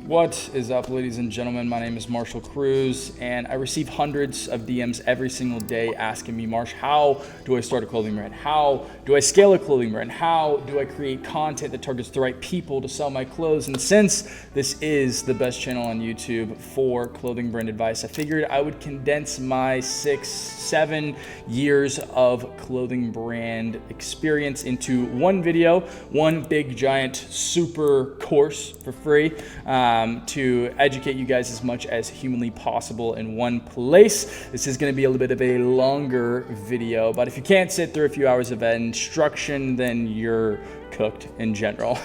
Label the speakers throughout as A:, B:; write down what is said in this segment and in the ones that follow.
A: What is up, ladies and gentlemen? My name is Marshall Cruz, and I receive hundreds of DMs every single day asking me, Marsh, how do I start a clothing brand? How do I scale a clothing brand? How do I create content that targets the right people to sell my clothes? And since this is the best channel on YouTube for clothing brand advice, I figured I would condense my 6-7 years of clothing brand experience into one video, one big giant super course for free. To educate you guys as much as humanly possible in one place. This is going to be a little bit of a longer video, but if you can't sit through a few hours of instruction, then you're cooked in general.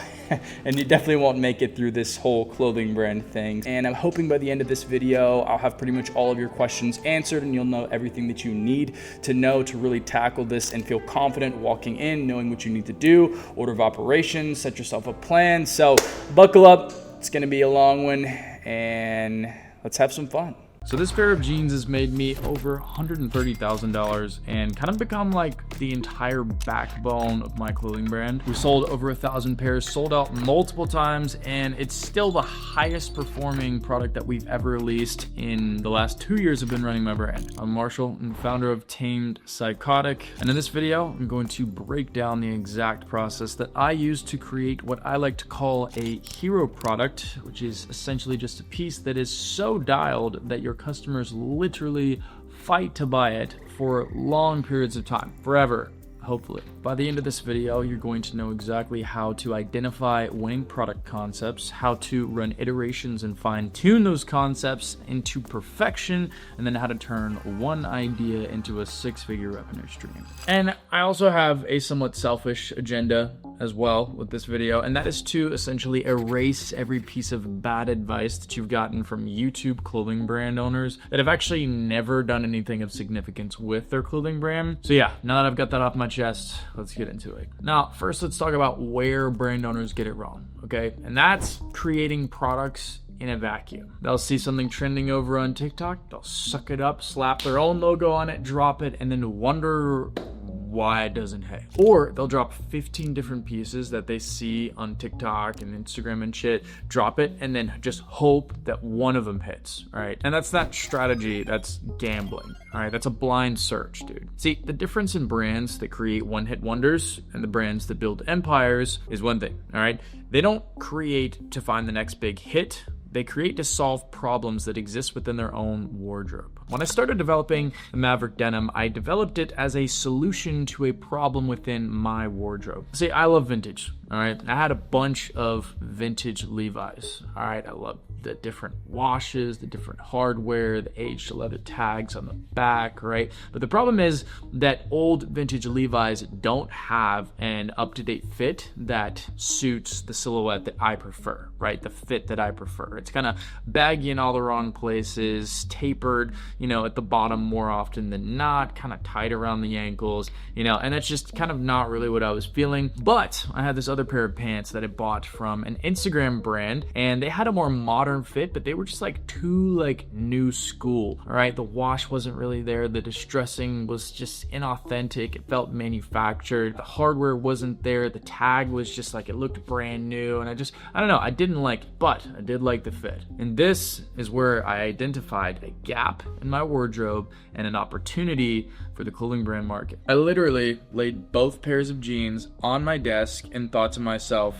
A: And you definitely won't make it through this whole clothing brand thing. And I'm hoping by the end of this video, I'll have pretty much all of your questions answered and you'll know everything that you need to know to really tackle this and feel confident walking in, knowing what you need to do, order of operations, set yourself a plan. So buckle up. It's gonna be a long one, and let's have some fun.
B: So this pair of jeans has made me over $130,000 and kind of become like the entire backbone of my clothing brand. We sold over 1,000 pairs, sold out multiple times, and it's still the highest performing product that we've ever released in the last 2 years I've been running my brand. I'm Marshall, and founder of Tamed Psychotic, and in this video, I'm going to break down the exact process that I use to create what I like to call a hero product, which is essentially just a piece that is so dialed that your customers literally fight to buy it for long periods of time, forever, hopefully. By the end of this video, you're going to know exactly how to identify winning product concepts, how to run iterations and fine-tune those concepts into perfection, and then how to turn one idea into a 6-figure revenue stream. And I also have a somewhat selfish agenda as well with this video, and that is to essentially erase every piece of bad advice that you've gotten from YouTube clothing brand owners that have actually never done anything of significance with their clothing brand. So yeah, now that I've got that off my chest, let's get into it. Now, first let's talk about where brand owners get it wrong, okay? And that's creating products in a vacuum. They'll see something trending over on TikTok, they'll suck it up, slap their own logo on it, drop it, and then wonder why it doesn't hit. Or they'll drop 15 different pieces that they see on TikTok and Instagram and shit, drop it, and then just hope that one of them hits, all right? And that's not strategy, that's gambling, all right? That's a blind search, dude. See, the difference in brands that create one-hit wonders and the brands that build empires is one thing, all right? They don't create to find the next big hit. They create to solve problems that exist within their own wardrobe. When I started developing the Maverick denim, I developed it as a solution to a problem within my wardrobe. See, I love vintage, all right? I had a bunch of vintage Levi's, all right? I love the different washes, the different hardware, the aged leather tags on the back, right? But the problem is that old vintage Levi's don't have an up-to-date fit that suits the silhouette that I prefer, right? The fit that I prefer. It's kind of baggy in all the wrong places, tapered, you know, at the bottom more often than not, kind of tight around the ankles, you know, and that's just kind of not really what I was feeling. But I had this other pair of pants that I bought from an Instagram brand, and they had a more modern fit, but they were just like too like new school, all right? The wash wasn't really there, the distressing was just inauthentic, it felt manufactured, the hardware wasn't there, the tag was just like, it looked brand new, and I don't know, I didn't like it, but I did like the fit. And this is where I identified a gap in my wardrobe and an opportunity for the clothing brand market. I literally laid both pairs of jeans on my desk and thought to myself,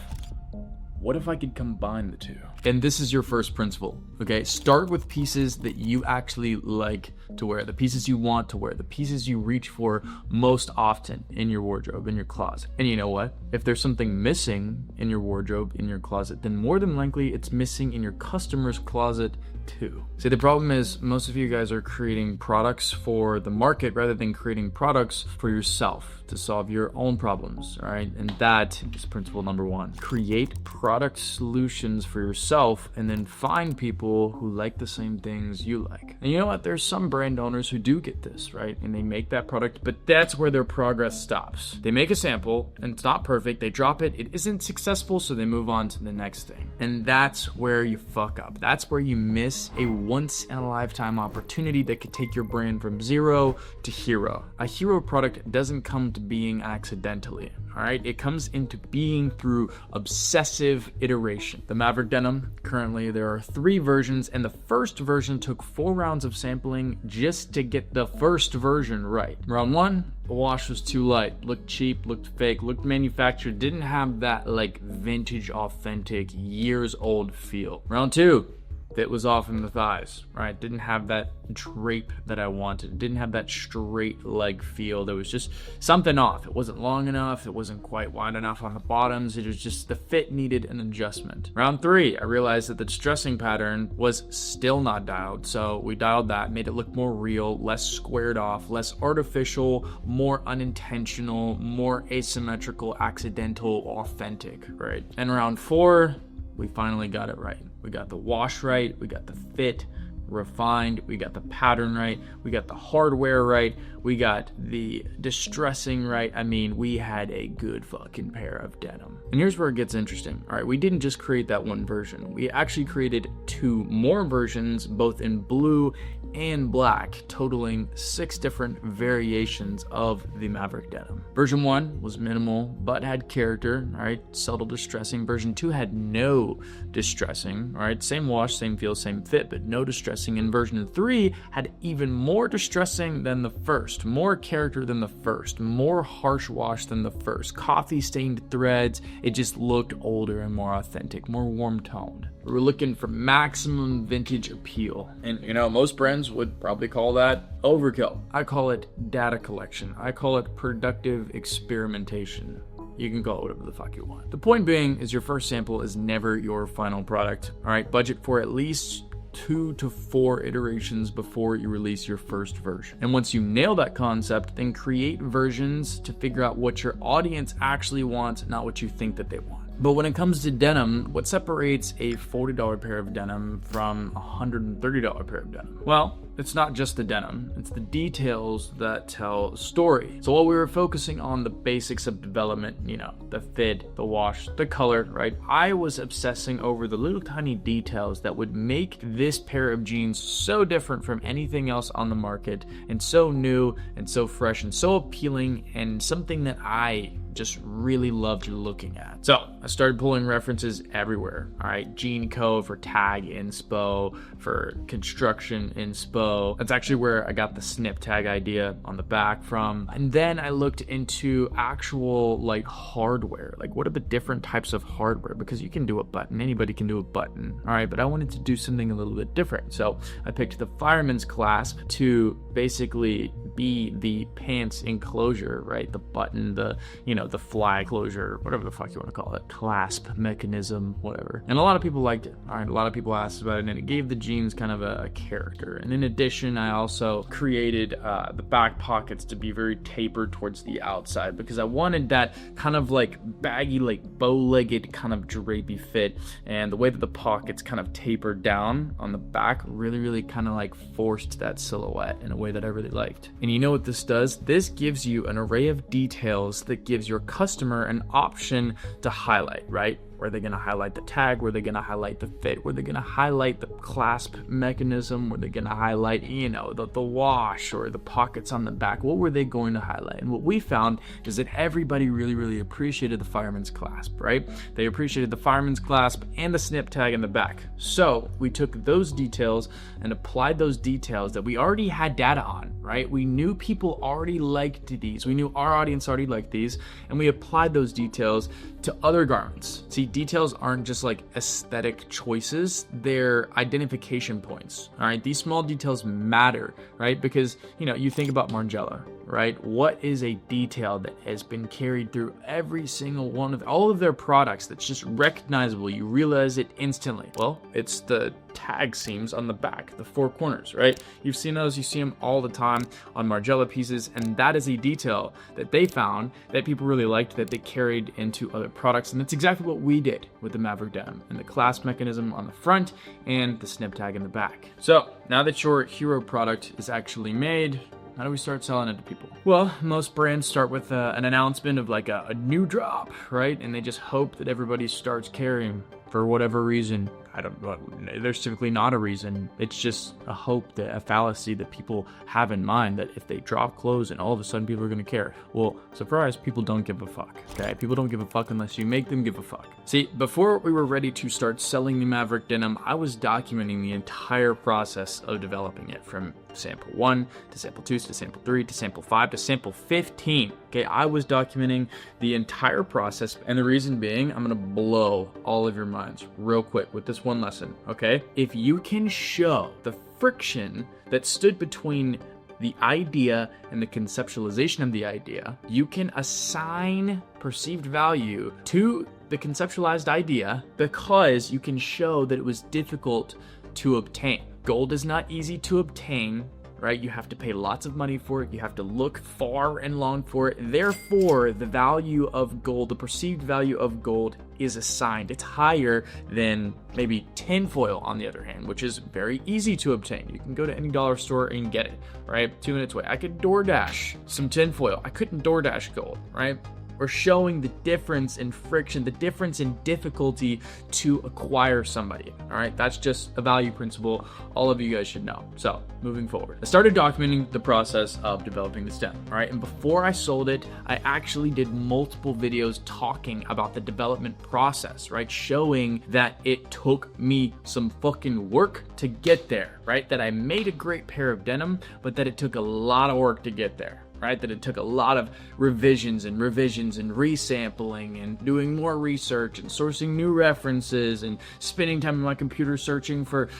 B: what if I could combine the two? And this is your first principle, okay? Start with pieces that you actually like to wear, the pieces you want to wear, the pieces you reach for most often in your wardrobe, in your closet. And you know what? If there's something missing in your wardrobe, in your closet, then more than likely it's missing in your customer's closet too. See, the problem is most of you guys are creating products for the market rather than creating products for yourself to solve your own problems, all right? And that is principle number one. Create product solutions for yourself and then find people who like the same things you like. And you know what? There's some brand owners who do get this, right? And they make that product, but that's where their progress stops. They make a sample and it's not perfect. They drop it. It isn't successful, so they move on to the next thing. And that's where you fuck up. That's where you miss a once-in-a-lifetime opportunity that could take your brand from zero to hero. A hero product doesn't come to being accidentally, all right? It comes into being through obsessive iteration. The Maverick denim denim. Currently, there are 3 versions, and the first version took 4 rounds of sampling just to get the first version right. Round 1, the wash was too light, looked cheap, looked fake, looked manufactured, didn't have that like vintage, authentic, years old feel. Round 2, fit was off in the thighs, right? Didn't have that drape that I wanted. Didn't have that straight leg feel. There was just something off. It wasn't long enough. It wasn't quite wide enough on the bottoms. It was just the fit needed an adjustment. Round 3, I realized that the distressing pattern was still not dialed. So we dialed that, made it look more real, less squared off, less artificial, more unintentional, more asymmetrical, accidental, authentic, right? And round 4, we finally got it right. We got the wash right, we got the fit refined, we got the pattern right, we got the hardware right, we got the distressing right. I mean, we had a good fucking pair of denim. And here's where it gets interesting. All right, we didn't just create that one version. We actually created 2 more versions, both in blue and black, totaling 6 different variations of the Maverick denim. Version 1 was minimal, but had character, all right, subtle distressing. Version 2 had no distressing, all right, same wash, same feel, same fit, but no distressing. And version 3 had even more distressing than the first, more character than the first, more harsh wash than the first, coffee stained threads. It just looked older and more authentic, more warm toned. We were looking for maximum vintage appeal. And you know, most brands would probably call that overkill. I call it data collection. I call it productive experimentation. You can call it whatever the fuck you want. The point being is your first sample is never your final product. All right, budget for at least 2 to 4 iterations before you release your first version. And once you nail that concept, then create versions to figure out what your audience actually wants, not what you think that they want. But when it comes to denim, what separates a $40 pair of denim from a $130 pair of denim? Well, it's not just the denim, it's the details that tell a story. So while we were focusing on the basics of development, you know, the fit, the wash, the color, right? I was obsessing over the little tiny details that would make this pair of jeans so different from anything else on the market, and so new and so fresh and so appealing, and something that I just really loved looking at. So I started pulling references everywhere. All right, Jean Co. for tag inspo, for construction inspo. That's actually where I got the snip tag idea on the back from. And then I looked into actual like hardware. Like, what are the different types of hardware? Because you can do a button, anybody can do a button. All right, but I wanted to do something a little bit different. So I picked the fireman's clasp to basically be the pants enclosure, right? The button, the, you know, the fly closure, whatever the fuck you want to call it, clasp mechanism, whatever. And a lot of people liked it. All right, a lot of people asked about it, and it gave the jeans kind of a character. And in addition, I also created the back pockets to be very tapered towards the outside, because I wanted that kind of like baggy, like bow-legged kind of drapey fit. And the way that the pockets kind of tapered down on the back really kind of like forced that silhouette in a way that I really liked. And you know what this does? This gives you an array of details that gives your customer an option to highlight, right? Were they going to highlight the tag? Were they going to highlight the fit? Were they going to highlight the clasp mechanism? Were they going to highlight, you know, the wash or the pockets on the back? What were they going to highlight? And what we found is that everybody really appreciated the fireman's clasp, right? They appreciated the fireman's clasp and the snip tag in the back. So we took those details and applied those details that we already had data on, right? We knew people already liked these. We knew our audience already liked these, and we applied those details to other garments. See, details aren't just like aesthetic choices, they're identification points. All right, these small details matter, right? Because, you know, you think about Margiela, right? What is a detail that has been carried through every single one of all of their products that's just recognizable? You realize it instantly. Well, it's the tag seams on the back, the 4 corners, right? You've seen those, you see them all the time on Margiela pieces, and that is a detail that they found that people really liked, that they carried into other products. And that's exactly what we did with the Maverick denim, and the clasp mechanism on the front and the snip tag in the back. So now that your hero product is actually made, how do we start selling it to people? Well, most brands start with an announcement of like a new drop, right? And they just hope that everybody starts carrying for whatever reason. I don't, well, there's typically not a reason. It's just a hope, that a fallacy that people have in mind that if they drop clothes and all of a sudden people are going to care. Well, surprise, people don't give a fuck. Okay, people don't give a fuck unless you make them give a fuck. See, before we were ready to start selling the Maverick denim, I was documenting the entire process of developing it, from sample 1 to sample 2 to sample 3 to sample 5 to sample 15. Okay, I was documenting the entire process, and the reason being, I'm gonna blow all of your minds real quick with this one lesson. Okay, if you can show the friction that stood between the idea and the conceptualization of the idea, you can assign perceived value to the conceptualized idea because you can show that it was difficult to obtain. Gold is not easy to obtain, right? You have to pay lots of money for it. You have to look far and long for it. Therefore, the value of gold, the perceived value of gold, is assigned. It's higher than maybe tinfoil, on the other hand, which is very easy to obtain. You can go to any dollar store and get it, right? 2 minutes away. I could DoorDash some tinfoil. I couldn't DoorDash gold, right? We're showing the difference in friction, the difference in difficulty to acquire somebody. All right, that's just a value principle all of you guys should know. So moving forward, I started documenting the process of developing this denim. All right, and before I sold it, I actually did multiple videos talking about the development process, right? Showing that it took me some fucking work to get there, right? That I made a great pair of denim, but that it took a lot of work to get there. Right? That it took a lot of revisions and resampling and doing more research and sourcing new references and spending time on my computer searching for,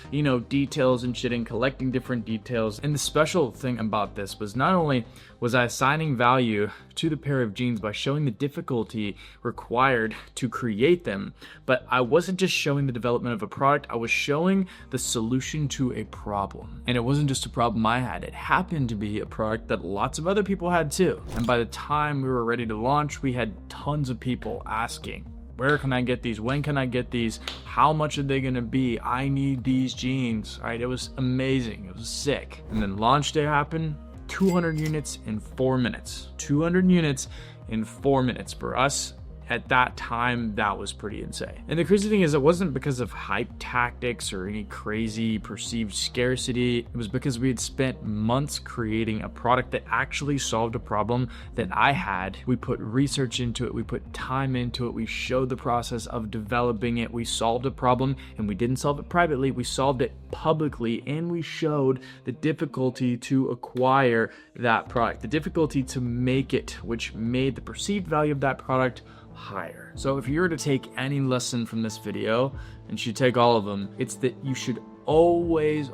B: details and shit and collecting different details. And the special thing about this was not only was I assigning value to the pair of jeans by showing the difficulty required to create them, but I wasn't just showing the development of a product, I was showing the solution to a problem. And it wasn't just a problem I had, it happened to be a product that lots of other people had too. And by the time we were ready to launch, we had tons of people asking, where can I get these? When can I get these? How much are they gonna be? I need these jeans. All right, it was amazing, it was sick. And then launch day happened, 200 units in 4 minutes. 200 units in 4 minutes. For us, at that time, that was pretty insane. And the crazy thing is, it wasn't because of hype tactics or any crazy perceived scarcity. It was because we had spent months creating a product that actually solved a problem that I had. We put research into it, we put time into it, we showed the process of developing it, we solved a problem, and we didn't solve it privately, we solved it publicly, and we showed the difficulty to acquire that product, the difficulty to make it, which made the perceived value of that product higher. So if you were to take any lesson from this video, and you should take all of them, it's that you should always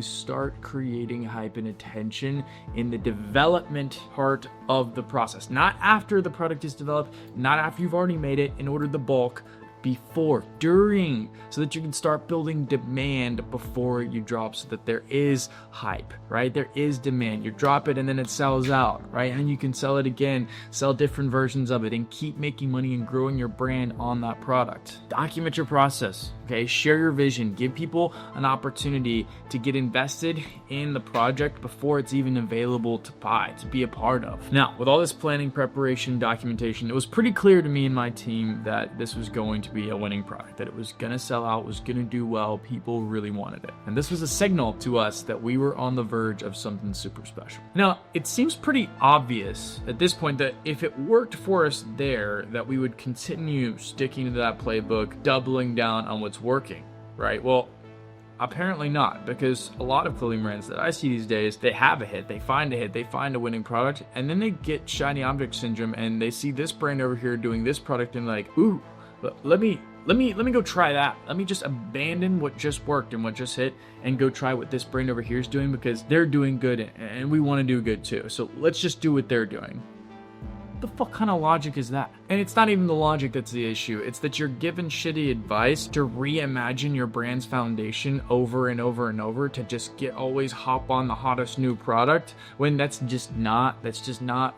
B: start creating hype and attention in the development part of the process. Not after the product is developed, not after you've already made it and ordered the bulk, before, during, so that you can start building demand before you drop, so that there is hype, right? There is demand. You drop it and then it sells out, right? And then you can sell it again, sell different versions of it, and keep making money and growing your brand on that product. Document your process, okay? Share your vision. Give people an opportunity to get invested in the project before it's even available to buy, to be a part of. Now, with all this planning, preparation, documentation, it was pretty clear to me and my team that this was going to be a winning product, that it was gonna sell out, was gonna do well, people really wanted it. And this was a signal to us that we were on the verge of something super special. Now, it seems pretty obvious at this point that if it worked for us there, that we would continue sticking to that playbook, doubling down on what's working, right? Well, apparently not, because a lot of clothing brands that I see these days, they have a hit, they find a winning product, and then they get shiny object syndrome and they see this brand over here doing this product and like, ooh, let me go try that. Let me just abandon what just worked and what just hit and go try what this brand over here is doing, because they're doing good and we want to do good too. So let's just do what they're doing. What the fuck kind of logic is that? And it's not even the logic that's the issue. It's that you're given shitty advice to reimagine your brand's foundation over and over and over, to just always hop on the hottest new product, when that's just not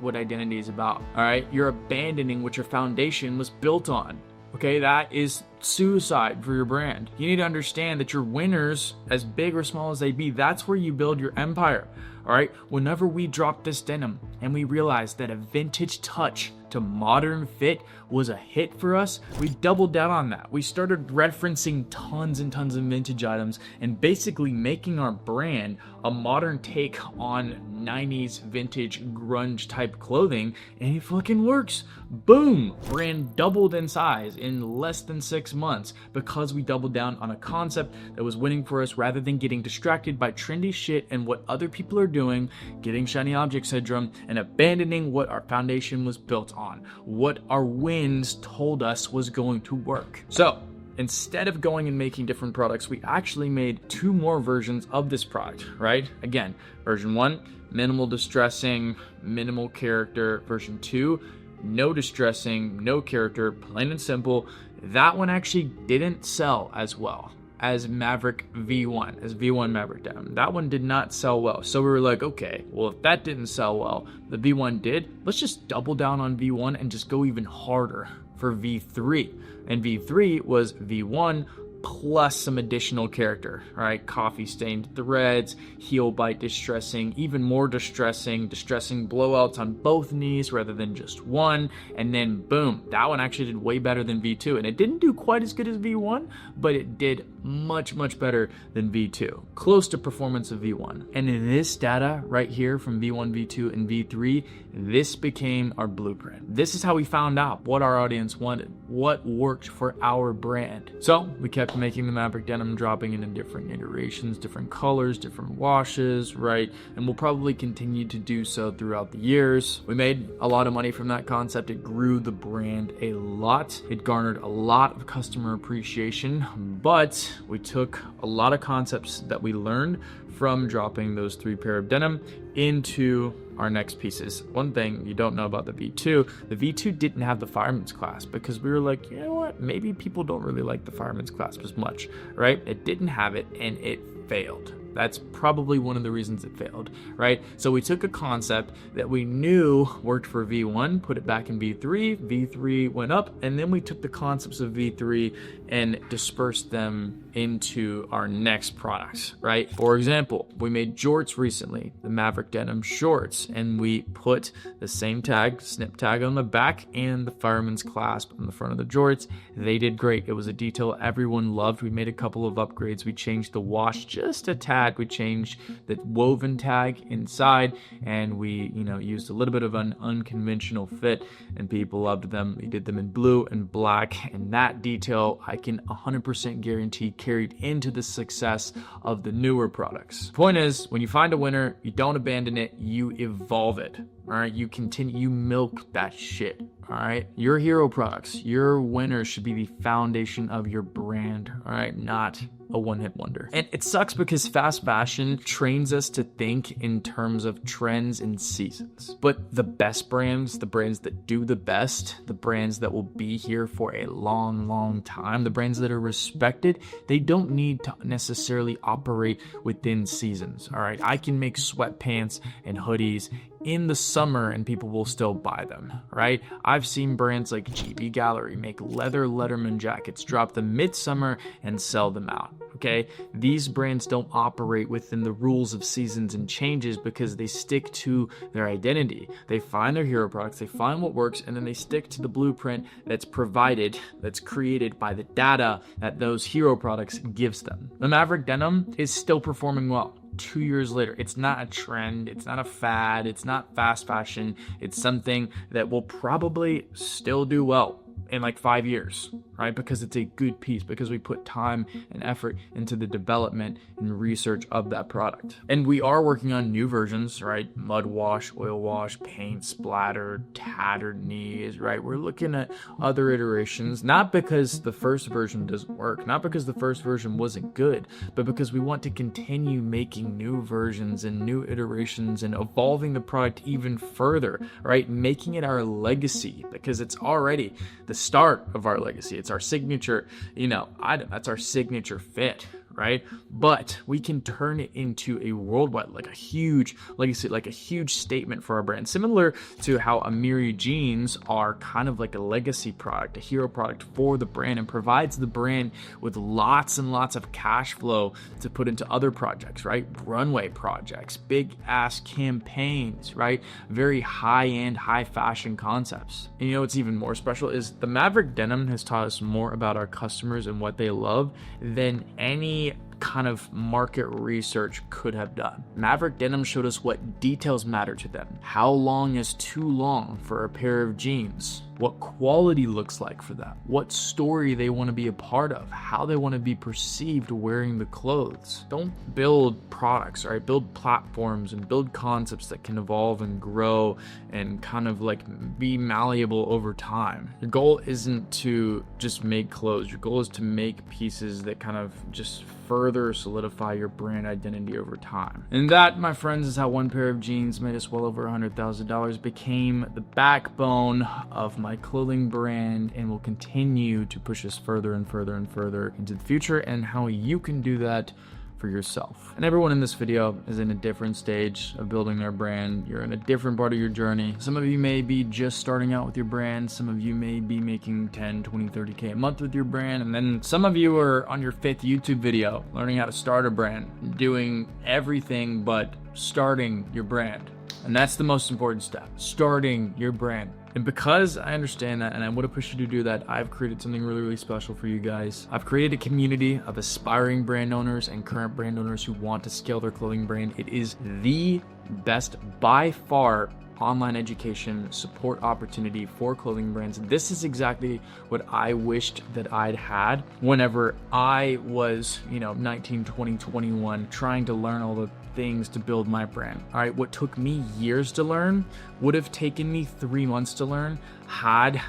B: what identity is about. All right, you're abandoning what your foundation was built on. Okay, that is suicide for your brand. You need to understand that your winners, as big or small as they be, that's where you build your empire. All right, whenever we dropped this denim and we realized that a vintage touch to modern fit was a hit for us, we doubled down on that. We started referencing tons and tons of vintage items and basically making our brand a modern take on 90s vintage grunge type clothing, and it fucking works. Boom! Brand doubled in size in less than 6 months because we doubled down on a concept that was winning for us rather than getting distracted by trendy shit and what other people are doing, getting shiny object syndrome, and abandoning what our foundation was built on, what our wins told us was going to work. So, instead of going and making different products, we actually made 2 more versions of this product, right? Again, version 1, minimal distressing, minimal character. Version 2, no distressing, no character, plain and simple. That one actually didn't sell as well as Maverick V1, as V1 Maverick Denim. That one did not sell well. So we were like, okay, well, if that didn't sell well, the V1 did, let's just double down on V1 and just go even harder for V3. And V3 was V1 plus some additional character, right? Coffee stained threads, heel bite distressing, even more distressing blowouts on both knees rather than just one. And then boom, that one actually did way better than V2. And it didn't do quite as good as V1, but it did much, much better than V2. Close to performance of V1. And in this data right here from V1, V2, and V3, this became our blueprint. This is how we found out what our audience wanted, what worked for our brand. So we kept making the Maverick Denim, dropping it in different iterations, different colors, different washes, right? And we'll probably continue to do so throughout the years. We made a lot of money from that concept. It grew the brand a lot. It garnered a lot of customer appreciation, but we took a lot of concepts that we learned from dropping those 3 pair of denim into our next pieces. One thing you don't know about the V2 didn't have the fireman's clasp because we were like, you know what, maybe people don't really like the fireman's clasp as much, right? It didn't have it and it failed. That's probably one of the reasons it failed, right? So we took a concept that we knew worked for V1, put it back in V3, V3 went up, and then we took the concepts of V3 and dispersed them into our next products, right? For example, we made jorts recently, the Maverick Denim shorts, and we put the same tag, snip tag on the back and the fireman's clasp on the front of the jorts. They did great. It was a detail everyone loved. We made a couple of upgrades. We changed the wash just a tad. We changed the woven tag inside, and we, used a little bit of an unconventional fit, and people loved them. We did them in blue and black, and that detail I can 100% guarantee carried into the success of the newer products. Point is, when you find a winner, you don't abandon it, you evolve it. All right, you continue, you milk that shit. All right, your hero products, your winners should be the foundation of your brand. All right, not a one-hit wonder. And it sucks because fast fashion trains us to think in terms of trends and seasons. But the best brands, the brands that do the best, the brands that will be here for a long, long time, the brands that are respected, they don't need to necessarily operate within seasons. All right, I can make sweatpants and hoodies in the summer and people will still buy them, right? I've seen brands like GB Gallery make leather Letterman jackets, drop them midsummer and sell them out, okay? These brands don't operate within the rules of seasons and changes because they stick to their identity. They find their hero products, they find what works, and then they stick to the blueprint that's provided, that's created by the data that those hero products gives them. The Maverick Denim is still performing well. 2 years later, it's not a trend, it's not a fad, it's not fast fashion, it's something that will probably still do well in like 5 years, right? Because it's a good piece, because we put time and effort into the development and research of that product. And we are working on new versions, right? Mud wash, oil wash, paint splatter, tattered knees, right? We're looking at other iterations, not because the first version doesn't work, not because the first version wasn't good, but because we want to continue making new versions and new iterations and evolving the product even further, right? Making it our legacy, because it's already the start of our legacy. It's our signature, that's our signature fit, right? But we can turn it into a worldwide, like a huge legacy, like a huge statement for our brand. Similar to how Amiri jeans are kind of like a legacy product, a hero product for the brand, and provides the brand with lots and lots of cash flow to put into other projects, right? Runway projects, big ass campaigns, right? Very high-end, high fashion concepts. And you know what's even more special is the Maverick denim has taught us more about our customers and what they love than any kind of market research could have done. Maverick denim showed us what details matter to them. How long is too long for a pair of jeans? What quality looks like for them, what story they want to be a part of, how they want to be perceived wearing the clothes. Don't build products, right? Build platforms and build concepts that can evolve and grow and kind of like be malleable over time. Your goal isn't to just make clothes. Your goal is to make pieces that kind of just further solidify your brand identity over time. And that, my friends, is how one pair of jeans made us well over $100,000, became the backbone of my clothing brand, and will continue to push us further and further and further into the future, and how you can do that for yourself. And everyone in this video is in a different stage of building their brand. You're in a different part of your journey. Some of you may be just starting out with your brand. Some of you may be making 10, 20, 30K a month with your brand. And then some of you are on your 5th YouTube video, learning how to start a brand, doing everything but starting your brand. And that's the most important step, starting your brand. And because I understand that and I want to push you to do that, I've created something really, really special for you guys. I've created a community of aspiring brand owners and current brand owners who want to scale their clothing brand. It is the best, by far, online education support opportunity for clothing brands. This is exactly what I wished that I'd had whenever I was, 19, 20, 21, trying to learn all the things to build my brand. All right, what took me years to learn would have taken me 3 months to learn had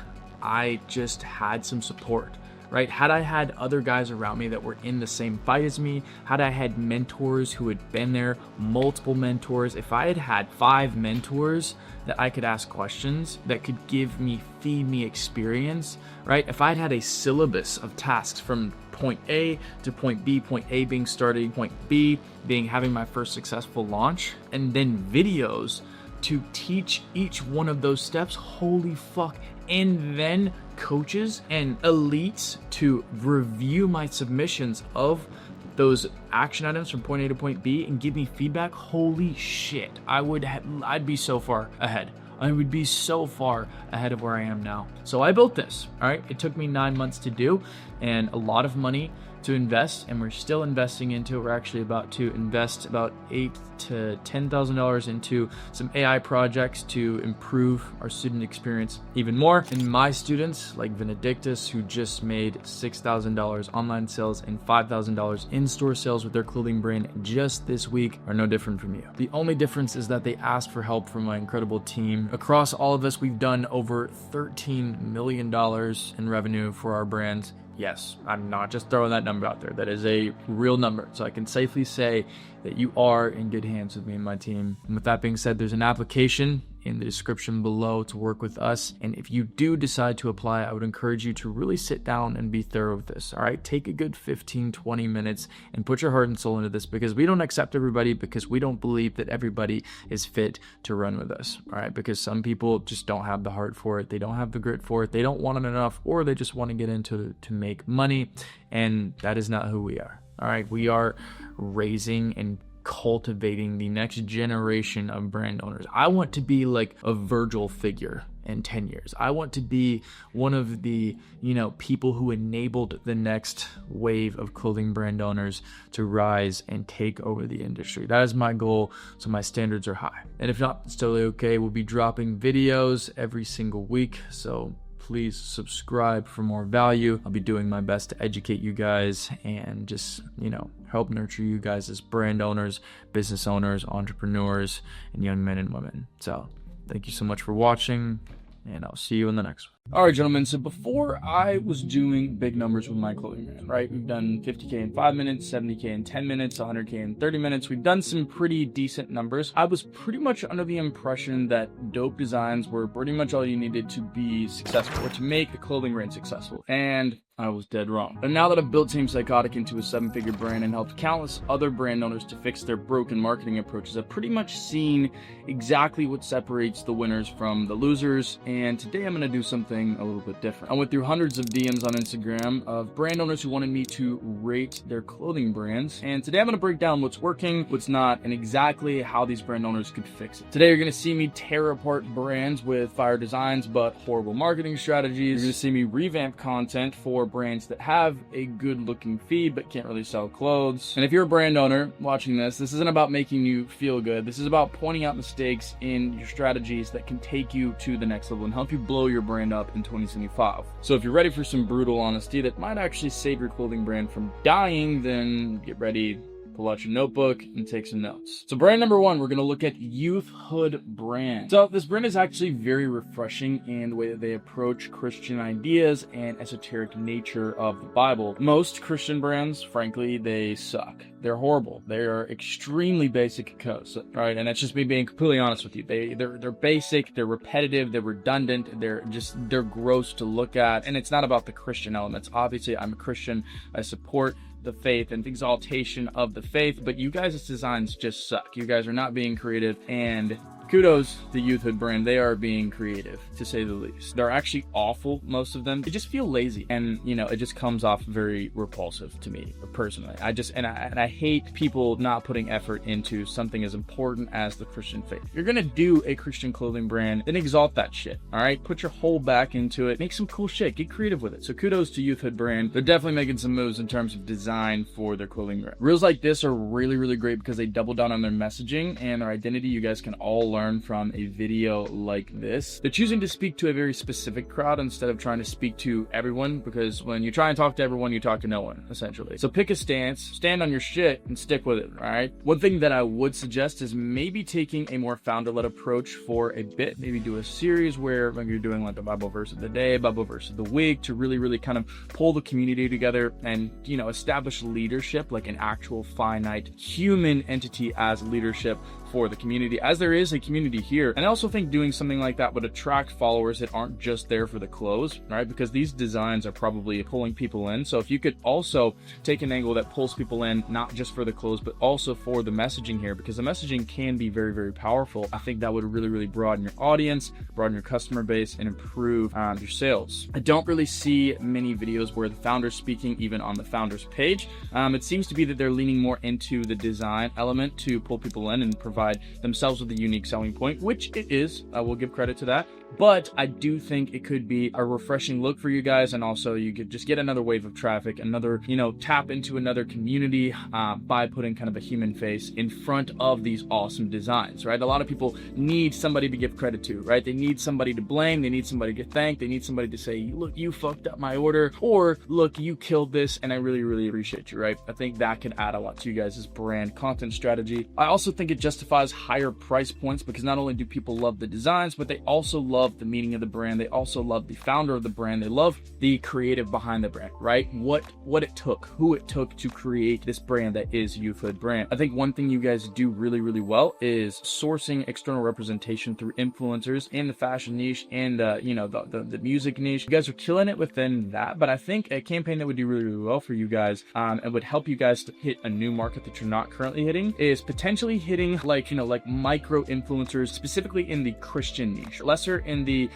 B: I just had some support. Right? Had I had other guys around me that were in the same fight as me, had I had mentors who had been there, multiple mentors, if I had had 5 mentors that I could ask questions, that could feed me experience, right? If I'd had a syllabus of tasks from point A to point B, point A being starting, point B being having my first successful launch, and then videos to teach each one of those steps, holy fuck. And then coaches and elites to review my submissions of those action items from point A to point B and give me feedback. Holy shit. I'd be so far ahead. I would be so far ahead of where I am now. So I built this, all right? It took me 9 months to do and a lot of money to invest, and we're still investing into it. We're actually about to invest about $8,000 to $10,000 into some AI projects to improve our student experience even more. And my students, like Benedictus, who just made $6,000 online sales and $5,000 in-store sales with their clothing brand just this week, are no different from you. The only difference is that they asked for help from my incredible team. Across all of us, we've done over $13 million in revenue for our brands. Yes, I'm not just throwing that number out there. That is a real number. So I can safely say that you are in good hands with me and my team. And with that being said, there's an application in the description below to work with us. And if you do decide to apply, I would encourage you to really sit down and be thorough with this. All right, take a good 15, 20 minutes and put your heart and soul into this, because we don't accept everybody, because we don't believe that everybody is fit to run with us. All right, because some people just don't have the heart for it. They don't have the grit for it. They don't want it enough, or they just want to get into it to make money. And that is not who we are. All right, we are raising and cultivating the next generation of brand owners. I want to be like a Virgil figure in 10 years. I want to be one of the, people who enabled the next wave of clothing brand owners to rise and take over the industry. That is my goal, so my standards are high. And if not, it's totally okay. We'll be dropping videos every single week, so please subscribe for more value. I'll be doing my best to educate you guys and just, help nurture you guys as brand owners, business owners, entrepreneurs, and young men and women. So thank you so much for watching, and I'll see you in the next one. All right, gentlemen. So before I was doing big numbers with my clothing brand, right? We've done 50K in 5 minutes, 70K in 10 minutes, 100K in 30 minutes. We've done some pretty decent numbers. I was pretty much under the impression that dope designs were pretty much all you needed to be successful, or to make a clothing brand successful. And I was dead wrong. And now that I've built Team Psychotic into a 7-figure brand and helped countless other brand owners to fix their broken marketing approaches, I've pretty much seen exactly what separates the winners from the losers, and today I'm going to do something a little bit different. I went through hundreds of DMs on Instagram of brand owners who wanted me to rate their clothing brands, and today I'm going to break down what's working, what's not, and exactly how these brand owners could fix it. Today you're going to see me tear apart brands with fire designs but horrible marketing strategies. You're going to see me revamp content for brands that have a good looking feed but can't really sell clothes. And if you're a brand owner watching this isn't about making you feel good. This is about pointing out mistakes in your strategies that can take you to the next level and help you blow your brand up in 2025. So if you're ready for some brutal honesty that might actually save your clothing brand from dying, then get ready. Pull out your notebook and take some notes. So brand number one, we're going to look at Youth Hood brand. So this brand is actually very refreshing in the way that they approach Christian ideas and esoteric nature of the Bible. Most Christian brands, frankly, they suck. They're horrible. They are extremely basic codes, right? And that's just me being completely honest with you. They're basic, they're repetitive, they're redundant, they're gross to look at, and it's not about the Christian elements. Obviously, I'm a Christian. I support the faith and exaltation of the faith, but you guys' designs just suck. You guys are not being creative, and kudos to Youth Hood brand. They are being creative, to say the least. They're actually awful, most of them. They just feel lazy, and it just comes off very repulsive to me personally. I hate people not putting effort into something as important as the Christian faith. If you're gonna do a Christian clothing brand, then exalt that shit. All right, put your whole back into it. Make some cool shit. Get creative with it. So kudos to Youth Hood brand. They're definitely making some moves in terms of design for their clothing brand. Reels like this are really, really great because they double down on their messaging and their identity. You guys can all learn from a video like this. They're choosing to speak to a very specific crowd instead of trying to speak to everyone, because when you try and talk to everyone, you talk to no one, essentially. So pick a stance, stand on your shit, and stick with it, all right? One thing that I would suggest is maybe taking a more founder-led approach for a bit. Maybe do a series where you're doing like a Bible verse of the day, Bible verse of the week, to really, really kind of pull the community together and, establish leadership, like an actual finite human entity as leadership for the community, as there is a community here. And I also think doing something like that would attract followers that aren't just there for the clothes, right? Because these designs are probably pulling people in. So if you could also take an angle that pulls people in, not just for the clothes, but also for the messaging here, because the messaging can be very, very powerful. I think that would really, really broaden your audience, broaden your customer base, and improve your sales. I don't really see many videos where the founder's speaking, even on the founder's page. It seems to be that they're leaning more into the design element to pull people in and provide themselves with a unique selling point, which it is. I will give credit to that. But I do think it could be a refreshing look for you guys, and also you could just get another wave of traffic, another, tap into another community by putting kind of a human face in front of these awesome designs, right? A lot of people need somebody to give credit to, right? They need somebody to blame, they need somebody to thank, they need somebody to say, look, you fucked up my order, or look, you killed this, and I really, really appreciate you, right? I think that could add a lot to you guys' brand content strategy. I also think it justifies higher price points, because not only do people love the designs, but they also love the meaning of the brand. They also love the founder of the brand. They love the creative behind the brand, right? What it took, who it took to create this brand that is Youth Hood brand. I think one thing you guys do really, really well is sourcing external representation through influencers in the fashion niche and the music niche. You guys are killing it within that, but I think a campaign that would do really, really well for you guys and would help you guys to hit a new market that you're not currently hitting is potentially hitting like micro influencers, specifically in the Christian niche, lesser in the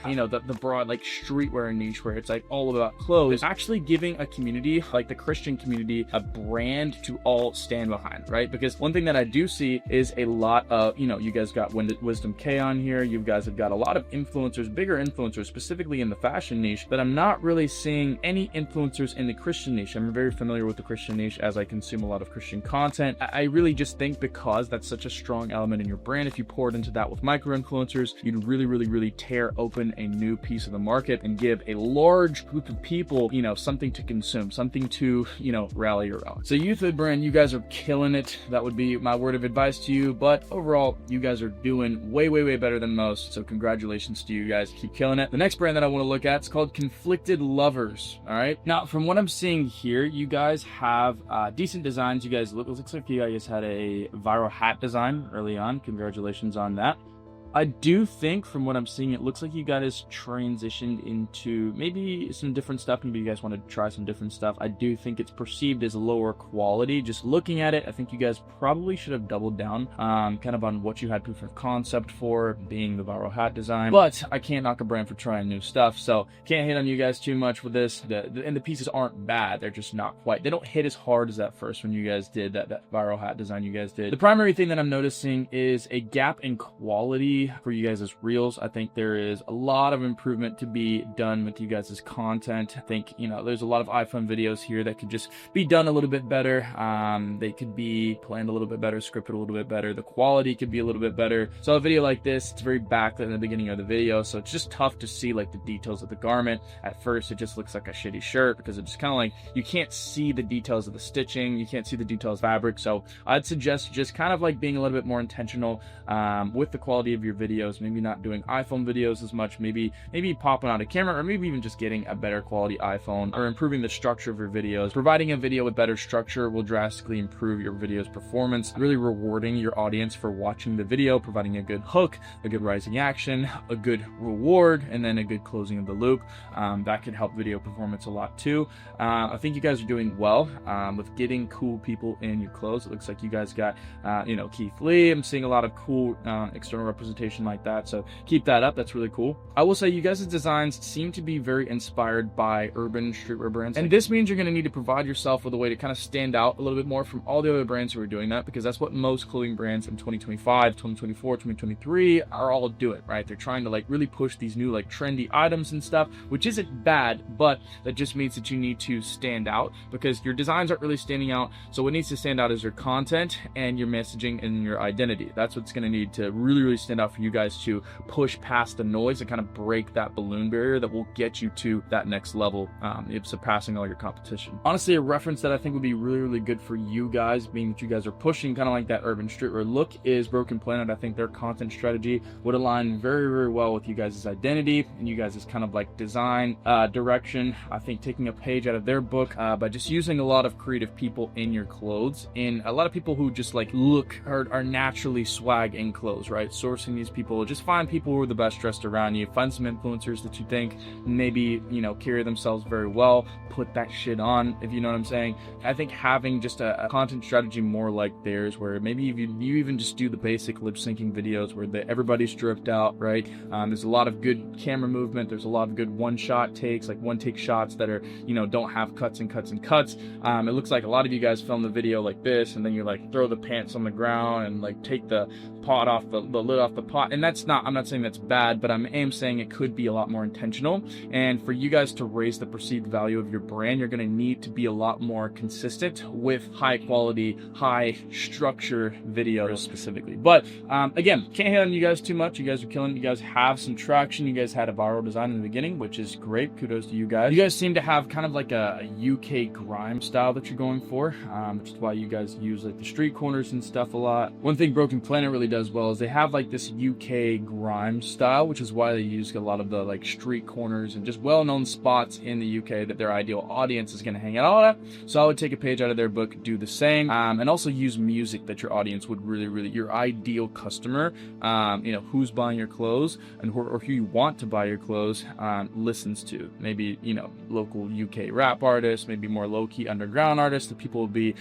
B: broad like streetwear niche where it's like all about clothes. Actually giving a community like the Christian community a brand to all stand behind, right? Because one thing that I do see is a lot of you guys got Wisdom K on here. You guys have got a lot of influencers, bigger influencers, specifically in the fashion niche, but I'm not really seeing any influencers in the Christian niche. I'm very familiar with the Christian niche as I consume a lot of Christian content. I really just think because that's such a strong element in your brand, if you poured into that with micro influencers, you'd really, really, really tear open a new piece of the market and give a large group of people, something to consume, something to, rally around. So Youth Hood brand, you guys are killing it. That would be my word of advice to you. But overall, you guys are doing way, way, way better than most. So congratulations to you guys. Keep killing it. The next brand that I want to look at is called Conflicted Lovers. All right. Now, from what I'm seeing here, you guys have decent designs. You guys looks like you guys had a viral hat design early on. Congratulations on that. I do think from what I'm seeing, it looks like you guys transitioned into maybe some different stuff. Maybe you guys want to try some different stuff. I do think it's perceived as lower quality. Just looking at it, I think you guys probably should have doubled down kind of on what you had proof of concept for, being the viral hat design. But I can't knock a brand for trying new stuff, so can't hate on you guys too much with this. And the pieces aren't bad. They're just not quite. They don't hit as hard as that first when you guys did that viral hat design you guys did. The primary thing that I'm noticing is a gap in quality for you guys as reels. I think there is a lot of improvement to be done with you guys' content. I think, you know, there's a lot of iPhone videos here that could just be done a little bit better. They could be planned a little bit better, scripted a little bit better. The quality could be a little bit better. So a video like this, it's very backlit in the beginning of the video, so it's just tough to see like the details of the garment. At first, it just looks like a shitty shirt because it's kind of like you can't see the details of the stitching, you can't see the details of fabric. So I'd suggest just kind of like being a little bit more intentional with the quality of your videos. Maybe not doing iPhone videos as much, maybe popping out a camera, or maybe even just getting a better quality iPhone, or improving the structure of your videos. Providing a video with better structure will drastically improve your video's performance, really rewarding your audience for watching the video, providing a good hook, a good rising action, a good reward, and then a good closing of the loop. That can help video performance a lot too. I think you guys are doing well with getting cool people in your clothes. It looks like you guys got you know, Keith Lee. I'm seeing a lot of cool external representation like that, so keep that up. That's really cool. I will say you guys' designs seem to be very inspired by urban streetwear brands, and this means you're going to need to provide yourself with a way to kind of stand out a little bit more from all the other brands who are doing that, because that's what most clothing brands in 2025, 2024, 2023 are all doing, right? They're trying to like really push these new like trendy items and stuff, which isn't bad, but that just means that you need to stand out, because your designs aren't really standing out. So what needs to stand out is your content and your messaging and your identity. That's what's going to need to really stand out for you guys to push past the noise and kind of break that balloon barrier that will get you to that next level, surpassing all your competition. Honestly, a reference that I think would be really good for you guys, being that you guys are pushing kind of like that urban streetwear look, is Broken Planet. I think their content strategy would align very well with you guys' identity and you guys' kind of like design direction. I think taking a page out of their book by just using a lot of creative people in your clothes, and a lot of people who just like look or are naturally swag in clothes, right? Sourcing these people, just find people who are the best dressed around you, find some influencers that you think maybe, you know, carry themselves very well, put that shit on, if you know what I'm saying. I think having just a content strategy more like theirs, where maybe you even just do the basic lip syncing videos where everybody's stripped out, right? There's a lot of good camera movement, there's a lot of good one-shot takes, like one-take shots that are, you know, don't have cuts and cuts and cuts. It looks like a lot of you guys film the video like this, and then you like throw the pants on the ground and like take the pot off the lid off the pot. And that's not, I'm not saying that's bad, but I am saying it could be a lot more intentional. And for you guys to raise the perceived value of your brand, you're going to need to be a lot more consistent with high quality, high structure videos specifically. But again, can't hit on you guys too much. You guys are killing it. You guys have some traction. You guys had a viral design in the beginning, which is great. Kudos to you guys. You guys seem to have kind of like a UK grime style that you're going for, which is why you guys use like the street corners and stuff a lot. One thing Broken Planet really does well is they have like this UK grime style, which is why they use a lot of the like street corners and just well-known spots in the UK that their ideal audience is going to hang out at. So I would take a page out of their book, do the same, and also use music that your audience would really, your ideal customer, you know, who's buying your clothes and who you want to buy your clothes listens to. Maybe, you know, local UK rap artists, maybe more low-key underground artists that people will be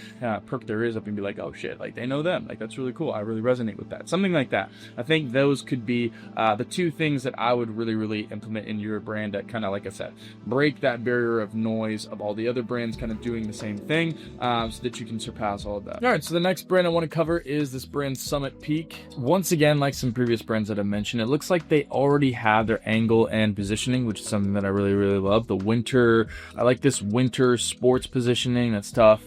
B: perk their ears up and be like, oh shit, like they know them, like that's really cool, I really resonate with that, something like that. I think those could be the two things that I would really implement in your brand that kind of, like I said, break that barrier of noise of all the other brands kind of doing the same thing, so that you can surpass all of that. All right, so the next brand I want to cover is this brand Summit Peak. Once again, like some previous brands that I mentioned, it looks like they already have their angle and positioning, which is something that I really love. The winter, I like this winter sports positioning. That's tough.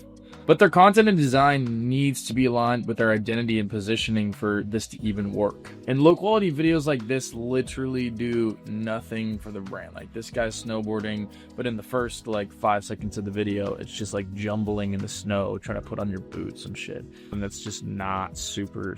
B: But their content and design needs to be aligned with their identity and positioning for this to even work. And low quality videos like this literally do nothing for the brand. Like this guy's snowboarding, but in the first like 5 seconds of the video, it's just like jumbling in the snow, trying to put on your boots and shit. And that's just not super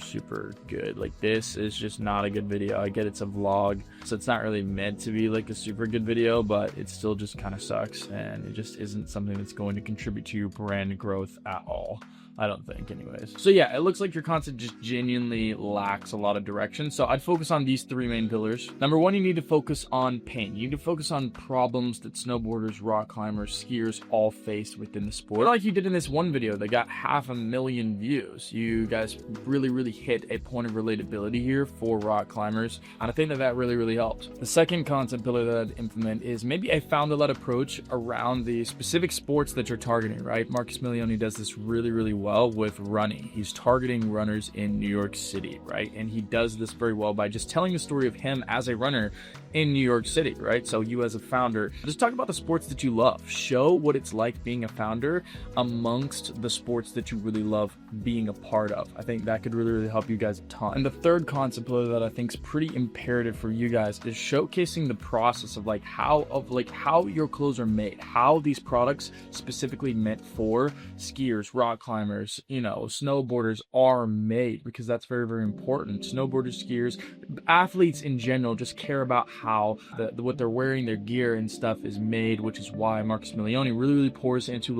B: good. Like this is just not a good video. I get it's a vlog, so it's not really meant to be like a super good video, but it still just kind of sucks. And it just isn't something that's going to contribute to your brand growth at all. I don't think anyways. So yeah, it looks like your content just genuinely lacks a lot of direction. So I'd focus on these 3 main pillars. Number 1, you need to focus on pain. You need to focus on problems that snowboarders, rock climbers, skiers all face within the sport. Like you did in this one video that got 500,000 views. You guys really hit a point of relatability here for rock climbers, and I think that really helped. The second content pillar that I'd implement is maybe a founder-led approach around the specific sports that you're targeting, right? Marcus Milioni does this really well with running. He's targeting runners in New York City, right? And he does this very well by just telling the story of him as a runner in New York City, right? So you as a founder, just talk about the sports that you love. Show what it's like being a founder amongst the sports that you really love being a part of. I think that could really help you guys a ton. And the third concept pillar that I think is pretty imperative for you guys is showcasing the process of how your clothes are made, how these products specifically meant for skiers, rock climbers, snowboarders are made, because that's very important. Snowboarders, skiers, athletes in general just care about how what they're wearing, their gear and stuff is made, which is why Marcus Milioni really pours into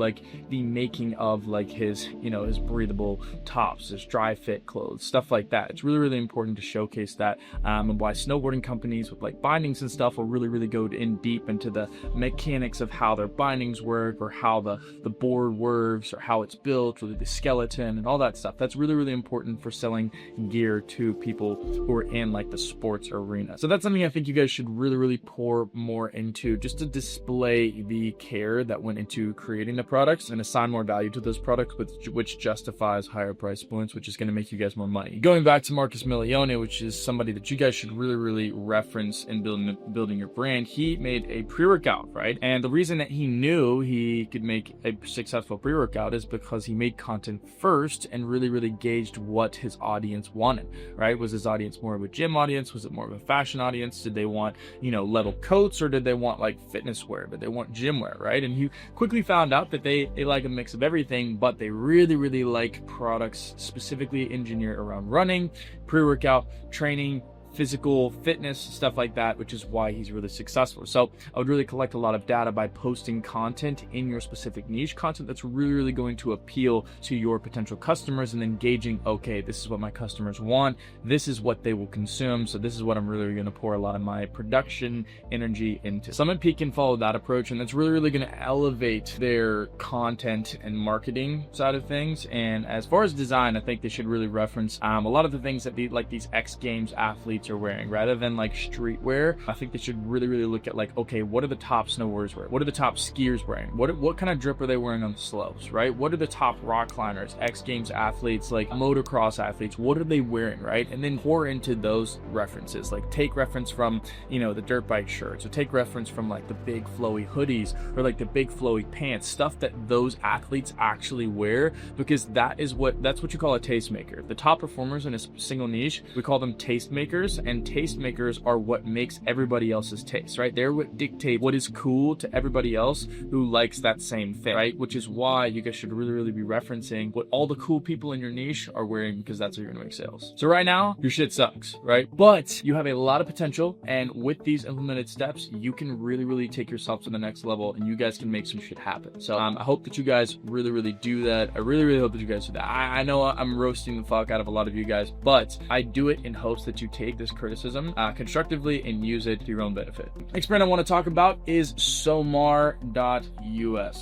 B: the making of his his breathable tops, his dry fit clothes, stuff like that. It's really important to showcase that, and why snowboarding companies with bindings and stuff will really go in deep into the mechanics of how their bindings work, or how the board works, or how it's built, or the skeleton and all that stuff. That's really important for selling gear to people who are in the sports arena. So that's something I think you guys should really pour more into, just to display the care that went into creating the products and assign more value to those products, which justifies higher price points, which is going to make you guys more money. Going back to Marcus Milioni, which is somebody that you guys should really reference in building your brand. He made a pre-workout, right? And the reason that he knew he could make a successful pre-workout is because he made content first and really gauged what his audience wanted, right? Was his audience more of a gym audience? Was it more of a fashion audience? Did they want leather coats, or did they want fitness wear? Did they want gym wear, right? And he quickly found out that they like a mix of everything, but they really like products specifically engineered around running, pre-workout, training, physical fitness, stuff like that, which is why he's really successful. So I would really collect a lot of data by posting content in your specific niche, content that's really going to appeal to your potential customers, and then gauging, okay, this is what my customers want, this is what they will consume, so this is what I'm really going to pour a lot of my production energy into. Summit Peak can follow that approach, and that's really going to elevate their content and marketing side of things. And as far as design, I think they should really reference a lot of the things that these X Games athletes are wearing, rather than streetwear. I think they should really look at okay, what are the top snowboarders wearing? What are the top skiers wearing? What kind of drip are they wearing on the slopes, right? What are the top rock climbers, X Games athletes, motocross athletes? What are they wearing, right? And then pour into those references. Take reference from the dirt bike shirts, or take reference from the big flowy hoodies, or the big flowy pants, stuff that those athletes actually wear, because that's what you call a tastemaker. The top performers in a single niche, we call them tastemakers. And tastemakers are what makes everybody else's taste, right? They're what dictate what is cool to everybody else who likes that same thing, right? Which is why you guys should really be referencing what all the cool people in your niche are wearing, because that's how you're gonna make sales. So right now, your shit sucks, right? But you have a lot of potential, and with these implemented steps, you can really take yourself to the next level, and you guys can make some shit happen. So I hope that you guys really do that. I really hope that you guys do that. I know I'm roasting the fuck out of a lot of you guys, but I do it in hopes that you take this criticism constructively and use it to your own benefit. Next brand I want to talk about is Somar.us.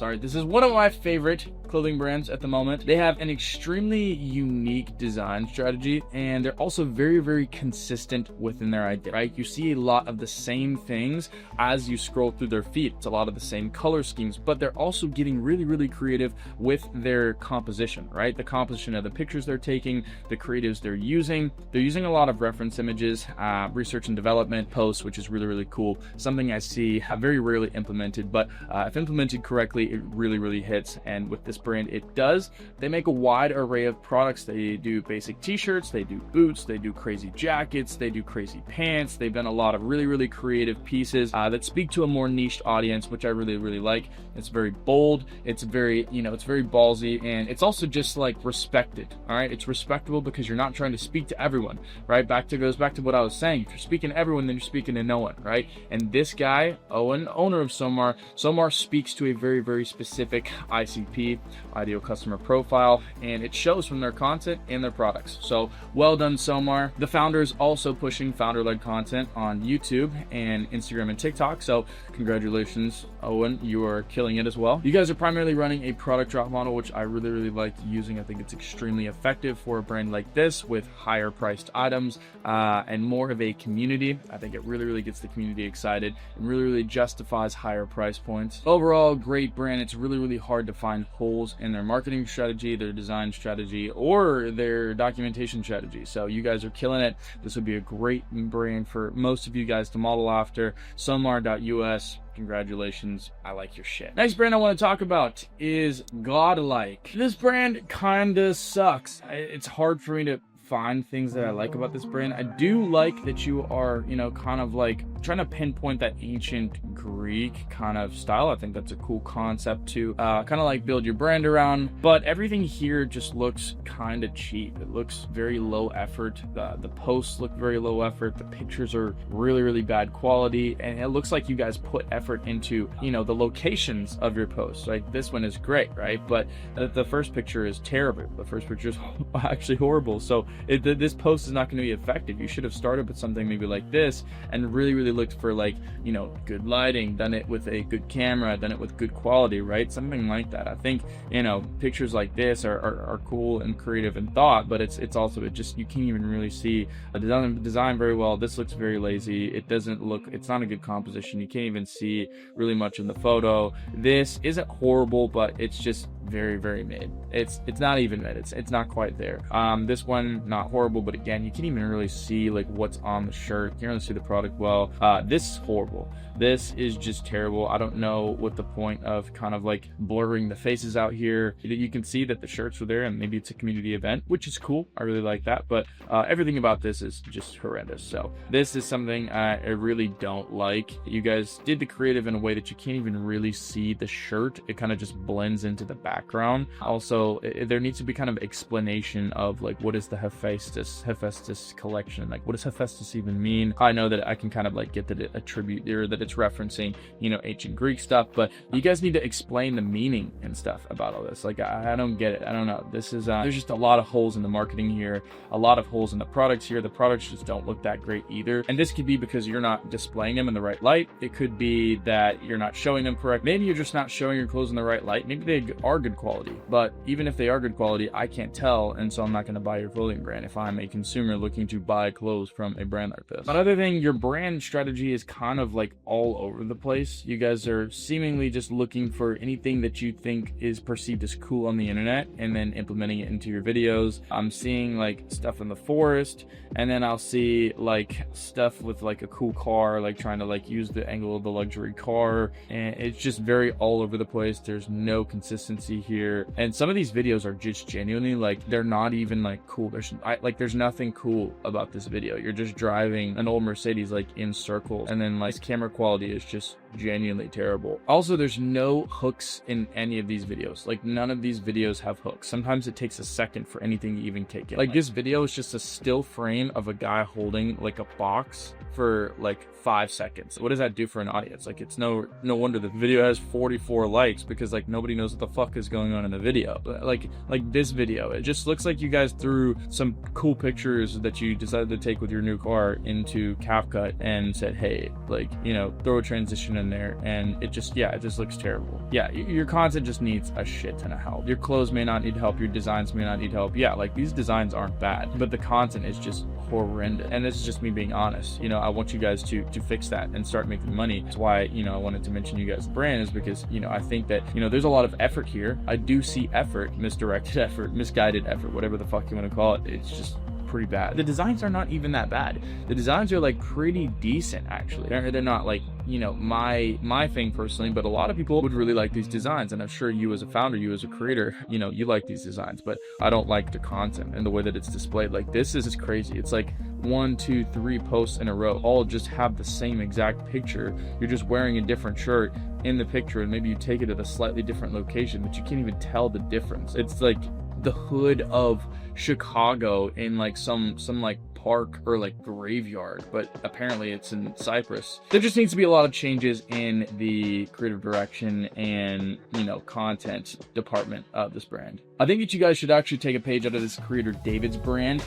B: All right, this is one of my favorite clothing brands at the moment. They have an extremely unique design strategy, and they're also very consistent within their idea, right? You see a lot of the same things as you scroll through their feed. It's a lot of the same color schemes, but they're also getting really creative with their composition, right? The composition of the pictures they're taking, the creatives they're using. They're using a lot of reference images, research and development posts, which is really cool. Something I see very rarely implemented, but if implemented correctly, it really hits. And with this brand, it does. They make a wide array of products. They do basic t-shirts, they do boots, they do crazy jackets, they do crazy pants. They've done a lot of really creative pieces that speak to a more niched audience, which I really like. It's very bold, it's very it's very ballsy, and it's also just respected. All right, it's respectable because you're not trying to speak to everyone, right? Goes back to what I was saying. If you're speaking to everyone, then you're speaking to no one, right? And this guy, Owen, owner of Somar speaks to a very, very specific ICP, ideal customer profile, and it shows from their content and their products. So well done, Somar. The founder is also pushing founder-led content on YouTube and Instagram and TikTok. So congratulations, Owen, you are killing it as well. You guys are primarily running a product drop model, which I really, really like using. I think it's extremely effective for a brand like this with higher priced items and more of a community. I think it really, really gets the community excited and really, really justifies higher price points. Overall, great brand. It's really, really hard to find holes in their marketing strategy, their design strategy, or their documentation strategy. So you guys are killing it. This would be a great brand for most of you guys to model after. Somar.us. Congratulations, I like your shit. Next brand I want to talk about is Godlike. This brand kinda sucks. It's hard for me to find things that I like about this brand. I do like that you are, you know, kind of like trying to pinpoint that ancient Greek kind of style. I think that's a cool concept to kind of like build your brand around, but everything here just looks kind of cheap. It looks very low effort. The posts look very low effort. The pictures are really, really bad quality, and it looks like you guys put effort into, you know, the locations of your posts. Like this one is great, right? But the first picture is terrible. The first picture is actually horrible. So this post is not going to be effective. You should have started with something maybe like this and really, really looked for, like, you know, good lighting, done it with a good camera, done it with good quality, right? Something like that. I think, you know, pictures like this are cool and creative in thought, but it's also, it just, you can't even really see a design very well. This looks very lazy. It doesn't look, it's not a good composition. You can't even see really much in the photo. This isn't horrible, but it's just very, very mid. It's not even mid. It's not quite there. This one, not horrible, but again, you can't even really see like what's on the shirt. You can't really see the product well. This is horrible. This is just terrible. I don't know what the point of kind of like blurring the faces out here. You can see that the shirts were there, and maybe it's a community event, which is cool. I really like that, but everything about this is just horrendous. So this is something I really don't like. You guys did the creative in a way that you can't even really see the shirt. It kind of just blends into the background. Also, there needs to be kind of explanation of like, what is the Hephaestus collection? Like, what does Hephaestus even mean? I know that I can kind of like get that it attribute there, that it's referencing, you know, ancient Greek stuff, but you guys need to explain the meaning and stuff about all this. Like, I don't get it. I don't know. This is there's just a lot of holes in the marketing here, a lot of holes in the products here. The products just don't look that great either, and this could be because you're not displaying them in the right light. It could be that you're not showing them correct. Maybe you're just not showing your clothes in the right light. Maybe they are good quality, but even if they are good quality, I can't tell, and so I'm not going to buy your clothing brand if I'm a consumer looking to buy clothes from a brand like this. Another thing, your brand strategy is kind of like all over the place. You guys are seemingly just looking for anything that you think is perceived as cool on the internet and then implementing it into your videos. I'm seeing like stuff in the forest, and then I'll see like stuff with like a cool car, like trying to like use the angle of the luxury car, and it's just very all over the place. There's no consistency here, and some of these videos are just genuinely like, they're not even like cool. There's nothing cool about this video. You're just driving an old Mercedes like in circles, and then like camera quality is just genuinely terrible. Also, there's no hooks in any of these videos. Like, none of these videos have hooks. Sometimes it takes a second for anything to even kick in. Like, this video is just a still frame of a guy holding like a box for like 5 seconds. What does that do for an audience? Like, it's no wonder the video has 44 likes, because like nobody knows what the fuck is going on in the video. Like this video, it just looks like you guys threw some cool pictures that you decided to take with your new car into CapCut and said, hey, like, you know, throw a transition in there, and it just looks terrible. Yeah, your content just needs a shit ton of help. Your clothes may not need help, your designs may not need help. Yeah, like, these designs aren't bad, but the content is just horrendous. And this is just me being honest. You know, I want you guys to fix that and start making money. That's why, you know, I wanted to mention you guys' brand, is because, you know, I think that, you know, there's a lot of effort here. I do see effort, misdirected effort, misguided effort, whatever the fuck you want to call it. It's just pretty bad. The designs are not even that bad. The designs are like pretty decent, actually. They're not like, you know, my thing personally, but a lot of people would really like these designs, and I'm sure you as a founder, you as a creator, you know, you like these designs, but I don't like the content and the way that it's displayed. Like, this is just crazy. It's like 1, 2, 3 posts in a row all just have the same exact picture. You're just wearing a different shirt in the picture, and maybe you take it at a slightly different location, but you can't even tell the difference. It's like the hood of Chicago in like some like park or like graveyard, but apparently it's in Cyprus. There just needs to be a lot of changes in the creative direction and, you know, content department of this brand. I think that you guys should actually take a page out of this creator David's brand.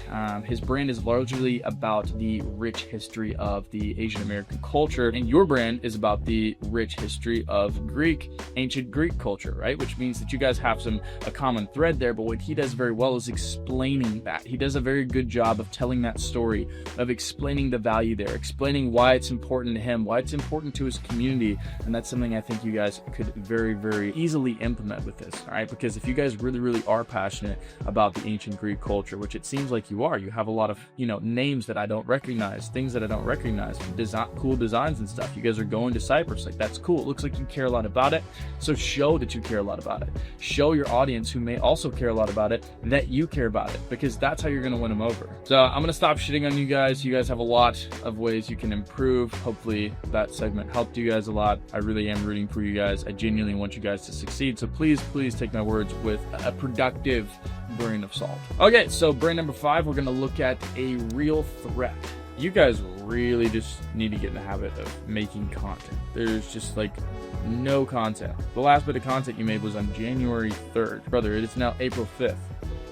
B: His brand is largely about the rich history of the Asian American culture, and your brand is about the rich history of ancient Greek culture, right? Which means that you guys have a common thread there, but what he does very well is explaining that. He does a very good job of telling that story, of explaining the value there, explaining why it's important to him, why it's important to his community, and that's something I think you guys could very, very easily implement with this, all right? Because if you guys really are passionate about the ancient Greek culture, which it seems like you are, you have a lot of, you know, names that I don't recognize, things that I don't recognize, cool designs and stuff. You guys are going to Cyprus, like that's cool. It looks like you care a lot about it, so show that you care a lot about it. Show your audience, who may also care a lot about it, that you care about it, because that's how you're going to win them over. So I'm going to stop shitting on you guys. You guys have a lot of ways you can improve. Hopefully that segment helped you guys a lot. I really am rooting for you guys. I genuinely want you guys to succeed, so please take my words with a productive grain of salt. Okay, so brand number 5, we're going to look at a real threat. You guys really just need to get in the habit of making content. There's just like no content. The last bit of content you made was on January 3rd. Brother, it is now April 5th.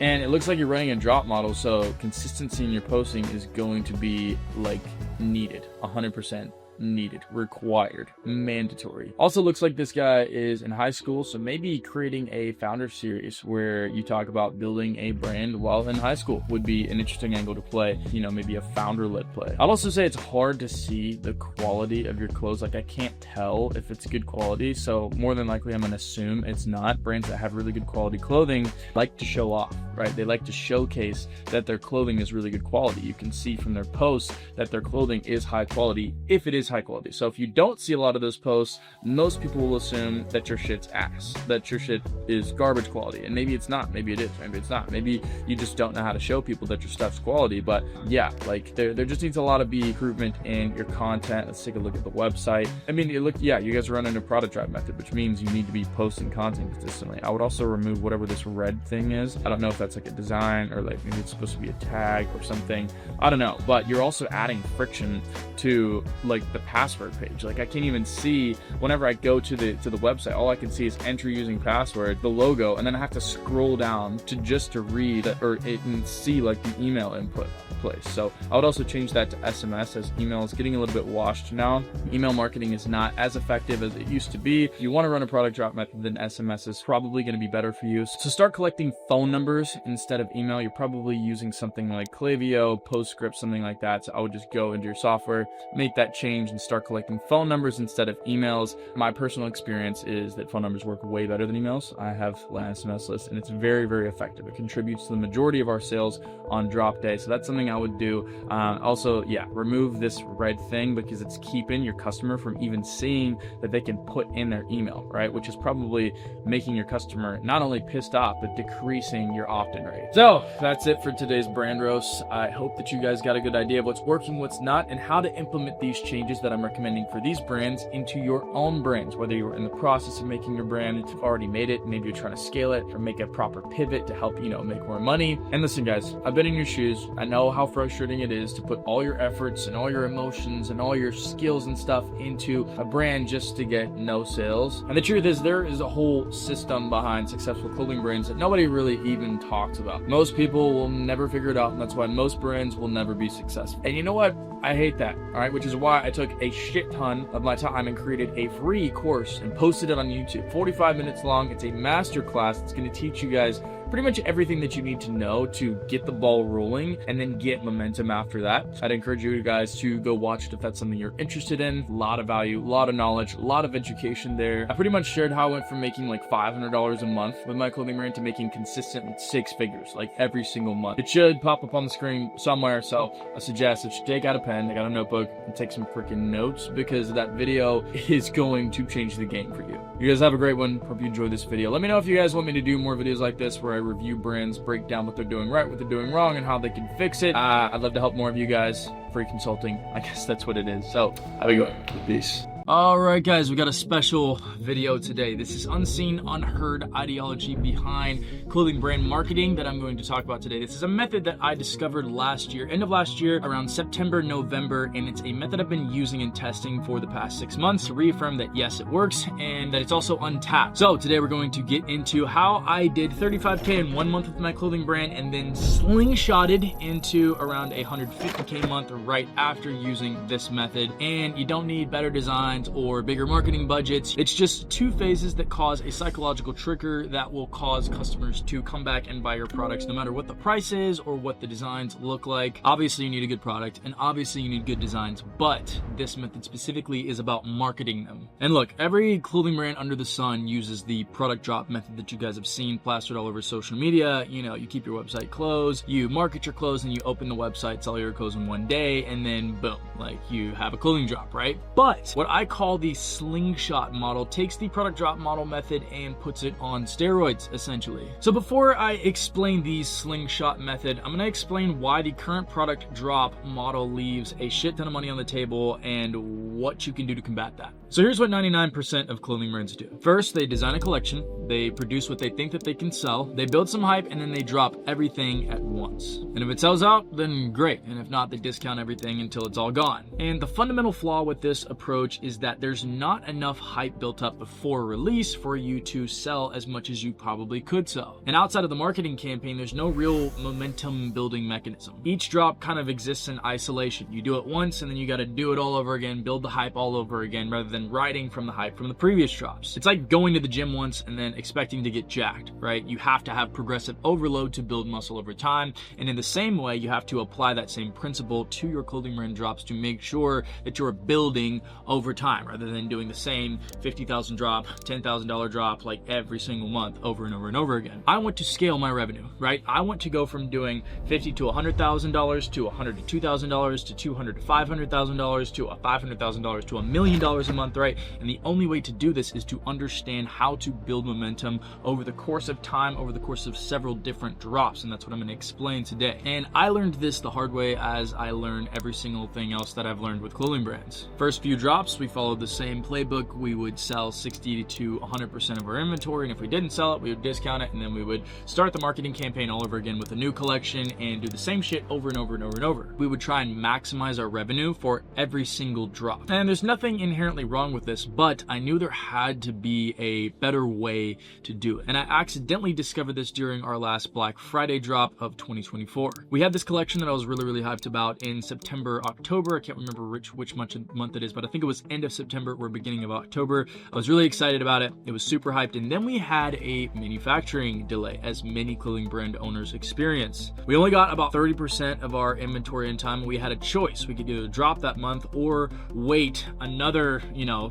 B: And it looks like you're running a drop model, so consistency in your posting is going to be like needed, 100%. Needed, required, mandatory. Also looks like this guy is in high school, so maybe creating a founder series where you talk about building a brand while in high school would be an interesting angle to play, you know, maybe a founder-led play. I'll also say it's hard to see the quality of your clothes. Like I can't tell if it's good quality, so more than likely I'm gonna assume it's not. Brands that have really good quality clothing like to show off, right? They like to showcase that their clothing is really good quality. You can see from their posts that their clothing is high quality, if it is high quality. So if you don't see a lot of those posts, most people will assume that your shit's ass, that your shit is garbage quality. And maybe it's not, maybe it is, maybe it's not. Maybe you just don't know how to show people that your stuff's quality. But yeah, like there just needs a lot of improvement in your content. Let's take a look at the website. I mean, you guys are running a product drive method, which means you need to be posting content consistently. I would also remove whatever this red thing is. I don't know if that's like a design or like maybe it's supposed to be a tag or something. I don't know, but you're also adding friction to like the password page. Like I can't even see whenever I go to the website. All I can see is enter using password, the logo, and then I have to scroll down to read and see like the email input place. So I would also change that to SMS, as email is getting a little bit washed now. Email marketing is not as effective as it used to be. If you want to run a product drop method, then SMS is probably going to be better for you. So start collecting phone numbers instead of email. You're probably using something like Klaviyo, Postscript, something like that. So I would just go into your software, make that change, and start collecting phone numbers instead of emails. My personal experience is that phone numbers work way better than emails. I have an SMS list, and it's very, very effective. It contributes to the majority of our sales on drop day. So that's something I would do. Also, remove this red thing, because it's keeping your customer from even seeing that they can put in their email, right? Which is probably making your customer not only pissed off, but decreasing your opt-in rate. So that's it for today's brand roast. I hope that you guys got a good idea of what's working, what's not, and how to implement these changes that I'm recommending for these brands into your own brands, whether you're in the process of making your brand, you've already made it, maybe you're trying to scale it or make a proper pivot to help, make more money. And listen, guys, I've been in your shoes. I know how frustrating it is to put all your efforts and all your emotions and all your skills and stuff into a brand just to get no sales. And the truth is, there is a whole system behind successful clothing brands that nobody really even talks about. Most people will never figure it out, and that's why most brands will never be successful. And you know what? I hate that, all right? Which is why I took a shit ton of my time and created a free course and posted it on YouTube. 45 minutes long. It's a master class. It's going to teach you guys pretty much everything that you need to know to get the ball rolling and then get momentum after that. I'd encourage you guys to go watch it if that's something you're interested in. A lot of value, a lot of knowledge, a lot of education there. I pretty much shared how I went from making like $500 a month with my clothing brand to making consistent 6 figures, like every single month. It should pop up on the screen somewhere, so I suggest that you take out a pen, take out a notebook, and take some freaking notes, because that video is going to change the game for you. You guys have a great one. Hope you enjoyed this video. Let me know if you guys want me to do more videos like this where I review brands, break down what they're doing right, what they're doing wrong, and how they can fix it. I'd love to help more of you guys. Free consulting, I guess that's what it is. So have a good one. Peace. Alright guys, we got a special video today. This is unseen, unheard ideology behind clothing brand marketing that I'm going to talk about today. This is a method that I discovered last year, end of last year, around September, November, and it's a method I've been using and testing for the past 6 months to reaffirm that yes, it works, and that it's also untapped. So today we're going to get into how I did 35K in 1 month with my clothing brand and then slingshotted into around 150K month right after using this method. And you don't need better designs or bigger marketing budgets. It's just 2 phases that cause a psychological trigger that will cause customers to come back and buy your products no matter what the price is or what the designs look like. Obviously you need a good product and obviously you need good designs, but this method specifically is about marketing them. And look, every clothing brand under the sun uses the product drop method that you guys have seen plastered all over social media. You know, you keep your website closed, you market your clothes, and you open the website, sell your clothes in 1 day, and then boom, like you have a clothing drop, right? But what I call the slingshot model takes the product drop model method and puts it on steroids, essentially. So before I explain the slingshot method, I'm going to explain why the current product drop model leaves a shit ton of money on the table and what you can do to combat that. So here's what 99% of clothing brands do. First, they design a collection, they produce what they think that they can sell, they build some hype, and then they drop everything at once. And if it sells out, then great. And if not, they discount everything until it's all gone. And the fundamental flaw with this approach is that there's not enough hype built up before release for you to sell as much as you probably could sell. And outside of the marketing campaign, there's no real momentum building mechanism. Each drop kind of exists in isolation. You do it once and then you got to do it all over again, build the hype all over again, rather than riding from the hype from the previous drops. It's like going to the gym once and then expecting to get jacked, right? You have to have progressive overload to build muscle over time. And in the same way, you have to apply that same principle to your clothing brand drops to make sure that you're building over time rather than doing the same $50,000 drop, $10,000 drop like every single month over and over and over again. I want to scale my revenue, right? I want to go from doing $50,000 to $100,000 to $100,000 to $200,000 to $200,000 to $500,000 to $500,000 to $1 million a month, right? And the only way to do this is to understand how to build momentum over the course of time, over the course of several different drops. And that's what I'm going to explain today. And I learned this the hard way, as I learned every single thing else that I've learned with clothing brands. First few drops, we followed the same playbook. We would sell 60 to 100% of our inventory, and if we didn't sell it, we would discount it, and then we would start the marketing campaign all over again with a new collection and do the same shit over and over and over and over. We would try and maximize our revenue for every single drop. And there's nothing inherently wrong with this, but I knew there had to be a better way to do it. And I accidentally discovered this during our last Black Friday drop of 2024. We had this collection that I was really hyped about in September, October. I can't remember which month it is, but I think it was end of September or beginning of October. I was really excited about it. It was super hyped. And then we had a manufacturing delay, as many clothing brand owners experience. We only got about 30% of our inventory in time. We had a choice. We could either drop that month or wait another,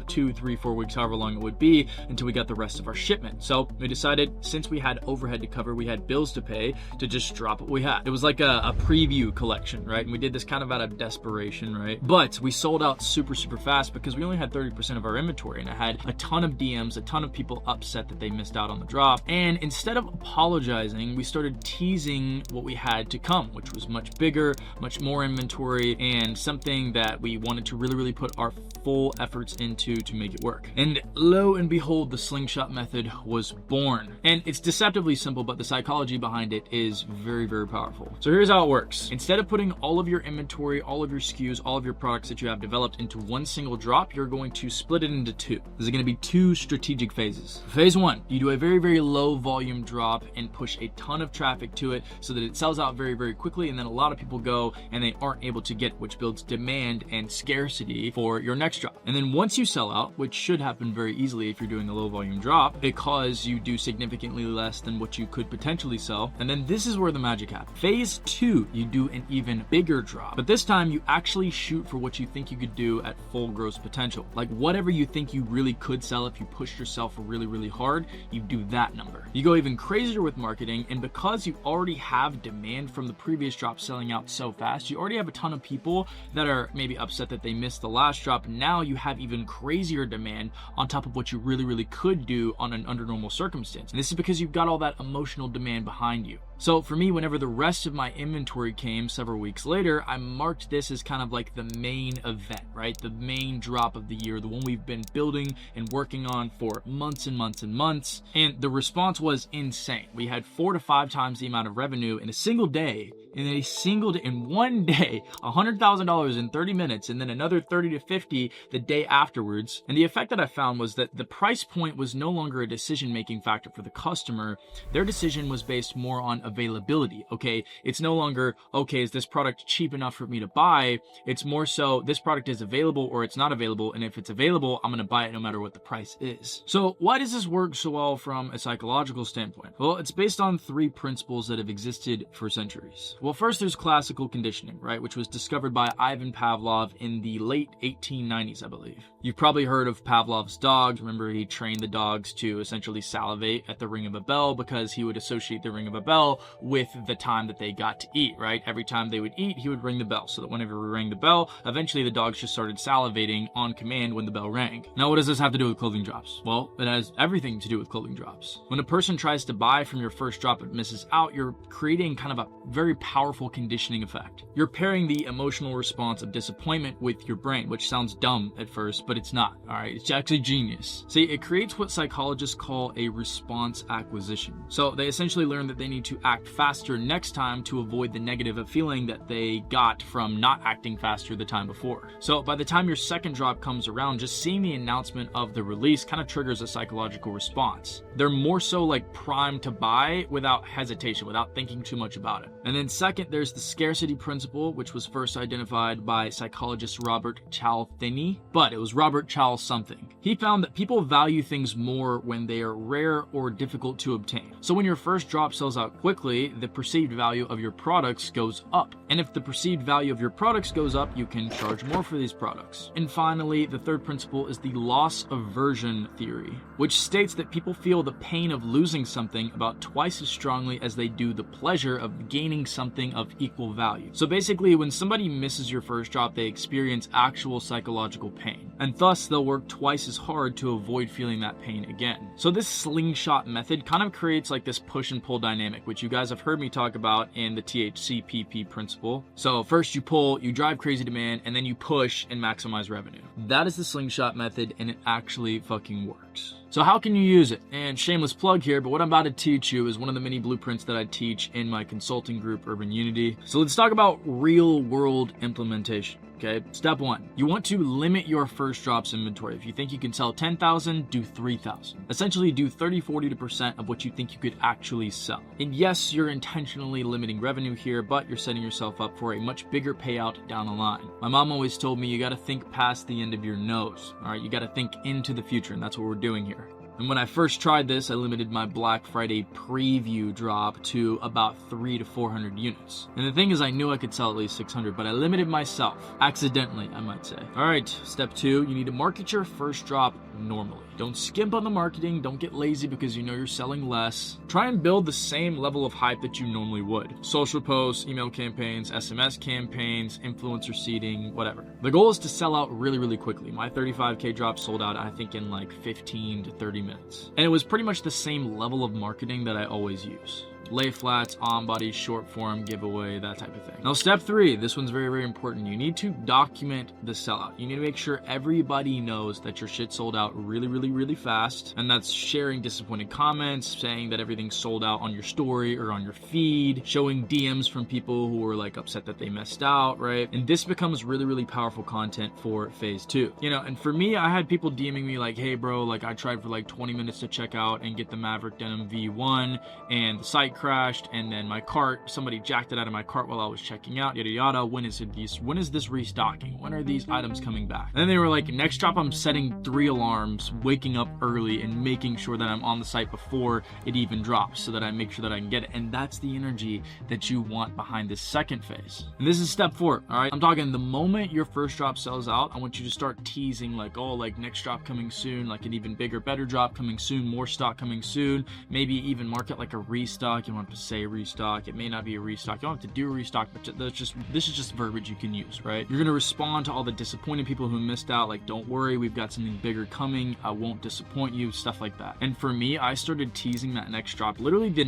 B: 2, 3, 4 weeks, however long it would be, until we got the rest of our shipment. So we decided, since we had overhead to cover, we had bills to pay, to just drop what we had. It was like a preview collection, right? And we did this kind of out of desperation, right? But we sold out super fast because we only had 30% of our inventory, and I had a ton of DMs, a ton of people upset that they missed out on the drop. And instead of apologizing, we started teasing what we had to come, which was much bigger, much more inventory, and something that we wanted to really put our full efforts into to make it work. And lo and behold, the slingshot method was born. And it's deceptively simple, but the psychology behind it is very powerful. So here's how it works. Instead of putting all of your inventory, all of your SKUs, all of your products that you have developed into one single drop, you're going to split it into 2. There's going to be 2 strategic phases. Phase 1, you do a very low volume drop and push a ton of traffic to it so that it sells out very quickly, and then a lot of people go and they aren't able to get it, which builds demand and scarcity for your next drop. And then once you sell out, which should happen very easily if you're doing a low volume drop, because you do significantly less than what you could potentially sell, and then this is where the magic happens. Phase 2, you do an even bigger drop, but this time you actually shoot for what you think you could do at full gross potential. Like whatever you think you really could sell if you pushed yourself really hard, you do that number. You go even crazier with marketing, and because you already have demand from the previous drop selling out so fast, you already have a ton of people that are maybe upset that they missed the last drop. Now you have even crazier demand on top of what you really could do under normal circumstance. And this is because you've got all that emotional demand behind you. So for me, whenever the rest of my inventory came several weeks later, I marked this as kind of like the main event, right? The main drop of the year, the one we've been building and working on for months and months and months. And the response was insane. We had 4 to 5 times the amount of revenue in a single day. In one day, $100,000 in 30 minutes, and then another 30 to 50 the day afterwards. And the effect that I found was that the price point was no longer a decision-making factor for the customer. Their decision was based more on availability. Okay, it's no longer, okay, is this product cheap enough for me to buy? It's more so, this product is available or it's not available, and if it's available, I'm gonna buy it no matter what the price is. So why does this work so well from a psychological standpoint? Well, it's based on 3 principles that have existed for centuries. Well, first there's classical conditioning, right, which was discovered by Ivan Pavlov in the late 1890s, I believe. You've probably heard of Pavlov's dogs. Remember, he trained the dogs to essentially salivate at the ring of a bell because he would associate the ring of a bell with the time that they got to eat, right? Every time they would eat, he would ring the bell, so that whenever we rang the bell, eventually the dogs just started salivating on command when the bell rang. Now, what does this have to do with clothing drops? Well, it has everything to do with clothing drops. When a person tries to buy from your first drop but misses out, you're creating kind of a very powerful conditioning effect. You're pairing the emotional response of disappointment with your brain, which sounds dumb at first, but it's not, all right? It's actually genius. See, it creates what psychologists call a response acquisition. So they essentially learn that they need to act faster next time to avoid the negative feeling that they got from not acting faster the time before. So by the time your second drop comes around, just seeing the announcement of the release kind of triggers a psychological response. They're more so like primed to buy without hesitation, without thinking too much about it. And then second, there's the scarcity principle, which was first identified by psychologist Robert Cialdini, but it was Robert Cial something. He found that people value things more when they are rare or difficult to obtain. So when your first drop sells out quickly, the perceived value of your products goes up. And if the perceived value of your products goes up, you can charge more for these products. And finally, the third principle is the loss aversion theory, which states that people feel the pain of losing something about twice as strongly as they do the pleasure of gaining something of equal value. So basically, when somebody misses your first drop, they experience actual psychological pain, and thus they'll work twice as hard to avoid feeling that pain again. So this slingshot method kind of creates like this push and pull dynamic, which you guys have heard me talk about in the THCPP principle. So first you pull, you drive crazy demand, and then you push and maximize revenue. That is the slingshot method, and it actually fucking works. So how can you use it? And shameless plug here, but what I'm about to teach you is one of the many blueprints that I teach in my consulting group, Urban Unity. So let's talk about real world implementation. Okay, step 1, you want to limit your first drops inventory. If you think you can sell 10,000, do 3,000. Essentially do 30-40% of what you think you could actually sell. And yes, you're intentionally limiting revenue here, but you're setting yourself up for a much bigger payout down the line. My mom always told me you got to think past the end of your nose. All right, you got to think into the future, and that's what we're doing here. And when I first tried this, I limited my Black Friday preview drop to about 300 to 400 units. And the thing is, I knew I could sell at least 600, but I limited myself. Accidentally, I might say. All right, step 2, you need to market your first drop normally. Don't skimp on the marketing, don't get lazy because you know you're selling less. Try and build the same level of hype that you normally would. Social posts, email campaigns, SMS campaigns, influencer seeding, whatever. The goal is to sell out really, really quickly. My 35K drop sold out, I think, in like 15 to 30 minutes. And it was pretty much the same level of marketing that I always use. Lay flats, on body, short form, giveaway, that type of thing. Now, step 3, this one's very, very important. You need to document the sellout. You need to make sure everybody knows that your shit sold out really, really, really fast. And that's sharing disappointed comments, saying that everything's sold out on your story or on your feed, showing DMs from people who were like upset that they messed out, right? And this becomes really, really powerful content for phase 2. You know, and for me, I had people DMing me like, hey bro, like I tried for like 20 minutes to check out and get the Maverick Denim V1 and the site crashed, and then my cart, somebody jacked it out of my cart while I was checking out, yada yada. When is this restocking? When are these items coming back? And then they were like, next drop I'm setting 3 alarms, waking up early and making sure that I'm on the site before it even drops so that I make sure that I can get it. And that's the energy that you want behind this second phase. And this is step 4, all right? I'm talking the moment your first drop sells out, I want you to start teasing like, oh, like next drop coming soon, like an even bigger, better drop coming soon, more stock coming soon, maybe even market like a restock, restock. You don't have to say restock. It may not be a restock. You don't have to do a restock, but this is just verbiage you can use, right? You're gonna respond to all the disappointed people who missed out, like, don't worry, we've got something bigger coming. I won't disappoint you, stuff like that. And for me, I started teasing that next drop literally the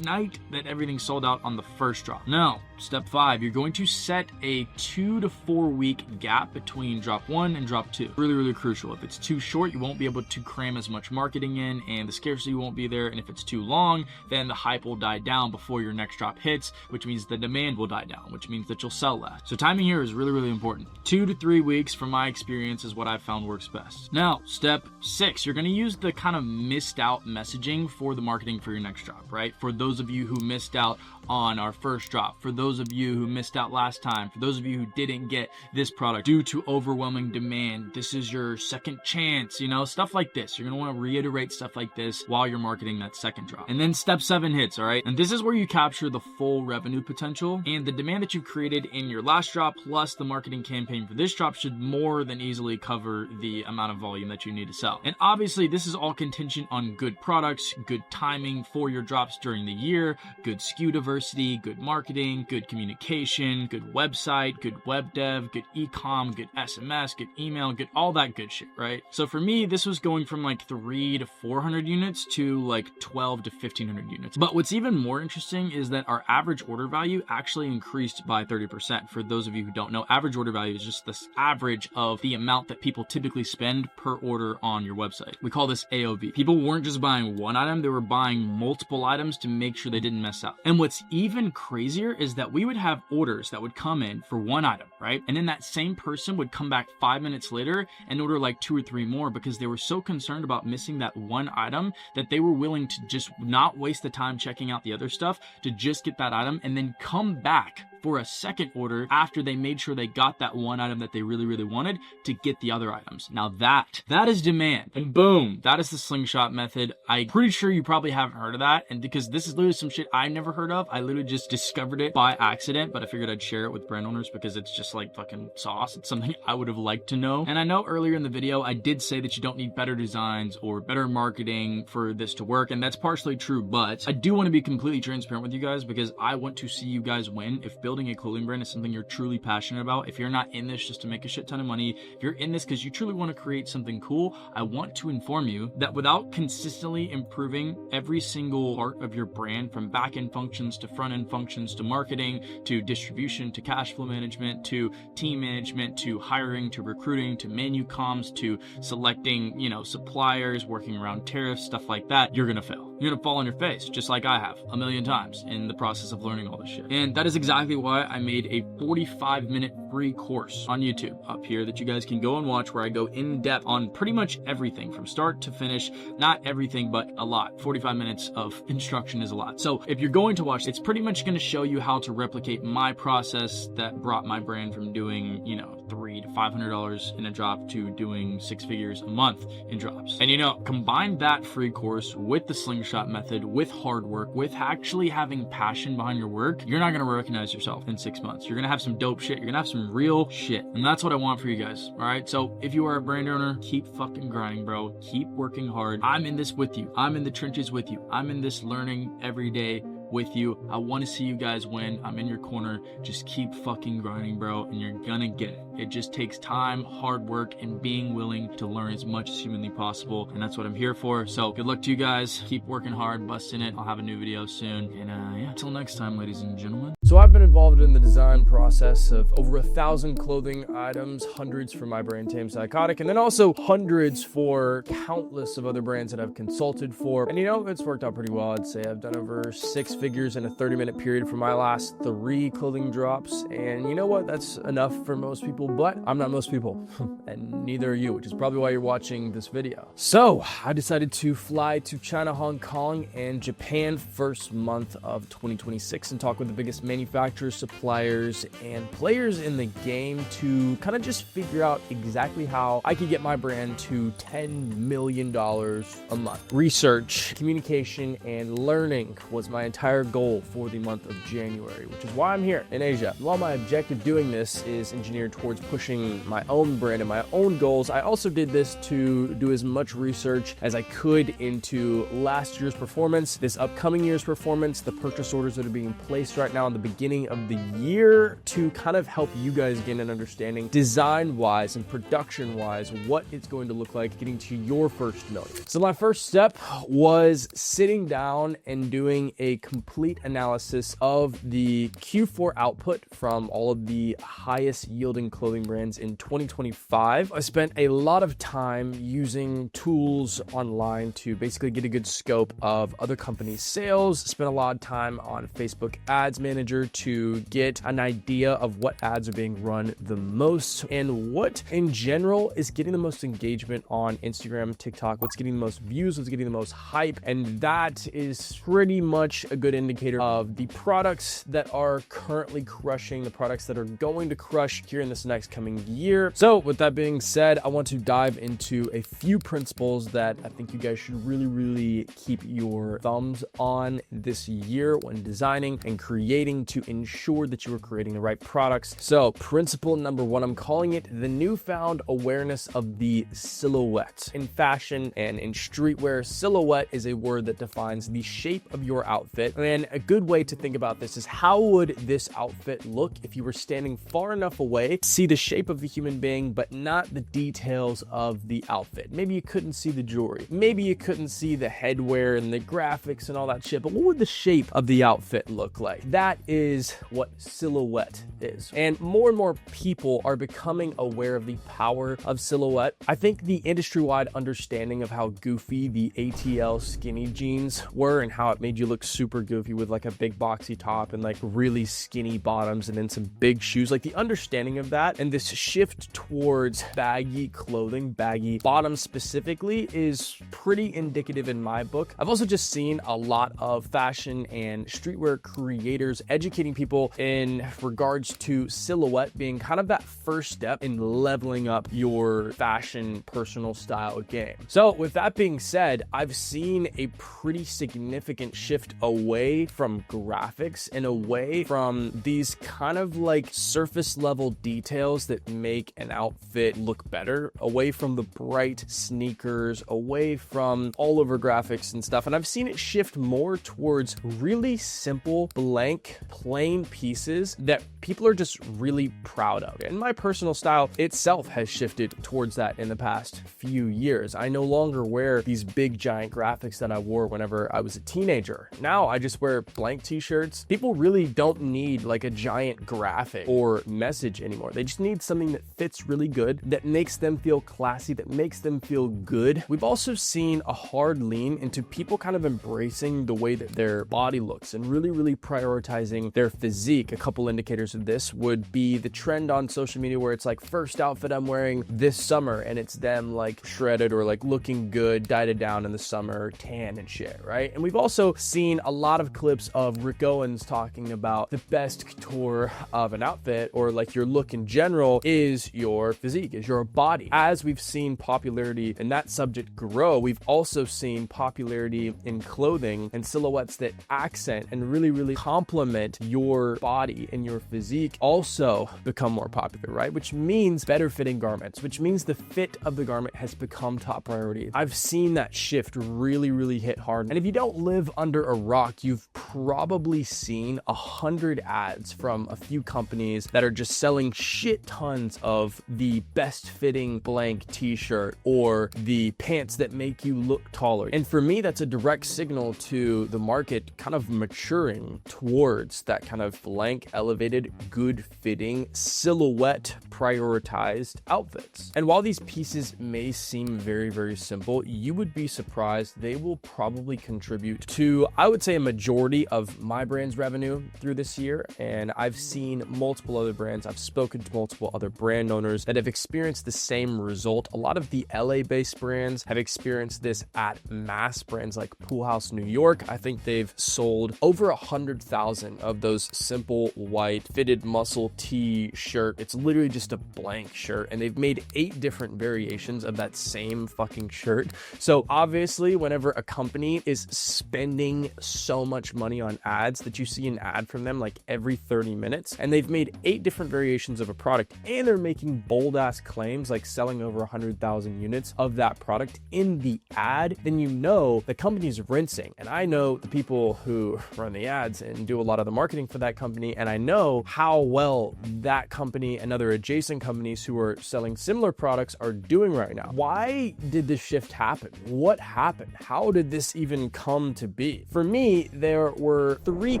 B: night that everything sold out on the first drop. Now, step 5, you're going to set a 2 to 4 week gap between drop 1 and drop 2. Really, really crucial. If it's too short, you won't be able to cram as much marketing in and the scarcity won't be there. And if it's too long, then the hype will die down before your next drop hits, which means the demand will die down, which means that you'll sell less. So timing here is really, really important. 2 to 3 weeks from my experience is what I've found works best. Now, step 6, you're going to use the kind of missed out messaging for the marketing for your next drop, right? For those of you who missed out on our first drop, for those of you who missed out last time, for those of you who didn't get this product due to overwhelming demand, this is your second chance, you know, stuff like this. You're gonna want to reiterate stuff like this while you're marketing that second drop. And then step 7 hits, all right? And this is where you capture the full revenue potential, and the demand that you've created in your last drop plus the marketing campaign for this drop should more than easily cover the amount of volume that you need to sell. And obviously this is all contingent on good products, good timing for your drops during the year, good SKU diversity, good marketing, good communication, good website, good web dev, good e-com, good SMS, good email, good all that good shit, right? So for me, this was going from like 300 to 400 units to like 12 to 1500 units. But what's even more interesting is that our average order value actually increased by 30%. For those of you who don't know, average order value is just this average of the amount that people typically spend per order on your website. We call this AOV. People weren't just buying one item, they were buying multiple items to make sure they didn't mess up. And what's even crazier is that we would have orders that would come in for one item, right? And then that same person would come back 5 minutes later and order like 2 or 3 more because they were so concerned about missing that one item that they were willing to just not waste the time checking out the other stuff to just get that item and then come back for a second order after they made sure they got that one item that they really, really wanted to get the other items. Now that is demand. And boom, that is the Slingshot method. I'm pretty sure you probably haven't heard of that. And because this is literally some shit I never heard of, I literally just discovered it by accident, but I figured I'd share it with brand owners because it's just like fucking sauce. It's something I would have liked to know. And I know earlier in the video, I did say that you don't need better designs or better marketing for this to work. And that's partially true, but I do want to be completely transparent with you guys because I want to see you guys win. If building a clothing brand is something you're truly passionate about, if you're not in this just to make a shit ton of money, if you're in this because you truly want to create something cool, I want to inform you that without consistently improving every single part of your brand, from back-end functions to front-end functions to marketing to distribution to cash flow management to team management to hiring to recruiting to menu comms to selecting, you know, suppliers, working around tariffs, stuff like that, you're gonna fail. You're gonna fall on your face, just like I have a million times in the process of learning all this shit. And that is exactly why I made a 45-minute free course on YouTube up here that you guys can go and watch, where I go in depth on pretty much everything from start to finish. Not everything, but a lot. 45 minutes of instruction is a lot. So if you're going to watch, it's pretty much going to show you how to replicate my process that brought my brand from doing, you know, $300 to $500 in a drop to doing 6 figures a month in drops. And you know, combine that free course with the Slingshot method, with hard work, with actually having passion behind your work, you're not going to recognize yourself in 6 months. You're going to have some dope shit. You're going to have some real shit. And that's what I want for you guys. All right. So if you are a brand owner, keep fucking grinding, bro. Keep working hard. I'm in this with you. I'm in the trenches with you. I'm in this learning every day with you. I want to see you guys win. I'm in your corner. Just keep fucking grinding, bro, and you're gonna get it. It just takes time, hard work, and being willing to learn as much as humanly possible. And that's what I'm here for. So good luck to you guys. Keep working hard, busting it. I'll have a new video soon. And yeah, until next time, ladies and gentlemen.
A: So I've been involved in the design process of over 1,000 clothing items, hundreds for my brand Tame Psychotic, and then also hundreds for countless of other brands that I've consulted for. And you know, it's worked out pretty well. I'd say I've done over 6 figures in a 30-minute period for my last 3 clothing drops. And you know what? That's enough for most people, but I'm not most people, and neither are you, which is probably why you're watching this video. So I decided to fly to China, Hong Kong, and Japan first month of 2026 and talk with the biggest manufacturers, suppliers, and players in the game to kind of just figure out exactly how I could get my brand to $10 million a month. Research, communication, and learning was my entire
C: entire goal for the month of January, which is why I'm here in Asia. While my objective doing this is engineered towards pushing my own brand and my own goals, I also did this to do as much research as I could into last year's performance, this upcoming year's performance, the purchase orders that are being placed right now in the beginning of the year, to kind of help you guys get an understanding design-wise and production-wise what it's going to look like getting to your first million. So my first step was sitting down and doing a complete analysis of the Q4 output from all of the highest yielding clothing brands in 2025. I spent a lot of time using tools online to basically get a good scope of other companies' sales, spent a lot of time on Facebook Ads Manager to get an idea of what ads are being run the most and what in general is getting the most engagement on Instagram, TikTok, what's getting the most views, what's getting the most hype. And that is pretty much a good indicator of the products that are currently crushing, the products that are going to crush here in this next coming year. So with that being said, I want to dive into a few principles that I think you guys should really keep your thumbs on this year when designing and creating to ensure that you are creating the right products. So principle number one, I'm calling it the newfound awareness of the silhouette. In fashion and in streetwear, silhouette is a word that defines the shape of your outfit. And a good way to think about this is, how would this outfit look if you were standing far enough away to see the shape of the human being, but not the details of the outfit? Maybe you couldn't see the jewelry. Maybe you couldn't see the headwear and the graphics and all that shit, but what would the shape of the outfit look like? That is what silhouette is. And more people are becoming aware of the power of silhouette. I think the industry-wide understanding of how goofy the ATL skinny jeans were and how it made you look super goofy with like a big boxy top and like really skinny bottoms and then some big shoes, like the understanding of that and this shift towards baggy clothing, baggy bottoms specifically, is pretty indicative in my book. I've also just seen a lot of fashion and streetwear creators educating people in regards to silhouette being kind of that first step in leveling up your fashion personal style game. So with that being said, I've seen a pretty significant shift away from graphics and away from these kind of like surface level details that make an outfit look better, away from the bright sneakers, away from all over graphics and stuff. And I've seen it shift more towards really simple, blank, plain pieces that people are just really proud of. And my personal style itself has shifted towards that in the past few years. I no longer wear these big giant graphics that I wore whenever I was a teenager. Now I just wear blank t-shirts. People really don't need like a giant graphic or message anymore. They just need something that fits really good, that makes them feel classy, that makes them feel good. We've also seen a hard lean into people kind of embracing the way that their body looks and really prioritizing their physique. A couple indicators of this would be the trend on social media where it's like, first outfit I'm wearing this summer, and it's them like shredded or like looking good, dyed down in the summer, tan and shit, right? And we've also seen a lot of clips of Rick Owens talking about the best couture of an outfit or like your look in general is your physique, is your body. As we've seen popularity in that subject grow, we've also seen popularity in clothing and silhouettes that accent and really complement your body and your physique also become more popular, right? Which means better fitting garments, which means the fit of the garment has become top priority. I've seen that shift really hit hard. And if you don't live under a rock, you've probably seen 100 ads from a few companies that are just selling shit tons of the best fitting blank t-shirt or the pants that make you look taller. And for me, that's a direct signal to the market kind of maturing towards that kind of blank, elevated, good fitting, silhouette prioritized outfits. And while these pieces may seem very simple, you would be surprised they will probably contribute to, I would say, a majority of my brand's revenue through this year. And I've seen multiple other brands, I've spoken to multiple other brand owners that have experienced the same result. A lot of the LA-based brands have experienced this at mass. Brands like Pool House New York, I think they've sold over 100,000 of those simple white fitted muscle t-shirt. It's literally just a blank shirt, and they've made 8 different variations of that same fucking shirt. So obviously, whenever a company is spending so so much money on ads that you see an ad from them like every 30 minutes, and they've made 8 different variations of a product, and they're making bold ass claims like selling over 100,000 units of that product in the ad, then you know the company's rinsing. And I know the people who run the ads and do a lot of the marketing for that company, and I know how well that company and other adjacent companies who are selling similar products are doing right now. Why did this shift happen? What happened? How did this even come to be? For me, there were 3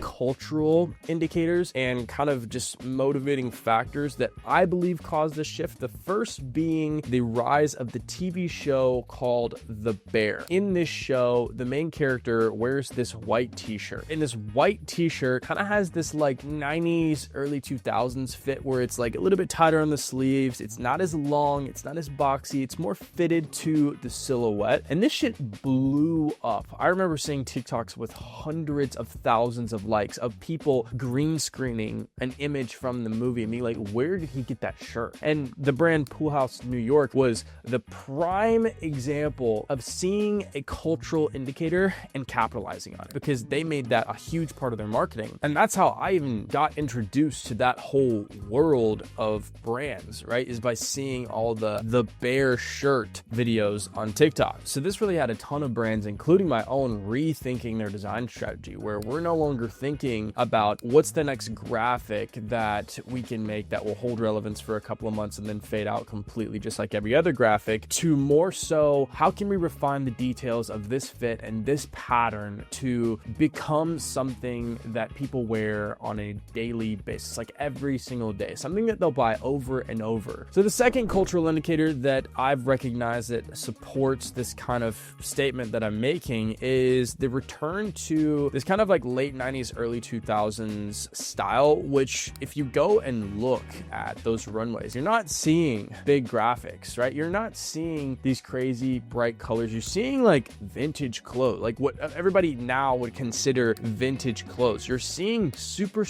C: cultural indicators and kind of just motivating factors that I believe caused this shift. The first being the rise of the TV show called The Bear. In this show, the main character wears this white t-shirt, and this white t-shirt kind of has this like 90s, early 2000s fit where it's like a little bit tighter on the sleeves. It's not as long, it's not as boxy, it's more fitted to the silhouette. And this shit blew up. I remember seeing TikToks with hundreds of thousands of likes of people green screening an image from the movie and being like, where did he get that shirt? And the brand Pool House New York was the prime example of seeing a cultural indicator and capitalizing on it, because they made that a huge part of their marketing. And that's how I even got introduced to that whole world of brands, right? Is by seeing all the bear shirt videos on TikTok. So this really had a ton of brands, including my own, rethinking their design strategy, where we're no longer thinking about what's the next graphic that we can make that will hold relevance for a couple of months and then fade out completely just like every other graphic, to more so how can we refine the details of this fit and this pattern to become something that people wear on a daily basis, like every single day, something that they'll buy over and over. So the second cultural indicator that I've recognized that supports this kind of statement that I'm making is the return to this kind of like late 90s, early 2000s style, which if you go and look at those runways, you're not seeing big graphics, right? You're not seeing these crazy bright colors. You're seeing like vintage clothes, like what everybody now would consider vintage clothes. You're seeing super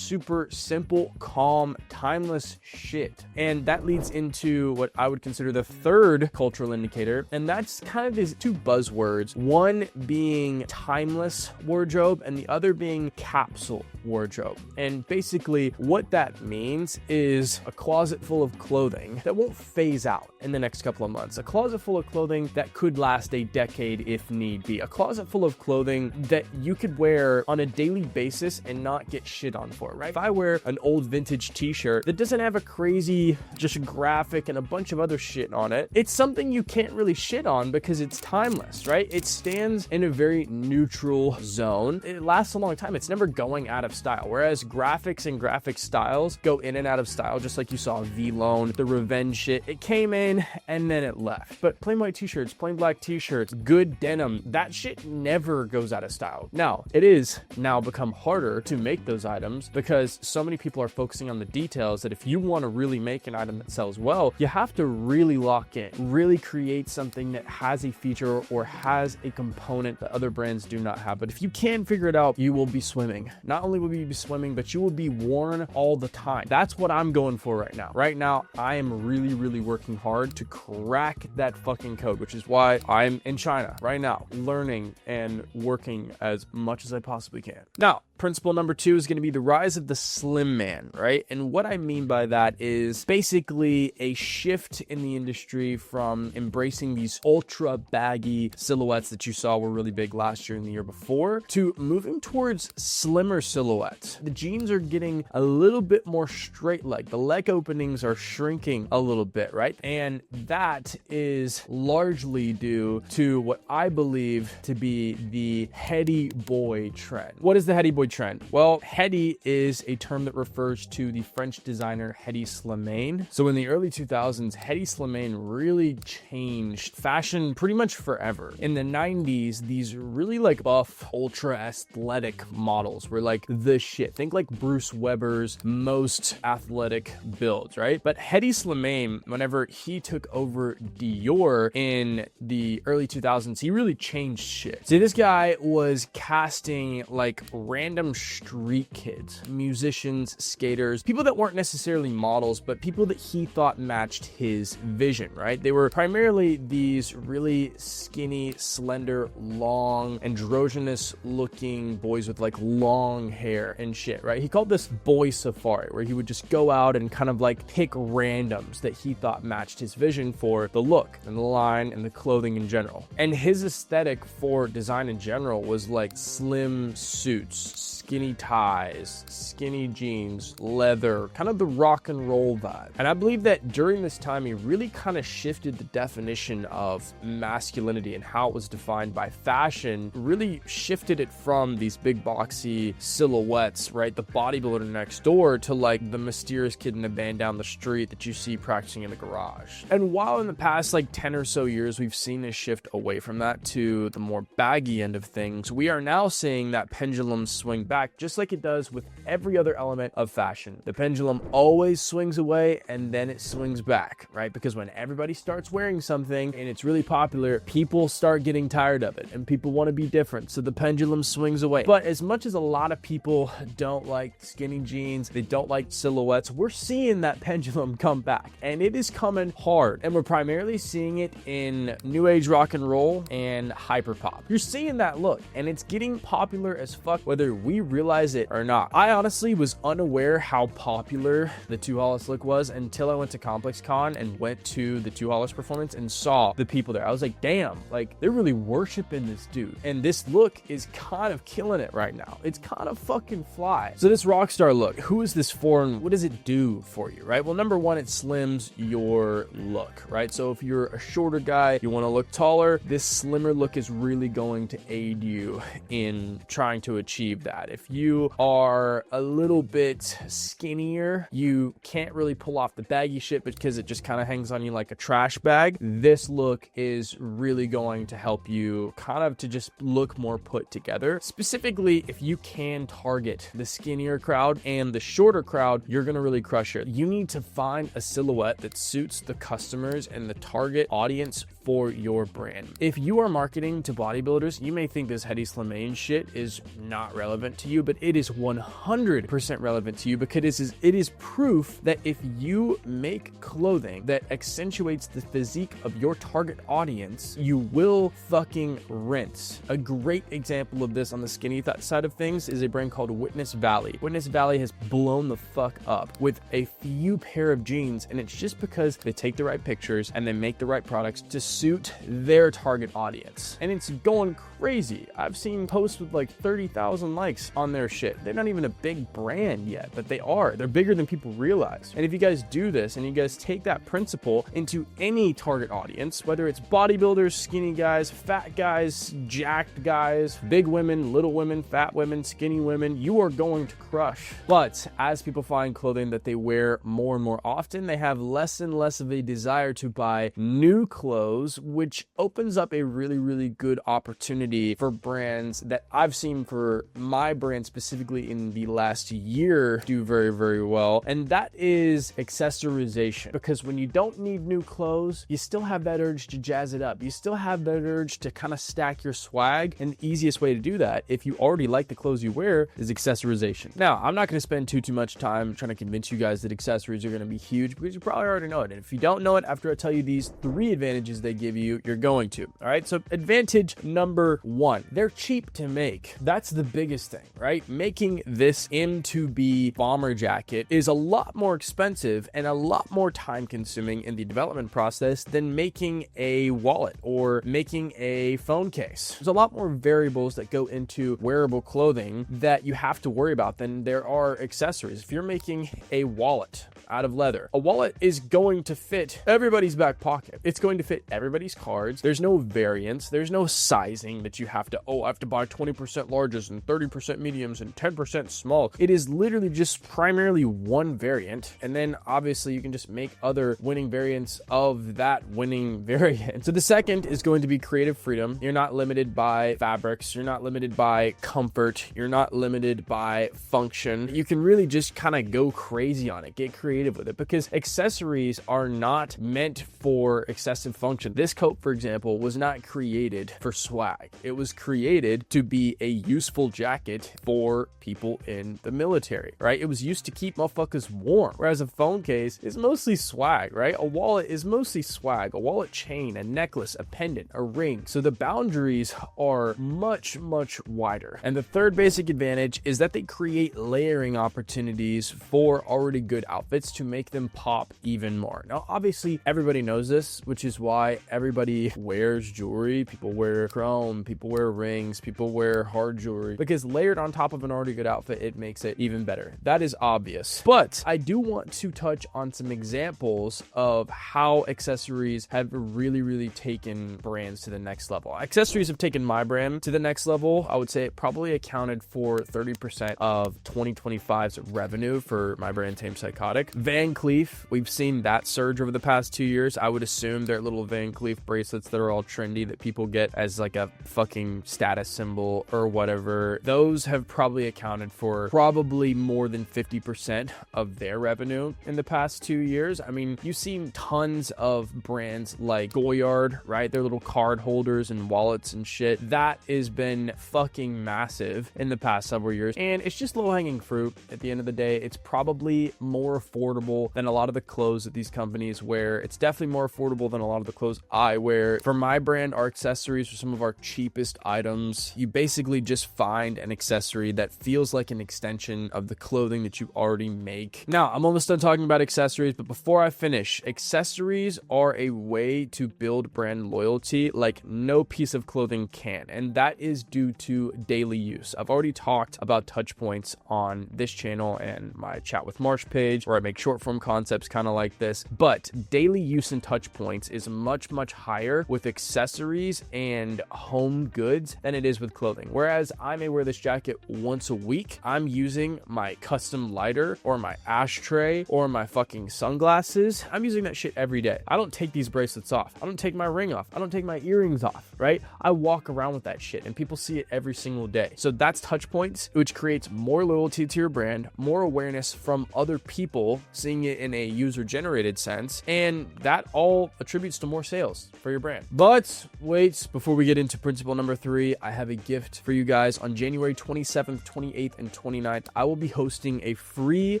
C: simple, calm, timeless shit. And that leads into what I would consider the third cultural indicator, and that's kind of these 2 buzzwords, one being timeless wardrobe and the other being capsule wardrobe. And basically what that means is a closet full of clothing that won't phase out in the next couple of months, a closet full of clothing that could last a decade if need be, a closet full of clothing that you could wear on a daily basis and not get shit on for, right? If I wear an old vintage t-shirt that doesn't have a crazy just graphic and a bunch of other shit on it, it's something you can't really shit on because it's timeless, right? It stands in a very neutral zone. It lasts a long time. It's never going out of style. Whereas graphics and graphic styles go in and out of style, just like you saw V-Lone, the revenge shit. It came in and then it left. But plain white t-shirts, plain black t-shirts, good denim, that shit never goes out of style. Now, it is now become harder to make those items because so many people are focusing on the details that if you want to really make an item that sells well, you have to really lock in, really create something that has a feature or has a component that other brands do not have. But if you can figure it out, you will be swimming. Not only will you be swimming, but you will be worn all the time. That's what I'm going for right now. Right now, I am really working hard to crack that fucking code, which is why I'm in China right now, learning and working as much as I possibly can. Now, principle number 2 is going to be the rise of the slim man, right? And what I mean by that is basically a shift in the industry from embracing these ultra baggy silhouettes that you saw were really big last year and the year before to moving towards slimmer silhouettes. The jeans are getting a little bit more straight leg. The leg openings are shrinking a little bit, right? And that is largely due to what I believe to be the heady boy trend. What is the heady boy trend? Well, heady is a term that refers to the French designer Hedi Slimane. So in the early 2000s, Hedi Slimane really changed fashion pretty much forever. In the 90s, these really like buff, ultra athletic models were like the shit. Think like Bruce Weber's most athletic builds, right? But Hedi Slimane, whenever he took over Dior in the early 2000s, he really changed shit. See, this guy was casting like random street kids, musicians, skaters, people that weren't necessarily models, but people that he thought matched his vision, right? They were primarily these really skinny, slender, long, androgynous looking looking boys with like long hair and shit, right? He called this boy safari, where he would just go out and kind of like pick randoms that he thought matched his vision for the look and the line and the clothing in general. And his aesthetic for design in general was like slim suits, skinny ties, skinny jeans, leather, kind of the rock and roll vibe. And I believe that during this time, he really kind of shifted the definition of masculinity and how it was defined by fashion, really shifted it from these big boxy silhouettes, right? The bodybuilder next door to like the mysterious kid in a band down the street that you see practicing in the garage. And while in the past like 10 or so years, we've seen a shift away from that to the more baggy end of things, we are now seeing that pendulum swing back, just like it does with every other element of fashion. The pendulum always swings away and then it swings back, right? Because when everybody starts wearing something and it's really popular, people start getting tired of it and people want to be different. So the pendulum swings away. But as much as a lot of people don't like skinny jeans, they don't like silhouettes, we're seeing that pendulum come back and it is coming hard. And we're primarily seeing it in new age rock and roll and hyperpop. You're seeing that look and it's getting popular as fuck, whether we realize it or not. I honestly was unaware how popular the Two Hollis look was until I went to Complex Con and went to the Two Hollis performance and saw the people there. I was like, damn, like they're really worshiping this dude. And this look is kind of killing it right now. It's kind of fucking fly. So this rock star look, who is this for and what does it do for you, right? Well, number one, it slims your look, right? So if you're a shorter guy, you want to look taller, this slimmer look is really going to aid you in trying to achieve that. If you are a little bit skinnier, you can't really pull off the baggy shit because it just kind of hangs on you like a trash bag. This look is really going to help you kind of to just look more put together. Specifically, if you can target the skinnier crowd and the shorter crowd, you're going to really crush it. You need to find a silhouette that suits the customers and the target audience for your brand. If you are marketing to bodybuilders, you may think this Heady Slimane shit is not relevant to you, but it is 100% relevant to you because it is proof that if you make clothing that accentuates the physique of your target audience, you will fucking rent. A great example of this on the skinny side of things is a brand called Witness Valley. Witness Valley has blown the fuck up with a few pair of jeans, and it's just because they take the right pictures and they make the right products to suit their target audience. And it's going crazy. I've seen posts with like 30,000 likes on their shit. They're not even a big brand yet, but they are. They're bigger than people realize. And if you guys do this and you guys take that principle into any target audience, whether it's bodybuilders, skinny guys, fat guys, jacked guys, big women, little women, fat women, skinny women, you are going to crush. But as people find clothing that they wear more and more often, they have less and less of a desire to buy new clothes, which opens up a really, really good opportunity for brands that I've seen for my brand specifically in the last year do very, very well. And that is accessorization. Because when you don't need new clothes, you still have that urge to jazz it up. You still have that urge to kind of stack your swag. And the easiest way to do that, if you already like the clothes you wear, is accessorization. Now, I'm not going to spend too much time trying to convince you guys that accessories are going to be huge because you probably already know it. And if you don't know it, after I tell you these 3 advantages they give you, you're going to. All right. So advantage number 1, they're cheap to make. That's the biggest thing, right? Making this M2B bomber jacket is a lot more expensive and a lot more time consuming in the development process than making a wallet or making a phone case. There's a lot more variables that go into wearable clothing that you have to worry about than there are accessories. If you're making a wallet out of leather, a wallet is going to fit everybody's back pocket. It's going to fit everybody's cards. There's no variance. There's no sizing that you have to, I have to buy 20% larges and 30% mediums and 10% small. It is literally just primarily one variant. And then obviously you can just make other winning variants of that winning variant. So the second is going to be creative freedom. You're not limited by fabrics. You're not limited by comfort. You're not limited by function. You can really just kind of go crazy on it. Get creative creative with it, because accessories are not meant for excessive function. This coat, for example, was not created for swag. It was created to be a useful jacket for people in the military, right? It was used to keep motherfuckers warm, whereas a phone case is mostly swag, right? A wallet is mostly swag, a wallet chain, a necklace, a pendant, a ring. So the boundaries are much, much wider. And the third basic advantage is that they create layering opportunities for already good outfits to make them pop even more. Now, obviously, everybody knows this, which is why everybody wears jewelry. People wear chrome, people wear rings, people wear hard jewelry, because layered on top of an already good outfit, it makes it even better. That is obvious. But I do want to touch on some examples of how accessories have really taken brands to the next level. Accessories have taken my brand to the next level. I would say it probably accounted for 30% of 2025's revenue for my brand Tame Psychotic. Van Cleef, we've seen that surge over the past 2 years. I would assume they're little Van Cleef bracelets that are all trendy that people get as like a fucking status symbol or whatever. Those have probably accounted for probably more than 50% of their revenue in the past 2 years. I mean, you've seen tons of brands like Goyard, right? Their little card holders and wallets and shit. That has been fucking massive in the past several years. And it's just low-hanging fruit. At the end of the day, it's probably more affordable than a lot of the clothes that these companies wear. It's definitely more affordable than a lot of the clothes I wear. For my brand, our accessories are some of our cheapest items. You basically just find an accessory that feels like an extension of the clothing that you already make. Now, I'm almost done talking about accessories, but before I finish, accessories are a way to build brand loyalty like no piece of clothing can, and that is due to daily use. I've already talked about touch points on this channel and my Chat with Marsh page, where I make short form concepts kind of like this, but daily use and touch points is much higher with accessories and home goods than it is with clothing. Whereas I may wear this jacket once a week, I'm using my custom lighter or my ashtray or my fucking sunglasses. I'm using that shit every day. I don't take these bracelets off. I don't take my ring off. I don't take my earrings off, right? I walk around with that shit and people see it every single day. So that's touch points, which creates more loyalty to your brand, more awareness from other people seeing it in a user generated sense, and that all attributes to more sales for your brand. But wait, before we get into principle number 3, I have a gift for you guys. On January 27th, 28th, and 29th, I will be hosting a free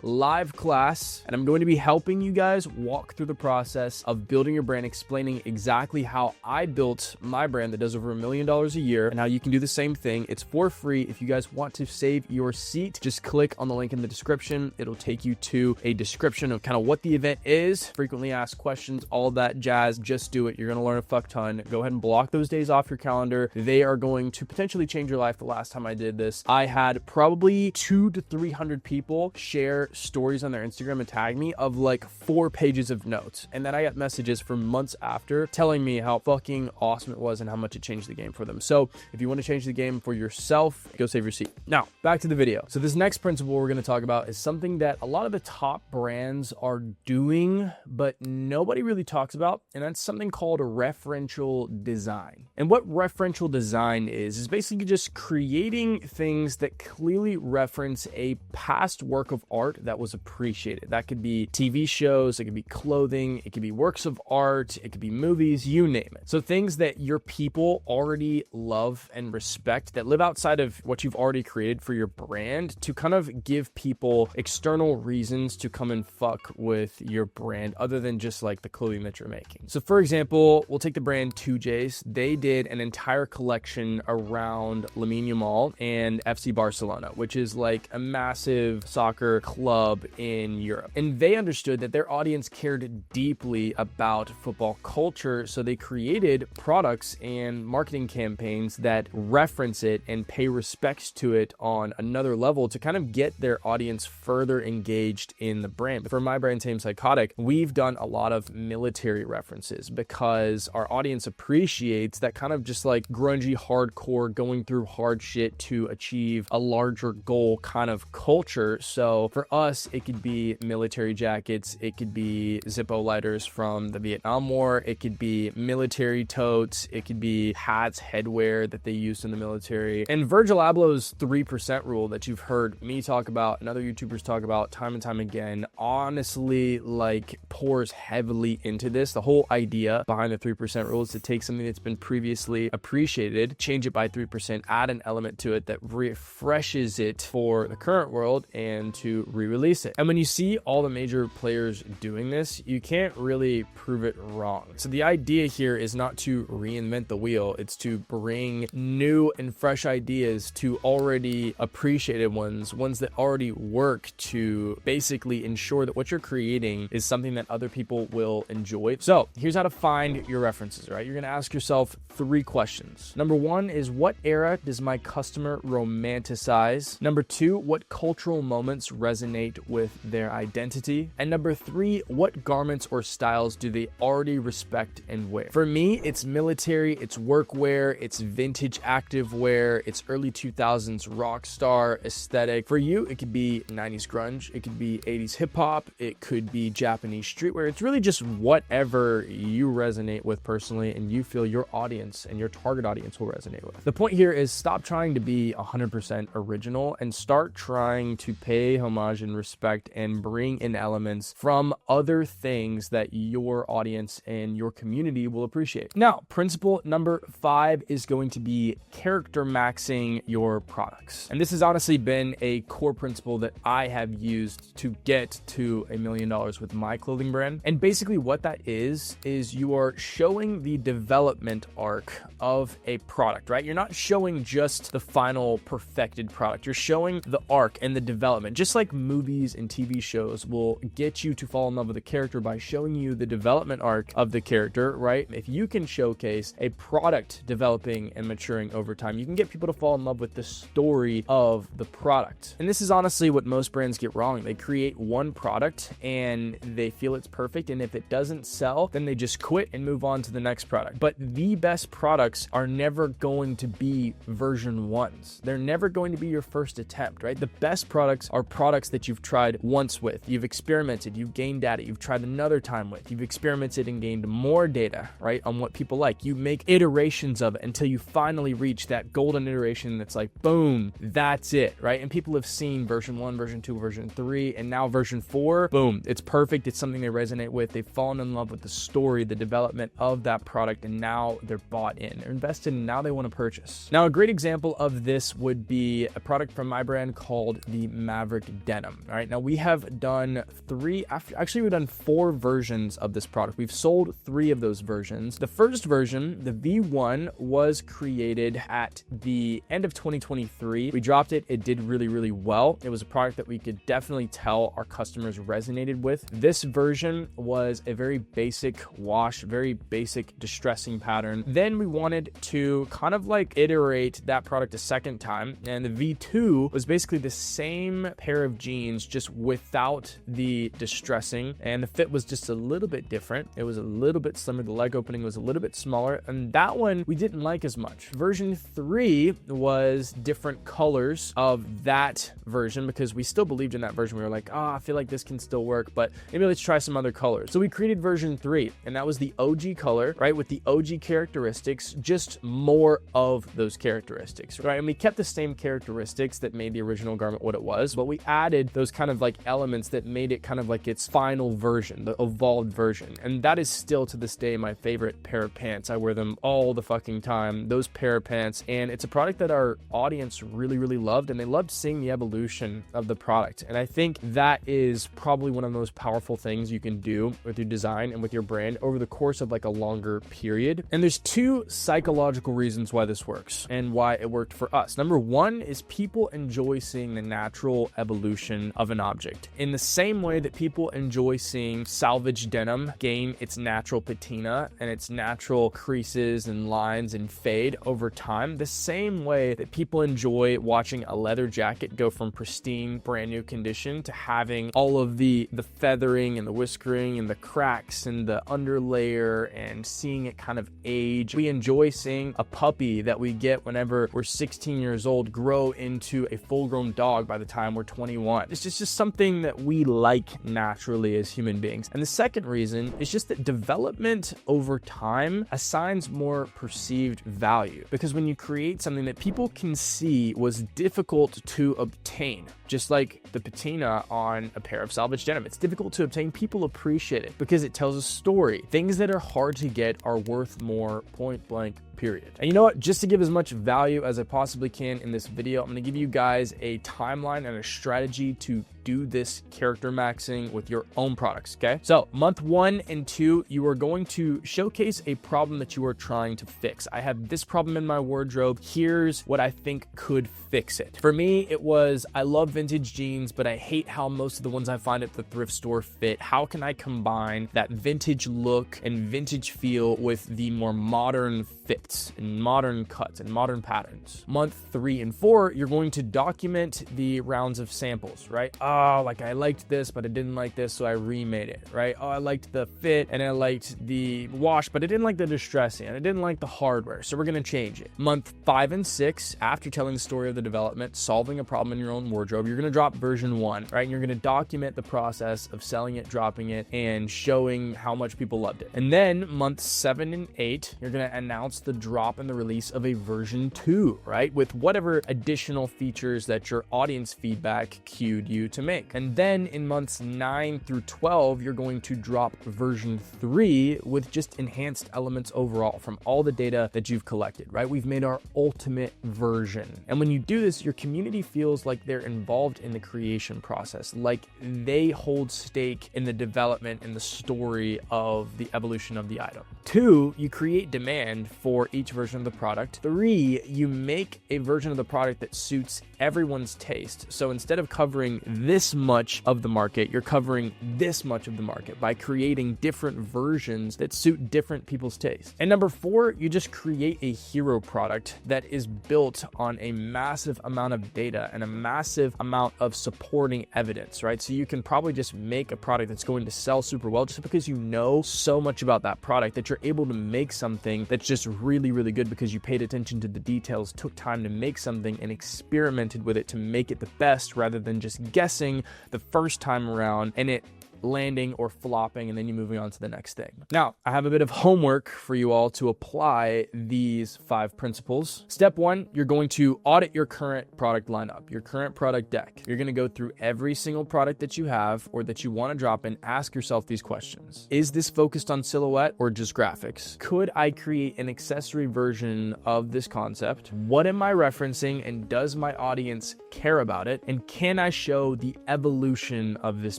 C: live class, and I'm going to be helping you guys walk through the process of building your brand, explaining exactly how I built my brand that does over $1 million a year and how you can do the same thing. It's for free. If you guys want to save your seat, just click on the link in the description. It'll take you to a description of kind of what the event is, frequently asked questions, all that jazz. Just do it. You're going to learn a fuck ton. Go ahead and block those days off your calendar. They are going to potentially change your life. The last time I did this, I had probably 200 to 300 people share stories on their Instagram and tag me of like 4 pages of notes. And then I got messages for months after telling me how fucking awesome it was and how much it changed the game for them. So if you want to change the game for yourself, go save your seat. Now, back to the video. So this next principle we're going to talk about is something that a lot of the top brands are doing, but nobody really talks about. And that's something called referential design. And what referential design is basically just creating things that clearly reference a past work of art that was appreciated. That could be TV shows, it could be clothing, it could be works of art, it could be movies, you name it. So things that your people already love and respect that live outside of what you've already created for your brand, to kind of give people external reasons to come and fuck with your brand other than just like the clothing that you're making. So for example, we'll take the brand 2J's. They did an entire collection around Lamine Yamal and FC Barcelona, which is like a massive soccer club in Europe. And they understood that their audience cared deeply about football culture, so they created products and marketing campaigns that reference it and pay respects to it on another level to kind of get their audience further engaged in the brand. But for my brand, Tame Psychotic, we've done a lot of military references because our audience appreciates that kind of just like grungy, hardcore, going through hard shit to achieve a larger goal kind of culture. So for us, it could be military jackets, it could be Zippo lighters from the Vietnam War, it could be military totes, it could be hats, headwear that they used in the military. And Virgil Abloh's 3% rule that you've heard me talk about and other YouTubers talk about time and time again, brand honestly like pours heavily into this. The whole idea behind the 3% rule is to take something that's been previously appreciated, change it by 3%, add an element to it that refreshes it for the current world, and to re-release it. And when you see all the major players doing this, you can't really prove it wrong. So the idea here is not to reinvent the wheel, it's to bring new and fresh ideas to already appreciated ones that already work, to basically ensure that what you're creating is something that other people will enjoy. So here's how to find your references, right? You're gonna ask yourself 3 questions. Number 1 is, what era does my customer romanticize? Number 2, what cultural moments resonate with their identity? And number 3, what garments or styles do they already respect and wear? For me, it's military, it's workwear, it's vintage active wear, it's early 2000s rock star aesthetic. For you, it could be 90s grunge, it could be 80s hip hop, it could be Japanese streetwear. It's really just whatever you resonate with personally and you feel your audience and your target audience will resonate with. The point here is stop trying to be 100% original and start trying to pay homage and respect and bring in elements from other things that your audience and your community will appreciate. Now, principle number 5 is going to be character maxing your products. And this has honestly been a core principle that I have used to get to $1 million with my clothing brand. And basically what that is you are showing the development arc of a product, right? You're not showing just the final perfected product. You're showing the arc and the development. Just like movies and TV shows will get you to fall in love with a character by showing you the development arc of the character, right? If you can showcase a product developing and maturing over time, you can get people to fall in love with the story of the product. And this is honestly what most brands get wrong. They create one product and they feel it's perfect, and if it doesn't sell, then they just quit and move on to the next product. But the best products are never going to be version 1s. They're never going to be your first attempt, right? The best products are products that you've tried once with, you've experimented, you've gained data, you've tried another time with, you've experimented and gained more data, right, on what people like. You make iterations of it until you finally reach that golden iteration that's like, boom, that's it, right? And people have seen version 1, version 2, version 3, and now version 4, boom, it's perfect. It's something they resonate with. They've fallen in love with the story, the development of that product, and now they're bought in, they're invested, and now they want to purchase. Now, a great example of this would be a product from my brand called the Maverick Denim. All right, now we have done we've done 4 versions of this product. We've sold 3 of those versions. The first version, the V1, was created at the end of 2023. We dropped it. It did really, really well. It was a product that we could definitely tell our customers resonated with. This version was a very basic wash, very basic distressing pattern. Then we wanted to kind of like iterate that product a second time, and the V2 was basically the same pair of jeans just without the distressing, and the fit was just a little bit different. It was a little bit slimmer. The leg opening was a little bit smaller, and that one we didn't like as much. Version 3 was different colors of that version because we still believed in that version. We were like, I feel like this can still work, but maybe let's try some other colors. So we created version 3, and that was the OG color, right, with the OG characteristics, just more of those characteristics, right? And we kept the same characteristics that made the original garment what it was, but we added those kind of like elements that made it kind of like its final version, the evolved version. And that is still to this day my favorite pair of pants. I wear them all the fucking time, those pair of pants. And it's a product that our audience really, really loved, and they loved seeing the evolution of the product. And I think that is probably one of the most powerful things you can do with your design and with your brand over the course of like a longer period. And there's 2 psychological reasons why this works and why it worked for us. Number 1 is people enjoy seeing the natural evolution of an object. In the same way that people enjoy seeing salvage denim gain its natural patina and its natural creases and lines and fade over time, the same way that people enjoy watching a leather jacket go from pristine, brand new condition to having all of the feathering and the whiskering and the cracks and the underlayer and seeing it kind of age. We enjoy seeing a puppy that we get whenever we're 16 years old grow into a full-grown dog by the time we're 21. It's just something that we like naturally as human beings. And the second reason is just that development over time assigns more perceived value, because when you create something that people can see was difficult to obtain, just like the patina on a pair of salvaged denim. It's difficult to obtain. People appreciate it because it tells a story. Things that are hard to get are worth more, point blank, period. And you know what? Just to give as much value as I possibly can in this video, I'm going to give you guys a timeline and a strategy to do this character maxing with your own products, okay? So month 1 and 2, you are going to showcase a problem that you are trying to fix. I have this problem in my wardrobe. Here's what I think could fix it. For me, it was, I love vintage jeans, but I hate how most of the ones I find at the thrift store fit. How can I combine that vintage look and vintage feel with the more modern fits and modern cuts and modern patterns? Month 3 and 4, you're going to document the rounds of samples, right? Oh, like I liked this, but I didn't like this, so I remade it, right? Oh, I liked the fit and I liked the wash, but I didn't like the distressing and I didn't like the hardware, so we're gonna change it. Month 5 and 6, after telling the story of the development, solving a problem in your own wardrobe, you're gonna drop version 1, right? And you're gonna document the process of selling it, dropping it, and showing how much people loved it. And then month 7 and 8, you're gonna announce the drop and the release of a version 2, right? With whatever additional features that your audience feedback cued you to make. And then in months 9 through 12, you're going to drop version 3 with just enhanced elements overall from all the data that you've collected, right? We've made our ultimate version. And when you do this, your community feels like they're involved in the creation process, like they hold stake in the development and the story of the evolution of the item. 2, you create demand for each version of the product. 3, you make a version of the product that suits everyone's taste. So instead of covering this much of the market, you're covering this much of the market by creating different versions that suit different people's taste. And number 4, you just create a hero product that is built on a massive amount of data and a massive amount of supporting evidence, right? So you can probably just make a product that's going to sell super well just because you know so much about that product that you're able to make something that's just really, really good because you paid attention to the details, took time to make something, and experimented with it to make it the best rather than just guessing the first time around and it landing or flopping and then you moving on to the next thing. Now, I have a bit of homework for you all to apply these 5 principles. Step 1, you're going to audit your current product lineup, your current product deck. You're going to go through every single product that you have or that you want to drop and ask yourself these questions. Is this focused on silhouette or just graphics? Could I create an accessory version of this concept? What am I referencing and does my audience care about it? And can I show the evolution of this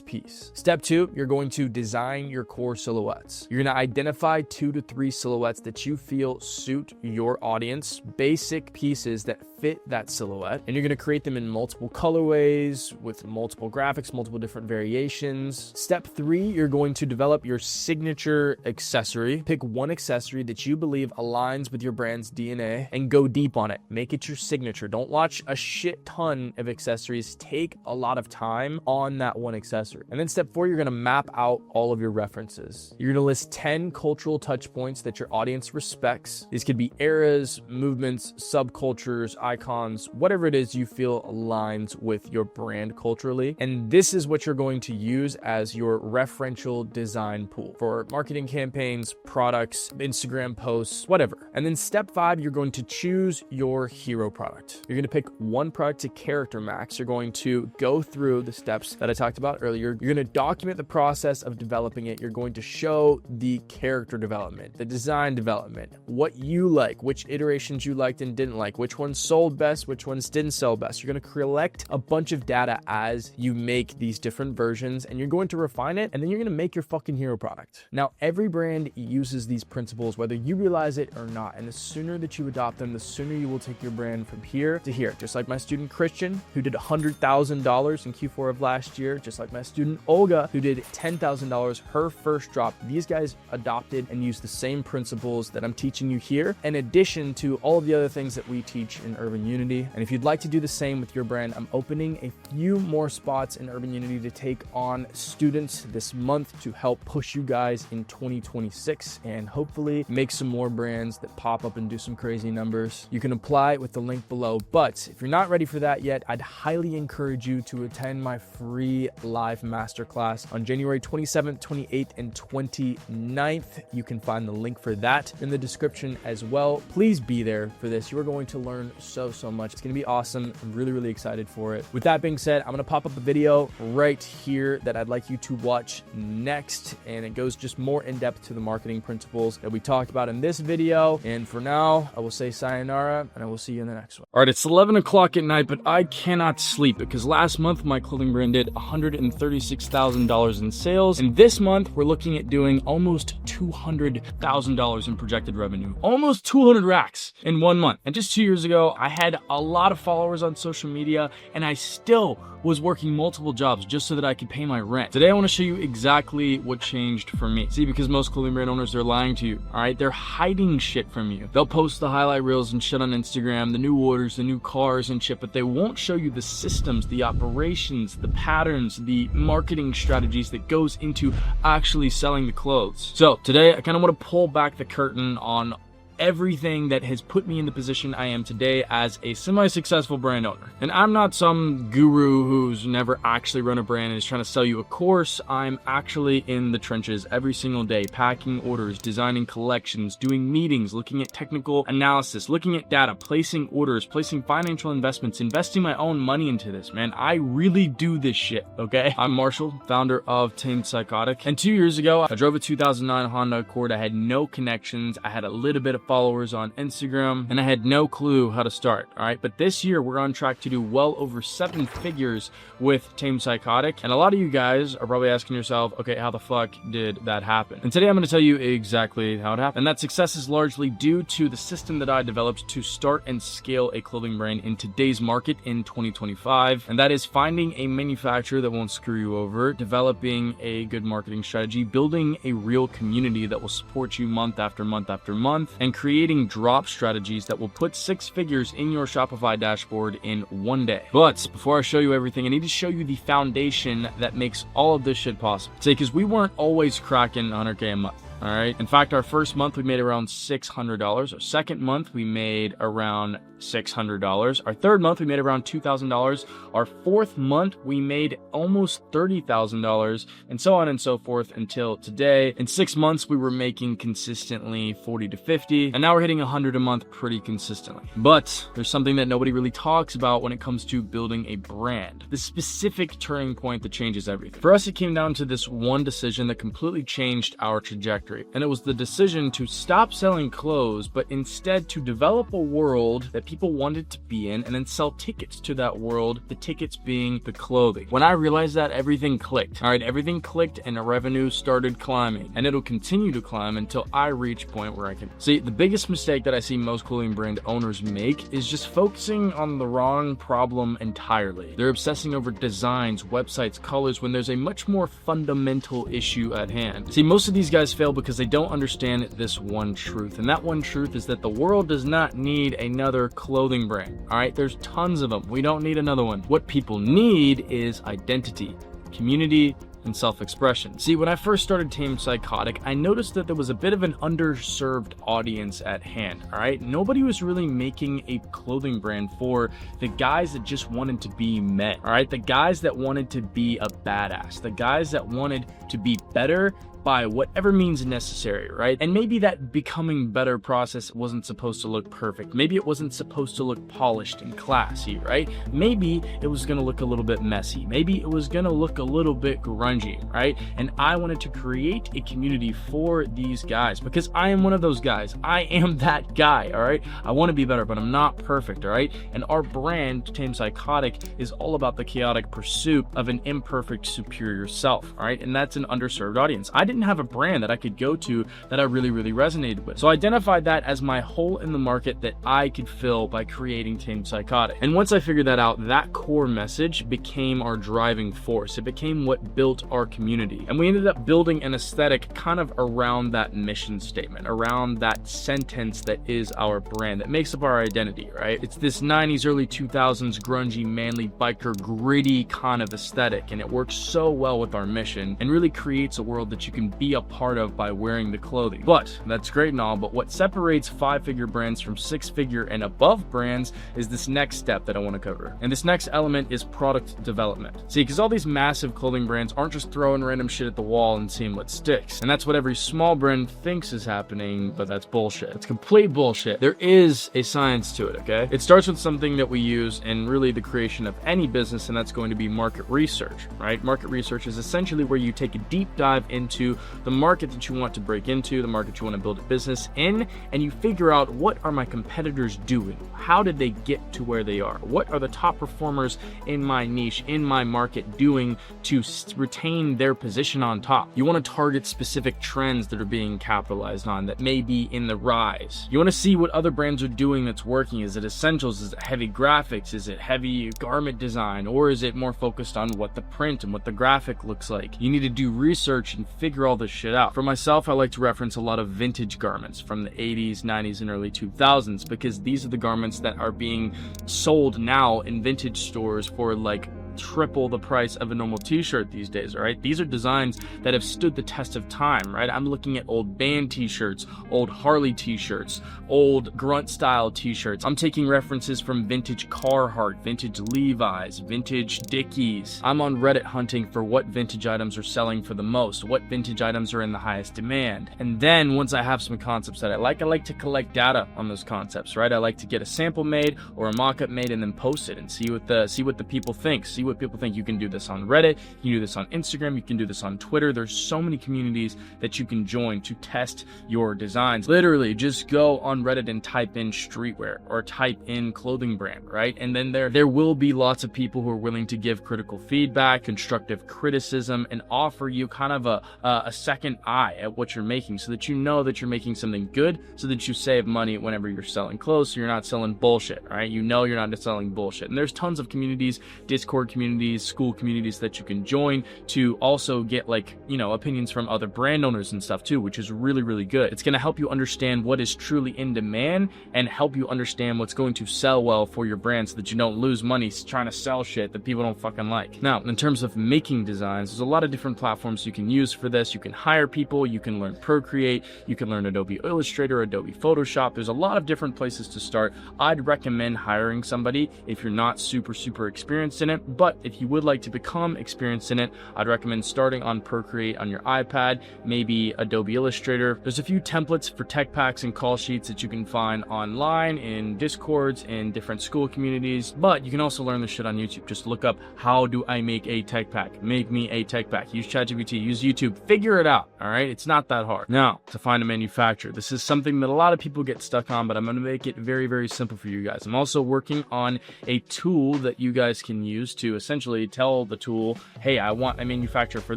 C: piece? Step 2, you're going to design your core silhouettes. You're going to identify 2 to 3 silhouettes that you feel suit your audience, basic pieces that fit that silhouette, and you're going to create them in multiple colorways with multiple graphics, multiple different variations. Step 3, you're going to develop your signature accessory. Pick one accessory that you believe aligns with your brand's DNA and go deep on it. Make it your signature. Don't watch a shit ton of accessories. Take a lot of time on that one accessory. And then step 4, you're going to map out all of your references. You're going to list 10 cultural touch points that your audience respects. These could be eras, movements, subcultures, icons, whatever it is you feel aligns with your brand culturally. And this is what you're going to use as your referential design pool for marketing campaigns, products, Instagram posts, whatever. And then step 5, you're going to choose your hero product. You're going to pick one product to character max. You're going to go through the steps that I talked about earlier. You're going to document the process of developing it. You're going to show the character development, the design development, what you like, which iterations you liked and didn't like, which ones sold best, which ones didn't sell best. You're going to collect a bunch of data as you make these different versions, and you're going to refine it, and then you're going to make your fucking hero product. Now, every brand uses these principles, whether you realize it or not, and the sooner that you adopt them, the sooner you will take your brand from here to here. Just like my student Christian, who did $100,000 in Q4 of last year, just like my student Olga, who did $10,000 her first drop. These guys adopted and used the same principles that I'm teaching you here, in addition to all of the other things that we teach in Urban Unity. And if you'd like to do the same with your brand, I'm opening a few more spots in Urban Unity to take on students this month to help push you guys in 2026 and hopefully make some more brands that pop up and do some crazy numbers. You can apply with the link below, but if you're not ready for that yet, I'd highly encourage you to attend my free live masterclass on January 27th, 28th, and 29th. You can find the link for that in the description as well. Please be there for this. You are going to learn so so much. It's gonna be awesome. I'm really excited for it. With that being said, I'm gonna pop up a video right here that I'd like you to watch next, and it goes just more in depth to the marketing principles that we talked about in this video. And for now, I will say sayonara, and I will see you in the next one.
B: All right, it's 11 o'clock at night, but I cannot sleep because last month my clothing brand did $136,000 in sales, and this month we're looking at doing almost $200,000 in projected revenue. Almost 200 racks in 1 month. And just 2 years ago, I had a lot of followers on social media, and I still was working multiple jobs just so that I could pay my rent. Today, I want to show you exactly what changed for me. See, because most clothing brand owners, they're lying to you, all right? They're hiding shit from you. They'll post the highlight reels and shit on Instagram, the new orders, the new cars and shit, but they won't show you the systems, the operations, the patterns, the marketing strategies that goes into actually selling the clothes. So today, I kind of want to pull back the curtain on everything that has put me in the position I am today as a semi-successful brand owner. And I'm not some guru who's never actually run a brand and is trying to sell you a course. I'm actually in the trenches every single day, packing orders, designing collections, doing meetings, looking at technical analysis, looking at data, placing orders, placing financial investments, investing my own money into this, man. I really do this shit, okay? I'm Marshall, founder of Tamed Psychotic. And 2 years ago, I drove a 2009 Honda Accord. I had no connections. I had a little bit of followers on Instagram, and I had no clue how to start, all right? But this year, we're on track to do well over 7 figures with Tamed Psychotic, and a lot of you guys are probably asking yourself, okay, how the fuck did that happen? And today, I'm gonna tell you exactly how it happened. And that success is largely due to the system that I developed to start and scale a clothing brand in today's market in 2025, and that is finding a manufacturer that won't screw you over, developing a good marketing strategy, building a real community that will support you month after month after month, and creating drop strategies that will put 6 figures in your Shopify dashboard in 1 day. But before I show you everything, I need to show you the foundation that makes all of this shit possible. See, because we weren't always cracking 100K a month. All right. In fact, our first month we made around $600. Our second month we made around $600. Our third month we made around $2,000. Our fourth month we made almost $30,000, and so on and so forth until today. In 6 months we were making consistently 40 to 50, and now we're hitting 100 a month pretty consistently. But there's something that nobody really talks about when it comes to building a brand. The specific turning point that changes everything. For us, it came down to this one decision that completely changed our trajectory. And it was the decision to stop selling clothes, but instead to develop a world that people wanted to be in and then sell tickets to that world, the tickets being the clothing. When I realized that, everything clicked. All right, everything clicked and the revenue started climbing, and it'll continue to climb until I reach a point where I can. See, the biggest mistake that I see most clothing brand owners make is just focusing on the wrong problem entirely. They're obsessing over designs, websites, colors, when there's a much more fundamental issue at hand. See, most of these guys fail because they don't understand this one truth, and that one truth is that the world does not need another clothing brand. All right, there's tons of them. We don't need another one. What people need is identity, community, and self-expression. See, when I first started Tamed Psychotic, I noticed that there was a bit of an underserved audience at hand, all right? Nobody was really making a clothing brand for the guys that just wanted to be men, all right? The guys that wanted to be a badass, the guys that wanted to be better by whatever means necessary, right? And maybe that becoming better process wasn't supposed to look perfect. Maybe it wasn't supposed to look polished and classy, right? Maybe it was gonna look a little bit messy. Maybe it was gonna look a little bit grungy, right? And I wanted to create a community for these guys because I am one of those guys. I am that guy, all right? I wanna be better, but I'm not perfect, all right? And our brand, Tamed Psychotic, is all about the chaotic pursuit of an imperfect, superior self, all right? And that's an underserved audience. I didn't have a brand that I could go to that I really resonated with. So I identified that as my hole in the market that I could fill by creating Tamed Psychotic. And once I figured that out, that core message became our driving force. It became what built our community. And we ended up building an aesthetic kind of around that mission statement, around that sentence that is our brand, that makes up our identity, right? It's this 90s, early 2000s grungy, manly, biker, gritty kind of aesthetic, and it works so well with our mission and really creates a world that you can can be a part of by wearing the clothing. But that's great and all, but what separates 5-figure brands from 6-figure and above brands is this next step that I want to cover. And this next element is product development. See, because all these massive clothing brands aren't just throwing random shit at the wall and seeing what sticks. And that's what every small brand thinks is happening, but that's bullshit. It's complete bullshit. There is a science to it, okay? It starts with something that we use in really the creation of any business, and that's going to be market research, right? Market research is essentially where you take a deep dive into the market that you want to break into, the market you want to build a business in, and you figure out, what are my competitors doing? How did they get to where they are? What are the top performers in my niche, in my market, doing to retain their position on top? You want to target specific trends that are being capitalized on, that may be in the rise. You want to see what other brands are doing that's working. Is it essentials? Is it heavy graphics? Is it heavy garment design? Or is it more focused on what the print and what the graphic looks like? You need to do research and figure all this shit out. For myself, I like to reference a lot of vintage garments from the 80s, 90s, and early 2000s, because these are the garments that are being sold now in vintage stores for like triple the price of a normal t-shirt these days. All right, these are designs that have stood the test of time, right? I'm looking at old band t-shirts, old Harley t-shirts, old grunt style t-shirts. I'm taking references from vintage Carhartt, vintage Levi's, vintage Dickies. I'm on Reddit hunting for what vintage items are selling for the most, what vintage items are in the highest demand. And then once I have some concepts that I like to collect data on those concepts, right? I like to get a sample made or a mock-up made and then post it and see what the people think, see what people think. You can do this on Reddit, you can do this on Instagram, you can do this on Twitter. There's so many communities that you can join to test your designs. Literally just go on Reddit and type in streetwear or type in clothing brand, right? And then there will be lots of people who are willing to give critical feedback, constructive criticism, and offer you kind of a second eye at what you're making, so that you know that you're making something good, so that you save money whenever you're selling clothes, so you're not selling bullshit, right? You know you're not selling bullshit. And there's tons of communities, Discord communities, school communities that you can join to also get, like, you know, opinions from other brand owners and stuff too, which is really, really good. It's going to help you understand what is truly in demand and help you understand what's going to sell well for your brand, so that you don't lose money trying to sell shit that people don't fucking like. Now, in terms of making designs, there's a lot of different platforms you can use for this. You can hire people, you can learn Procreate, you can learn Adobe Illustrator, Adobe Photoshop. There's a lot of different places to start. I'd recommend hiring somebody if you're not super experienced in it, but if you would like to become experienced in it, I'd recommend starting on Procreate on your iPad, maybe Adobe Illustrator. There's a few templates for tech packs and call sheets that you can find online in Discords and different school communities, but you can also learn this shit on YouTube. Just look up, how do I make a tech pack? Make me a tech pack. Use ChatGPT, use YouTube, figure it out, all right? It's not that hard. Now, to find a manufacturer. This is something that a lot of people get stuck on, but I'm gonna make it very simple for you guys. I'm also working on a tool that you guys can use to essentially tell the tool, hey, I want a manufacturer for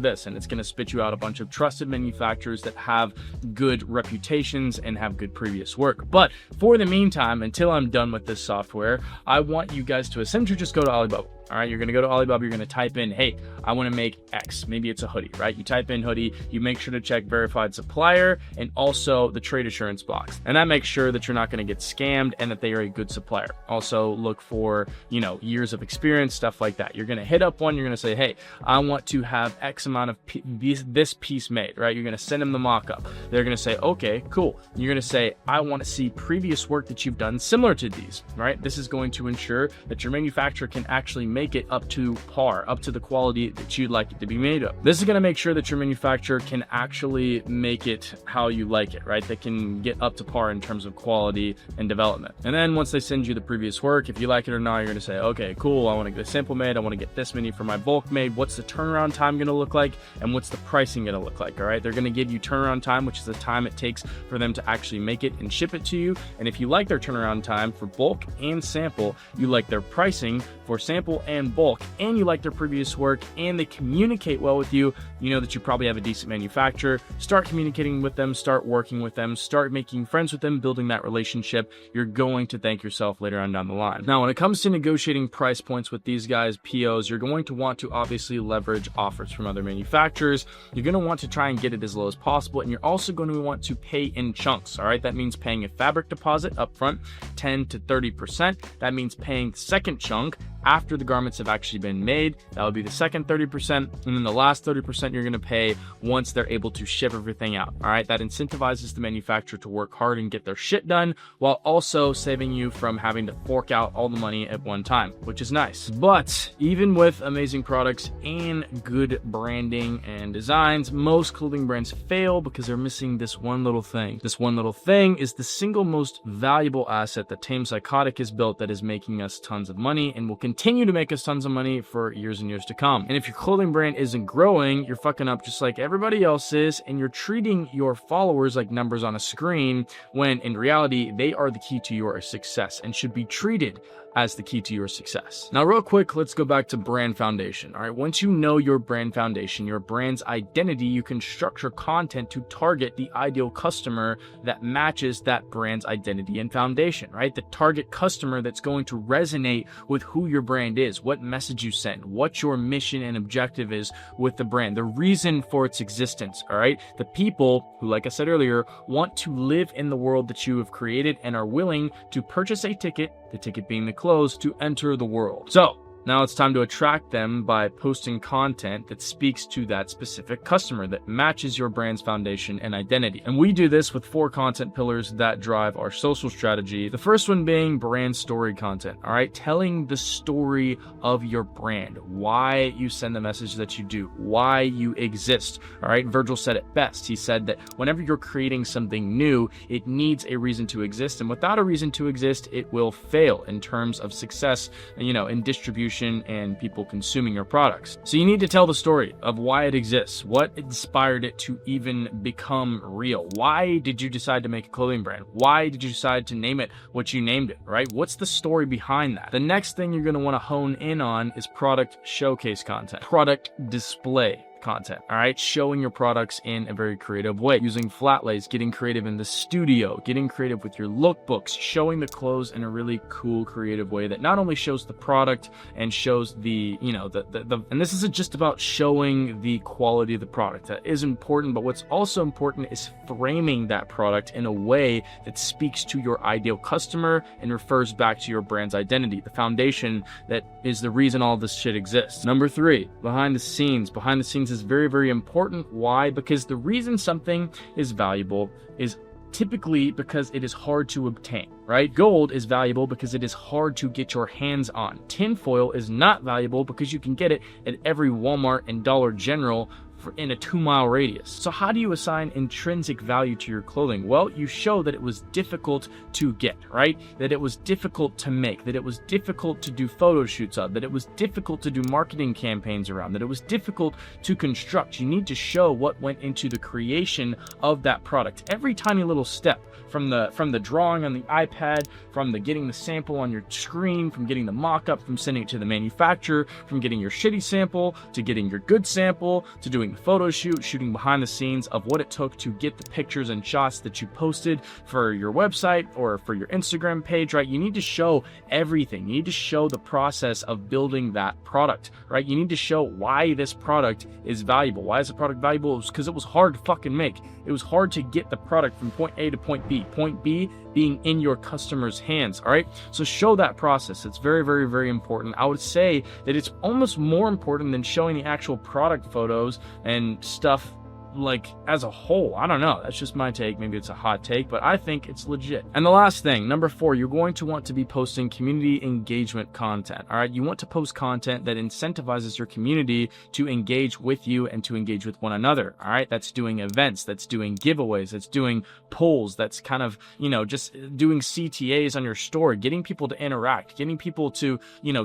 B: this, and it's going to spit you out a bunch of trusted manufacturers that have good reputations and have good previous work. But for the meantime, until I'm done with this software, I want you guys to essentially just go to Alibaba. All right, you're going to go to Alibaba, you're going to type in, hey, I want to make X. Maybe it's a hoodie, right? You type in hoodie, you make sure to check verified supplier and also the trade assurance box. And that makes sure that you're not going to get scammed and that they are a good supplier. Also look for, you know, years of experience, stuff like that. You're going to hit up one, you're going to say, hey, I want to have X amount of this piece made, right? You're going to send them the mock-up. They're going to say, okay, cool. You're going to say, I want to see previous work that you've done similar to these, right? This is going to ensure that your manufacturer can actually make it up to par, up to the quality that you'd like it to be made of. This is going to make sure that your manufacturer can actually make it how you like it, right? They can get up to par in terms of quality and development. And then once they send you the previous work, if you like it or not, you're going to say, okay, cool, I want to get a sample made, I want to get this many for my bulk made. What's the turnaround time going to look like, and what's the pricing going to look like? All right, they're going to give you turnaround time, which is the time it takes for them to actually make it and ship it to you. And if you like their turnaround time for bulk and sample, you like their pricing for sample and bulk, and you like their previous work, and they communicate well with you, you know that you probably have a decent manufacturer. Start communicating with them, start working with them, start making friends with them, building that relationship. You're going to thank yourself later on down the line. Now, when it comes to negotiating price points with these guys, POs, you're going to want to obviously leverage offers from other manufacturers. You're going to want to try and get it as low as possible, and you're also going to want to pay in chunks. All right, that means paying a fabric deposit up front, 10 to 30%. That means paying the second chunk after the garments have actually been made. That would be the second 30%. And then the last 30% you're going to pay once they're able to ship everything out. All right. That incentivizes the manufacturer to work hard and get their shit done, while also saving you from having to fork out all the money at one time, which is nice. But even with amazing products and good branding and designs, most clothing brands fail because they're missing this one little thing. This one little thing is the single most valuable asset that Tame Psychotic has built that is making us tons of money and will continue to make us tons of money for years and years to come. And if your clothing brand isn't growing, you're fucking up just like everybody else is, and you're treating your followers like numbers on a screen, when in reality, they are the key to your success and should be treated as the key to your success. Now, real quick, let's go back to brand foundation. All right, once you know your brand foundation, your brand's identity, you can structure content to target the ideal customer that matches that brand's identity and foundation, right? The target customer that's going to resonate with who your brand is, what message you send, what your mission and objective is with the brand, the reason for its existence, all right? The people who, like I said earlier, want to live in the world that you have created and are willing to purchase a ticket, the ticket being the clothes, to enter the world. So now it's time to attract them by posting content that speaks to that specific customer, that matches your brand's foundation and identity. And we do this with 4 content pillars that drive our social strategy. The first one being brand story content, all right? Telling the story of your brand, why you send the message that you do, why you exist, all right? Virgil said it best. He said that whenever you're creating something new, it needs a reason to exist. And without a reason to exist, it will fail in terms of success, in distribution and people consuming your products. So you need to tell the story of why it exists, what inspired it to even become real. Why did you decide to make a clothing brand? Why did you decide to name it what you named it, right? What's the story behind that? The next thing you're going to want to hone in on is product showcase content, product display content, all right? Showing your products in a very creative way, using flat lays, getting creative in the studio, getting creative with your lookbooks, showing the clothes in a really cool, creative way that not only shows the product and shows the, and this isn't just about showing the quality of the product. That is important, but what's also important is framing that product in a way that speaks to your ideal customer and refers back to your brand's identity, the foundation that is the reason all this shit exists. Number 3, behind the scenes. Behind the scenes is very, very important. Why? Because the reason something is valuable is typically because it is hard to obtain, right? Gold is valuable because it is hard to get your hands on. Tinfoil is not valuable because you can get it at every Walmart and Dollar General in a 2-mile radius. So how do you assign intrinsic value to your clothing? Well, you show that it was difficult to get, right? That it was difficult to make, that it was difficult to do photo shoots of, that it was difficult to do marketing campaigns around, that it was difficult to construct. You need to show what went into the creation of that product. Every tiny little step, from the drawing on the iPad, from the getting the sample on your screen, from getting the mock-up, from sending it to the manufacturer, from getting your shitty sample to getting your good sample, to doing the photo shoot, shooting behind the scenes of what it took to get the pictures and shots that you posted for your website or for your Instagram page, right? You need to show everything. You need to show the process of building that product, right? You need to show why this product is valuable. Why is the product valuable? It's because it was hard to fucking make. It was hard to get the product from point A to point B. Point B being in your customer's hands, all right? So show that process. It's very, very, very important. I would say that it's almost more important than showing the actual product photos and stuff like as a whole. I don't know, that's just my take. Maybe it's a hot take, but I think it's legit. And the last thing, number 4, you're going to want to be posting community engagement content. All right, you want to post content that incentivizes your community to engage with you and to engage with one another. All right, that's doing events, that's doing giveaways, that's doing polls, that's kind of, just doing CTAs on your store, getting people to interact, getting people to,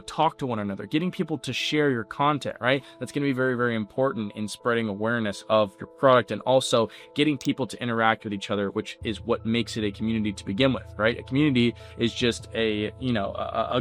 B: talk to one another, getting people to share your content, right? That's going to be very, very important in spreading awareness of your product and also getting people to interact with each other, which is what makes it a community to begin with, right? A community is just a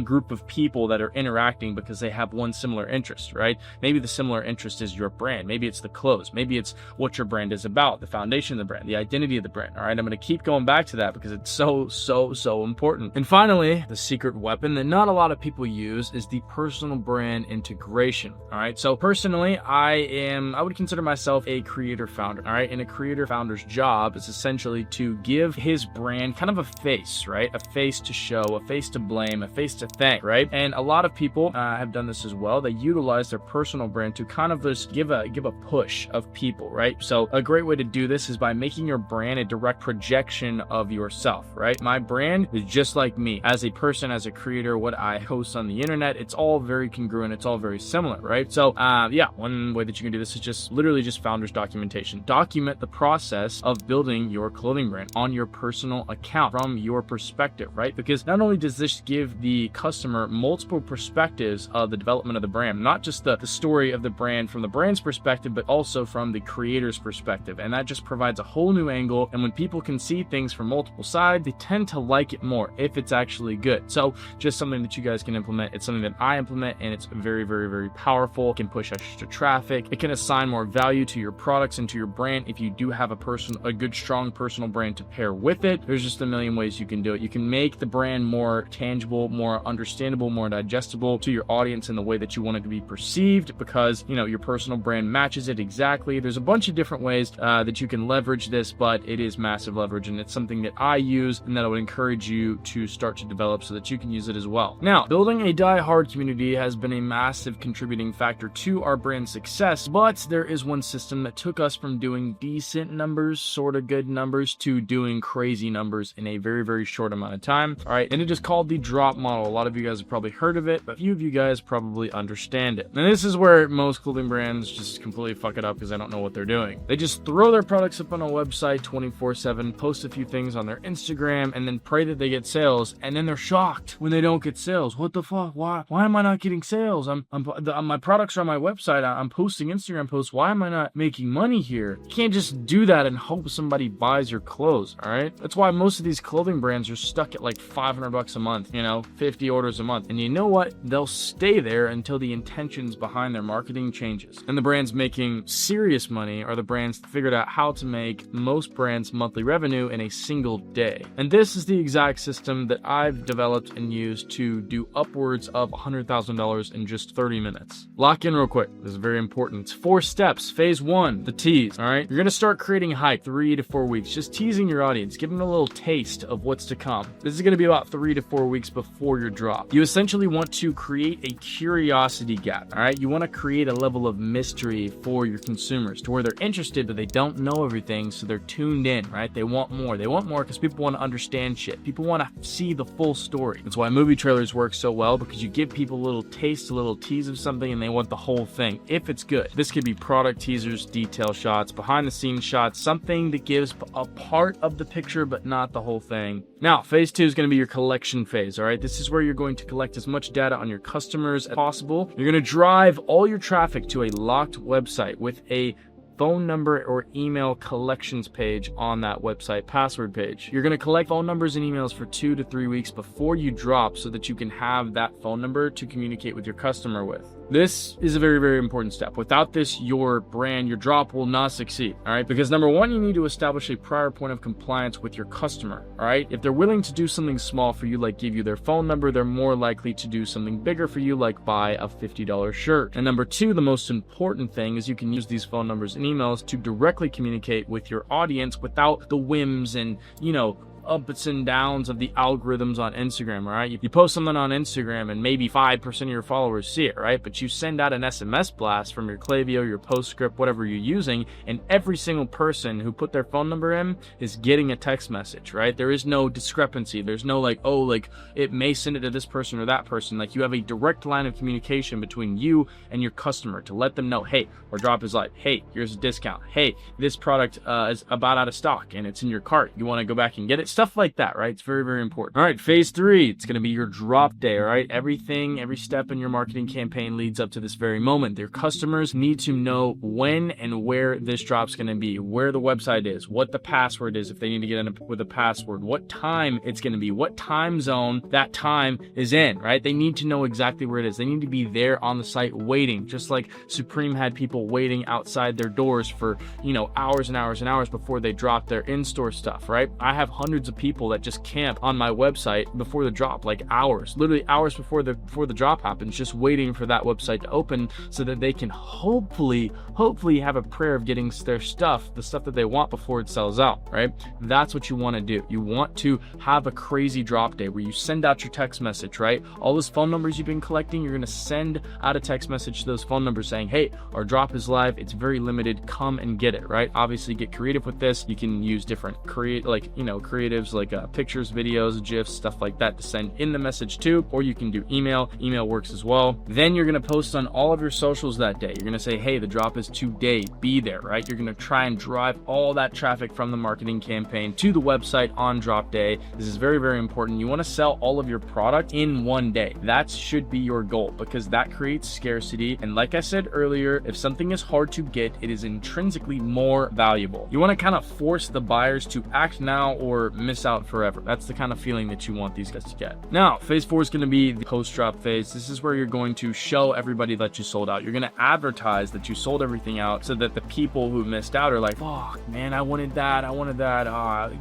B: group of people that are interacting because they have one similar interest, right? Maybe the similar interest is your brand. Maybe it's the clothes. Maybe it's what your brand is about, the foundation of the brand, the identity of the brand. All right, I'm going to keep going back to that because it's so important. And finally, the secret weapon that not a lot of people use is the personal brand integration. All right, so personally, I would consider myself a creator creator founder, all right? And a creator founder's job is essentially to give his brand kind of a face, right? A face to show, a face to blame, a face to thank, right? And a lot of people have done this as well. They utilize their personal brand to kind of just give a push of people, right? So a great way to do this is by making your brand a direct projection of yourself, right? My brand is just like me as a person, as a creator, what I host on the internet. It's all very congruent. It's all very similar, right? So yeah, one way that you can do this is just literally just founder's documentation. Document the process of building your clothing brand on your personal account from your perspective, right? Because not only does this give the customer multiple perspectives of the development of the brand, not just the story of the brand from the brand's perspective, but also from the creator's perspective. And that just provides a whole new angle. And when people can see things from multiple sides, they tend to like it more if it's actually good. So just something that you guys can implement. It's something that I implement, and it's very, very, very powerful. It can push extra traffic. It can assign more value to your products and to your brand if you do have a good, strong personal brand to pair with it. There's just a million ways you can do it. You can make the brand more tangible, more understandable, more digestible to your audience in the way that you want it to be perceived, because your personal brand matches it exactly. There's a bunch of different ways that you can leverage this, but it is massive leverage, and it's something that I use and that I would encourage you to start to develop so that you can use it as well. Now, building a die-hard community has been a massive contributing factor to our brand success, but there is one system that took us from doing decent numbers, sort of good numbers, to doing crazy numbers in a very, very short amount of time. All right, and it is called the drop model. A lot of you guys have probably heard of it, but few of you guys probably understand it. And this is where most clothing brands just completely fuck it up because they don't know what they're doing. They just throw their products up on a website 24/7, post a few things on their Instagram, and then pray that they get sales. And then they're shocked when they don't get sales. What the fuck? Why am I not getting sales? My products are on my website. I'm posting Instagram posts. Why am I not making money here? You can't just do that and hope somebody buys your clothes. All right. That's why most of these clothing brands are stuck at like $500 a month, 50 orders a month. And you know what? They'll stay there until the intentions behind their marketing changes. And the brands making serious money are the brands that figured out how to make most brands' monthly revenue in a single day. And this is the exact system that I've developed and used to do upwards of $100,000 in just 30 minutes. Lock in real quick. This is very important. It's 4 steps. Phase 1, the tease. All right. You're going to start creating hype 3 to 4 weeks, just teasing your audience, giving them a little taste of what's to come. This is going to be about 3 to 4 weeks before your drop. You essentially want to create a curiosity gap. All right. You want to create a level of mystery for your consumers to where they're interested, but they don't know everything. So they're tuned in, right? They want more. They want more because people want to understand shit. People want to see the full story. That's why movie trailers work so well, because you give people a little taste, a little tease of something, and they want the whole thing if it's good. This could be product teasers, detail shots, behind the scenes shots, something that gives a part of the picture but not the whole thing. Now, phase 2 is going to be your collection phase. All right, this is where you're going to collect as much data on your customers as possible. You're going to drive all your traffic to a locked website with a phone number or email collections page on that website password page. You're going to collect phone numbers and emails for 2 to 3 weeks before you drop so that you can have that phone number to communicate with your customer with. This is a very, very important step. Without this, your brand, your drop will not succeed. All right. Because number 1, you need to establish a prior point of compliance with your customer. All right. If they're willing to do something small for you, like give you their phone number, they're more likely to do something bigger for you, like buy a $50 shirt. And number 2, the most important thing is you can use these phone numbers and emails to directly communicate with your audience without the whims and, ups and downs of the algorithms on Instagram, all right? You post something on Instagram and maybe 5% of your followers see it, right? But you send out an SMS blast from your Klaviyo, your Postscript, whatever you're using, and every single person who put their phone number in is getting a text message, right? There is no discrepancy. There's no it may send it to this person or that person. Like, you have a direct line of communication between you and your customer to let them know, hey, our drop is live. Hey, here's a discount. Hey, this product is about out of stock and it's in your cart. You want to go back and get it? Stuff like that, right? It's very, very important. All right, phase 3, it's going to be your drop day, all right? Every step in your marketing campaign leads up to this very moment. Your customers need to know when and where this drop's going to be, where the website is, what the password is if they need to get in with a password, what time it's going to be, what time zone that time is in, right? They need to know exactly where it is. They need to be there on the site waiting, just like Supreme had people waiting outside their doors for, hours and hours and hours before they dropped their in-store stuff, right? I have hundreds hordes of people that just camp on my website before the drop, like hours, literally hours before the drop happens, just waiting for that website to open so that they can hopefully have a prayer of getting their stuff, the stuff that they want, before it sells out, right? That's what you want to do. You want to have a crazy drop day where you send out your text message, right? All those phone numbers you've been collecting, you're going to send out a text message to those phone numbers saying, hey, our drop is live. It's very limited. Come and get it, right? Obviously get creative with this. You can use different creatives like pictures, videos, GIFs, stuff like that to send in the message to, or you can do email. Email works as well. Then you're going to post on all of your socials that day. You're going to say, hey, the drop is today. Be there, right? You're going to try and drive all that traffic from the marketing campaign to the website on drop day. This is very, very important. You want to sell all of your product in one day. That should be your goal, because that creates scarcity. And like I said earlier, if something is hard to get, it is intrinsically more valuable. You want to kind of force the buyers to act now or miss out forever. That's the kind of feeling that you want these guys to get. Now, phase 4 is going to be the post-drop phase. This is where you're going to show everybody that you sold out. You're going to advertise that you sold everything out so that the people who missed out are like, fuck, man, I wanted that.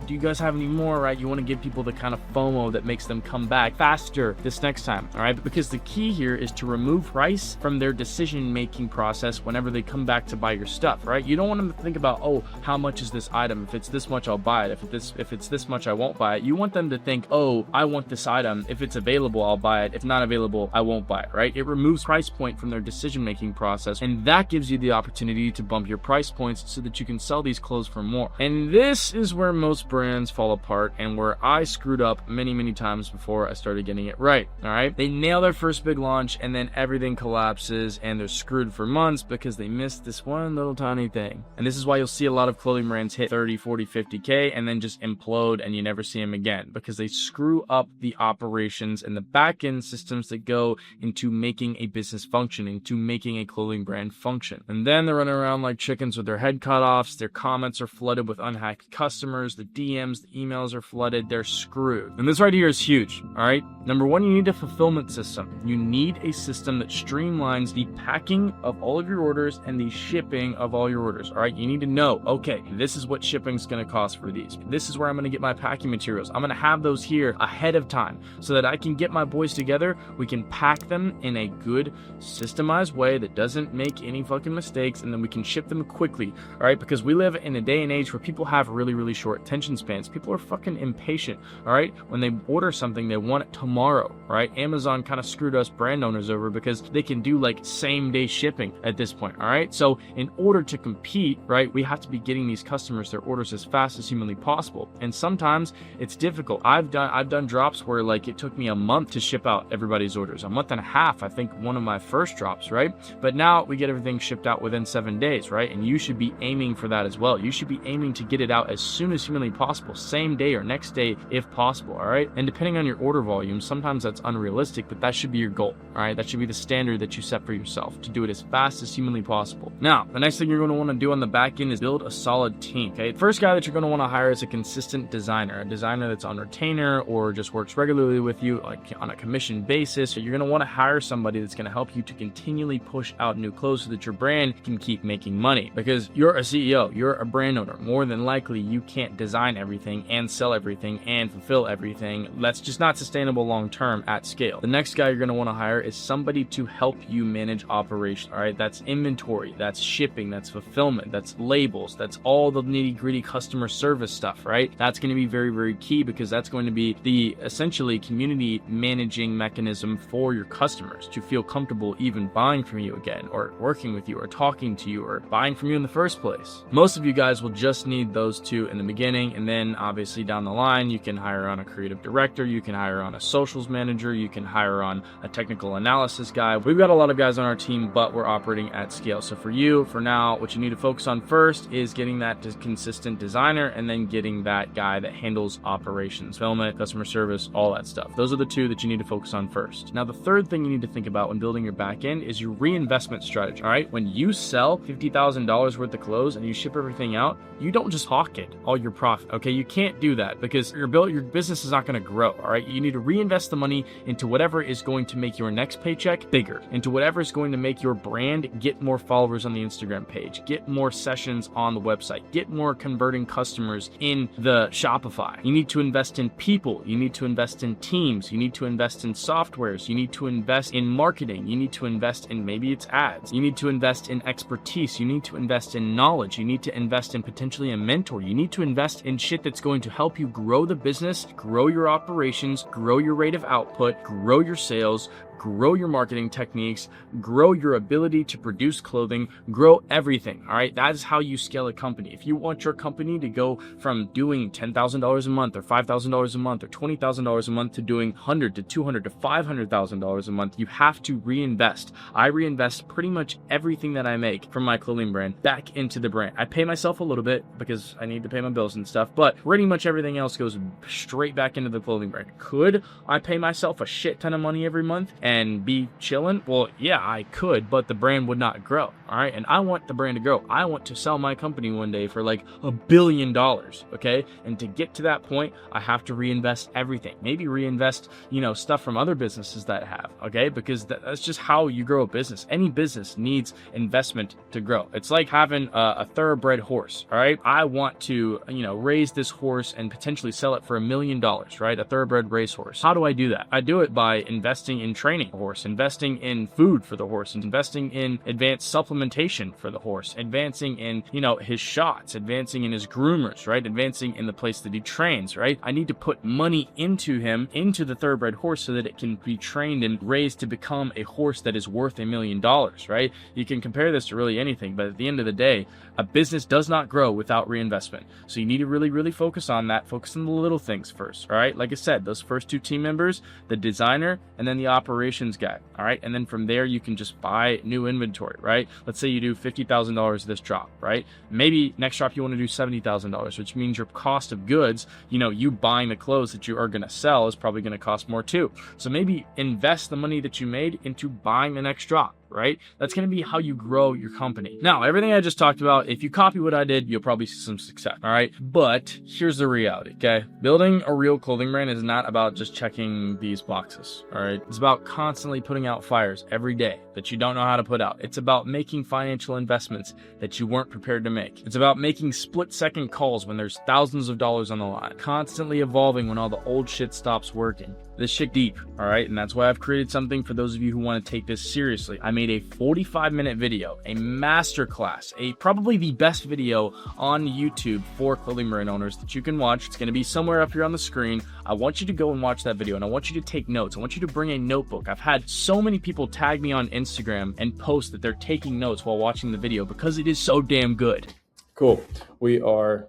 B: Do you guys have any more, right? You want to give people the kind of FOMO that makes them come back faster this next time, all right? Because the key here is to remove price from their decision-making process whenever they come back to buy your stuff, right? You don't want them to think about, oh, how much is this item? If it's this much, I'll buy it. If it's this much, I won't buy it. You want them to think, oh, I want this item. If it's available, I'll buy it. If not available, I won't buy it, right? It removes price point from their decision-making process, and that gives you the opportunity to bump your price points so that you can sell these clothes for more. And this is where most brands fall apart, and where I screwed up many, many times before I started getting it right, all right? They nail their first big launch, and then everything collapses, and they're screwed for months because they missed this one little tiny thing. And this is why you'll see a lot of clothing brands hit 30, 40, 50K, and then just implode, and you never see them again, because they screw up the operations and the back-end systems that go into making a business function, into making a clothing brand function. And then they're running around like chickens with their head cut off. Their comments are flooded with unhacked customers. The DMs, the emails are flooded. They're screwed. And this right here is huge, all right? Number one, you need a fulfillment system. You need a system that streamlines the packing of all of your orders and the shipping of all your orders, all right? You need to know, okay, this is what shipping's going to cost for these. This is where I'm going to get my packing materials. I'm going to have those here ahead of time so that I can get my boys together. We can pack them in a good, systemized way that doesn't make any fucking mistakes, and then we can ship them quickly, all right? Because we live in a day and age where people have really, really short attention spans. People are fucking impatient, all right? When they order something, they want it tomorrow, right? Amazon kind of screwed us brand owners over because they can do like same day shipping at this point, all right? So in order to compete, right, we have to be getting these customers their orders as fast as humanly possible. And sometimes it's difficult. I've done drops where like it took me a month to ship out everybody's orders, a month and a half, I think, one of my first drops, right? But now we get everything shipped out within 7 days, right? And you should be aiming for that as well. You should be aiming to get it out as soon as humanly possible, same day or next day if possible, all right? And depending on your order volume, sometimes that's unrealistic, but that should be your goal, all right? That should be the standard that you set for yourself, to do it as fast as humanly possible. Now, the next thing you're going to want to do on the back end is build a solid team, okay? The first guy that you're going to want to hire is a consistent designer, a designer that's on retainer or just works regularly with you, like on a commission basis. So you're going to want to hire somebody that's going to help you to continually push out new clothes so that your brand can keep making money, because you're a CEO, you're a brand owner. More than likely, you can't design everything and sell everything and fulfill everything. That's just not sustainable long term at scale. The next guy you're going to want to hire is somebody to help you manage operations, all right? That's inventory, that's shipping, that's fulfillment, that's labels, that's all the nitty gritty customer service stuff, right? That's going to be very, very key, because that's going to be the essentially community managing mechanism for your customers to feel comfortable even buying from you again, or working with you, or talking to you, or buying from you in the first place. Most of you guys will just need those two in the beginning, and then obviously down the line you can hire on a creative director, you can hire on a socials manager, you can hire on a technical analysis guy. We've got a lot of guys on our team, but we're operating at scale. So for you, for now, what you need to focus on first is getting that consistent designer, and then getting that guy that handles operations, fulfillment, customer service, all that stuff. Those are the two that you need to focus on first. Now, the third thing you need to think about when building your back end is your reinvestment strategy, all right? When you sell $50,000 worth of clothes and you ship everything out, you don't just pocket all your profit, okay? You can't do that, because your business is not going to grow, all right? You need to reinvest the money into whatever is going to make your next paycheck bigger, into whatever is going to make your brand get more followers on the Instagram page, get more sessions on the website, get more converting customers in the Shopify. You need to invest in people. You need to invest in teams. You need to invest in softwares. You need to invest in marketing. You need to invest in maybe it's ads. You need to invest in expertise. You need to invest in knowledge. You need to invest in potentially a mentor. You need to invest in shit that's going to help you grow the business, grow your operations, grow your rate of output, grow your sales, grow your marketing techniques, grow your ability to produce clothing, grow everything. All right. That is how you scale a company. If you want your company to go from doing $10,000 a month or $5,000 a month or $20,000 a month to doing $100,000 to $200,000 to $500,000 a month, you have to reinvest. I reinvest pretty much everything that I make from my clothing brand back into the brand. I pay myself a little bit because I need to pay my bills and stuff, but pretty much everything else goes straight back into the clothing brand. Could I pay myself a shit ton of money every month and be chilling? Well, yeah, I could, but the brand would not grow. All right. And I want the brand to grow. I want to sell my company one day for like $1 billion. Okay. And to get to that point, I have to reinvest everything. Maybe reinvest, stuff from other businesses that have. Okay. Because that's just how you grow a business. Any business needs investment to grow. It's like having a thoroughbred horse. All right. I want to, raise this horse and potentially sell it for $1 million, right? A thoroughbred racehorse. How do I do that? I do it by investing in training a horse, investing in food for the horse, investing in advanced supplementation for the horse, advancing in, his shots, advancing in his groomers, right? Advancing in the place that he trains, right? I need to put money into him, into the thoroughbred horse so that it can be trained and raised to become a horse that is worth $1 million, right? You can compare this to really anything, but at the end of the day, a business does not grow without reinvestment. So you need to really, really focus on that. Focus on the little things first, all right? Like I said, those first two team members, the designer, and then the operations guy, all right? And then from there, you can just buy new inventory, right? Let's say you do $50,000 this drop, right? Maybe next drop you want to do $70,000, which means your cost of goods, you buying the clothes that you are going to sell is probably going to cost more too. So maybe invest the money that you made into buying the next drop, right? That's going to be how you grow your company. Now, everything I just talked about, if you copy what I did, you'll probably see some success, all right? But here's the reality, okay? Building a real clothing brand is not about just checking these boxes, all right? It's about constantly putting out fires every day that you don't know how to put out. It's about making financial investments that you weren't prepared to make. It's about making split-second calls when there's thousands of dollars on the line, constantly evolving when all the old shit stops working. This shit deep, all right? And that's why I've created something for those of you who want to take this seriously. I made a 45-minute video, a masterclass, probably the best video on YouTube for clothing brand owners that you can watch. It's going to be somewhere up here on the screen. I want you to go and watch that video, and I want you to take notes. I want you to bring a notebook. I've had so many people tag me on Instagram and post that they're taking notes while watching the video because it is so damn good.
A: Cool. We are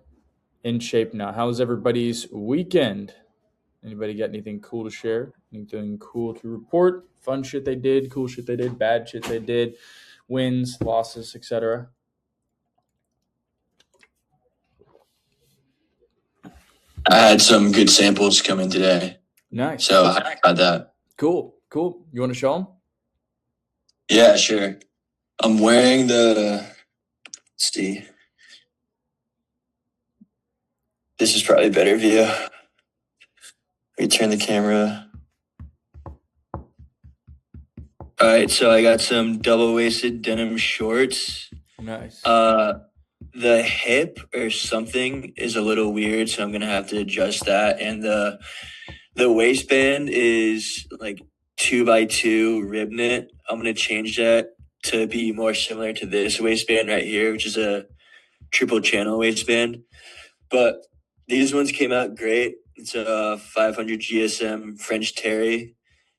A: in shape now. How's everybody's weekend? Anybody got anything cool to share? Anything cool to report? Fun shit they did, cool shit they did, bad shit they did, wins, losses, etc.
D: I had some good samples come in today.
A: Nice.
D: So I got that.
A: Cool. You want to show them?
D: Yeah, sure. I'm wearing let's see. This is probably a better view. We turn the camera. All right, so I got some double-waisted denim shorts.
A: Nice.
D: The hip or something is a little weird, so I'm gonna have to adjust that. And the waistband is like 2x2 rib knit. I'm gonna change that to be more similar to this waistband right here, which is a triple channel waistband. But these ones came out great. It's a 500 GSM French Terry,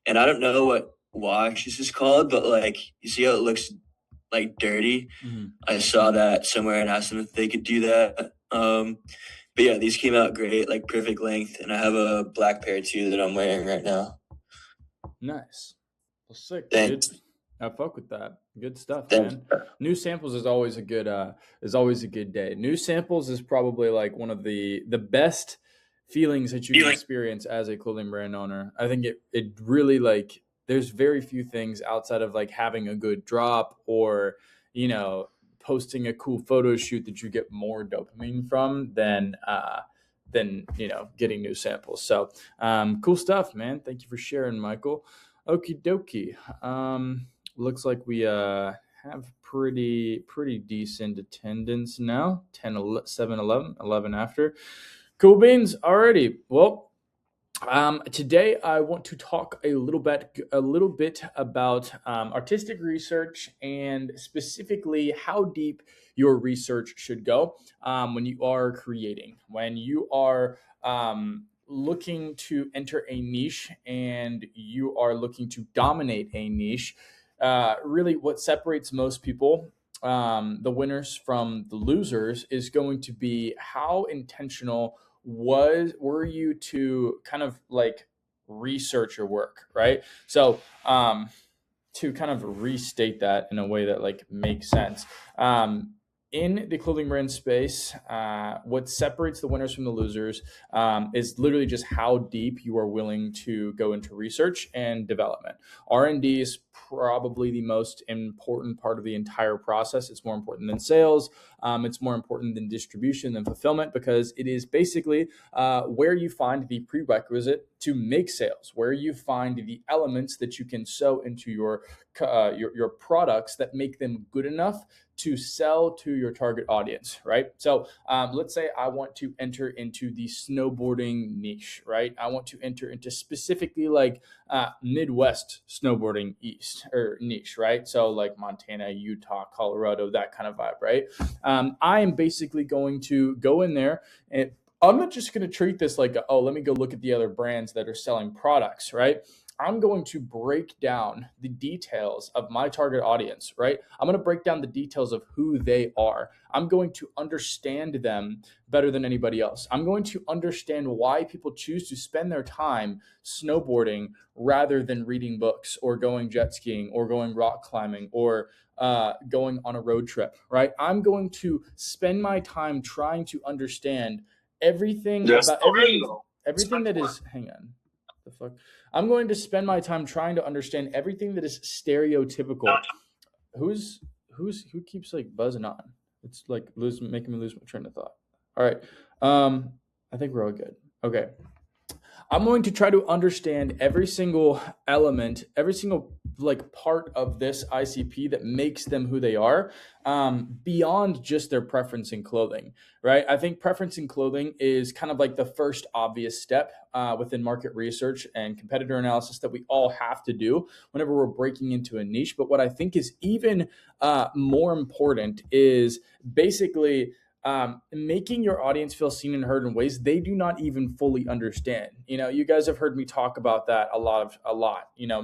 D: and I don't know what wash this is called, but like you see how it looks like dirty.
A: Mm-hmm.
D: I saw that somewhere and asked them if they could do that. But yeah, these came out great, like perfect length, and I have a black pair too that I'm wearing right now.
A: Nice. Well, sick,
D: Thanks.
A: dude. I fuck with that. Good stuff,
D: Thanks.
A: man. New samples is always a good day. New samples is probably like one of the best feelings that you can experience as a clothing brand owner. I think it really, like, there's very few things outside of like having a good drop or, posting a cool photo shoot that you get more dopamine from than getting new samples. So cool stuff, man. Thank you for sharing, Michael. Okie dokie. Looks like we have pretty decent attendance now. 10, 7, 11 after.
B: Cool beans. Alrighty. Well, today I want to talk a little bit about artistic research and specifically how deep your research should go when you are creating, when you are looking to enter a niche and you are looking to dominate a niche. Really, what separates most people, the winners from the losers, is going to be how intentional were you to kind of like research your work, right? So to kind of restate that in a way that like makes sense, in the clothing brand space, what separates the winners from the losers is literally just how deep you are willing to go into research and development. R&D is probably the most important part of the entire process. It's more important than sales. It's more important than distribution, than fulfillment, because it is basically where you find the prerequisite to make sales, where you find the elements that you can sew into your products that make them good enough to sell to your target audience, right? So let's say I want to enter into the snowboarding niche, right? I want to enter into specifically like Midwest snowboarding niche, right? So like Montana, Utah, Colorado, that kind of vibe, right? I am basically going to go in there and I'm not just going to treat this like, oh, let me go look at the other brands that are selling products, right? I'm going to break down the details of my target audience, right? I'm going to break down the details of who they are. I'm going to understand them better than anybody else. I'm going to understand why people choose to spend their time snowboarding rather than reading books or going jet skiing or going rock climbing or going on a road trip, right? I'm going to spend my time trying to understand everything about everything that is, hang on, the fuck? I'm going to spend my time trying to understand everything that is stereotypical. Who keeps like buzzing on? It's like making me lose my train of thought. All right. I think we're all good. Okay. I'm going to try to understand every single element, every single like part of this ICP that makes them who they are, beyond just their preference in clothing, right? I think preference in clothing is kind of like the first obvious step within market research and competitor analysis that we all have to do whenever we're breaking into a niche. But what I think is even more important is basically making your audience feel seen and heard in ways they do not even fully understand. You guys have heard me talk about that a lot,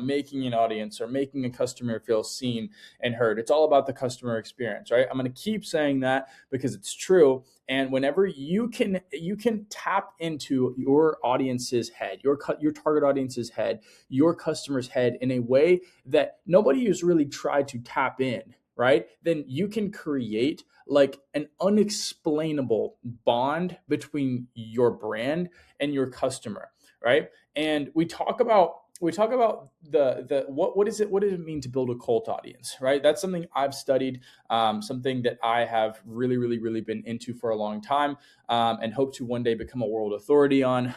B: making an audience or making a customer feel seen and heard. It's all about the customer experience, right? I'm going to keep saying that because it's true. And whenever you can tap into your audience's head, your target audience's head, your customer's head in a way that nobody has really tried to tap in, right? Then you can create like an unexplainable bond between your brand and your customer, right? And we talk about the what does it mean to build a cult audience, right? That's something I've studied, something that I have really been into for a long time, and hope to one day become a world authority on,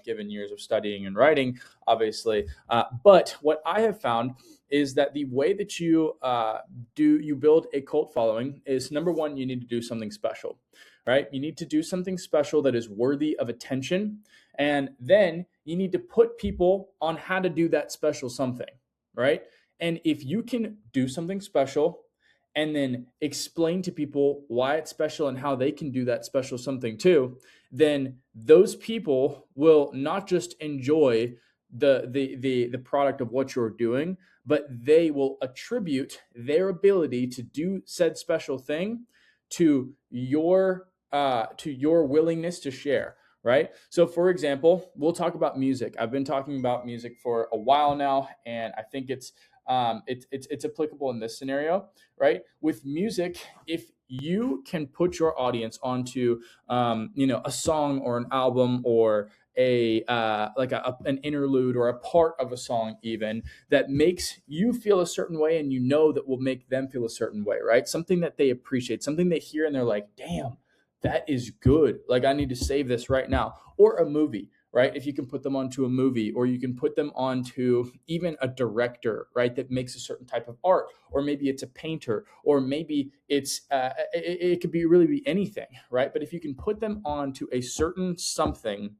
B: given years of studying and writing, obviously. But what I have found is that the way that you build a cult following is, number one, you need to do something special, right? You need to do something special that is worthy of attention. And then you need to put people on how to do that special something, right? And if you can do something special and then explain to people why it's special and how they can do that special something too, then those people will not just enjoy the product of what you're doing, but they will attribute their ability to do said special thing to your willingness to share, right? So for example, we'll talk about music. I've been talking about music for a while now, and I think it's applicable in this scenario, right? With music, if you can put your audience onto a song or an album or an interlude or a part of a song even that makes you feel a certain way, and that will make them feel a certain way, right? Something that they appreciate, something they hear and they're like, damn, that is good. Like, I need to save this right now. Or a movie,
A: right? If you can put them onto a movie, or you can put them onto even a director, right, that makes a certain type of art, or maybe it's a painter, or maybe it could be really be anything, right? But if you can put them onto a certain something,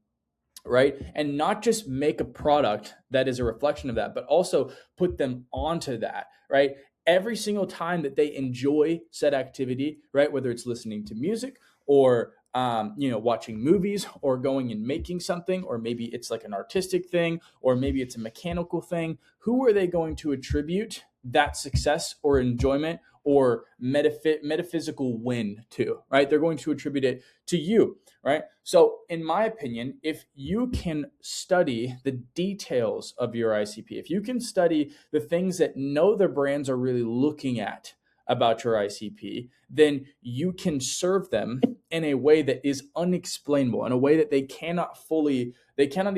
A: right, and not just make a product that is a reflection of that, but also put them onto that, right? Every single time that they enjoy said activity, right, whether it's listening to music, or watching movies, or going and making something, or maybe it's like an artistic thing, or maybe it's a mechanical thing, who are they going to attribute that success or enjoyment or metaphysical win to, right? They're going to attribute it to you, right? So in my opinion, if you can study the details of your ICP, if you can study the things that no other brands are really looking at about your ICP, then you can serve them in a way that is unexplainable, in a way that they cannot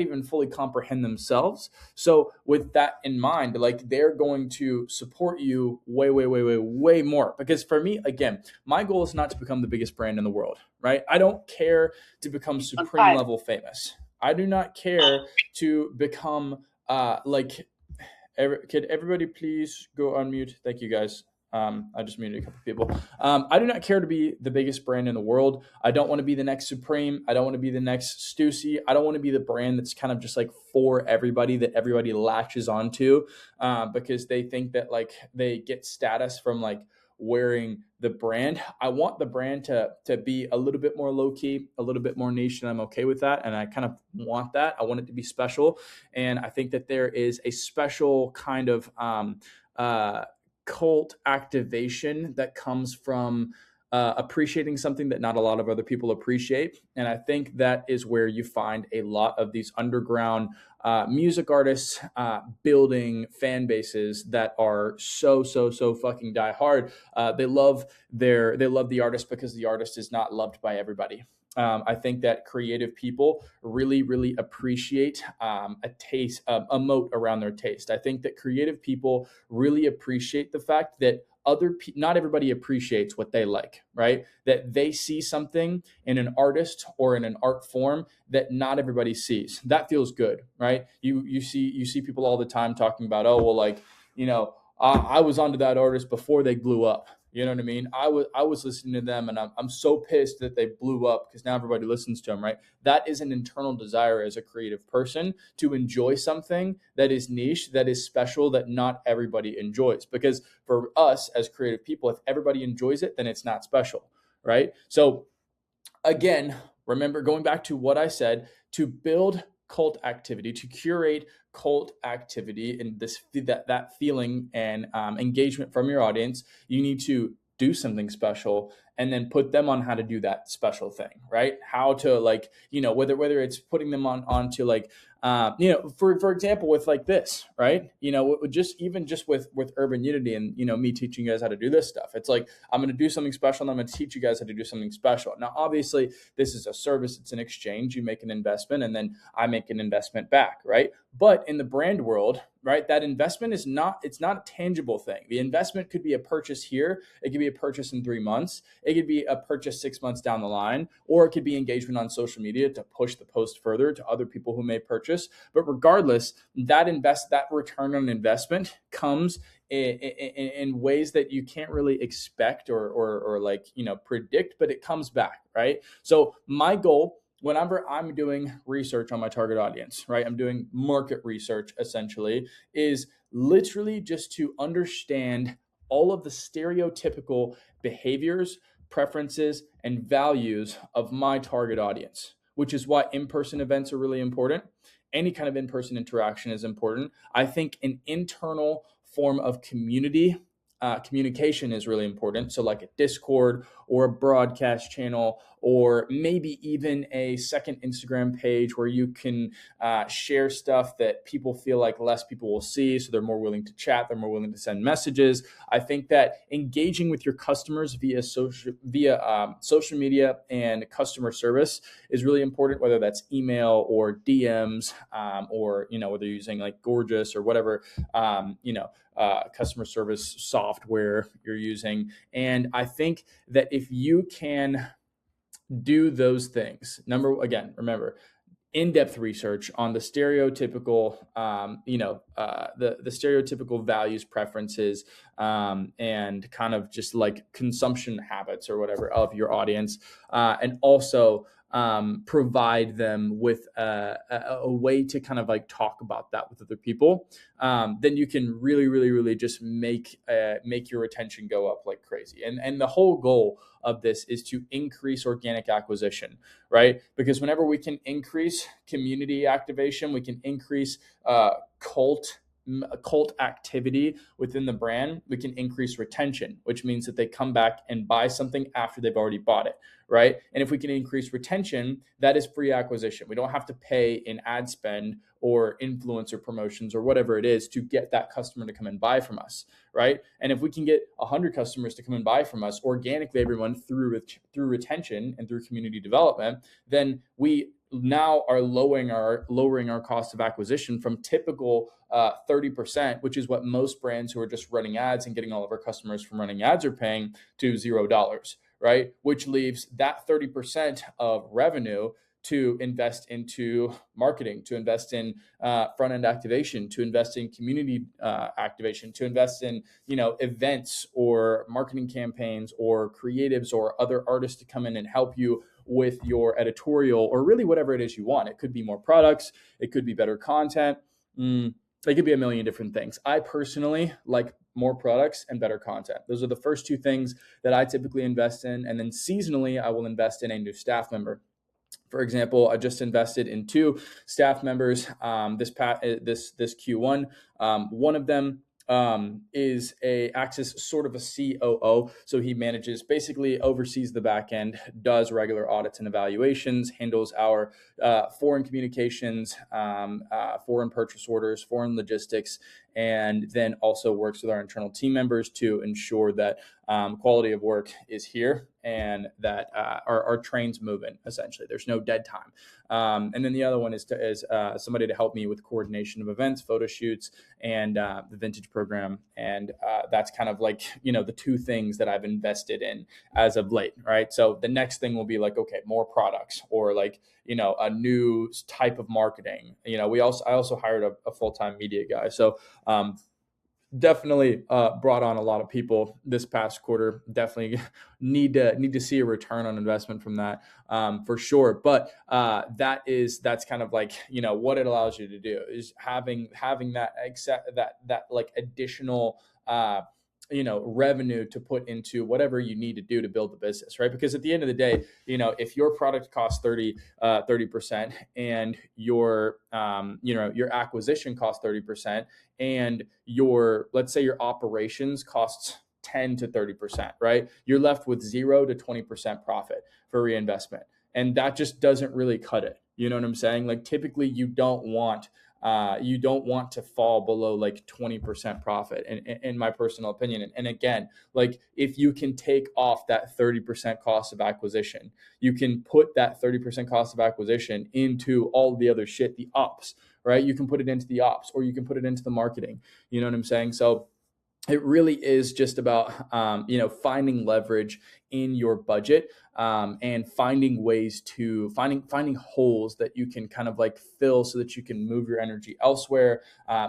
A: even fully comprehend themselves. So with that in mind, like, they're going to support you way more. Because for me, again, my goal is not to become the biggest brand in the world, right? I don't care to become supreme level famous. I do not care to become could everybody please go on mute? Thank you, guys. I just muted a couple people. I do not care to be the biggest brand in the world. I don't want to be the next Supreme. I don't want to be the next Stussy. I don't want to be the brand that's kind of just like for everybody, that everybody latches onto because they think that like they get status from like wearing the brand. I want the brand to be a little bit more low key, a little bit more niche, and I'm okay with that. And I kind of want that. I want it to be special. And I think that there is a special kind of cult activation that comes from appreciating something that not a lot of other people appreciate. And I think that is where you find a lot of these underground music artists building fan bases that are so fucking die hard. They love the artist because the artist is not loved by everybody. I think that creative people really appreciate a moat around their taste. I think that creative people really appreciate the fact that not everybody appreciates what they like, right? That they see something in an artist or in an art form that not everybody sees. That feels good, right? You see people all the time talking about, oh, well, like, I was onto that artist before they blew up. You know what I mean? I was listening to them, and I'm so pissed that they blew up because now everybody listens to them, right? That is an internal desire as a creative person to enjoy something that is niche, that is special, that not everybody enjoys. Because for us as creative people, if everybody enjoys it, then it's not special, right? So again, remember, going back to what I said, to build cult activity, to curate cult activity and that feeling and engagement from your audience, you need to do something special and then put them on how to do that special thing, right? How to, like, whether it's putting them onto like for example, with like this, right? Just with Urban Unity and me teaching you guys how to do this stuff. It's like, I'm going to do something special and I'm going to teach you guys how to do something special. Now, obviously, this is a service, it's an exchange. You make an investment and then I make an investment back, right? But in the brand world, right, that investment it's not a tangible thing. The investment could be a purchase here, it could be a purchase in 3 months, it could be a purchase 6 months down the line, or it could be engagement on social media to push the post further to other people who may purchase. But regardless, that return on investment comes in ways that you can't really expect or predict, but it comes back, right? So my goal, whenever I'm doing research on my target audience, right, I'm doing market research essentially, is literally just to understand all of the stereotypical behaviors, preferences, and values of my target audience, which is why in-person events are really important. Any kind of in-person interaction is important. I think an internal form of communication is really important. So like a Discord or a broadcast channel, or maybe even a second Instagram page where you can share stuff that people feel like less people will see. So they're more willing to chat, they're more willing to send messages. I think that engaging with your customers via social media and customer service is really important, whether that's email or DMs, or, whether you're using like Gorgeous or whatever, customer service software you're using. And I think that if you can do those things, remember, in-depth research on the stereotypical, the stereotypical values, preferences, and kind of just like consumption habits or whatever of your audience, and also provide them with a way to kind of like talk about that with other people, then you can really just make your retention go up like crazy. And the whole goal of this is to increase organic acquisition, right? Because whenever we can increase community activation, we can increase cult activity within the brand, we can increase retention, which means that they come back and buy something after they've already bought it, right? And if we can increase retention, that is free acquisition. We don't have to pay in ad spend or influencer promotions or whatever it is to get that customer to come and buy from us, right? And if we can get 100 customers to come and buy from us organically, everyone through retention and through community development, then we now are lowering our cost of acquisition from typical 30%, which is what most brands who are just running ads and getting all of our customers from running ads are paying, to $0, right? Which leaves that 30% of revenue to invest into marketing, to invest in front-end activation, to invest in community activation, to invest in, events or marketing campaigns or creatives or other artists to come in and help you with your editorial, or really whatever it is you want. It could be more products. It could be better content. It could be a million different things. I personally like more products and better content. Those are the first two things that I typically invest in. And then seasonally, I will invest in a new staff member. For example, I just invested in 2 staff members this Q1. One of them acts as sort of a COO. So he basically oversees the back end, does regular audits and evaluations, handles our foreign communications, foreign purchase orders, foreign logistics, and then also works with our internal team members to ensure that quality of work is here and that our train's moving, essentially. There's no dead time. And then the other one is somebody to help me with coordination of events, photo shoots, and the vintage program. And that's kind of like, the 2 things that I've invested in as of late, right? So the next thing will be like, okay, more products, or like, a new type of marketing. I also hired a full-time media guy. So definitely brought on a lot of people this past quarter. Definitely need to see a return on investment from that, for sure. But that's kind of like, what it allows you to do is having that like additional revenue to put into whatever you need to do to build the business, right? Because at the end of the day, if your product costs 30% and your acquisition costs 30%, and let's say your operations costs 10 to 30%, right? You're left with 0 to 20% profit for reinvestment. And that just doesn't really cut it. You know what I'm saying? Like, typically you don't want to fall below like 20% profit, in my personal opinion. And again, like, if you can take off that 30% cost of acquisition, you can put that 30% cost of acquisition into all the other shit, the ops, right? You can put it into the ops, or you can put it into the marketing. You know what I'm saying? So it really is just about, finding leverage in your budget, and finding ways to finding holes that you can kind of like fill so that you can move your energy elsewhere,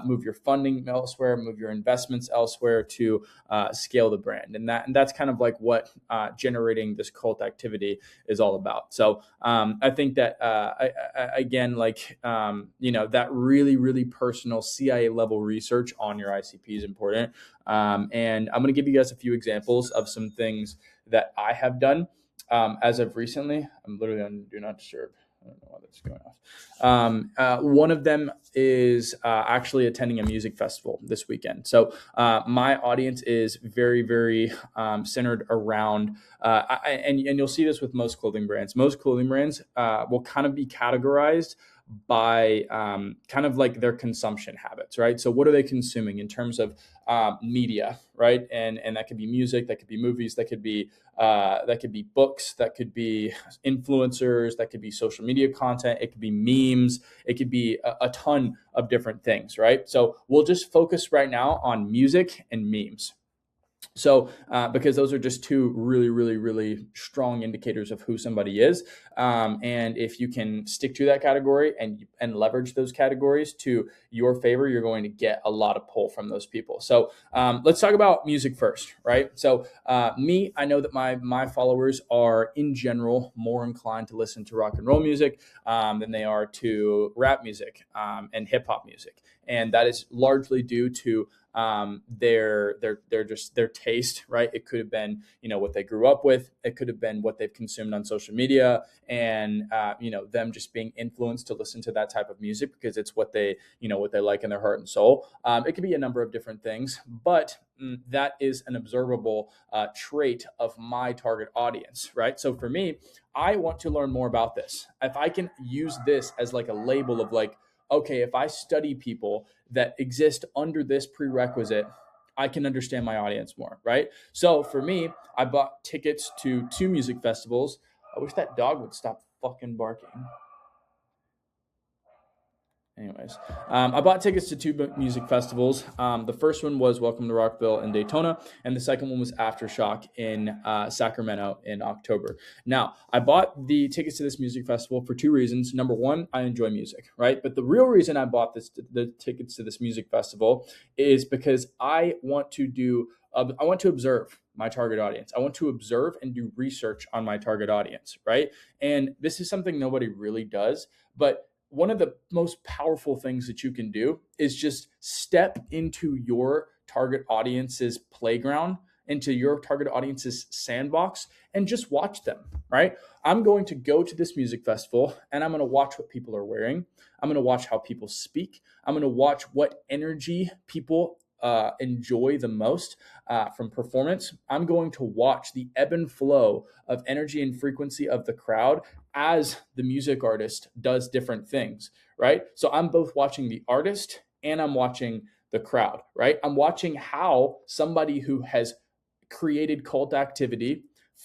A: move your funding elsewhere, move your investments elsewhere to scale the brand. And that's kind of like what generating this cult activity is all about. So I think that that really personal CIA level research on your ICP is important. And I'm going to give you guys a few examples of some things that I have done as of recently. I'm literally on Do Not Disturb. I don't know why that's going off. One of them is actually attending a music festival this weekend. So my audience is very, very centered around, and you'll see this with most clothing brands. Most clothing brands will kind of be categorized by kind of like their consumption habits, right? So what are they consuming in terms of media, right? And that could be music, that could be movies, that could be books, that could be influencers, that could be social media content, it could be memes, it could be a ton of different things, right? So we'll just focus right now on music and memes. So, because those are just two really, really, really strong indicators of who somebody is, and if you can stick to that category and leverage those categories to your favor, you're going to get a lot of pull from those people. So, let's talk about music first, right? So, I know that my followers are in general more inclined to listen to rock and roll music than they are to rap music and hip hop music, and that is largely due to their taste, right? It could have been, what they grew up with. It could have been what they've consumed on social media, and them just being influenced to listen to that type of music because it's what they like in their heart and soul. It could be a number of different things, but that is an observable trait of my target audience, right? So for me, I want to learn more about this. If I can use this as like a label of like, okay, if I study people that exist under this prerequisite, I can understand my audience more, right? So for me, I bought tickets to 2 music festivals. I wish that dog would stop fucking barking. Anyways, I bought tickets to 2 music festivals. The first one was Welcome to Rockville in Daytona, and the second one was Aftershock in Sacramento in October. Now, I bought the tickets to this music festival for 2 reasons. Number one, I enjoy music, right? But the real reason I bought the tickets to this music festival is because I want to observe my target audience. I want to observe and do research on my target audience, right? And this is something nobody really does, but one of the most powerful things that you can do is just step into your target audience's playground, into your target audience's sandbox, and just watch them, right? I'm going to go to this music festival and I'm going to watch what people are wearing. I'm going to watch how people speak. I'm going to watch what energy people enjoy the most from performance. I'm going to watch the ebb and flow of energy and frequency of the crowd as the music artist does different things, right? So I'm both watching the artist and I'm watching the crowd, right? I'm watching how somebody who has created cult activity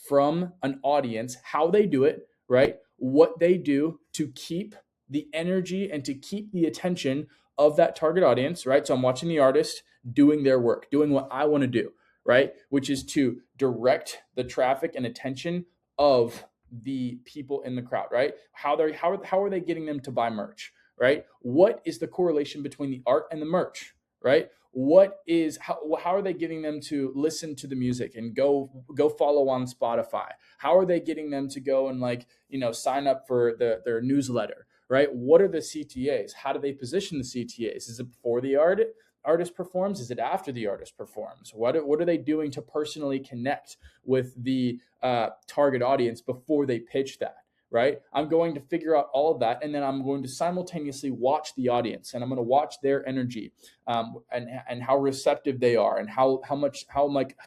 A: from an audience, how they do it, right? What they do to keep the energy and to keep the attention of that target audience, right? So I'm watching the artist doing their work, doing what I want to do, right? Which is to direct the traffic and attention of the people in the crowd, right? How are they getting them to buy merch, right? What is the correlation between the art and the merch, right? How are they getting them to listen to the music and go follow on Spotify? How are they getting them to go and sign up for their newsletter, right? What are the CTAs? How do they position the CTAs? Is it before the artist performs? Is it after the artist performs? What are they doing to personally connect with the target audience before they pitch that, right? I'm going to figure out all of that, and then I'm going to simultaneously watch the audience, and I'm going to watch their energy and how receptive they are, and how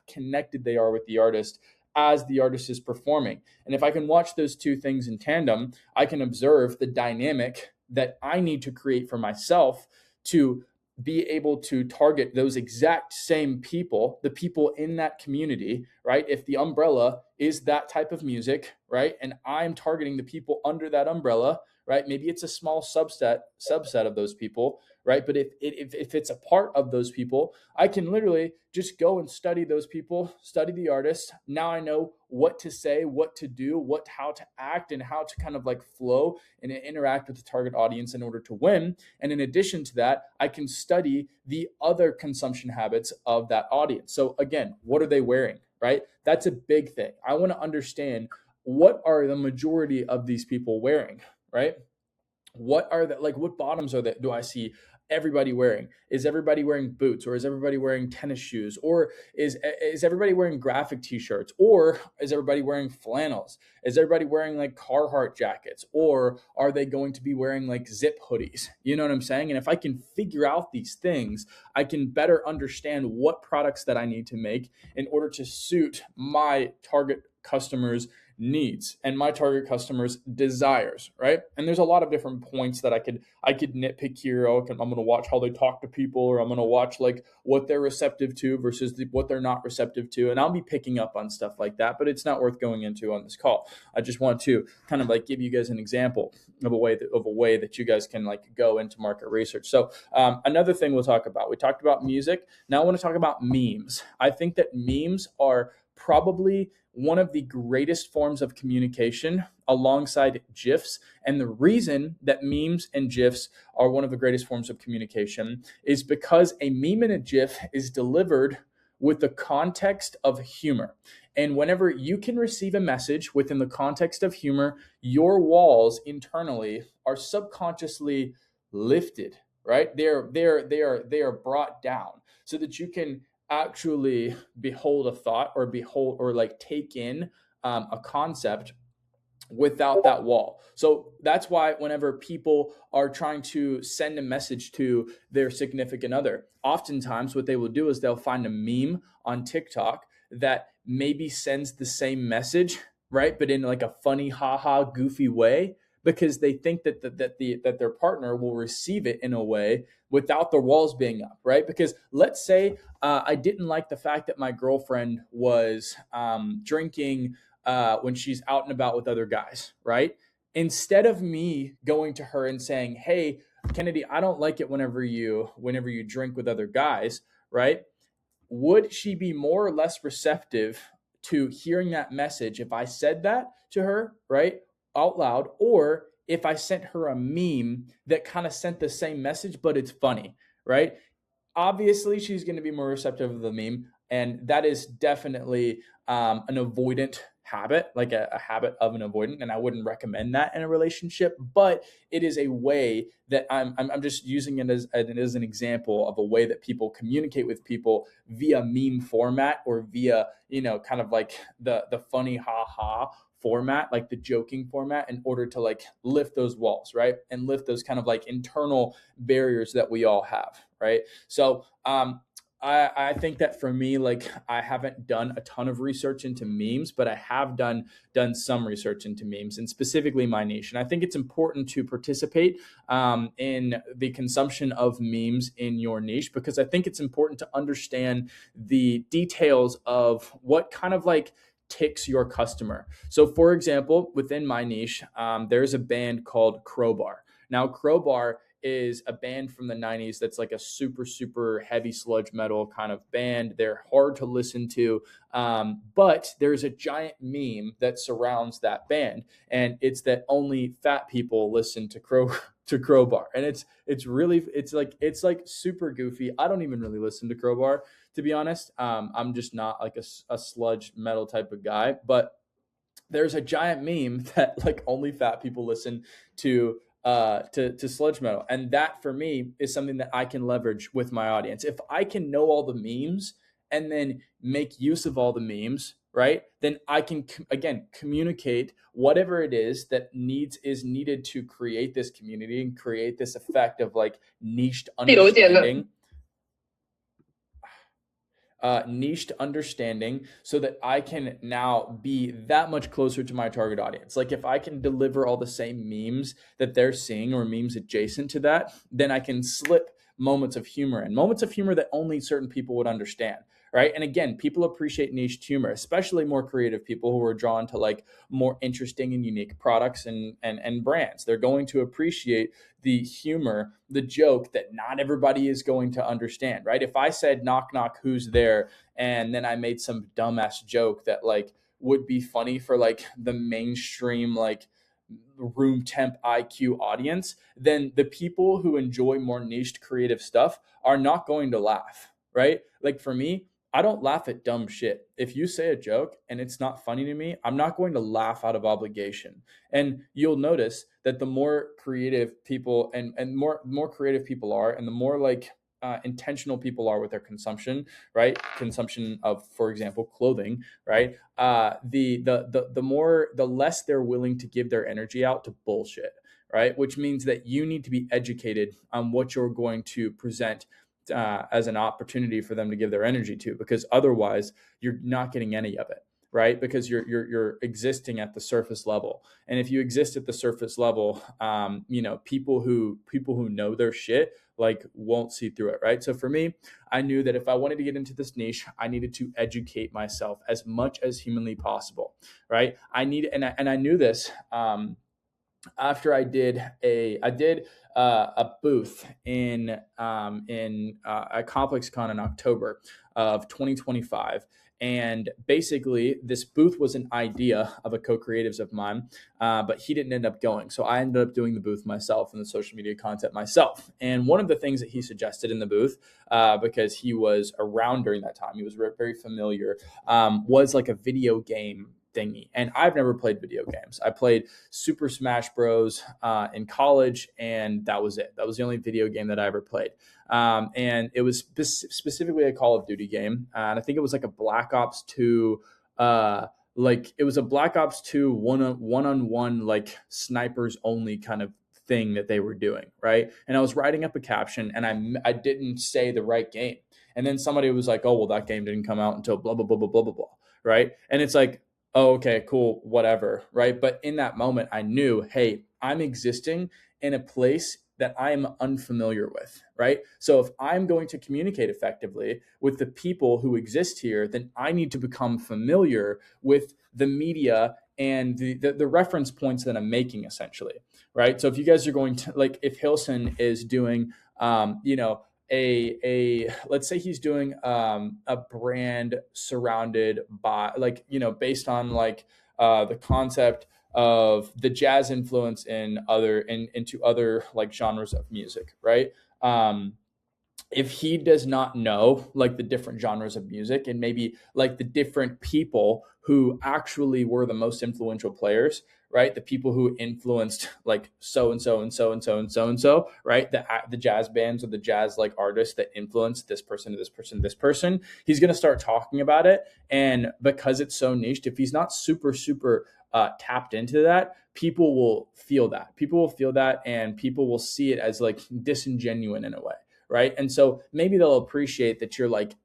A: connected they are with the artist as the artist is performing. And if I can watch those 2 things in tandem, I can observe the dynamic that I need to create for myself to be able to target those exact same people, the people in that community, right? If the umbrella is that type of music, right? And I'm targeting the people under that umbrella, right? Maybe it's a small subset of those people, right? But if it's a part of those people, I can literally just go and study those people, study the artist. Now I know what to say, what to do, how to act, and how to kind of flow and interact with the target audience in order to win. And in addition to that, I can study the other consumption habits of that audience. So again, what are they wearing, right? That's a big thing. I want to understand, what are the majority of these people wearing, right? What are what bottoms do I see everybody wearing? Is everybody wearing boots, or is everybody wearing tennis shoes, or is everybody wearing graphic t-shirts, or is everybody wearing flannels? Is everybody wearing Carhartt jackets, or are they going to be wearing zip hoodies? You know what I'm saying? And if I can figure out these things, I can better understand what products that I need to make in order to suit my target customers' needs and my target customer's desires, right? And there's a lot of different points that I could nitpick here. I'm going to watch how they talk to people, or I'm going to watch like what they're receptive to versus what they're not receptive to. And I'll be picking up on stuff like that, but it's not worth going into on this call. I just want to kind of like give you guys an example of a way that you guys can like go into market research. So another thing we talked about music. Now I want to talk about memes. I think that memes are probably one of the greatest forms of communication alongside GIFs. And the reason that memes and GIFs are one of the greatest forms of communication is because a meme and a GIF is delivered with the context of humor. And whenever you can receive a message within the context of humor, your walls internally are subconsciously lifted, right? They are brought down so that you can actually behold a thought or like take in a concept without that wall. So that's why whenever people are trying to send a message to their significant other, oftentimes what they will do is they'll find a meme on TikTok that maybe sends the same message, right? But in like a funny, haha, goofy way, because they think that their partner will receive it in a way without the walls being up, right? Because let's say I didn't like the fact that my girlfriend was drinking when she's out and about with other guys, right? Instead of me going to her and saying, "Hey, Kennedy, I don't like it whenever you drink with other guys," right? Would she be more or less receptive to hearing that message if I said that to her, right, out loud, or if I sent her a meme that kind of sent the same message, but it's funny, right? Obviously, she's going to be more receptive of the meme, and that is definitely an avoidant habit, like a habit of an avoidant, and I wouldn't recommend that in a relationship. But it is a way that I'm just using it as an example of a way that people communicate with people via meme format, or via kind of like the funny ha format, like the joking format, in order to like lift those walls, right? And lift those kind of like internal barriers that we all have, right? So I think that for me, like I haven't done a ton of research into memes, but I have done some research into memes, and specifically my niche. And I think it's important to participate in the consumption of memes in your niche, because I think it's important to understand the details of what kind of like ticks your customer. So for example, within my niche, there's a band called Crowbar. Now, Crowbar is a band from the 90s that's like a super, super heavy sludge metal kind of band. They're hard to listen to, but there's a giant meme that surrounds that band, and it's that only fat people listen to Crowbar. And it's like super goofy. I don't even really listen to Crowbar, to be honest. I'm just not like a sludge metal type of guy, but there's a giant meme that like only fat people listen to sludge metal. And that for me is something that I can leverage with my audience. If I can know all the memes and then make use of all the memes, right, then I can again communicate whatever it is that is needed to create this community and create this effect of like niched understanding, so that I can now be that much closer to my target audience. Like if I can deliver all the same memes that they're seeing, or memes adjacent to that, then I can slip moments of humor that only certain people would understand, right? And again, people appreciate niche humor, especially more creative people who are drawn to like more interesting and unique products and brands. They're going to appreciate the humor, the joke that not everybody is going to understand, right? If I said knock knock, who's there, and then I made some dumbass joke that like would be funny for like the mainstream like room temp IQ audience, then the people who enjoy more niched creative stuff are not going to laugh, right? Like for me, I don't laugh at dumb shit. If you say a joke and it's not funny to me, I'm not going to laugh out of obligation. And you'll notice that the more creative people and more creative people are, and the more like intentional people are with their consumption, right? Consumption of, for example, clothing, right? The less they're willing to give their energy out to bullshit, right? Which means that you need to be educated on what you're going to present as an opportunity for them to give their energy to, because otherwise you're not getting any of it. right? Because you're existing at the surface level. And if you exist at the surface level, people who know their shit like won't see through it, right? So for me, I knew that if I wanted to get into this niche, I needed to educate myself as much as humanly possible, right? I knew this after I did a booth in at ComplexCon in October of 2025. And basically, this booth was an idea of a co-creatives of mine, but he didn't end up going. So I ended up doing the booth myself and the social media content myself. And one of the things that he suggested in the booth, because he was around during that time, he was very familiar, was like a video game thingy. And I've never played video games. I played Super Smash Bros. In college, and that was it. That was the only video game that I ever played. And it was specifically a Call of Duty game. And I think it was like a Black Ops 2, it was a Black Ops 2 one-on-one, like snipers only kind of thing that they were doing, right? And I was writing up a caption, and I didn't say the right game. And then somebody was like, oh, well, that game didn't come out until blah, blah, blah, blah, blah, blah, blah, right? And it's like, oh, okay, cool, whatever, right? But in that moment, I knew, hey, I'm existing in a place that I'm unfamiliar with, right? So if I'm going to communicate effectively with the people who exist here, then I need to become familiar with the media and the reference points that I'm making, essentially, right? So if you guys are going to, like, if Hilson is doing, let's say he's doing a brand surrounded by, like, based on like the concept of the jazz influence into other like genres of music, right? If he does not know like the different genres of music and maybe like the different people who actually were the most influential players, right? The people who influenced like so and so and so and so and so and so, right? The jazz bands or the jazz like artists that influenced this person to this person, this person, he's going to start talking about it. And because it's so niched, if he's not super tapped into that, people will feel that. And people will see it as like disingenuous in a way, right? And so maybe they'll appreciate that you're like,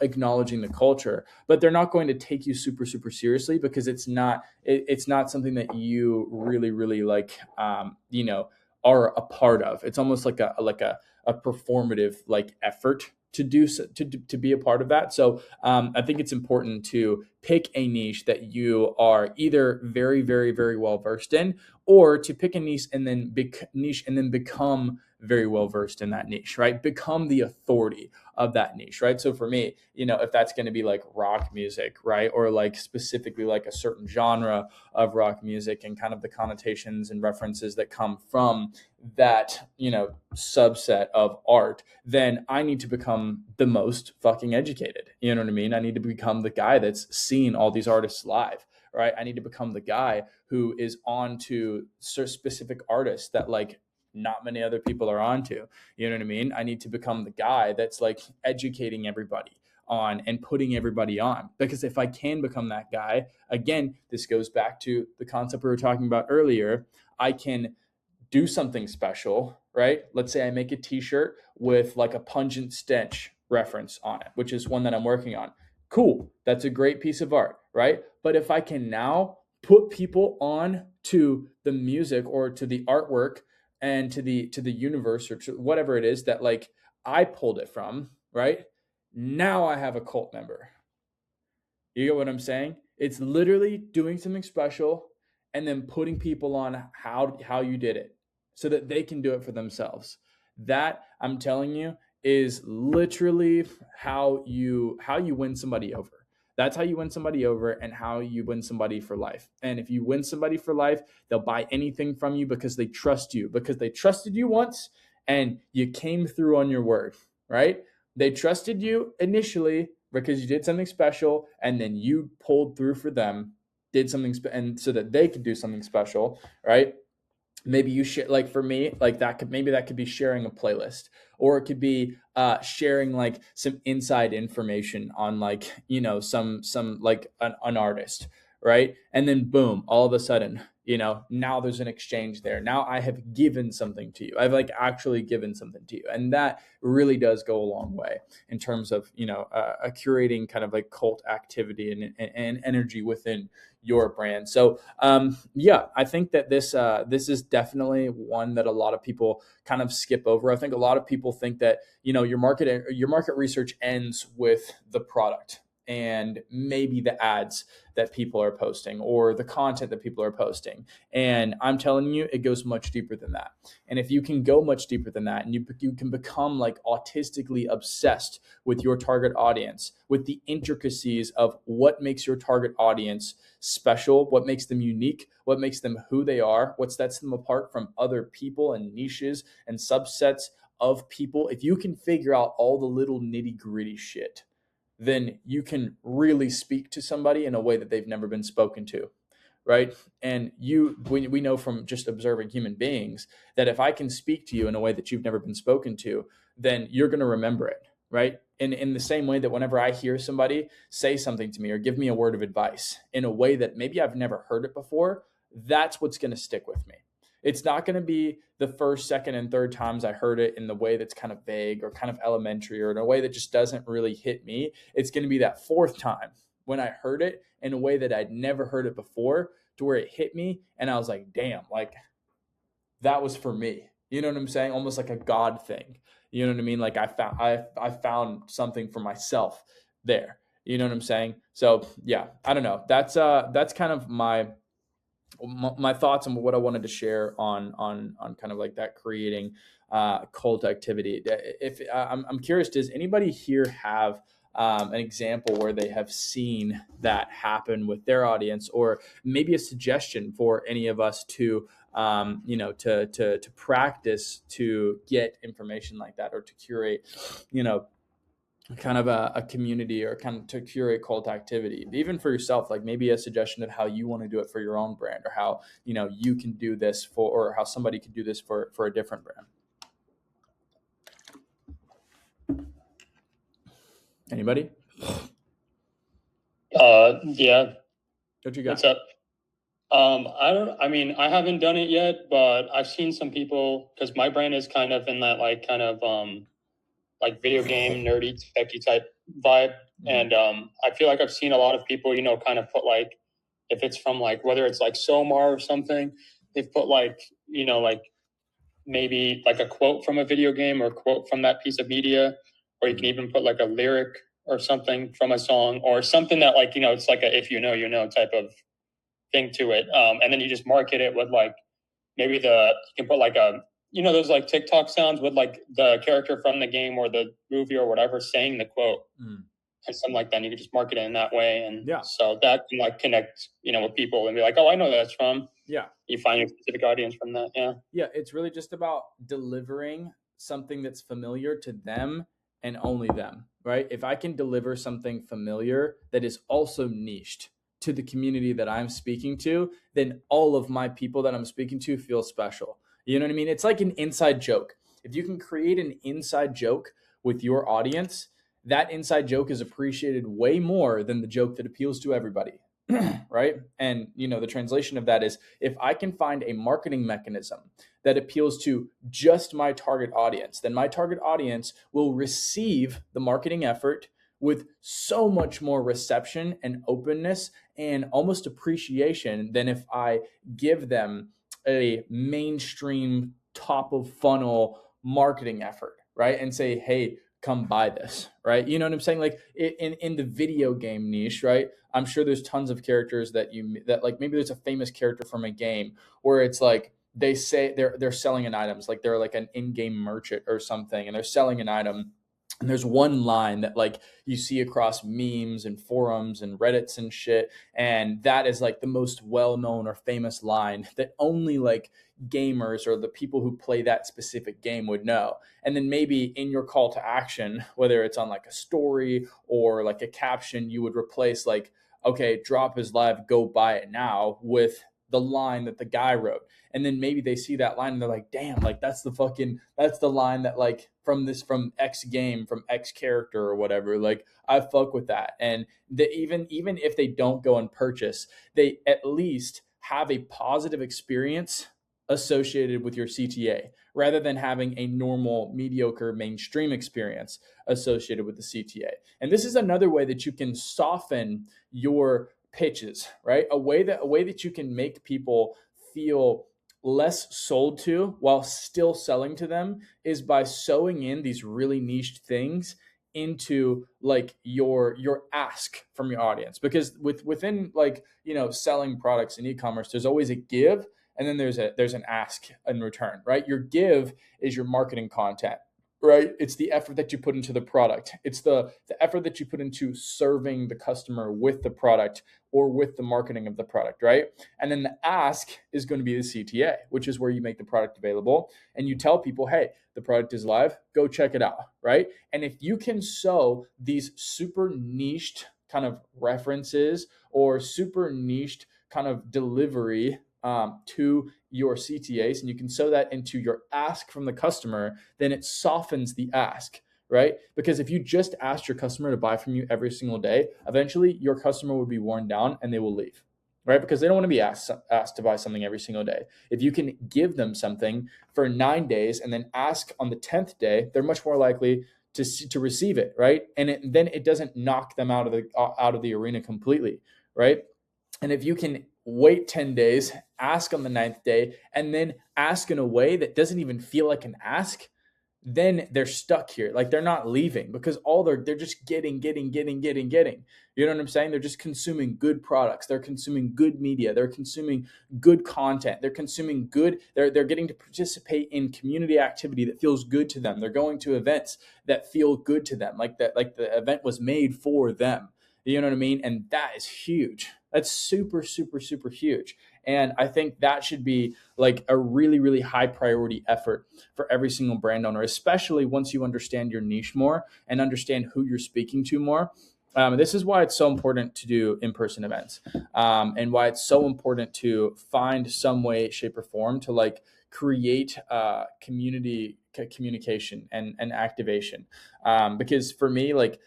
A: acknowledging the culture, but they're not going to take you super seriously because it's not something that you really like, are a part of. It's almost like a performative like effort to do so, to be a part of that. So I think it's important to pick a niche that you are either very well versed in, or to pick a niche and then become very well versed in that niche, right? Become the authority of that niche, right? So for me, if that's going to be like rock music, right? Or like specifically like a certain genre of rock music and kind of the connotations and references that come from that, subset of art, then I need to become the most fucking educated. You know what I mean? I need to become the guy that's seen all these artists live, right? I need to become the guy who is on to specific artists that like not many other people are onto. You know what I mean? I need to become the guy that's like educating everybody on and putting everybody on. Because if I can become that guy, again, this goes back to the concept we were talking about earlier. I can do something special, right? Let's say I make a t-shirt with like a pungent stench reference on it, which is one that I'm working on. Cool. That's a great piece of art, right? But if I can now put people on to the music or to the artwork and to the universe or to whatever it is that like I pulled it from, right? Now I have a cult member. You get what I'm saying? It's literally doing something special and then putting people on how you did it so that they can do it for themselves. That, I'm telling you, is literally how you win somebody over. That's how you win somebody over and how you win somebody for life. And if you win somebody for life, they'll buy anything from you because they trust you, because they trusted you once and you came through on your word, right? They trusted you initially because you did something special, and then you pulled through for them, did something and so that they could do something special, right? Maybe you share, like for me, like that could be sharing a playlist, or it could be sharing like some inside information on like, some like an artist, right? And then boom, all of a sudden, now there's an exchange there. Now I have given something to you. I've like actually given something to you. And that really does go a long way in terms of, curating kind of like cult activity and energy within your brand. So I think that this is definitely one that a lot of people kind of skip over. I think a lot of people think that, your market research ends with the product and maybe the ads that people are posting or the content that people are posting. And I'm telling you, it goes much deeper than that. And if you can go much deeper than that and you can become like autistically obsessed with your target audience, with the intricacies of what makes your target audience special, what makes them unique, what makes them who they are, what sets them apart from other people and niches and subsets of people, if you can figure out all the little nitty gritty shit, then you can really speak to somebody in a way that they've never been spoken to, right? And we know from just observing human beings that if I can speak to you in a way that you've never been spoken to, then you're going to remember it, right? And in the same way that whenever I hear somebody say something to me or give me a word of advice in a way that maybe I've never heard it before, that's what's going to stick with me. It's not going to be the first, second, and third times I heard it in the way that's kind of vague or kind of elementary or in a way that just doesn't really hit me. It's going to be that fourth time when I heard it in a way that I'd never heard it before, to where it hit me and I was like, damn, like that was for me. You know what I'm saying? Almost like a God thing. You know what I mean? Like I found something for myself there. You know what I'm saying? So yeah, I don't know. That's kind of my thoughts on what I wanted to share on kind of like that creating cult activity. If I'm curious, does anybody here have an example where they have seen that happen with their audience, or maybe a suggestion for any of us to to practice to get information like that, or to curate kind of a community, or kind of to curate cult activity, even for yourself, like maybe a suggestion of how you want to do it for your own brand, or how, you can do this for, or how somebody could do this for a different brand. Anybody?
E: Yeah.
A: What you got?
E: What's up? I haven't done it yet, but I've seen some people, because my brand is kind of in that like video game nerdy techie type vibe. And I feel like I've seen a lot of people, kind of put like, if it's from like, whether it's like Somar or something, they've put like, like maybe like a quote from a video game or a quote from that piece of media, or you can even put like a lyric or something from a song, or something that like, it's like a, if you know type of thing to it. And then you just market it with like, maybe you can put like a, those like TikTok sounds with like the character from the game or the movie or whatever saying the quote and something like that. And you can just market it in that way. And so that can like connect, with people and be like, oh, I know that's from.
A: Yeah.
E: You find your specific audience from that. Yeah.
A: Yeah. It's really just about delivering something that's familiar to them and only them, right? If I can deliver something familiar that is also niched to the community that I'm speaking to, then all of my people that I'm speaking to feel special. You know what I mean? It's like an inside joke. If you can create an inside joke with your audience, that inside joke is appreciated way more than the joke that appeals to everybody, right? And, the translation of that is, if I can find a marketing mechanism that appeals to just my target audience, then my target audience will receive the marketing effort with so much more reception and openness and almost appreciation than if I give them a mainstream top of funnel marketing effort, right? And say, hey, come buy this, right? You know what I'm saying? Like in the video game niche, right? I'm sure there's tons of characters that like maybe there's a famous character from a game where it's like they say they're selling an item, like they're like an in-game merchant or something, and they're selling an item. And there's one line that like you see across memes and forums and Reddits and shit. And that is like the most well-known or famous line that only like gamers or the people who play that specific game would know. And then maybe in your call to action, whether it's on like a story or like a caption, you would replace like, okay, drop is live, go buy it now, with the line that the guy wrote. And then maybe they see that line and they're like, damn, like that's the line that like from X game, from X character or whatever, like I fuck with that. And even if they don't go and purchase, they at least have a positive experience associated with your CTA rather than having a normal, mediocre, mainstream experience associated with the CTA. And this is another way that you can soften your pitches, right? A way that you can make people feel less sold to while still selling to them is by sewing in these really niched things into like your ask from your audience. Because within like, you know, selling products in e-commerce, there's always a give and then there's an ask in return, right? Your give is your marketing content, right? It's the effort that you put into the product. It's the effort that you put into serving the customer with the product or with the marketing of the product, right? And then the ask is going to be the CTA, which is where you make the product available and you tell people, hey, the product is live, go check it out, right? And if you can sew these super niched kind of references or super niched kind of delivery to your CTAs, and you can sew that into your ask from the customer, then it softens the ask, right? Because if you just asked your customer to buy from you every single day, eventually your customer would be worn down and they will leave, right? Because they don't want to be asked to buy something every single day. If you can give them something for 9 days and then ask on the 10th day, they're much more likely to receive it, right? And then it doesn't knock them out of the arena completely, right? And if you can wait 10 days, ask on the 9th day, and then ask in a way that doesn't even feel like an ask, then they're stuck here. Like they're not leaving because they're just getting. You know what I'm saying? They're just consuming good products. They're consuming good media. They're consuming good content. They're consuming good. They're getting to participate in community activity that feels good to them. They're going to events that feel good to them. Like the event was made for them. You know what I mean? And that is huge. That's super, super, super huge. And I think that should be like a really, really high priority effort for every single brand owner, especially once you understand your niche more and understand who you're speaking to more. This is why it's so important to do in-person events, and why it's so important to find some way, shape, or form to like create community communication and activation. Because for me, like,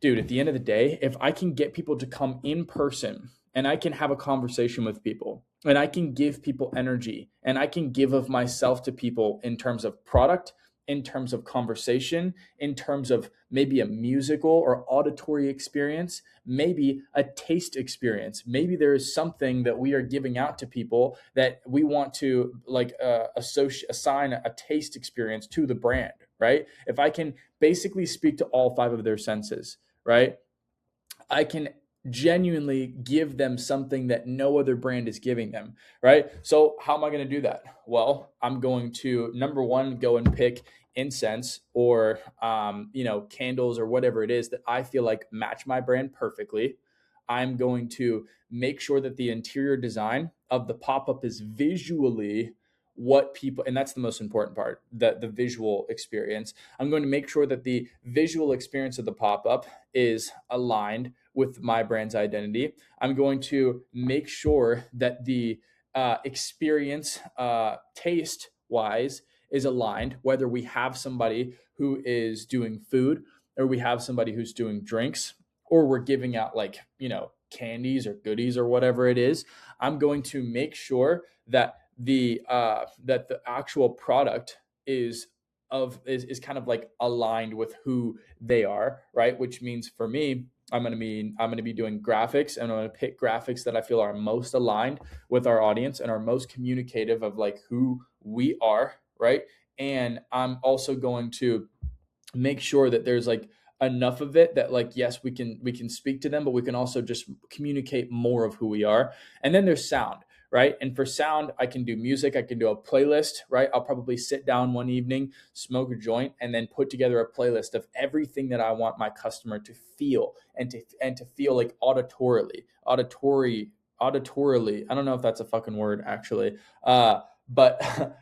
A: dude, at the end of the day, if I can get people to come in person and I can have a conversation with people and I can give people energy and I can give of myself to people in terms of product, in terms of conversation, in terms of maybe a musical or auditory experience, maybe a taste experience. Maybe there is something that we are giving out to people that we want to like assign a taste experience to the brand, right? If I can basically speak to all 5 of their senses, right? I can genuinely give them something that no other brand is giving them, right? So how am I going to do that? Well, I'm going to, number one, go and pick incense or, candles or whatever it is that I feel like match my brand perfectly. I'm going to make sure that the interior design of the pop-up is visually what people, and that's the most important part, the visual experience. I'm going to make sure that the visual experience of the pop-up is aligned with my brand's identity. I'm going to make sure that the experience taste wise is aligned, whether we have somebody who is doing food or we have somebody who's doing drinks or we're giving out like, candies or goodies or whatever it is. I'm going to make sure that the actual product is kind of like aligned with who they are, right? Which means for me, I'm going to be doing graphics, and I'm going to pick graphics that I feel are most aligned with our audience and are most communicative of like who we are, right? And I'm also going to make sure that there's like enough of it that like, yes, we can speak to them, but we can also just communicate more of who we are. And then there's sound, right? And for sound, I can do music, I can do a playlist, right? I'll probably sit down one evening, smoke a joint, and then put together a playlist of everything that I want my customer to feel and to feel like auditorily. I don't know if that's a fucking word actually, but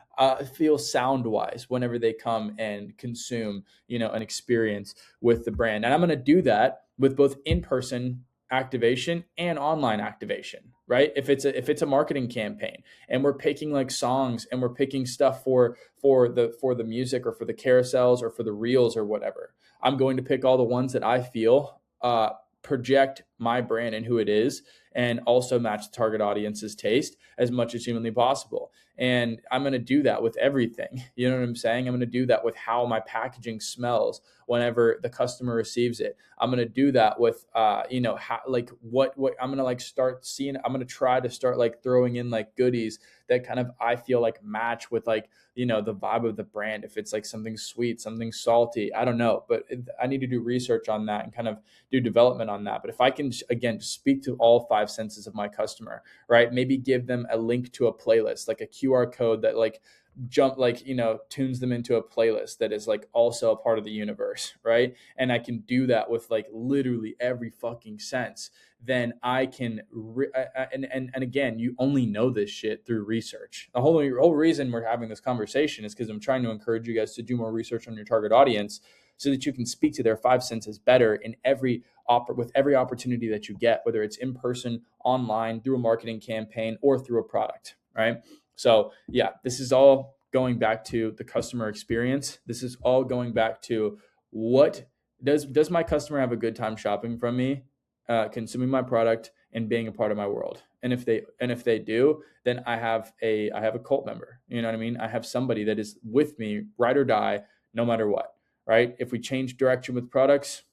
A: feel sound wise whenever they come and consume, an experience with the brand. And I'm going to do that with both in-person activation and online activation, right? If it's a marketing campaign and we're picking like songs and we're picking stuff for the music or for the carousels or for the reels or whatever, I'm going to pick all the ones that I feel project my brand and who it is, and also match the target audience's taste as much as humanly possible. And I'm going to do that with everything. You know what I'm saying? I'm going to do that with how my packaging smells whenever the customer receives it. I'm going to do that with, you know, how, like what I'm going to like start seeing. I'm going to try to start like throwing in like goodies that kind of, I feel like match with like, you know, the vibe of the brand. If it's like something sweet, something salty, I don't know, but I need to do research on that and kind of do development on that. But if I can, again, speak to all 5 senses of my customer, right? Maybe give them a link to a playlist, like a QR code that like you know, tunes them into a playlist that is like also a part of the universe, right? And I can do that with like literally every fucking sense. Then I can, and again, you only know this shit through research. The whole reason we're having this conversation is because I'm trying to encourage you guys to do more research on your target audience so that you can speak to their 5 senses better in with every opportunity that you get, whether it's in person, online, through a marketing campaign, or through a product, right? So yeah, this is all going back to the customer experience. This is all going back to what does my customer have a good time shopping from me, consuming my product, and being a part of my world. And if they do, then I have a cult member. You know what I mean? I have somebody that is with me, ride or die, no matter what, right? If we change direction with products,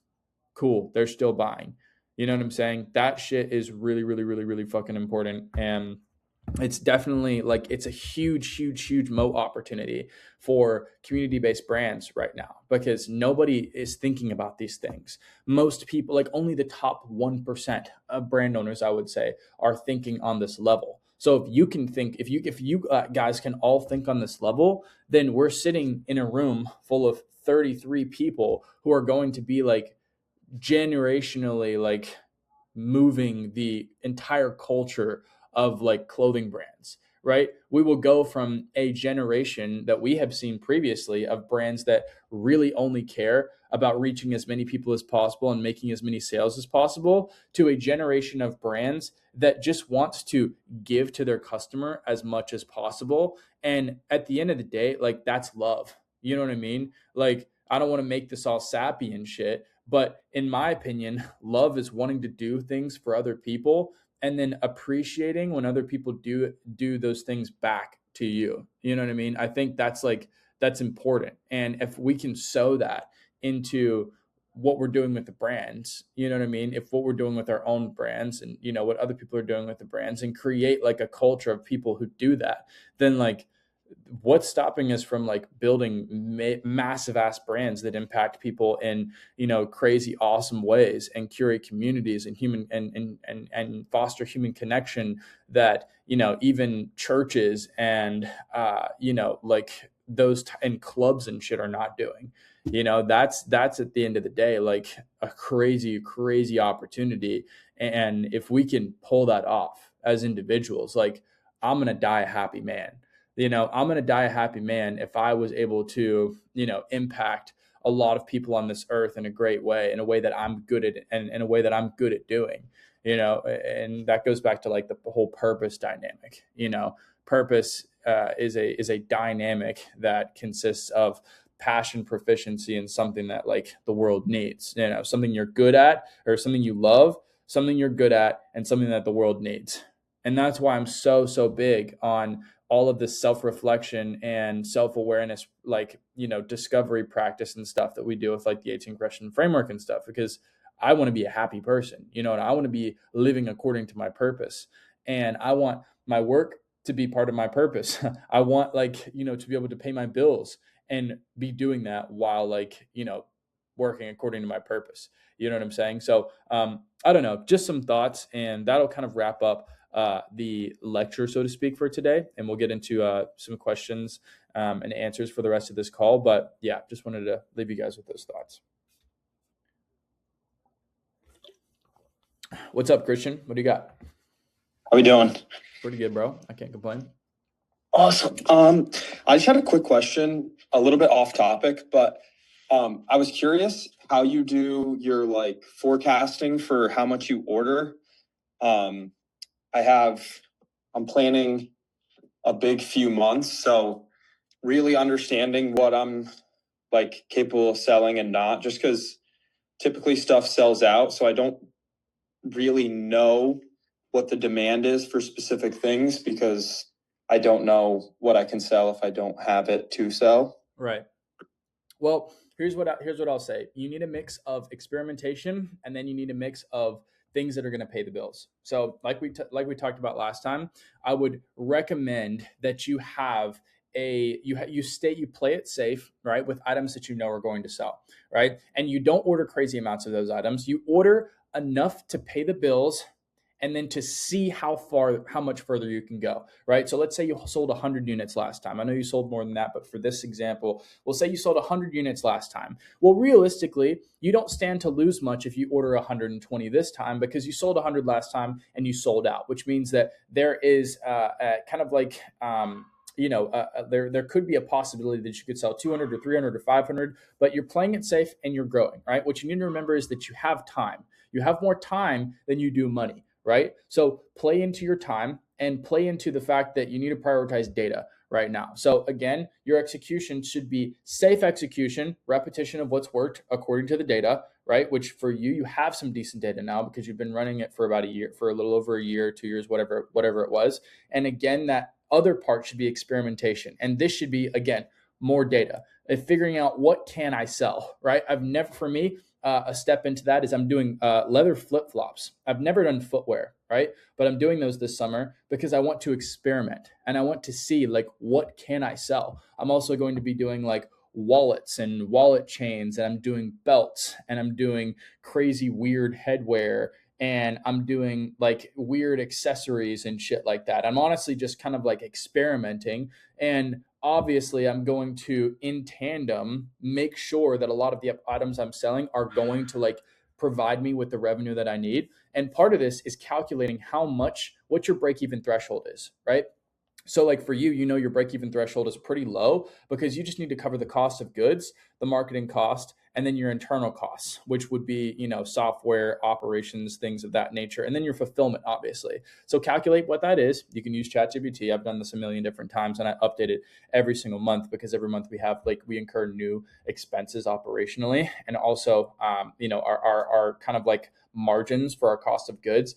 A: cool, they're still buying. You know what I'm saying? That shit is really, really, really, really fucking important. And it's definitely like, it's a huge, huge, huge moat opportunity for community-based brands right now, because nobody is thinking about these things. Most people, like only the top 1% of brand owners, I would say, are thinking on this level. So if you can think, if you guys can all think on this level, then we're sitting in a room full of 33 people who are going to be like generationally like moving the entire culture of like clothing brands, right? We will go from a generation that we have seen previously of brands that really only care about reaching as many people as possible and making as many sales as possible, to a generation of brands that just wants to give to their customer as much as possible. And at the end of the day, like, that's love. You know what I mean? Like, I don't want to make this all sappy and shit, but in my opinion, love is wanting to do things for other people and then appreciating when other people do those things back to you. You know what I mean? I think that's important. And if we can sow that into what we're doing with the brands, you know what I mean? If what we're doing with our own brands and, you know, what other people are doing with the brands, and create like a culture of people who do that, then like, what's stopping us from like building massive ass brands that impact people in, you know, crazy awesome ways, and curate communities and human and foster human connection that, you know, even churches and you know, like those and clubs and shit are not doing. You know, that's at the end of the day like a crazy opportunity. And if we can pull that off as individuals, like, I'm gonna die a happy man. You know, I'm going to die a happy man if I was able to, you know, impact a lot of people on this earth in a great way, in a way that I'm good at, and in a way that I'm good at doing, you know. And that goes back to like the whole purpose dynamic. You know, purpose is a dynamic that consists of passion, proficiency, and something that like the world needs. You know, something you're good at, or something you love, something you're good at, and something that the world needs. And that's why I'm so big on all of this self-reflection and self-awareness, like, you know, discovery practice and stuff that we do with like the 18 question framework and stuff, because I want to be a happy person, you know, and I want to be living according to my purpose. And I want my work to be part of my purpose. I want, like, you know, to be able to pay my bills and be doing that while, like, you know, working according to my purpose. You know what I'm saying? So I don't know, just some thoughts, and that'll kind of wrap up the lecture, so to speak, for today. And we'll get into some questions and answers for the rest of this call. But yeah, just wanted to leave you guys with those thoughts. What's up, Christian? What do you got?
E: How we doing?
A: Pretty good, bro. I can't complain.
E: Awesome. I just had a quick question, a little bit off topic, but I was curious how you do your like forecasting for how much you order. I'm planning a big few months, so really understanding what I'm like capable of selling and not, just because typically stuff sells out. So I don't
F: really know what the demand is for specific things because I don't know what I can sell if I don't have it to sell.
A: Right. Well, here's what I'll say. You need a mix of experimentation, and then you need a mix of things that are going to pay the bills. So, like we talked about last time, I would recommend that you have you play it safe, right, with items that you know are going to sell, right, and you don't order crazy amounts of those items. You order enough to pay the bills and then to see how much further you can go, right? So let's say you sold 100 units last time. I know you sold more than that, but for this example, we'll say you sold 100 units last time. Well, realistically, you don't stand to lose much if you order 120 this time because you sold 100 last time and you sold out, which means that there is kind of like there could be a possibility that you could sell 200 or 300 or 500, but you're playing it safe and you're growing, right? What you need to remember is that you have time. You have more time than you do money, right? So play into your time and play into the fact that you need to prioritize data right now. So again, your execution should be safe execution, repetition of what's worked according to the data, right? Which for you have some decent data now because you've been running it for about a year, for a little over a year, 2 years, whatever it was. And again, that other part should be experimentation. And this should be, again, more data and figuring out what can I sell, right? A step into that is I'm doing leather flip-flops. I've never done footwear, right? But I'm doing those this summer because I want to experiment and I want to see like, what can I sell? I'm also going to be doing like wallets and wallet chains, and I'm doing belts, and I'm doing crazy weird headwear, and I'm doing like weird accessories and shit like that. I'm honestly just kind of like experimenting, and obviously I'm going to, in tandem, make sure that a lot of the items I'm selling are going to like provide me with the revenue that I need. And part of this is calculating what your break-even threshold is, right? So like for you, your break-even threshold is pretty low because you just need to cover the cost of goods, the marketing cost, and then your internal costs, which would be, software, operations, things of that nature, and then your fulfillment, obviously. So calculate what that is. You can use ChatGPT. I've done this a million different times, and I update it every single month because every month we incur new expenses operationally, and also, our kind of like margins for our cost of goods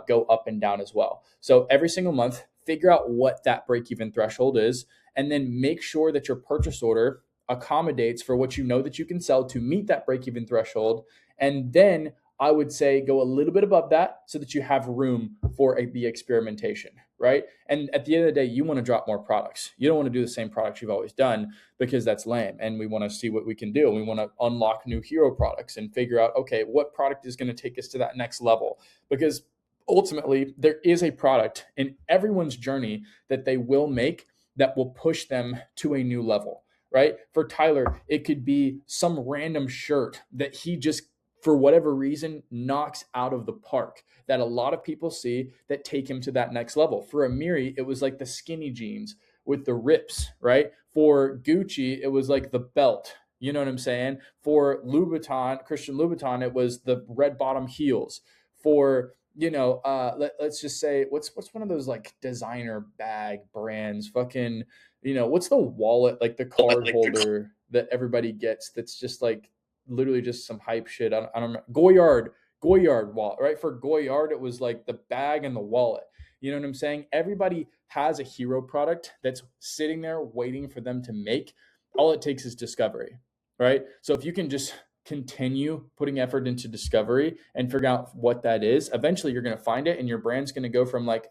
A: go up and down as well. So every single month, figure out what that break-even threshold is, and then make sure that your purchase order accommodates for what you know that you can sell to meet that break-even threshold. And then I would say go a little bit above that so that you have room for the experimentation, right? And at the end of the day, you want to drop more products. You don't want to do the same products you've always done because that's lame. And we want to see what we can do. We want to unlock new hero products and figure out, okay, what product is going to take us to that next level? Because ultimately, there is a product in everyone's journey that they will make that will push them to a new level, right? For Tyler, it could be some random shirt that he just, for whatever reason, knocks out of the park that a lot of people see that take him to that next level. For Amiri, it was like the skinny jeans with the rips, right? For Gucci, it was like the belt. You know what I'm saying? For Louboutin, Christian Louboutin, it was the red bottom heels. For let's just say what's one of those like designer bag brands, fucking, what's the wallet, like the card holder that everybody gets that's just like literally just some hype shit. I don't know. Goyard wallet, right? For Goyard, it was like the bag and the wallet. You know what I'm saying? Everybody has a hero product that's sitting there waiting for them to make. All it takes is discovery, right? So if you can just continue putting effort into discovery and figure out what that is, eventually you're going to find it, and your brand's going to go from like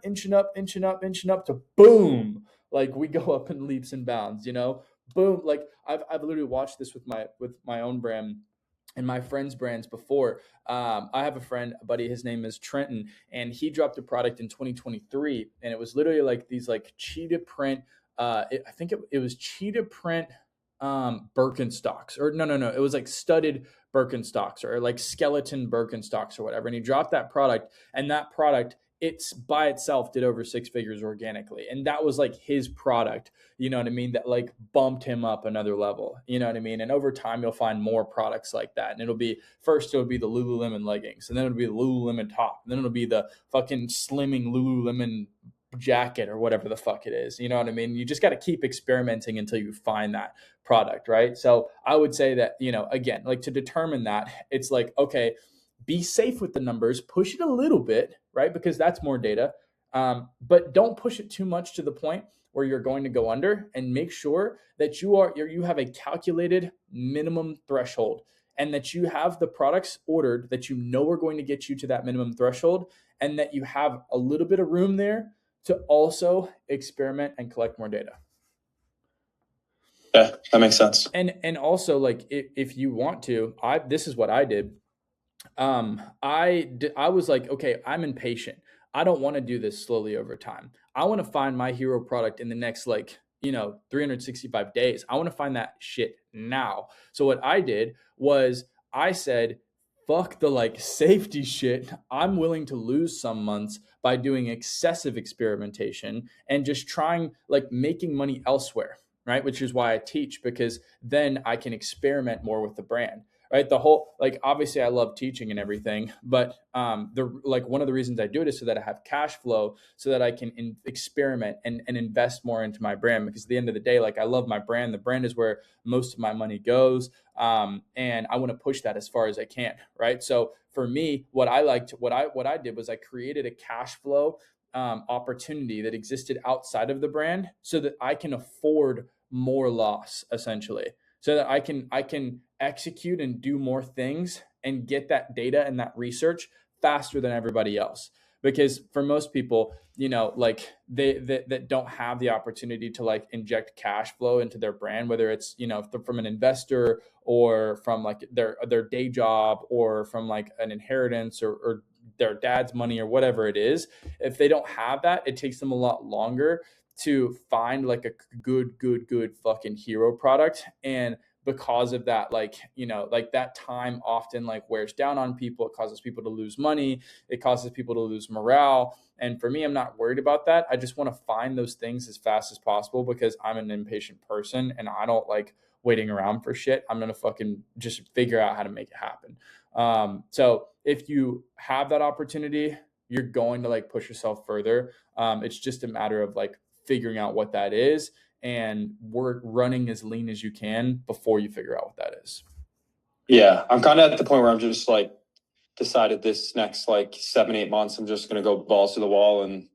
A: inching up to boom, like we go up in leaps and bounds, boom. Like I've literally watched this with my own brand and my friends' brands before. I have a buddy, his name is Trenton, and he dropped a product in 2023, and it was literally like these like cheetah print. I think it was cheetah print Birkenstocks, or no, it was like studded Birkenstocks or like skeleton Birkenstocks or whatever. And he dropped that product, and that product, it's by itself did over 6 figures organically. And that was like his product, you know what I mean? That like bumped him up another level, you know what I mean? And over time, you'll find more products like that. And it'll be the Lululemon leggings, and then it'll be the Lululemon top, and then it'll be the fucking slimming Lululemon jacket or whatever the fuck it is. You know what I mean? You just got to keep experimenting until you find that product, right? So I would say that, again, like to determine that, it's like, okay, be safe with the numbers, push it a little bit, right? Because that's more data. But don't push it too much to the point where you're going to go under, and make sure that you have a calculated minimum threshold, and that you have the products ordered that you know are going to get you to that minimum threshold, and that you have a little bit of room there to also experiment and collect more data.
F: Yeah, that makes sense.
A: And also, like, if you want to, this is what I did. I was like, okay, I'm impatient. I don't want to do this slowly over time. I want to find my hero product in the next, 365 days. I want to find that shit now. So what I did was I said, fuck the safety shit. I'm willing to lose some months by doing excessive experimentation and just trying making money elsewhere, right? Which is why I teach, because then I can experiment more with the brand. Right. The whole, obviously I love teaching and everything, but one of the reasons I do it is so that I have cash flow, so that I can experiment and invest more into my brand. Because at the end of the day, I love my brand. The brand is where most of my money goes. And I want to push that as far as I can. Right. So for me, what I did was I created a cash flow opportunity that existed outside of the brand, so that I can afford more loss, essentially, so that I can execute and do more things and get that data and that research faster than everybody else. Because for most people, they that don't have the opportunity to inject cash flow into their brand, whether it's, from an investor, or from their day job, or from an inheritance, or their dad's money, or whatever it is. If they don't have that, it takes them a lot longer to find a good fucking hero product. And because of that, that time often wears down on people. It causes people to lose money. It causes people to lose morale. And for me, I'm not worried about that. I just want to find those things as fast as possible, because I'm an impatient person and I don't like waiting around for shit. I'm going to fucking just figure out how to make it happen. So if you have that opportunity, you're going to push yourself further. It's just a matter of figuring out what that is, and work running as lean as you can before you figure out what that is.
F: Yeah, I'm kind of at the point where I'm just decided this next 7-8 months, I'm just going to go balls to the wall and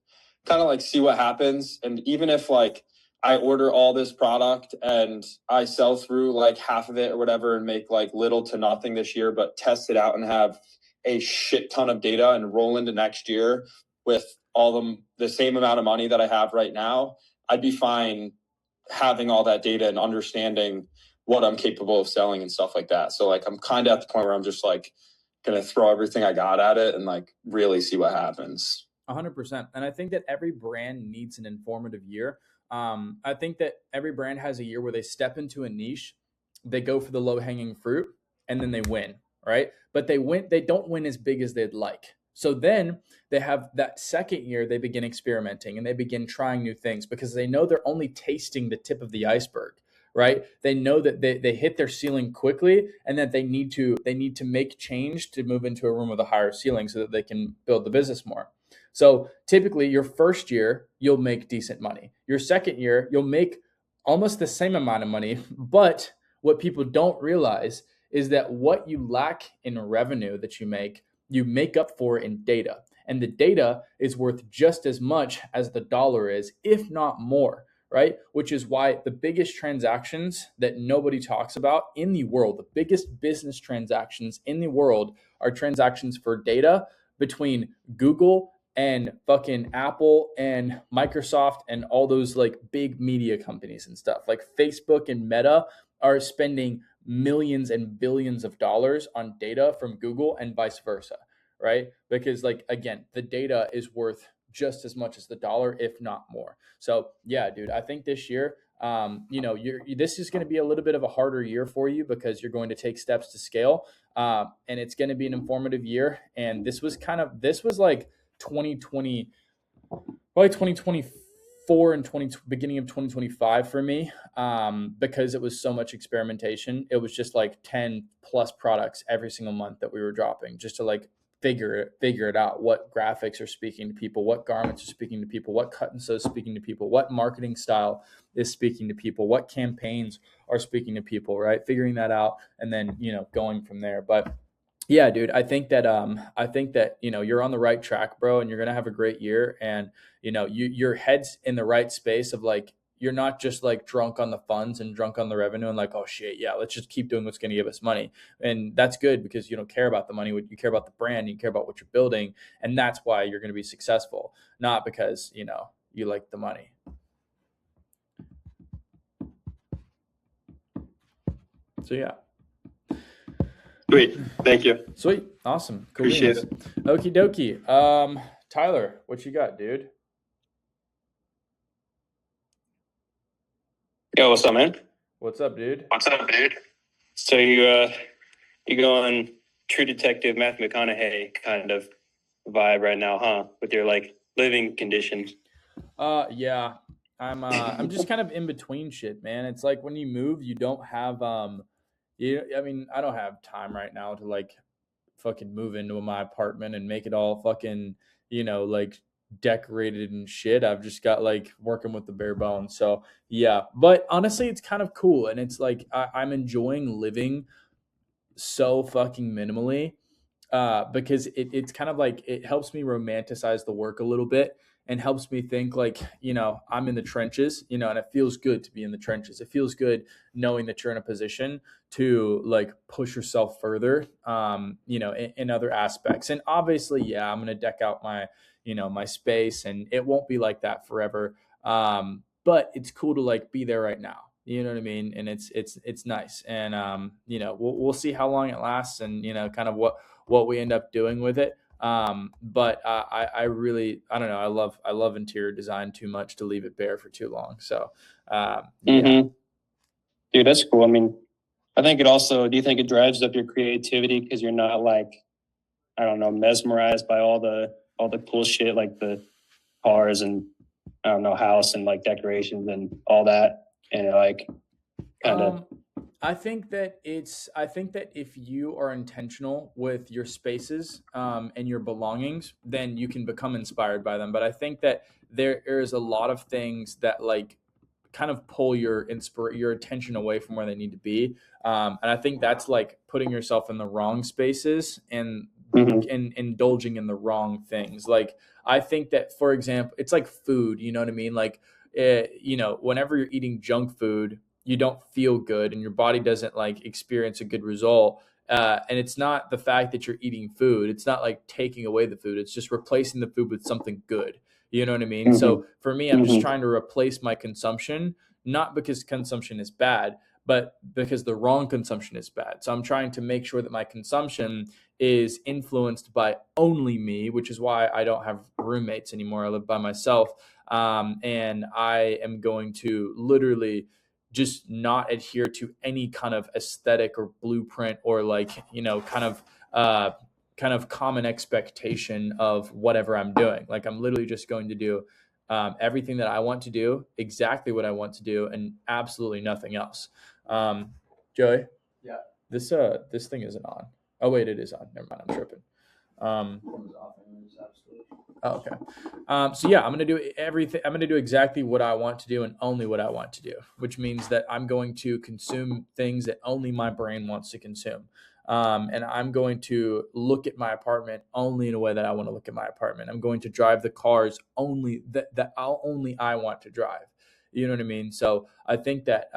F: kind of see what happens. And even if I order all this product and I sell through half of it or whatever, and make little to nothing this year, but test it out and have a shit ton of data and roll into next year with all the same amount of money that I have right now, I'd be fine having all that data and understanding what I'm capable of selling and stuff like that. So I'm kind of at the point where I'm just going to throw everything I got at it and really see what happens.
A: 100%. And I think that every brand needs an informative year. I think that every brand has a year where they step into a niche, they go for the low hanging fruit, and then they win, right? But they don't win as big as they'd like. So then they have that second year, they begin experimenting and they begin trying new things, because they know they're only tasting the tip of the iceberg, right? They know that they hit their ceiling quickly, and that they need to make change to move into a room with a higher ceiling, so that they can build the business more. So typically your first year, you'll make decent money. Your second year, you'll make almost the same amount of money. But what people don't realize is that what you lack in revenue that you make up for in data. And the data is worth just as much as the dollar is, if not more, right? Which is why the biggest transactions that nobody talks about in the world, the biggest business transactions in the world, are transactions for data between Google and fucking Apple and Microsoft and all those big media companies and stuff. Facebook and Meta are spending millions and billions of dollars on data from Google, and vice versa, right? Because again, the data is worth just as much as the dollar, if not more. So yeah, dude, I think this year, this is going to be a little bit of a harder year for you, because you're going to take steps to scale, and it's going to be an informative year. And this was 2020, probably 2024 and beginning of 2025 for me, because it was so much experimentation. It was just 10 plus products every single month that we were dropping, just to figure it out. What graphics are speaking to people, what garments are speaking to people, what cut and sew is speaking to people, what marketing style is speaking to people, what campaigns are speaking to people, right? Figuring that out, and then, going from there. But Yeah, dude. I think that you're on the right track, bro, and you're gonna have a great year. And your head's in the right space of like you're not just like drunk on the funds and drunk on the revenue and like, oh shit, yeah, let's just keep doing what's gonna give us money. And that's good because you don't care about the money, you care about the brand, you care about what you're building, and that's why you're gonna be successful, not because you like the money. So yeah.
E: Sweet. Thank you.
A: Sweet. Awesome. Cool
E: Appreciate
A: beans. Okie dokie. Tyler, what you got, dude?
G: Yo, what's up, man?
A: What's up, dude?
G: What's up, dude? So you going True Detective Matthew McConaughey kind of vibe right now, huh? With your like living conditions.
A: Yeah. I'm just kind of in between shit, man. It's like when you move, you don't have I mean, I don't have time right now to like fucking move into my apartment and make it all fucking, like decorated and shit. I've just got like working with the bare bones. So yeah, but honestly, it's kind of cool. And it's like, I'm enjoying living so fucking minimally because it's kind of like it helps me romanticize the work a little bit and helps me think like I'm in the trenches, and it feels good to be in the trenches. It feels good knowing that you're in a position to like push yourself further, in other aspects. And obviously, yeah, I'm gonna deck out my my space, and it won't be like that forever. But it's cool to like be there right now. You know what I mean? And it's nice. And we'll see how long it lasts, and kind of what we end up doing with it. But I really, I don't know. I love interior design too much to leave it bare for too long. So yeah.
G: Mm-hmm. Dude, that's cool. I mean, I think it also, do you think it drives up your creativity because you're not like, I don't know, mesmerized by all the cool shit like the cars and I don't know, house and like decorations and all that, and like kind of
A: I think that if you are intentional with your spaces and your belongings, then you can become inspired by them. But I think that there is a lot of things that like kind of pull your attention away from where they need to be. And I think that's like putting yourself in the wrong spaces and
G: Mhm.
A: indulging in the wrong things. Like I think that, for example, it's like food. You know what I mean? Like, whenever you're eating junk food, you don't feel good, and your body doesn't like experience a good result. And it's not the fact that you're eating food. It's not like taking away the food. It's just replacing the food with something good. You know what I mean?
G: Mhm.
A: So for me, I'm just
G: Mhm.
A: trying to replace my consumption, not because consumption is bad, but because the wrong consumption is bad. So I'm trying to make sure that my consumption is influenced by only me, which is why I don't have roommates anymore. I live by myself. And I am going to literally just not adhere to any kind of aesthetic or blueprint or like, kind of common expectation of whatever I'm doing. Like I'm literally just going to do everything that I want to do, exactly what I want to do, and absolutely nothing else. Joey,
B: Yeah.
A: this thing isn't on. Oh wait, it is on. Never mind, I'm tripping. Oh, okay. So yeah, I'm gonna do everything. I'm gonna do exactly what I want to do and only what I want to do, which means that I'm going to consume things that only my brain wants to consume. And I'm going to look at my apartment only in a way that I want to look at my apartment. I'm going to drive the cars only that I want to drive. You know what I mean? So I think that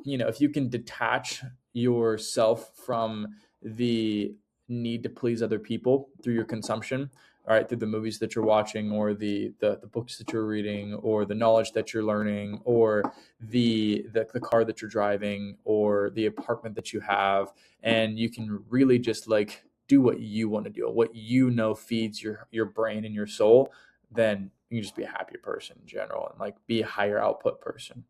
A: if you can detach yourself from the need to please other people through your consumption, all right, through the movies that you're watching or the books that you're reading or the knowledge that you're learning or the car that you're driving or the apartment that you have, and you can really just like do what you want to do, what feeds your brain and your soul, then you can just be a happier person in general and like be a higher output person.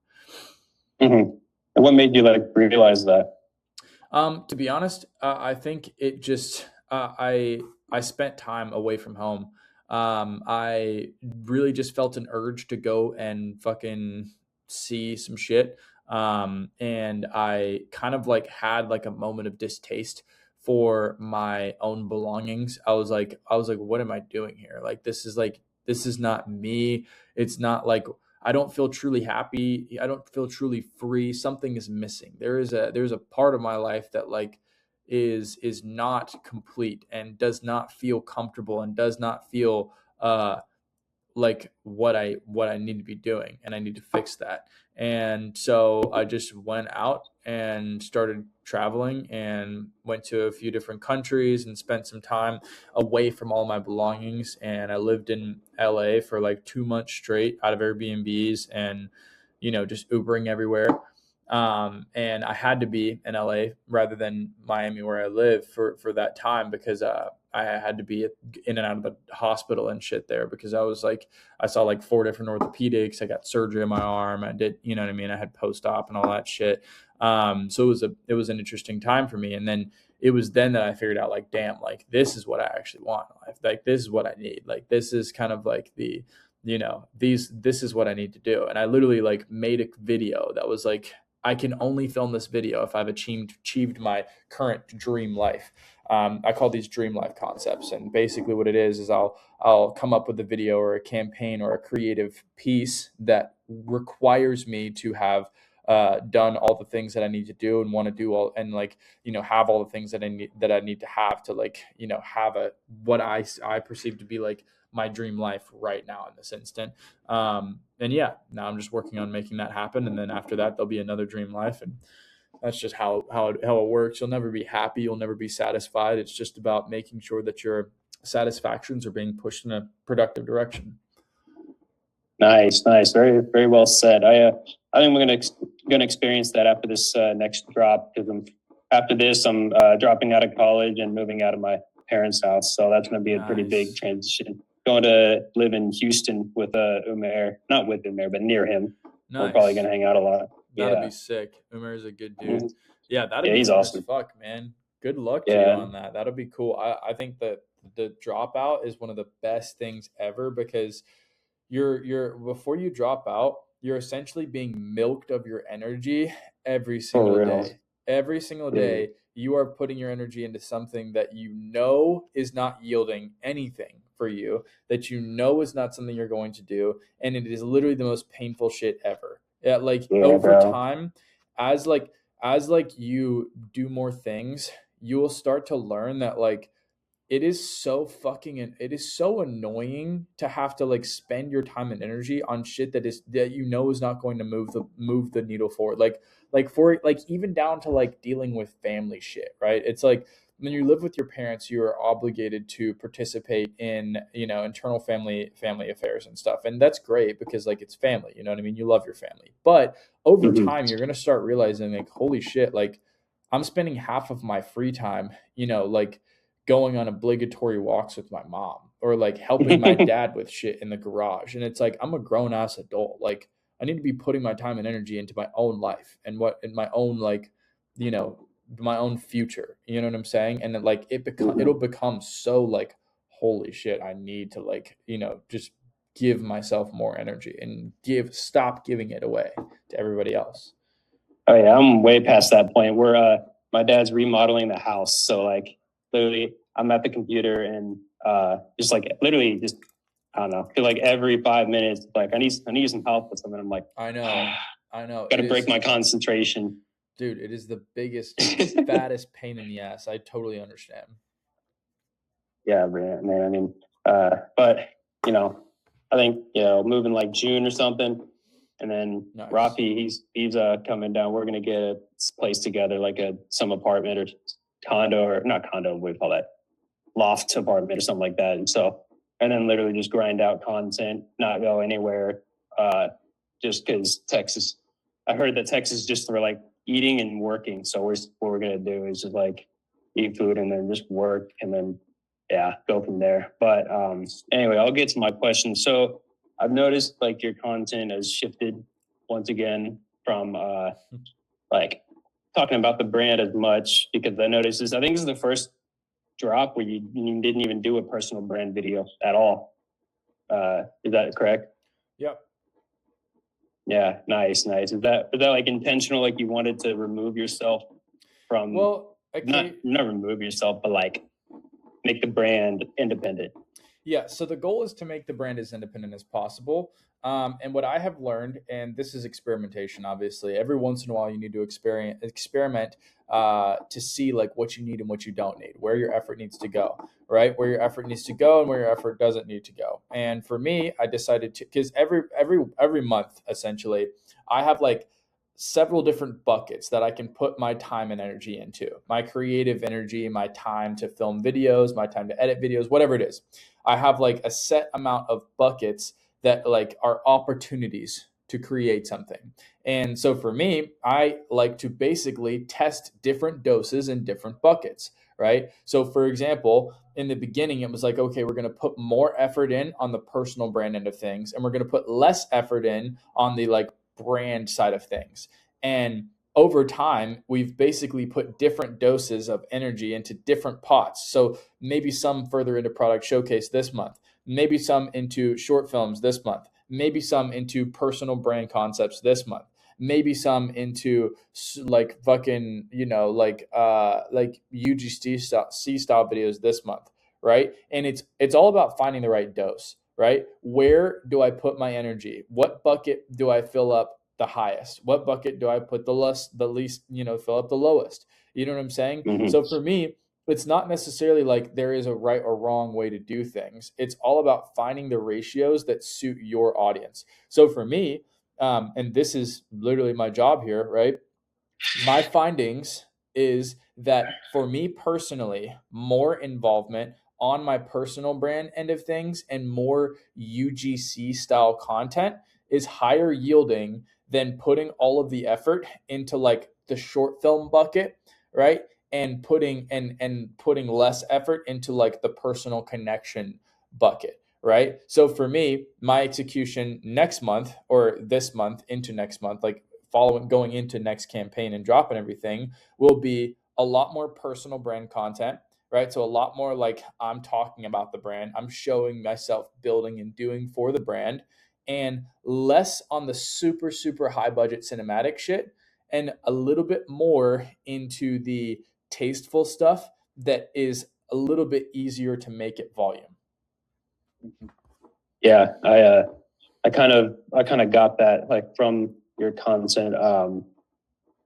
G: Mhm. And what made you like realize that?
A: To be honest, I think it just I spent time away from home. I really just felt an urge to go and fucking see some shit. And I kind of like had like a moment of distaste for my own belongings. I was like, what am I doing here? This is not me. It's not like I don't feel truly happy. I don't feel truly free. Something is missing. There's a part of my life that like
B: is not complete and does not feel comfortable and does not feel like what I need to be doing, and I need to fix that. And so I just went out and started traveling and went to a few different countries and spent some time away from all my belongings. And I lived in LA for like 2 months straight out of Airbnbs and, just Ubering everywhere. And I had to be in LA rather than Miami where I live for that time because I had to be in and out of the hospital and shit there because I saw like 4 different orthopedics. I got surgery on my arm. I did, you know what I mean? I had post-op and all that shit. So it was an interesting time for me. And then it was then that I figured out like, damn, like this is what I actually want in life. Like this is what I need. Like this is kind of like this is what I need to do. And I literally like made a video that was like, I can only film this video if I've achieved my current dream life. I call these dream life concepts. And basically what it is I'll come up with a video or a campaign or a creative piece that requires me to have done all the things that I need to do and want to do all, and like, have all the things that I need to have to like, have what I perceive to be like my dream life right now in this instant. And yeah, now I'm just working on making that happen. And then after that, there'll be another dream life. And that's just how it works. You'll never be happy. You'll never be satisfied. It's just about making sure that your satisfactions are being pushed in a productive direction.
G: Nice. Very, very well said. I think we're gonna experience that after this next drop because after this I'm dropping out of college and moving out of my parents' house. So that's gonna be a pretty big transition. Going to live in Houston with Umair, not with Umair, but near him.
B: Nice.
G: We're probably gonna hang out a lot.
B: That'd be sick. Umair is a good dude. Yeah, that'd be
G: he's
B: fun
G: awesome.
B: as fuck, man. Good luck to you on that. That'll be cool. I think that the dropout is one of the best things ever because you're before you drop out, you're essentially being milked of your energy every single day. Every single day, you are putting your energy into something that is not yielding anything for you, that is not something you're going to do, and it is literally the most painful shit ever. Over time, as you do more things, you will start to learn that like it is so annoying to have to like spend your time and energy on shit that is not going to move the needle forward. Like even down to like dealing with family shit, right? It's like when you live with your parents, you are obligated to participate in, internal family affairs and stuff. And that's great because like it's family, you know what I mean? You love your family. But over time, you're going to start realizing like, holy shit, like I'm spending half of my free time, like going on obligatory walks with my mom or like helping my dad with shit in the garage. And it's like, I'm a grown ass adult. Like I need to be putting my time and energy into my own life and my own, like, my own future, you know what I'm saying? And then like it'll become so like, holy shit, I need to like, just give myself more energy and stop giving it away to everybody else.
G: Oh yeah, I'm way past that point where my dad's remodeling the house. So like literally I'm at the computer and just like literally just I don't know, feel like every 5 minutes like I need some help with something. I'm like,
B: I know.
G: Gotta break my concentration.
B: Dude, it is the biggest, fattest pain in the ass. I totally understand.
G: Yeah, man. I mean, but I think moving like June or something, and then
B: nice.
G: Rafi, he's coming down. We're gonna get a place together, like some apartment or condo or not condo, what do you call that? Loft apartment or something like that. And then literally just grind out content, not go anywhere. Just because Texas, I heard that Texas just for like eating and working. So what we're gonna do is just like eat food and then just work and then go from there. But anyway, I'll get to my question. So I've noticed like your content has shifted once again from like talking about the brand as much because I noticed I think this is the first drop where you didn't even do a personal brand video at all. Is that correct?
B: Yep.
G: Yeah, nice. Is that like intentional? Like you wanted to remove yourself from?
B: Well,
G: not remove yourself, but like make the brand independent.
A: Yeah, so the goal is to make the brand as independent as possible. And what I have learned, and this is experimentation, obviously, every once in a while you need to experiment to see like what you need and what you don't need, where your effort needs to go, right? Where your effort needs to go and where your effort doesn't need to go. And for me, I decided to, because every month essentially, I have like several different buckets that I can put my time and energy into, my creative energy, my time to film videos, my time to edit videos, whatever it is. I have like a set amount of buckets that like are opportunities to create something. And so for me, I like to basically test different doses in different buckets, right? So for example, in the beginning, it was like, okay, we're going to put more effort in on the personal brand end of things, and we're going to put less effort in on the like brand side of things. And over time, we've basically put different doses of energy into different pots. So maybe some further into product showcase this month, maybe some into short films this month, maybe some into personal brand concepts this month, maybe some into like fucking, like UGC style videos this month, right? And it's all about finding the right dose, right? Where do I put my energy? What bucket do I fill up the highest? What bucket do I put the least, fill up the lowest? You know what I'm saying?
G: Mhm.
A: So for me, it's not necessarily like there is a right or wrong way to do things. It's all about finding the ratios that suit your audience. So for me, and this is literally my job here, right? My findings is that for me personally, more involvement on my personal brand end of things and more UGC style content is higher yielding than putting all of the effort into like the short film bucket, right? And putting less effort into like the personal connection bucket, right? So for me, my execution next month or this month into next month, like going into next campaign and dropping everything, will be a lot more personal brand content, right? So a lot more like I'm talking about the brand, I'm showing myself building and doing for the brand, and less on the super, super high budget cinematic shit, and a little bit more into the tasteful stuff that is a little bit easier to make it volume.
G: Yeah, I kind of got that like from your content.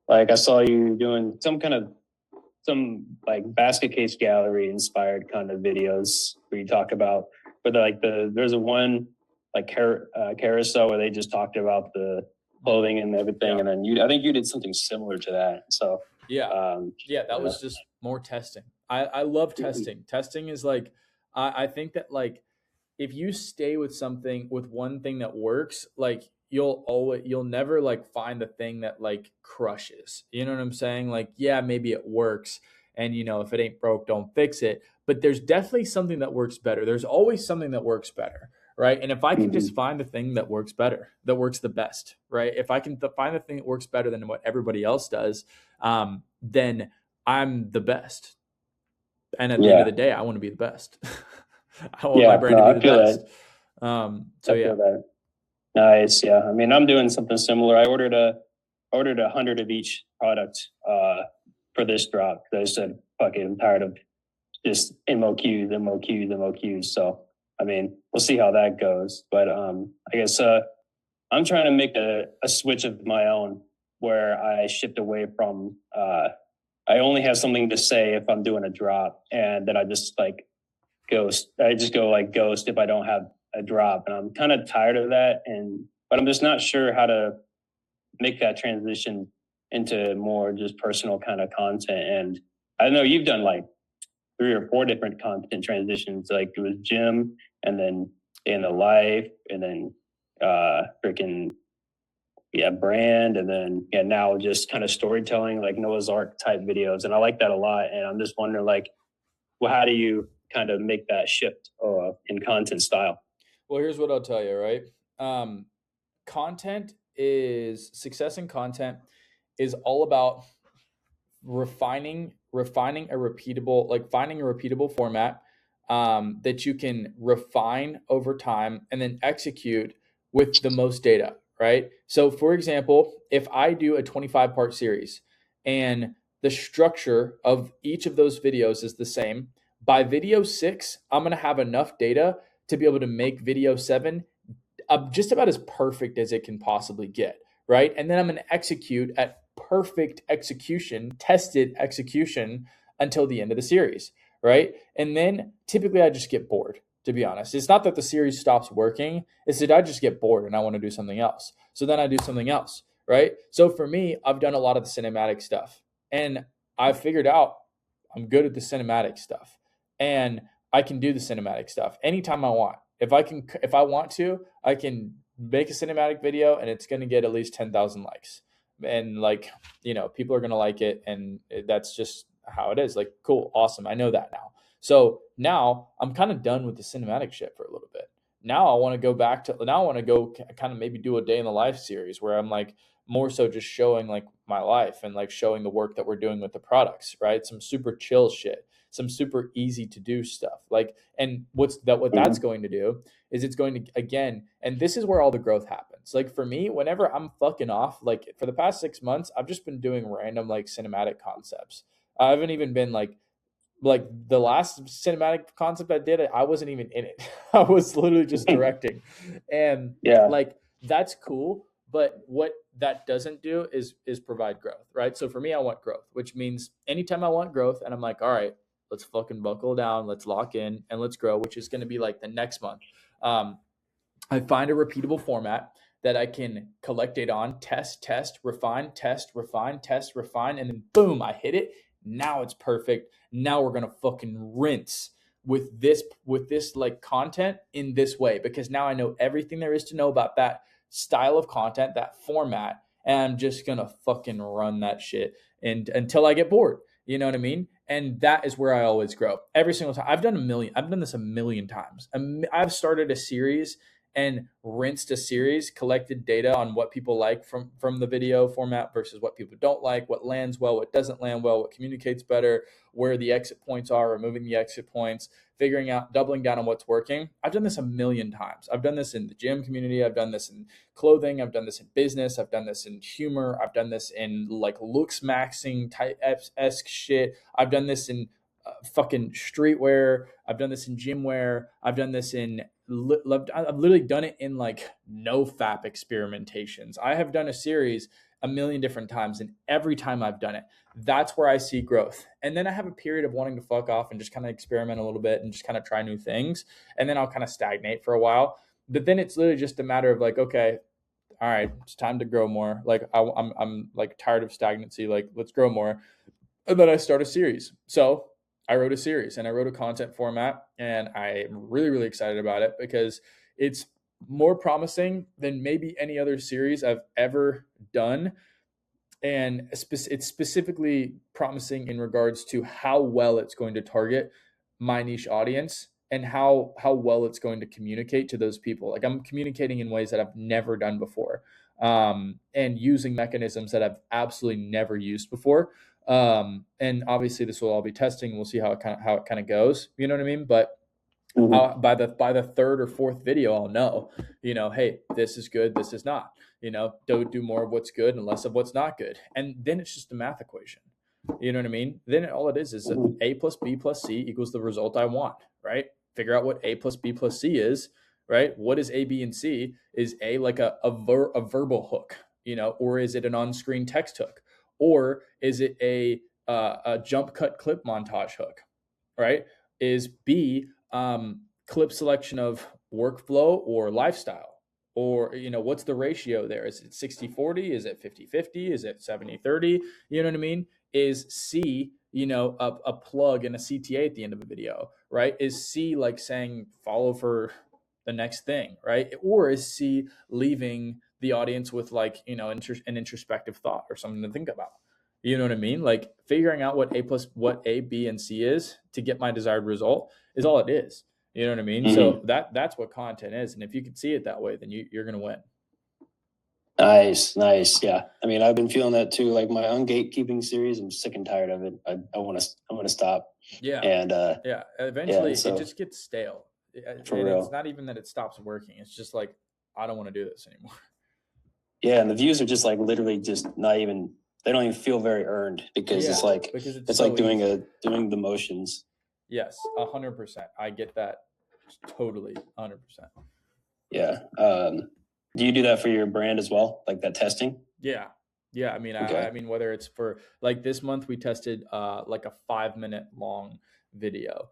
G: Like I saw you doing some like basket case gallery inspired kind of videos where you talk about, but there's a one like carousel where they just talked about the clothing and everything, and then I think you did something similar to that. So
A: That was just more testing. I love testing. Testing is like, I think that like if you stay with one thing that works, like you'll never like find the thing that like crushes. You know what I'm saying? Like, yeah, maybe it works, and if it ain't broke, don't fix it. But there's definitely something that works better. There's always something that works better, right? And if I can just find the thing that works better, that works the best, right? If I can find the thing that works better than what everybody else does, then I'm the best. And at the end of the day, I want to be the best. I want my brand to be the best.
G: I feel that. Nice. Yeah. I mean, I'm doing something similar. I ordered 100 of each product for this drop. I said, fuck it, I'm tired of just MOQs. So, I mean, we'll see how that goes. But I guess I'm trying to make a switch of my own where I shift away from I only have something to say if I'm doing a drop, and then I just like ghost. I just go like ghost if I don't have a drop, and I'm kind of tired of that. But I'm just not sure how to make that transition into more just personal kind of content. And I know you've done like 3 or 4 different content transitions. Like it was gym, and then in the life, and then brand, and then now just kind of storytelling, like Noah's Ark type videos. And I like that a lot. And I'm just wondering, like, well, how do you kind of make that shift in content style?
A: Well, here's what I'll tell you, right? Success in content is all about refining a repeatable, like finding a repeatable format that you can refine over time and then execute with the most data, right? So for example, if I do a 25-part series and the structure of each of those videos is the same, By video 6, I'm going to have enough data to be able to make video 7 just about as perfect as it can possibly get, right? And then I'm going to execute at perfect execution, tested execution until the end of the series, right? And then typically I just get bored, to be honest. It's not that the series stops working, it's that I just get bored and I want to do something else. So then I do something else, right? So for me, I've done a lot of the cinematic stuff, and I've figured out I'm good at the cinematic stuff, and I can do the cinematic stuff anytime I want. If I want to, I can make a cinematic video and it's going to get at least 10,000 likes. And like, people are going to like it. And that's just how it is. Like, cool. Awesome. I know that now. So now I'm kind of done with the cinematic shit for a little bit. Now I want to go kind of maybe do a day in the life series where I'm like more so just showing like my life and like showing the work that we're doing with the products, right? Some super chill shit, some super easy to do stuff. Like, and what that's going to do is it's going to, again, and this is where all the growth happens. Like for me, whenever I'm fucking off, like for the past 6 months, I've just been doing random like cinematic concepts. I haven't even been like the last cinematic concept I did, I wasn't even in it. I was literally just directing. And like, that's cool. But what that doesn't do is provide growth, right? So for me, I want growth, which means anytime I want growth and I'm like, all right, let's fucking buckle down, let's lock in and let's grow, which is going to be like the next month. I find a repeatable format that I can collect data on, test, refine, and then boom, I hit it. Now it's perfect. Now we're going to fucking rinse with this like content in this way, because now I know everything there is to know about that style of content, that format, and I'm just going to fucking run that shit until I get bored. You know what I mean? And that is where I always grow every single time. I've done this a million times. I've started a series and rinsed a series, collected data on what people like from the video format versus what people don't like, what lands well, what doesn't land well, what communicates better, where the exit points are, removing the exit points, figuring out, doubling down on what's working. I've done this a million times. I've done this in the gym community. I've done this in clothing. I've done this in business. I've done this in humor. I've done this in like looks maxing type-esque shit. I've done this in fucking streetwear. I've done this in gym wear. I've done this in I've literally done it in like no fap experimentations. I have done a series a million different times, and every time I've done it, that's where I see growth. And then I have a period of wanting to fuck off and just kind of experiment a little bit and just kind of try new things. And then I'll kind of stagnate for a while. But then it's literally just a matter of like, okay, all right, it's time to grow more. Like I'm like tired of stagnancy. Like, let's grow more. And then I start a series. So I wrote a series and I wrote a content format, and I'm really, really excited about it because it's more promising than maybe any other series I've ever done. And it's specifically promising in regards to how well it's going to target my niche audience and how well it's going to communicate to those people. Like, I'm communicating in ways that I've never done before, and using mechanisms that I've absolutely never used before. And obviously this will all be testing. We'll see how it kind of goes, you know what I mean? But by the third or fourth video, I'll know, hey, this is good, this is not, don't do more of what's good and less of what's not good. And then it's just a math equation. You know what I mean? Then all it is A plus B plus C equals the result I want, right? Figure out what A plus B plus C is, right? What is A, B, and C? Is A like a verbal hook, or is it an on-screen text hook? Or is it a jump cut clip montage hook, right? Is B clip selection of workflow or lifestyle? Or, what's the ratio there? Is it 60-40? Is it 50-50? Is it 70-30? You know what I mean? Is C, a plug and a CTA at the end of a video, right? Is C like saying follow for the next thing, right? Or is C leaving the audience with like, an introspective thought or something to think about? You know what I mean? Like, figuring out what A, B, and C is to get my desired result is all it is. You know what I mean? Mm-hmm. So that's what content is. And if you can see it that way, then you're going to win.
G: Nice. Yeah. I mean, I've been feeling that too. Like my own gatekeeping series, I'm sick and tired of it. I want to stop.
A: Yeah.
G: And
A: eventually it just gets stale.
G: For real.
A: It's not even that it stops working. It's just like, I don't want to do this anymore.
G: Yeah. And the views are just like literally just not even, they don't even feel very earned because it's like, it's so like doing the motions.
A: Yes, 100%. I get that totally, 100%.
G: Yeah. Do you do that for your brand as well, like that testing?
A: Yeah. Yeah. I mean,
G: Okay.
A: I mean, whether it's for like this month, we tested like a 5 minute long video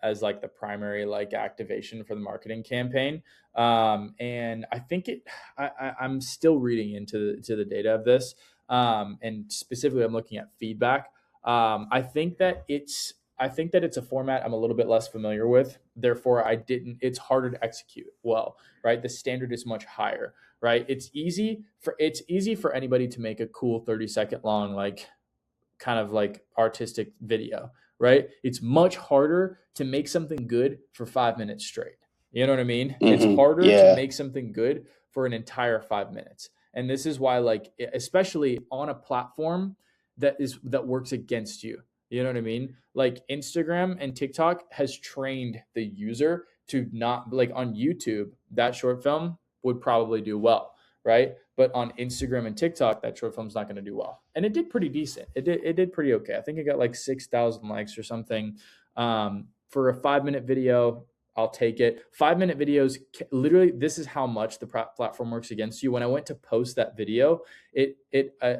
A: as like the primary like activation for the marketing campaign. And I think I'm still reading into to the data of this. And specifically, I'm looking at feedback. I think that it's a format I'm a little bit less familiar with. Therefore, it's harder to execute well, right? The standard is much higher, right? It's easy for anybody to make a cool 30-second long, like kind of like artistic video, right? It's much harder to make something good for 5 minutes straight. You know what I mean? It's harder to make something good for an entire 5 minutes. And this is why, like, especially on a platform that works against you. You know what I mean? Like Instagram and TikTok has trained the user to not, like, on YouTube, that short film would probably do well, right? But on Instagram and TikTok, that short film's not going to do well. And it did pretty decent. It did pretty okay. I think it got like 6,000 likes or something. For a 5 minute video, I'll take it. 5 minute videos, literally, this is how much the platform works against you. When I went to post that video, it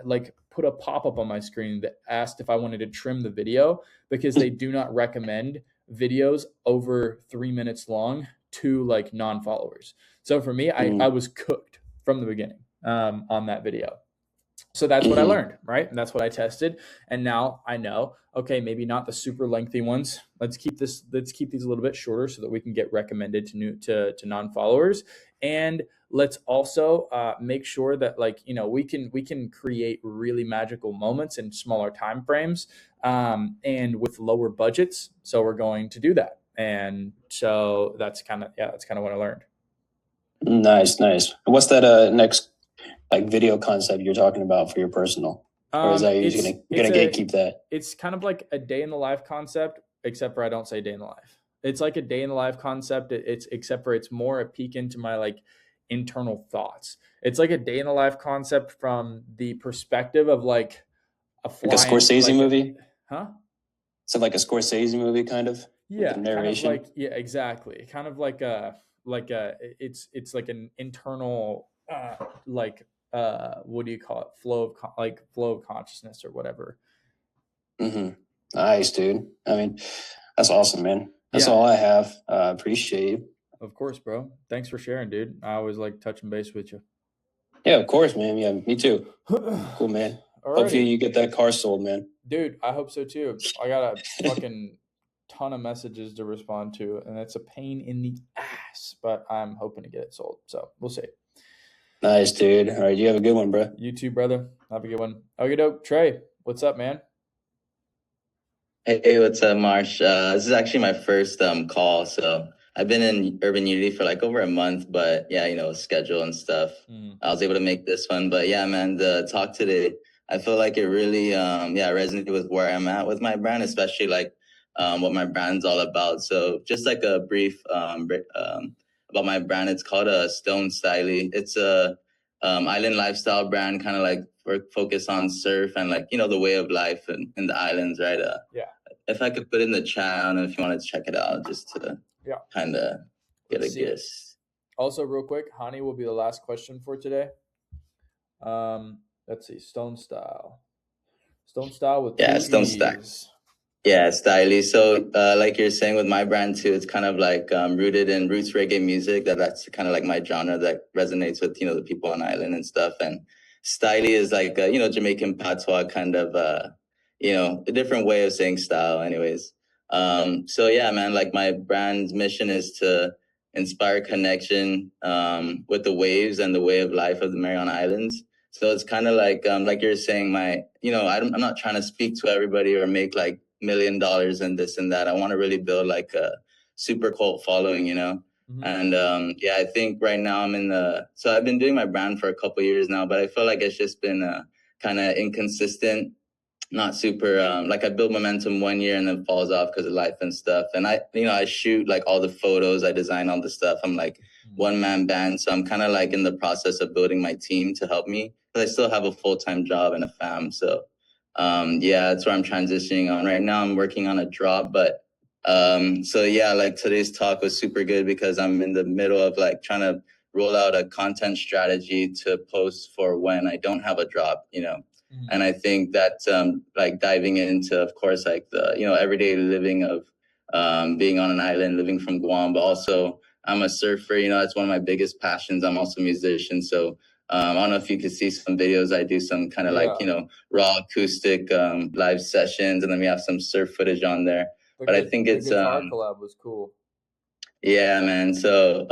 A: like put a pop-up on my screen that asked if I wanted to trim the video, because they do not recommend videos over 3 minutes long to like non-followers. So for me, I was cooked from the beginning on that video. So that's what I learned, right? And that's what I tested. And now I know, okay, maybe not the super lengthy ones. Let's keep these a little bit shorter so that we can get recommended to non-followers. And let's also make sure that, like, you know, we can create really magical moments in smaller time frames and with lower budgets. So we're going to do that. And so that's kind of what I learned.
G: Nice. What's that next like video concept you're talking about for your personal? Or is that you're gonna gatekeep that?
A: It's kind of like a day in the life concept, except for I don't say day in the life. It's like a day in the life concept. It's except for it's more a peek into my like internal thoughts. It's like a day in the life concept from the perspective of like a
G: Scorsese movie,
A: huh?
G: So like a Scorsese movie, kind of.
A: Yeah,
G: with the narration.
A: kind of like, yeah, exactly. Kind of like it's like an internal what do you call it? Flow of consciousness or whatever.
G: Nice, dude. I mean, that's awesome, man. That's all I have. Appreciate you.
A: Of course, bro. Thanks for sharing, dude. I always like touching base with you.
G: Yeah, of course, man. Yeah, me too. Cool, man.
A: Alrighty.
G: Hopefully you get that car sold, man.
A: Dude, I hope so too. I got a fucking ton of messages to respond to, and it's a pain in the ass, but I'm hoping to get it sold. So we'll see.
G: Nice, dude. All right, you have a good one, bro.
A: You too, brother. Have a good one. Okay, dope. Trey, what's up, man?
H: Hey, what's up, Marsh? This is actually my first call. So I've been in Urban Unity for like over a month, but yeah, you know, schedule and stuff. I was able to make this one, but yeah, man, the talk today, I feel like it really resonated with where I'm at with my brand, especially like what my brand's all about. So just like a brief about my brand. It's called Stone Styly. It's a island lifestyle brand, kind of like focus on surf and like, you know, the way of life in the islands, right? If I could put in the chat, I don't know if you want to check it out, just to kind of get a gist.
A: Also, real quick, Hani will be the last question for today. Let's see, Stone Style with
H: Stone Style. Yeah, styly. So like you're saying with my brand too, it's kind of like rooted in roots reggae music. That's kind of like my genre that resonates with, you know, the people on island and stuff. And styly is like, you know, Jamaican patois kind of, you know, a different way of saying style anyways. So yeah, man, like my brand's mission is to inspire connection with the waves and the way of life of the Mariana Islands. So it's kind of like you're saying, I'm not trying to speak to everybody or make like $1 million and this and that. I want to really build like a super cult following, you know? And I think right now so I've been doing my brand for a couple of years now, but I feel like it's just been kind of inconsistent, not super, like I build momentum 1 year and then falls off because of life and stuff. And I shoot like all the photos, I design all the stuff. I'm like one-man band. So I'm kind of like in the process of building my team to help me, because I still have a full-time job and a fam. So that's where I'm transitioning on right now. I'm working on a drop, but So yeah, like today's talk was super good because I'm in the middle of like trying to roll out a content strategy to post for when I don't have a drop, you know. And I think that like diving into, of course, like the, you know, everyday living of being on an island, living from Guam, but also I'm a surfer, you know, that's one of my biggest passions. I'm also a musician. So I don't know if you could see some videos. I do some kind of like, you know, raw acoustic live sessions, and then we have some surf footage on there. But I think it's
B: guitar collab was cool.
H: yeah, man. So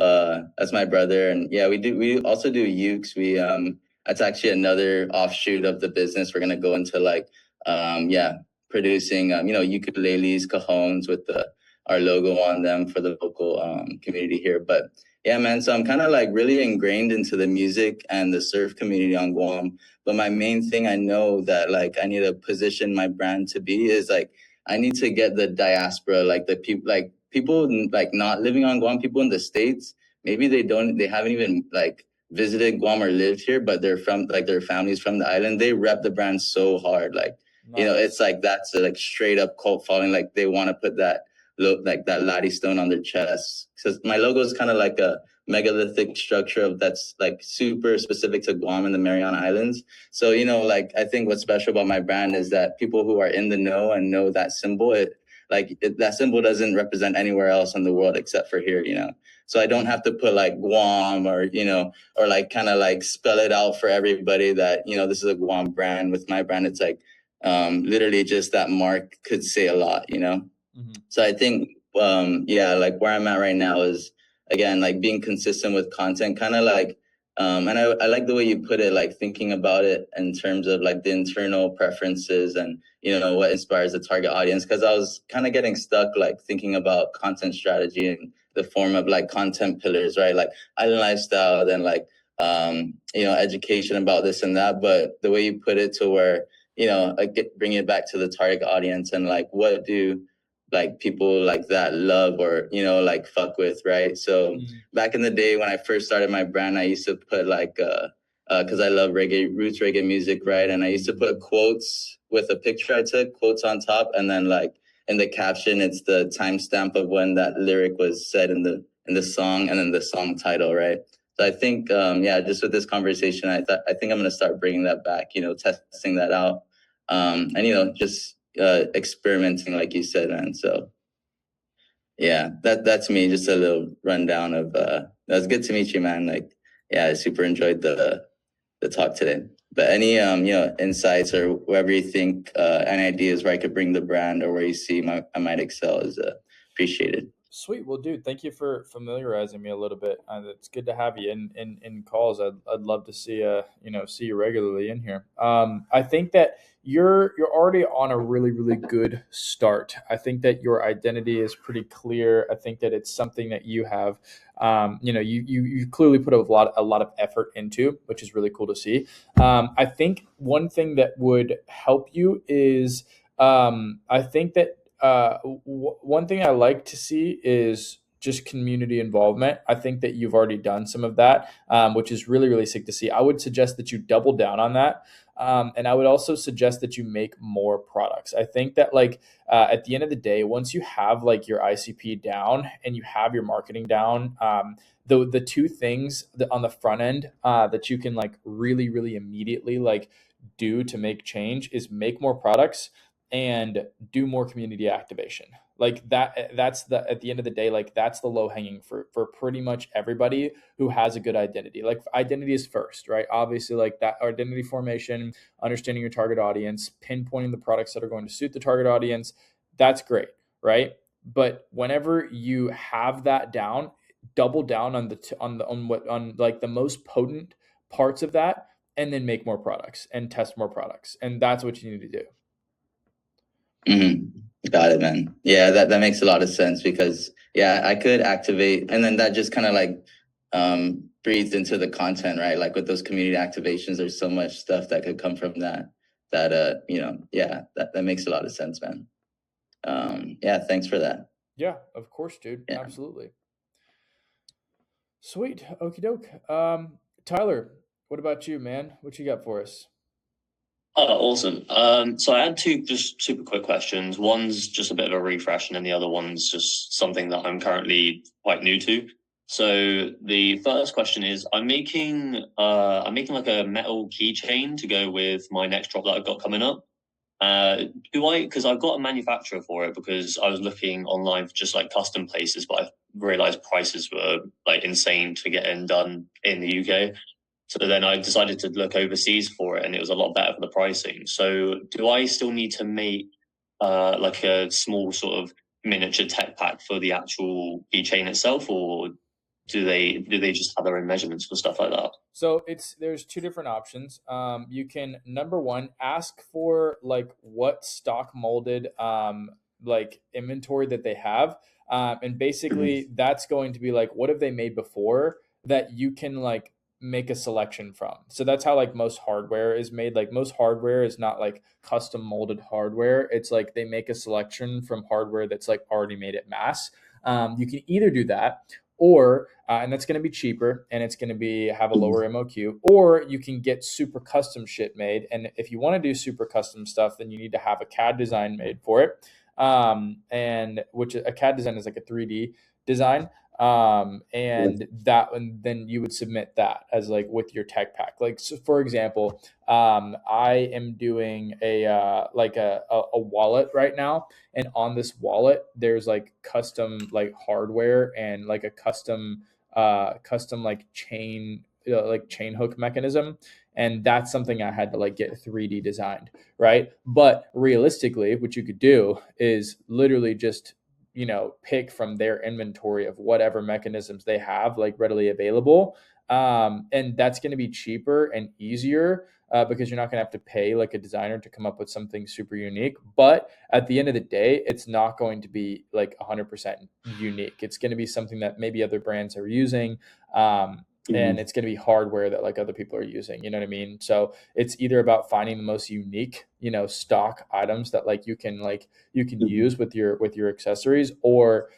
H: that's my brother, and yeah, we also do ukes. We that's actually another offshoot of the business. We're gonna go into like yeah, producing you know, ukuleles, cajones with our logo on them for the local community here. But yeah, man, so I'm kind of like really ingrained into the music and the surf community on Guam. But my main thing I know that like I need to position my brand to be is like I need to get the diaspora, like the people, like people like not living on Guam, people in the States. Maybe they haven't even like visited Guam or lived here, but they're from like their families from the island. They rep the brand so hard, like you know, it's like that's a, like straight up cult following. Like they want to put that look like that Lottie stone on their chest. Because my logo is kind of like a megalithic structure of that's like super specific to Guam and the Mariana Islands. So, you know, like I think what's special about my brand is that people who are in the know and know that symbol, that symbol doesn't represent anywhere else in the world except for here, you know. So I don't have to put like Guam or, you know, or like kind of like spell it out for everybody that, you know, this is a Guam brand. With my brand, it's like literally just that mark could say a lot, you know. So I think yeah, like where I'm at right now is again like being consistent with content, kind of like and I like the way you put it, like thinking about it in terms of like the internal preferences and you know what inspires the target audience. Because I was kind of getting stuck like thinking about content strategy in the form of like content pillars, right? Like island lifestyle, then like you know, education about this and that. But the way you put it to where you know, like bring it back to the target audience and like what do like people like that love or you know like fuck with, right? So back in the day when I first started my brand, I used to put like because I love reggae, roots reggae music, right? And I used to put quotes with a picture I took, quotes on top, and then like in the caption it's the timestamp of when that lyric was said in the song, and then the song title, right? So I think yeah, just with this conversation, I think I'm gonna start bringing that back, you know, testing that out, and you know just experimenting like you said, man. So yeah, that's me, just a little rundown of that was good to meet you, man. Like yeah, I super enjoyed the talk today. But any you know insights or wherever you think any ideas where I could bring the brand or where you see I might excel is appreciated.
B: Sweet. Well, dude, thank you for familiarizing me a little bit. It's good to have you in calls. I'd love to see you know, see you regularly in here. I think that you're already on a really good start. I think that your identity is pretty clear. I think that it's something that you have you know, you clearly put a lot of effort into, which is really cool to see. I think one thing that would help you is I think that one thing I like to see is just community involvement. I think that you've already done some of that, which is really sick to see. I would suggest that you double down on that. And I would also suggest that you make more products. I think that like at the end of the day, once you have like your ICP down and you have your marketing down, the two things that on the front end that you can like really immediately like do to make change is make more products and do more community activation. Like that's the at the end of the day, like that's the low hanging fruit for pretty much everybody who has a good identity. Like identity is first, right? Obviously, like that identity formation, understanding your target audience, pinpointing the products that are going to suit the target audience, that's great, right? But whenever you have that down, double down on on like the most potent parts of that, and then make more products and test more products, and that's what you need to do.
H: Got it, man. Yeah, that makes a lot of sense because yeah, I could activate, and then that just kind of like breathes into the content, right? Like with those community activations, there's so much stuff that could come from that you know, yeah, that makes a lot of sense, man. Yeah, thanks for that.
B: Yeah, of course, dude.
H: Yeah.
B: Absolutely. Sweet. Okie doke. Tyler, what about you, man? What you got for us?
I: Oh, awesome. So I had two just super quick questions. One's just a bit of a refresh, and then the other one's just something that I'm currently quite new to. So the first question is, I'm making like a metal keychain to go with my next drop that I've got coming up. Because I've got a manufacturer for it, because I was looking online for just like custom places, but I realized prices were like insane to get it done in the UK. So then I decided to look overseas for it, and it was a lot better for the pricing. So do I still need to make like a small sort of miniature tech pack for the actual keychain itself, or do they just have their own measurements for stuff like that?
A: So there's two different options. You can, number one, ask for like what stock molded like inventory that they have. And basically that's going to be like, what have they made before that you can like make a selection from. So that's how like most hardware is made. Like most hardware is not like custom molded hardware. It's like they make a selection from hardware that's like already made at mass. You can either do that, or and that's going to be cheaper, and it's going to be have a lower MOQ, or you can get super custom shit made. And if you want to do super custom stuff, then you need to have a CAD design made for it. And which a CAD design is like a 3D design. And then you would submit that as like with your tech pack. Like, so for example, I am doing a wallet right now, and on this wallet there's like custom like hardware and like a custom like chain hook mechanism, and that's something I had to like get 3D designed, right? But realistically, what you could do is literally just pick from their inventory of whatever mechanisms they have like readily available. And that's going to be cheaper and easier because you're not going to have to pay like a designer to come up with something super unique. But at the end of the day, it's not going to be like 100% unique. It's going to be something that maybe other brands are using. And it's going to be hardware that like other people are using, you know what I mean? So it's either about finding the most unique, stock items that like you can use with your accessories, or,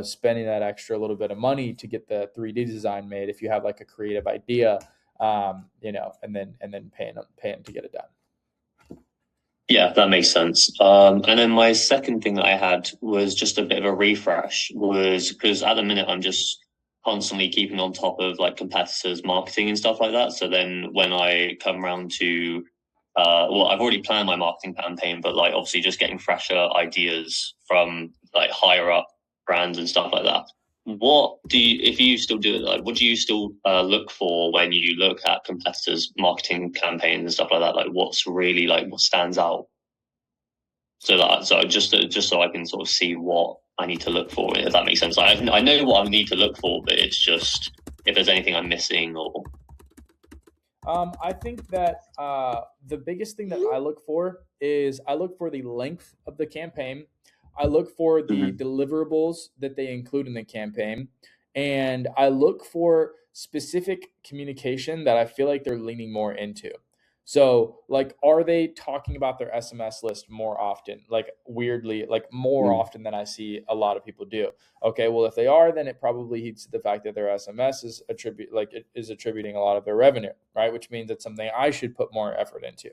A: spending that extra little bit of money to get the 3D design made if you have like a creative idea, and then paying to get it done.
I: Yeah, that makes sense. And then my second thing that I had was just a bit of a refresh, was because at the minute I'm just constantly keeping on top of like competitors' marketing and stuff like that. So then when I come around to, I've already planned my marketing campaign, but like obviously just getting fresher ideas from like higher up brands and stuff like that. If you still do it, like, what do you still look for when you look at competitors' marketing campaigns and stuff like that? Like, what's really like what stands out? So just so I can sort of see what I need to look for, if that makes sense. I know what I need to look for, but it's just if there's anything I'm missing or.
A: I think that the biggest thing that I look for is I look for the length of the campaign. I look for the deliverables that they include in the campaign, and I look for specific communication that I feel like they're leaning more into. So, like, are they talking about their SMS list more often? Like, weirdly, like more often than I see a lot of people do. Okay, well, if they are, then it probably heeds to the fact that their SMS is attributing a lot of their revenue, right? Which means it's something I should put more effort into.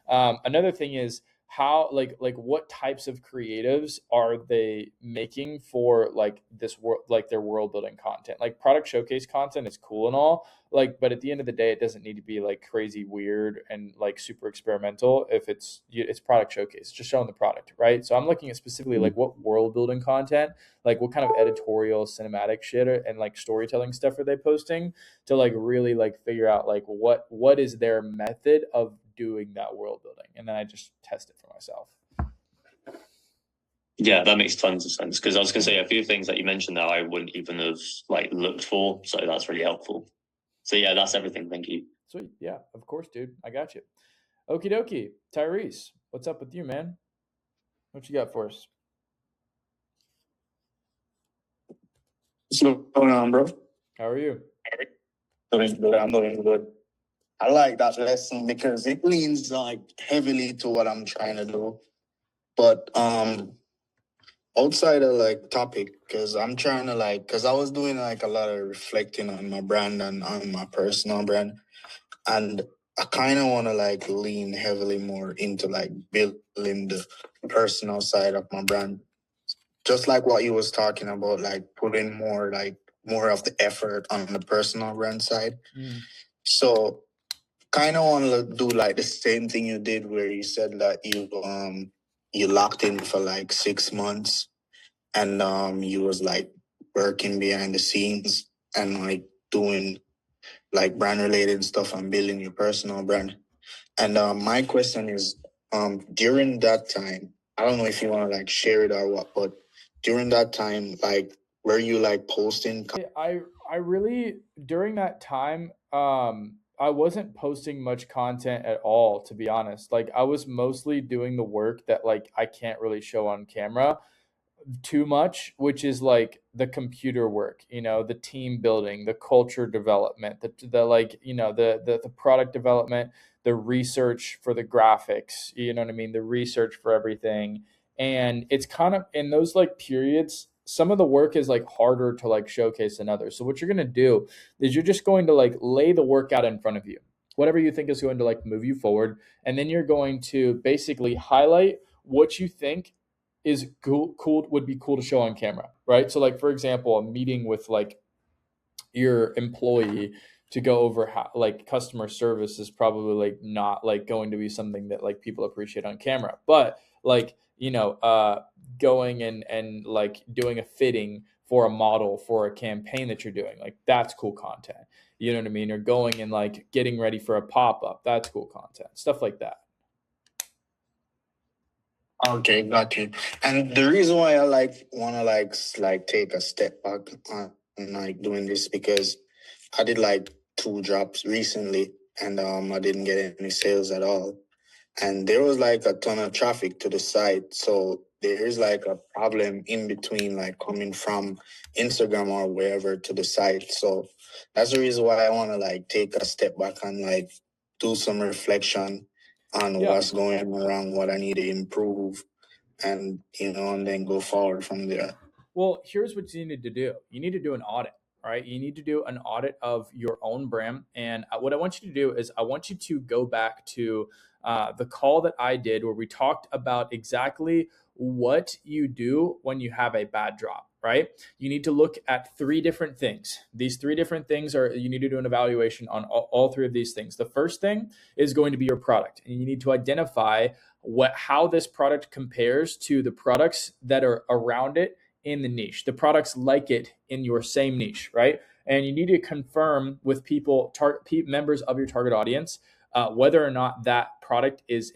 A: Another thing is how like what types of creatives are they making for like this world, like their world building content. Like product showcase content is cool and all, like, but at the end of the day, it doesn't need to be like crazy weird and like super experimental. If it's product showcase, just showing the product, right? So I'm looking at specifically like what world building content, like what kind of editorial cinematic shit and like storytelling stuff are they posting, to like really like figure out like what is their method of doing that world building, and then I just test it for myself.
I: Yeah, that makes tons of sense, because I was going to say a few things that you mentioned that I wouldn't even have like looked for, so that's really helpful. So yeah, that's everything. Thank you.
A: Sweet. Yeah, of course, dude. I got you. Okie dokie. Tyrese, what's up with you, man? What you got for us?
J: What's going on, bro?
A: How are you?
J: Doing good. I'm doing good. I like that lesson because it leans like heavily to what I'm trying to do. But outside of like topic, because I'm trying to like, because I was doing like a lot of reflecting on my brand and on my personal brand. And I kind of want to like lean heavily more into like building the personal side of my brand, just like what you was talking about, like putting more of the effort on the personal brand side. So kind of want to do like the same thing you did, where you said that you locked in for like 6 months, and you was like working behind the scenes and like doing like brand related stuff and building your personal brand. And my question is, during that time, I don't know if you want to like share it or what, but during that time, like, were you like posting?
A: I really, during that time, I wasn't posting much content at all, to be honest. Like, I was mostly doing the work that like I can't really show on camera too much, which is like the computer work, the team building, the culture development, the like, the product development, the research for the graphics, you know what I mean? The research for everything. And it's kind of in those like periods, some of the work is like harder to like showcase than others. So what you're going to do is you're just going to like lay the work out in front of you, whatever you think is going to like move you forward. And then you're going to basically highlight what you think is cool would be cool to show on camera, right? So like, for example, a meeting with like your employee to go over how like customer service is probably like not like going to be something that like people appreciate on camera, but like, going and like doing a fitting for a model for a campaign that you're doing, like that's cool content. You know what I mean? Or going and like getting ready for a pop-up, that's cool content, stuff like that.
J: Okay, got you. And the reason why I like want to like take a step back on like doing this, because I did like 2 drops recently, and I didn't get any sales at all. And there was like a ton of traffic to the site. So there is like a problem in between, like coming from Instagram or wherever to the site. So that's the reason why I want to like take a step back and like do some reflection on what's going around, what I need to improve, and and then go forward from there.
A: Well, here's what you need to do. You need to do an audit, right? You need to do an audit of your own brand. And what I want you to do is I want you to go back to the call that I did where we talked about exactly what you do when you have a bad drop, right? You need to look at 3 different things. These 3 different things are, you need to do an evaluation on all 3 of these things. The first thing is going to be your product. And you need to identify how this product compares to the products that are around it in the niche, the products like it in your same niche, right? And you need to confirm with members of your target audience, whether or not that product is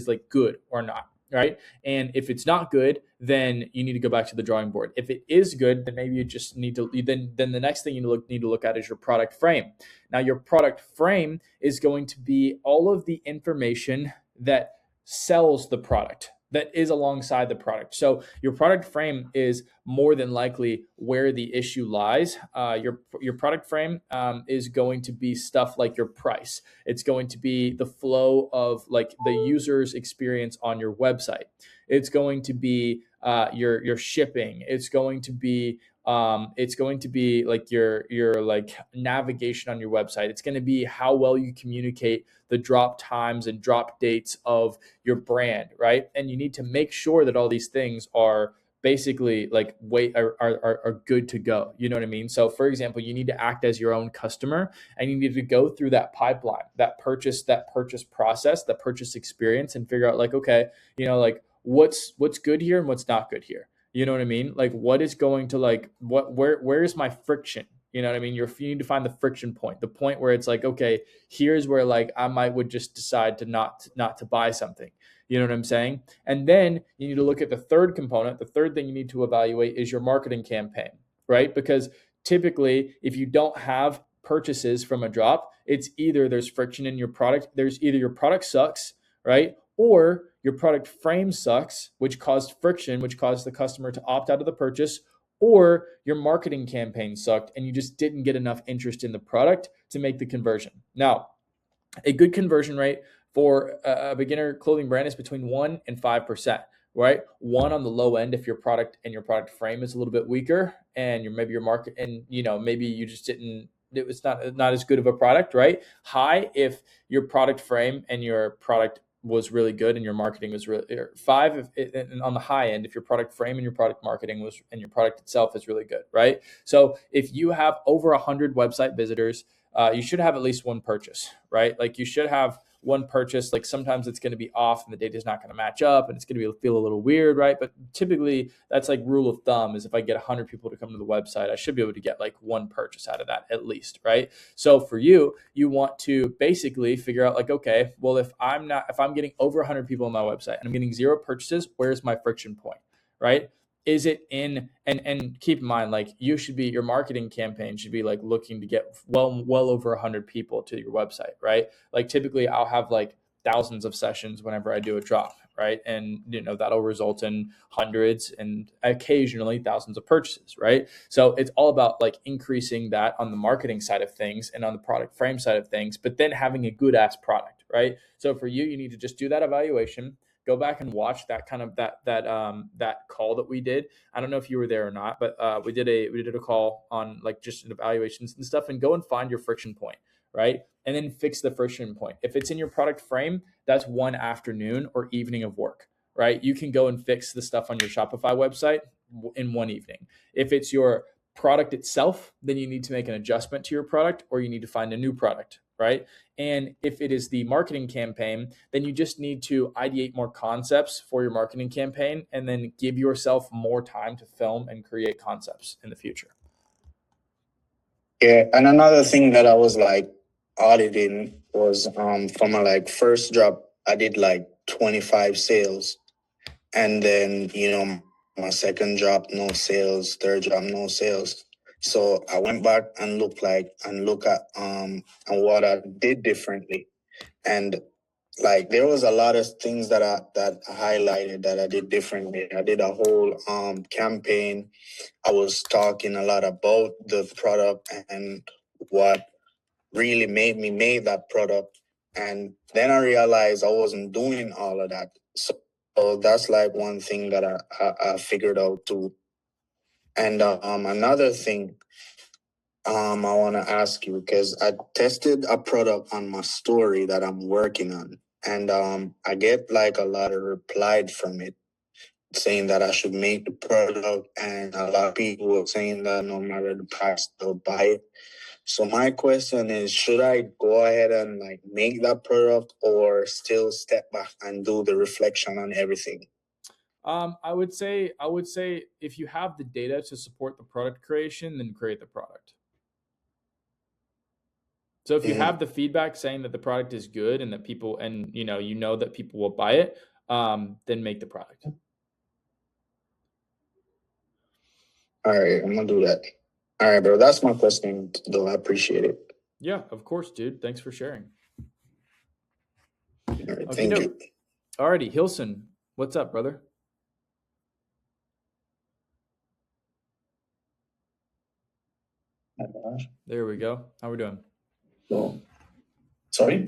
A: like good or not, right? And if it's not good, then you need to go back to the drawing board. If it is good, then maybe you just need to then the next thing you need to look at is your product frame. Now, your product frame is going to be all of the information that sells the product, that is alongside the product. So your product frame is more than likely where the issue lies. Your product frame is going to be stuff like your price. It's going to be the flow of like the user's experience on your website. It's going to be your shipping. It's going to be like your like navigation on your website. It's going to be how well you communicate the drop times and drop dates of your brand, right? And you need to make sure that all these things are basically like are good to go. You know what I mean? So for example, you need to act as your own customer, and you need to go through that pipeline, that purchase process, that purchase experience, and figure out like, okay, like what's good here and what's not good here. You know what I mean? Like what is going to like where's my friction? You know what I mean? You need to find the friction point, the point where it's like, okay, here's where like I would just decide to not to buy something. You know what I'm saying? And then you need to look at the third component. The third thing you need to evaluate is your marketing campaign, right? Because typically, if you don't have purchases from a drop, it's either there's friction in your product, there's either your product sucks, right? Or your product frame sucks, which caused friction, which caused the customer to opt out of the purchase, or your marketing campaign sucked and you just didn't get enough interest in the product to make the conversion. Now, a good conversion rate for a beginner clothing brand is between 1% and 5%, right? 1 on the low end if your product and your product frame is a little bit weaker, and maybe your market, and maybe you just didn't it was not as good of a product, right? High if your product frame and your product was really good and your marketing was really, or 5 if it, and on the high end if your product frame and your product marketing was and your product itself is really good, right? So if you have over 100 website visitors, you should have at least one purchase, right? Like you should have one purchase. Like sometimes it's going to be off and the data is not going to match up and it's going to feel a little weird, right? But typically that's like rule of thumb is if I get 100 people to come to the website, I should be able to get like one purchase out of that at least, right? So for you, you want to basically figure out like, okay, well, if I'm getting over 100 people on my website and I'm getting 0 purchases, where's my friction point, right? Is it in, and keep in mind, like your marketing campaign should be like looking to get well over 100 people to your website, right? Like typically I'll have like thousands of sessions whenever I do a drop, right? And that'll result in hundreds and occasionally thousands of purchases, right? So it's all about like increasing that on the marketing side of things and on the product frame side of things, but then having a good ass product, right? So for you need to just do that evaluation. Go back and watch that kind of that call that we did. I don't know if you were there or not, but we did a call on like just evaluations and stuff, and go and find your friction point, right? And then fix the friction point. If it's in your product frame, that's one afternoon or evening of work, right? You can go and fix the stuff on your Shopify website in one evening. If it's your product itself, then you need to make an adjustment to your product or you need to find a new product, right? And if it is the marketing campaign, then you just need to ideate more concepts for your marketing campaign and then give yourself more time to film and create concepts in the future.
J: Yeah, and another thing that I was like auditing was for my like first drop, I did like 25 sales. And then, my second drop, no sales, third drop, no sales. So I went back and look at and what I did differently. And like there was a lot of things that I highlighted that I did differently. I did a whole campaign. I was talking a lot about the product and what really made me make that product. And then I realized I wasn't doing all of that. So that's like one thing that I figured out too. And another thing I want to ask you, because I tested a product on my story that I'm working on. And I get like a lot of replies from it saying that I should make the product. And a lot of people were saying that no matter the price, they'll buy it. So my question is, should I go ahead and like make that product or still step back and do the reflection on everything?
A: I would say if you have the data to support the product creation, then create the product. So if you have the feedback saying that the product is good and that people, and that people will buy it, then make the product.
J: All right, I'm gonna do that. All right, bro. That's my question, though. I appreciate it.
A: Yeah, of course, dude. Thanks for sharing.
J: All right, thank you.
A: Alrighty, Hilson, what's up, brother? There we go. How we doing?
K: So, sorry?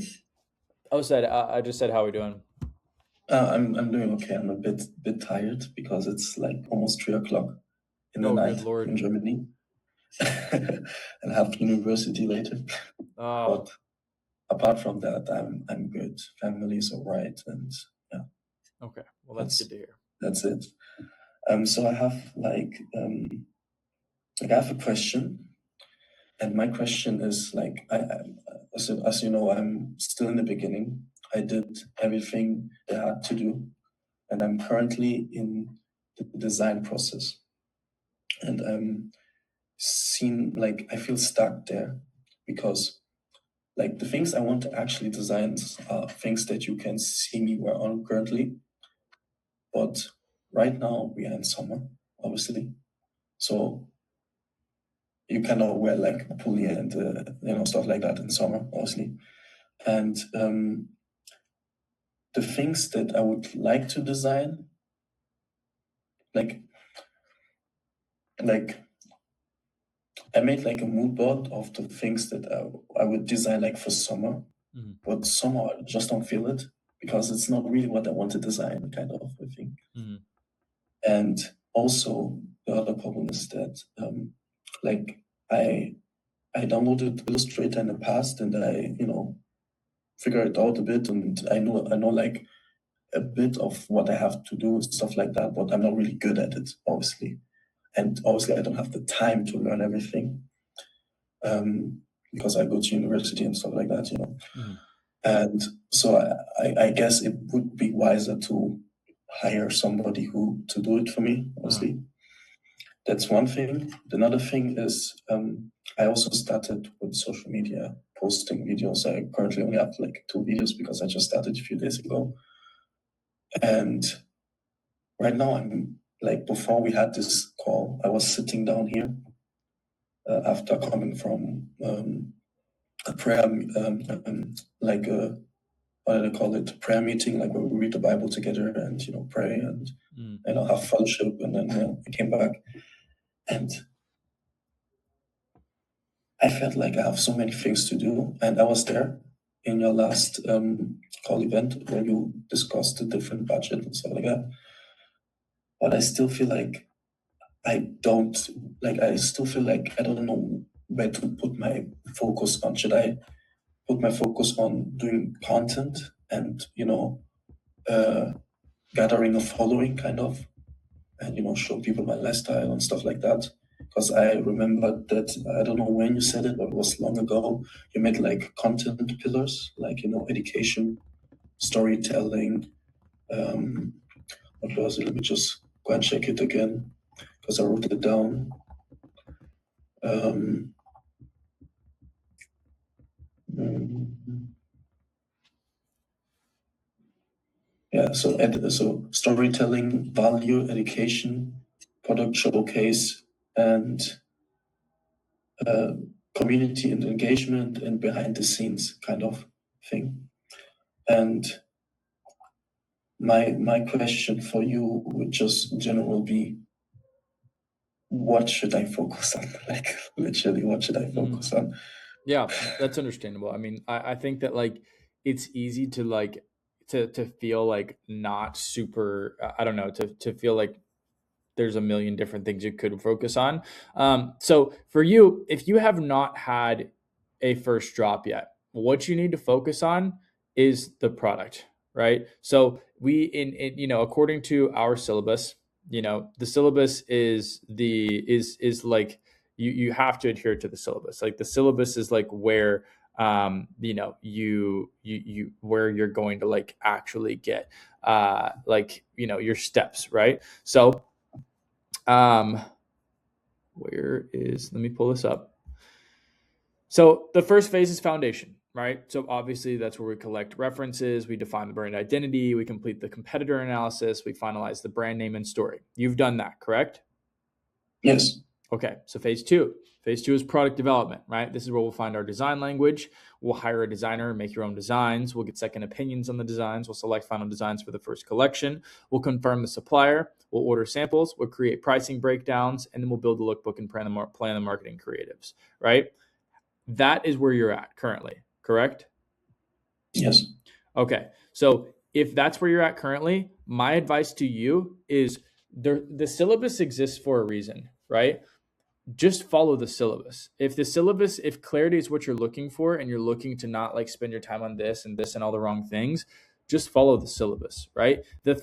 A: I just said how we doing.
K: I'm doing okay. I'm a bit tired because it's like almost 3:00 in the night in Germany, and I have university later. But apart from that, I'm good. Family is alright, and yeah.
A: Okay, well that's good to hear.
K: That's it. So I have I have a question, and my question is like as you know, I'm still in the beginning. I did everything I had to do, and I'm currently in the design process. And I feel stuck there because like the things I want to actually design are things that you can see me wear on currently. But right now we are in summer, obviously. So you cannot wear like pulli and stuff like that in summer, obviously. And the things that I would like to design, like I made like a mood board of the things that I would design like for summer, but somehow I just don't feel it because it's not really what I want to design, kind of, I think. And also the other problem is that I I downloaded Illustrator in the past, and I, figure it out a bit, and I know like a bit of what I have to do, stuff like that, but I'm not really good at it, obviously. And obviously I don't have the time to learn everything, because I go to university and stuff like that, And so I guess it would be wiser to hire somebody to do it for me, obviously. That's one thing. Another thing is, I also started with social media, posting videos. I currently only have like 2 videos because I just started a few days ago. And right now I'm like, before we had this call, I was sitting down here after coming from a prayer, like a, what do they call it? Prayer meeting, like where we read the Bible together and, pray and, have fellowship. And then I came back and I felt like I have so many things to do. And I was there in your last call event where you discussed the different budget and stuff like that. But I still feel like I still feel like I don't know where to put my focus on. Should I put my focus on doing content and, gathering a following kind of, and, show people my lifestyle and stuff like that? Because I remember that, I don't know when you said it, but it was long ago, you made like content pillars, like, education, storytelling, what was it? Let me just go and check it again, because I wrote it down. Yeah, so storytelling, value, education, product showcase, and community and engagement and behind the scenes kind of thing. And my question for you would just in general be, what should I focus on? Like literally, what should I focus on?
B: Yeah, that's understandable. I mean, I think that like it's easy to like to feel like not super, I don't know, to feel like there's a million different things you could focus on. So for you, if you have not had a first drop yet, what you need to focus on is the product, right? So we in according to our syllabus, the syllabus is like you have to adhere to the syllabus. Like the syllabus is like where you where you're going to like actually get your steps, right? So let me pull this up. So the first phase is foundation, right? So obviously that's where we collect references, we define the brand identity, we complete the competitor analysis, we finalize the brand name and story. You've done that, correct?
K: Yes.
B: Okay, so phase two. Phase two is product development, right? This is where we'll find our design language. We'll hire a designer, make your own designs. We'll get second opinions on the designs. We'll select final designs for the first collection. We'll confirm the supplier. We'll order samples. We'll create pricing breakdowns, and then we'll build the lookbook and plan the marketing creatives, right? That is where you're at currently, correct?
K: Yes.
B: Okay, so if that's where you're at currently, my advice to you is the syllabus exists for a reason, right? Just follow the syllabus. If clarity is what you're looking for and you're looking to not like spend your time on this and all the wrong things, just follow the syllabus, right? The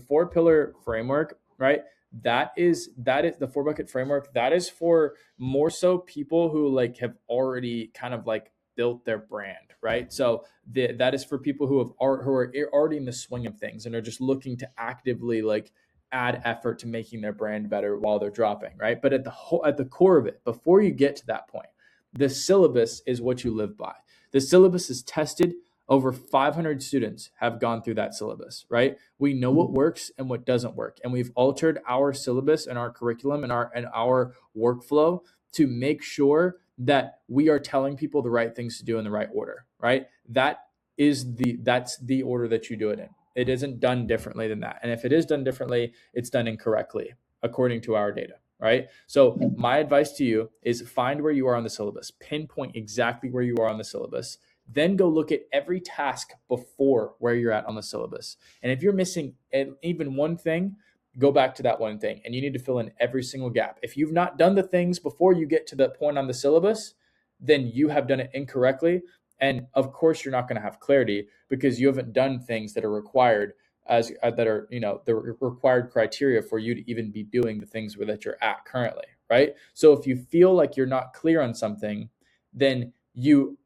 B: 4-pillar framework, right? That is the 4-bucket framework. That is for more so people who like have already kind of like built their brand, right? So that is for people who are already in the swing of things and are just looking to actively like add effort to making their brand better while they're dropping, right? But at the core of it, before you get to that point, the syllabus is what you live by. The syllabus is tested. Over 500 students have gone through that syllabus, right? We know what works and what doesn't work. And we've altered our syllabus and our curriculum and our workflow to make sure that we are telling people the right things to do in the right order, right? That's the order that you do it in. It isn't done differently than that. And if it is done differently, it's done incorrectly according to our data, right? So my advice to you is find where you are on the syllabus, pinpoint exactly where you are on the syllabus, then go look at every task before where you're at on the syllabus. And if you're missing even one thing,
A: go back to that one thing, and you need to fill in every single gap. If you've not done the things before you get to the point on the syllabus, then you have done it incorrectly. And of course, you're not going to have clarity because you haven't done things that are required as that are, the required criteria for you to even be doing the things that you're at currently, right? So if you feel like you're not clear on something, then you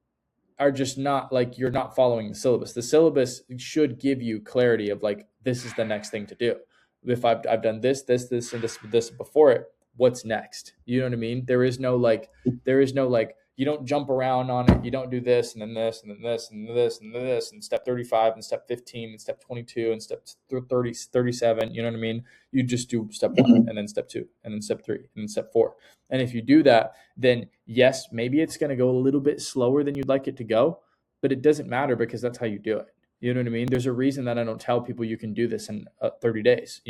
A: are just not like, you're not following the syllabus. The syllabus should give you clarity of like, this is the next thing to do. If I've done this, and this before it, what's next? You know what I mean? There is no like, you don't jump around on it. You don't do this and then this and then this and this and this and step 35 and step 15 and step 22 and step 30, 37. You know what I mean? You just do step 1 and then step 2 and then step 3 and then step 4. And if you do that, then yes, maybe it's going to go a little bit slower than you'd like it to go, but it doesn't matter because that's how you do it. You know what I mean? There's a reason that I don't tell people you can do this in 30 days,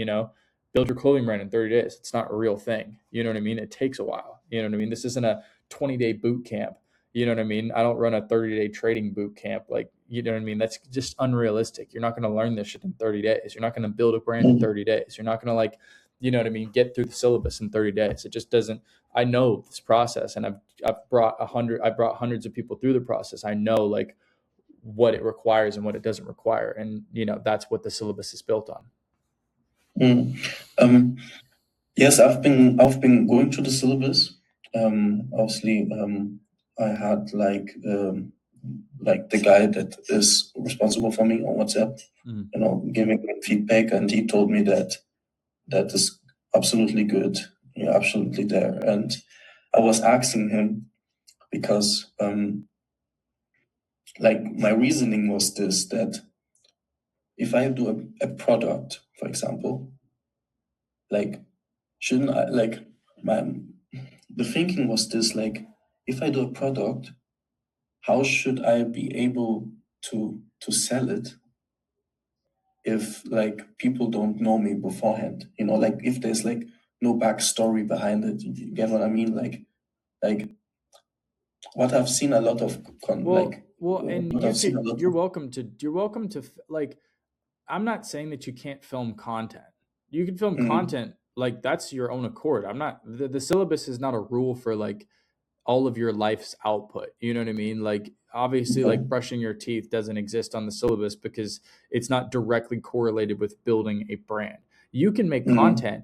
A: build your clothing brand in 30 days. It's not a real thing. You know what I mean? It takes a while. You know what I mean? This isn't a 20-day boot camp. You know what I mean? I don't run a 30-day trading boot camp. Like, you know what I mean? That's just unrealistic. You're not going to learn this shit in 30 days. You're not going to build a brand in 30 days. You're not going to you know what I mean? Get through the syllabus in 30 days. It just doesn't. I know this process, and I've brought hundreds of people through the process. I know like what it requires and what it doesn't require. And, that's what the syllabus is built on.
K: Yes, I've been going through the syllabus. Obviously, I had like the guy that is responsible for me on WhatsApp, giving me feedback, and he told me that is absolutely good. You're absolutely there. And I was asking him because my reasoning was this, that if I do a product, for example, shouldn't I the thinking was this, if I do a product, how should I be able to sell it if people don't know me beforehand? If there's no backstory behind it. You get what I mean? What I've seen a lot of
A: you're welcome to I'm not saying that you can't film content. You can film content, that's your own accord. I'm not, the syllabus is not a rule for all of your life's output. You know what I mean? Obviously brushing your teeth doesn't exist on the syllabus because it's not directly correlated with building a brand. You can make content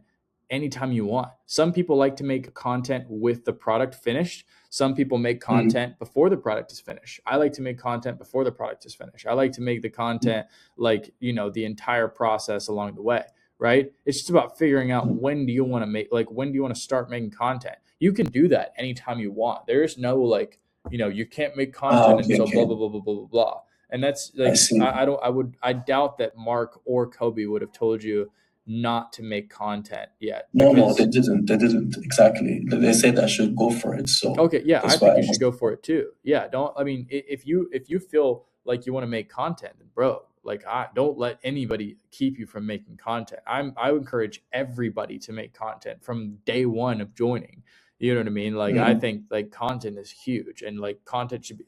A: anytime you want. Some people like to make content with the product finished. Some people make content before the product is finished. I like to make content before the product is finished. I like to make the content the entire process along the way, right? It's just about figuring out when do you want to start making content. You can do that anytime you want. There is no you can't make content until blah, blah, blah, blah, blah, blah, blah. And that's I doubt that Mark or Kobe would have told you not to make content yet.
K: No, they didn't exactly. They said I should go for it. So
A: okay, yeah, I think you should go for it too. Yeah, if you feel like you want to make content, then bro, don't let anybody keep you from making content. I encourage everybody to make content from day one of joining. You know what I mean? I think content is huge, and content should be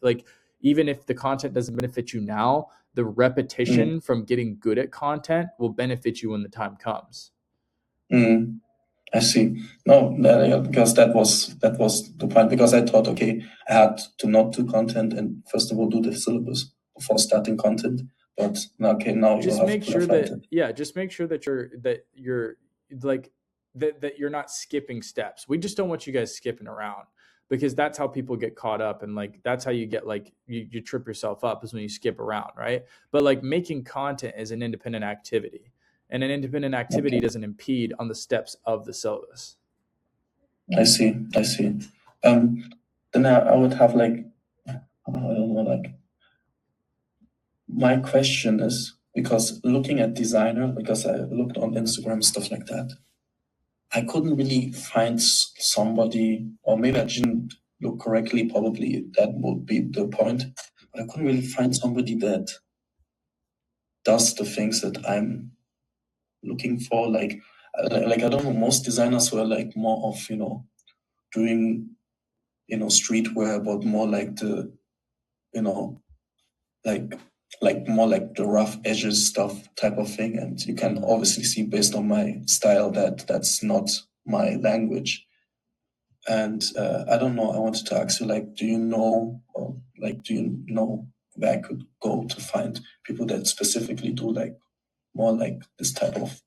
A: even if the content doesn't benefit you now, the repetition from getting good at content will benefit you when the time comes.
K: I see. No, because that was the point. Because I thought, okay, I had to not do content and first of all do the syllabus before starting content. But okay, now
A: just make sure that just make sure that you're not skipping steps. We just don't want you guys skipping around, because that's how people get caught up, and that's how you get you trip yourself up, is when you skip around, right? But making content is an independent activity, and an independent activity doesn't impede on the steps of the syllabus.
K: I see. Then I would have I don't know, my question is, because looking at designer, because I looked on Instagram, stuff like that, I couldn't really find somebody, or maybe I didn't look correctly, probably that would be the point. But I couldn't really find somebody that does the things that I'm looking for. I don't know, most designers were more of, doing, streetwear, but more the, like more like the rough edges stuff type of thing. And you can obviously see based on my style that that's not my language. And I don't know, I wanted to ask you, like, do you know where I could go to find people that specifically do like more like this type of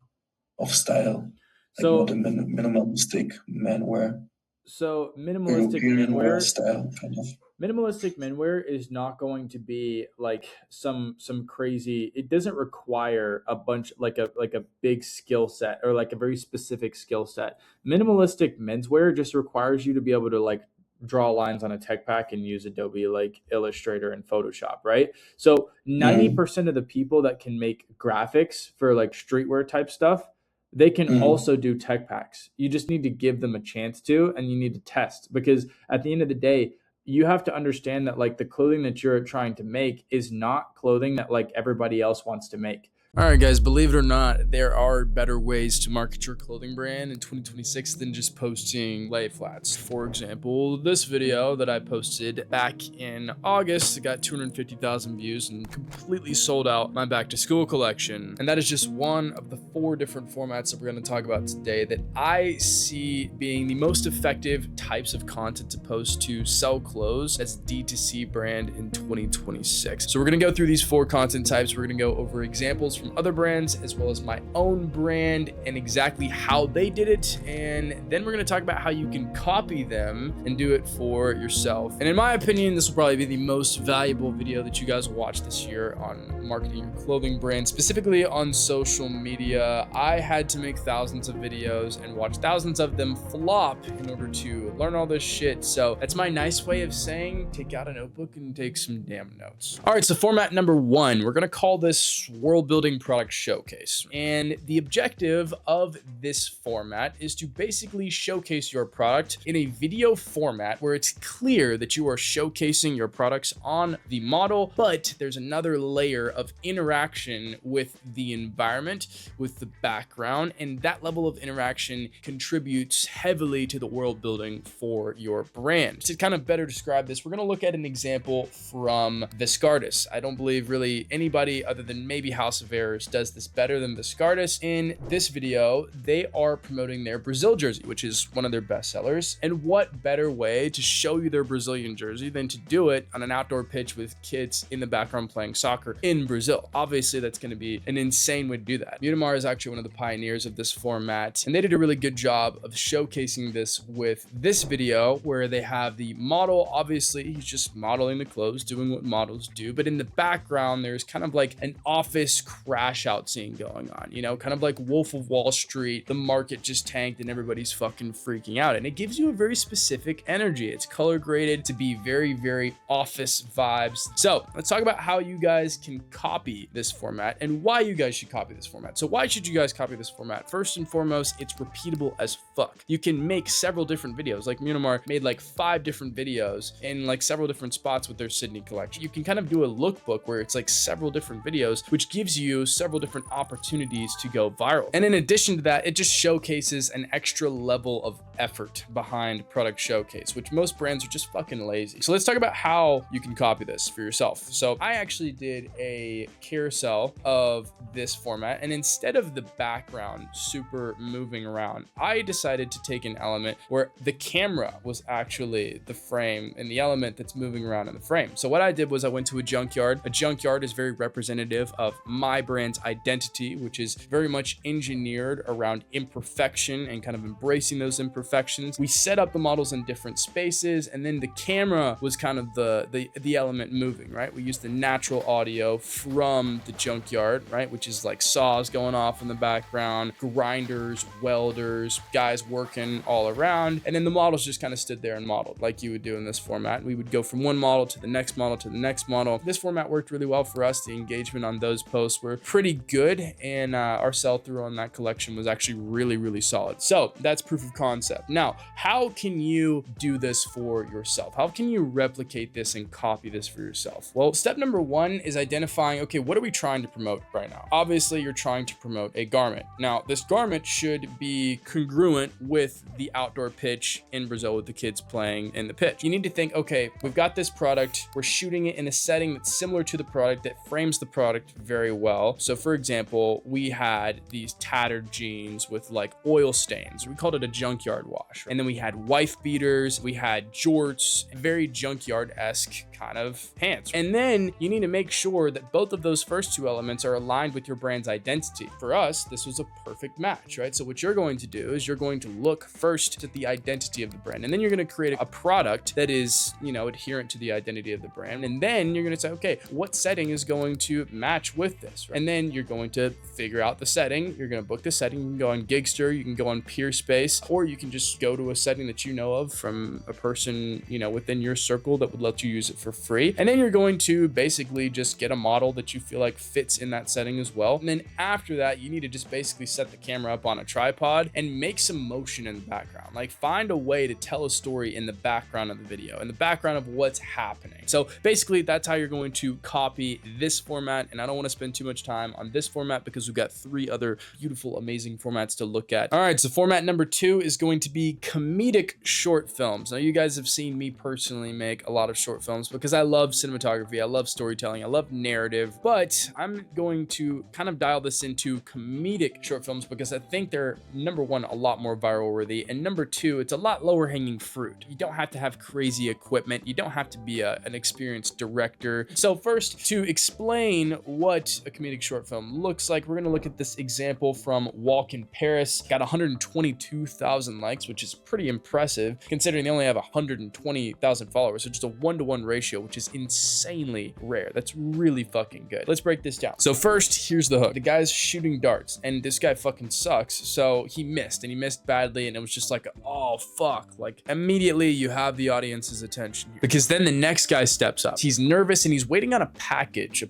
K: style, like
B: So
K: more the minimalistic menwear,
B: so minimalistic
K: European wear
B: menwear
K: style kind of.
B: minimalistic menwear is not going to be like some crazy. It doesn't require a bunch like a big skill set or like a very specific skill set. Minimalistic menswear just requires you to be able to like draw lines on a tech pack and use Adobe like Illustrator and Photoshop, right? So 90% of the people that can make graphics for like streetwear type stuff, they can also do tech packs. You just need to give them a chance to, and you need to test, because at the end of the day, you have to understand that like the clothing that you're trying to make is not clothing that like everybody else wants to make.
A: All right, guys, believe it or not, there are better ways to market your clothing brand in 2026 than just posting lay flats. For example, this video that I posted back in August got 250,000 views and completely sold out my back to school collection. And that is just one of the 4 different formats that we're going to talk about today that I see being the most effective types of content to post to sell clothes as a D2C brand in 2026. So we're going to go through these 4 content types. We're going to go over examples from other brands as well as my own brand and exactly how they did it, and then we're going to talk about how you can copy them and do it for yourself. And in my opinion, this will probably be the most valuable video that you guys will watch this year on marketing your clothing brand, specifically on social media. I had to make thousands of videos and watch thousands of them flop in order to learn all this shit. So that's my nice way of saying take out a notebook and take some damn notes. All right, so format number 1, we're going to call this world building product showcase. And the objective of this format is to basically showcase your product in a video format where it's clear that you are showcasing your products on the model, but there's another layer of interaction with the environment, with the background, and that level of interaction contributes heavily to the world building for your brand. To kind of better describe this, we're going to look at an example from Viscardis. I don't believe really anybody other than maybe House of Errors does this better than Viscardis. In this video, they are promoting their Brazil jersey, which is one of their best sellers. And what better way to show you their Brazilian jersey than to do it on an outdoor pitch with kids in the background playing soccer in Brazil? Obviously, that's going to be an insane way to do that. Mutamar is actually one of the pioneers of this format, and they did a really good job of showcasing this with this video where they have the model. Obviously, he's just modeling the clothes, doing what models do, but in the background, there's kind of like an office crash out scene going on, you know, kind of like Wolf of Wall Street. The market just tanked and everybody's fucking freaking out, and it gives you a very specific energy. It's color graded to be very, very office vibes. So let's talk about how you guys can copy this format and why you guys should copy this format. So why should you guys copy this format? First and foremost, it's repeatable as fuck. You can make several different videos. Like Mutamar made like 5 different videos in like several different spots with their Sydney collection. You can kind of do a lookbook where it's like several different videos, which gives you several different opportunities to go viral. And in addition to that, it just showcases an extra level of effort behind product showcase, which most brands are just fucking lazy. So let's talk about how you can copy this for yourself. So I actually did a carousel of this format, and instead of the background super moving around, I decided to take an element where the camera was actually the frame and the element that's moving around in the frame. So what I did was I went to a junkyard. A junkyard is very representative of my brand's identity, which is very much engineered around imperfection and kind of embracing those imperfections. We set up the models in different spaces, and then the camera was kind of the element moving, right? We used the natural audio from the junkyard, right? Which is like saws going off in the background, grinders, welders, guys working all around. And then the models just kind of stood there and modeled like you would do in this format. We would go from one model to the next model to the next model. This format worked really well for us. The engagement on those posts were
C: were pretty good, and our sell-through on that collection was actually really, really solid. So that's proof of concept. Now, how can you do this for yourself? How can you replicate this and copy this for yourself? Well, step number one is identifying, okay, what are we trying to promote right now? Obviously, you're trying to promote a garment. Now, this garment should be congruent with the outdoor pitch in Brazil with the kids playing in the pitch. You need to think, okay, we've got this product, we're shooting it in a setting that's similar to the product, that frames the product very well. So for example, we had these tattered jeans with like oil stains. We called it a junkyard wash. And then we had wife beaters, we had jorts, very junkyard-esque kind of pants. And then you need to make sure that both of those first two elements are aligned with your brand's identity. For us, this was a perfect match, right? So what you're going to do is you're going to look first at the identity of the brand, and then you're going to create a product that is, you know, adherent to the identity of the brand. And then you're going to say, okay, what setting is going to match with this, right? And then you're going to figure out the setting. You're going to book the setting. You can go on Gigster, you can go on Peerspace, or you can just go to a setting that you know of from a person, you know, within your circle that would let you use it for free. And then you're going to basically just get a model that you feel like fits in that setting as well. And then after that, you need to just basically set the camera up on a tripod and make some motion in the background. Like find a way to tell a story in the background of the video, in the background of what's happening. So basically that's how you're going to copy this format. And I don't want to spend too much time on this format because we've got 3 other beautiful, amazing formats to look at. All right, so format number 2 is going to be comedic short films. Now you guys have seen me personally make a lot of short films because I love cinematography, I love storytelling, I love narrative, but I'm going to kind of dial this into comedic short films because I think they're, number one, a lot more viral worthy, and number 2, it's a lot lower hanging fruit. You don't have to have crazy equipment, you don't have to be an experienced director. So first, to explain what a comedic short film looks like, we're going to look at this example from Walk in Paris. Got 122,000 likes, which is pretty impressive considering they only have 120,000 followers. So just a 1-to-1 ratio, which is insanely rare. That's really fucking good. Let's break this down. So first, here's the hook. The guy's shooting darts and this guy fucking sucks. So he missed, and he missed badly, and it was just like, oh fuck. Like immediately you have the audience's attention here, because then the next guy steps up. He's nervous and he's waiting on a package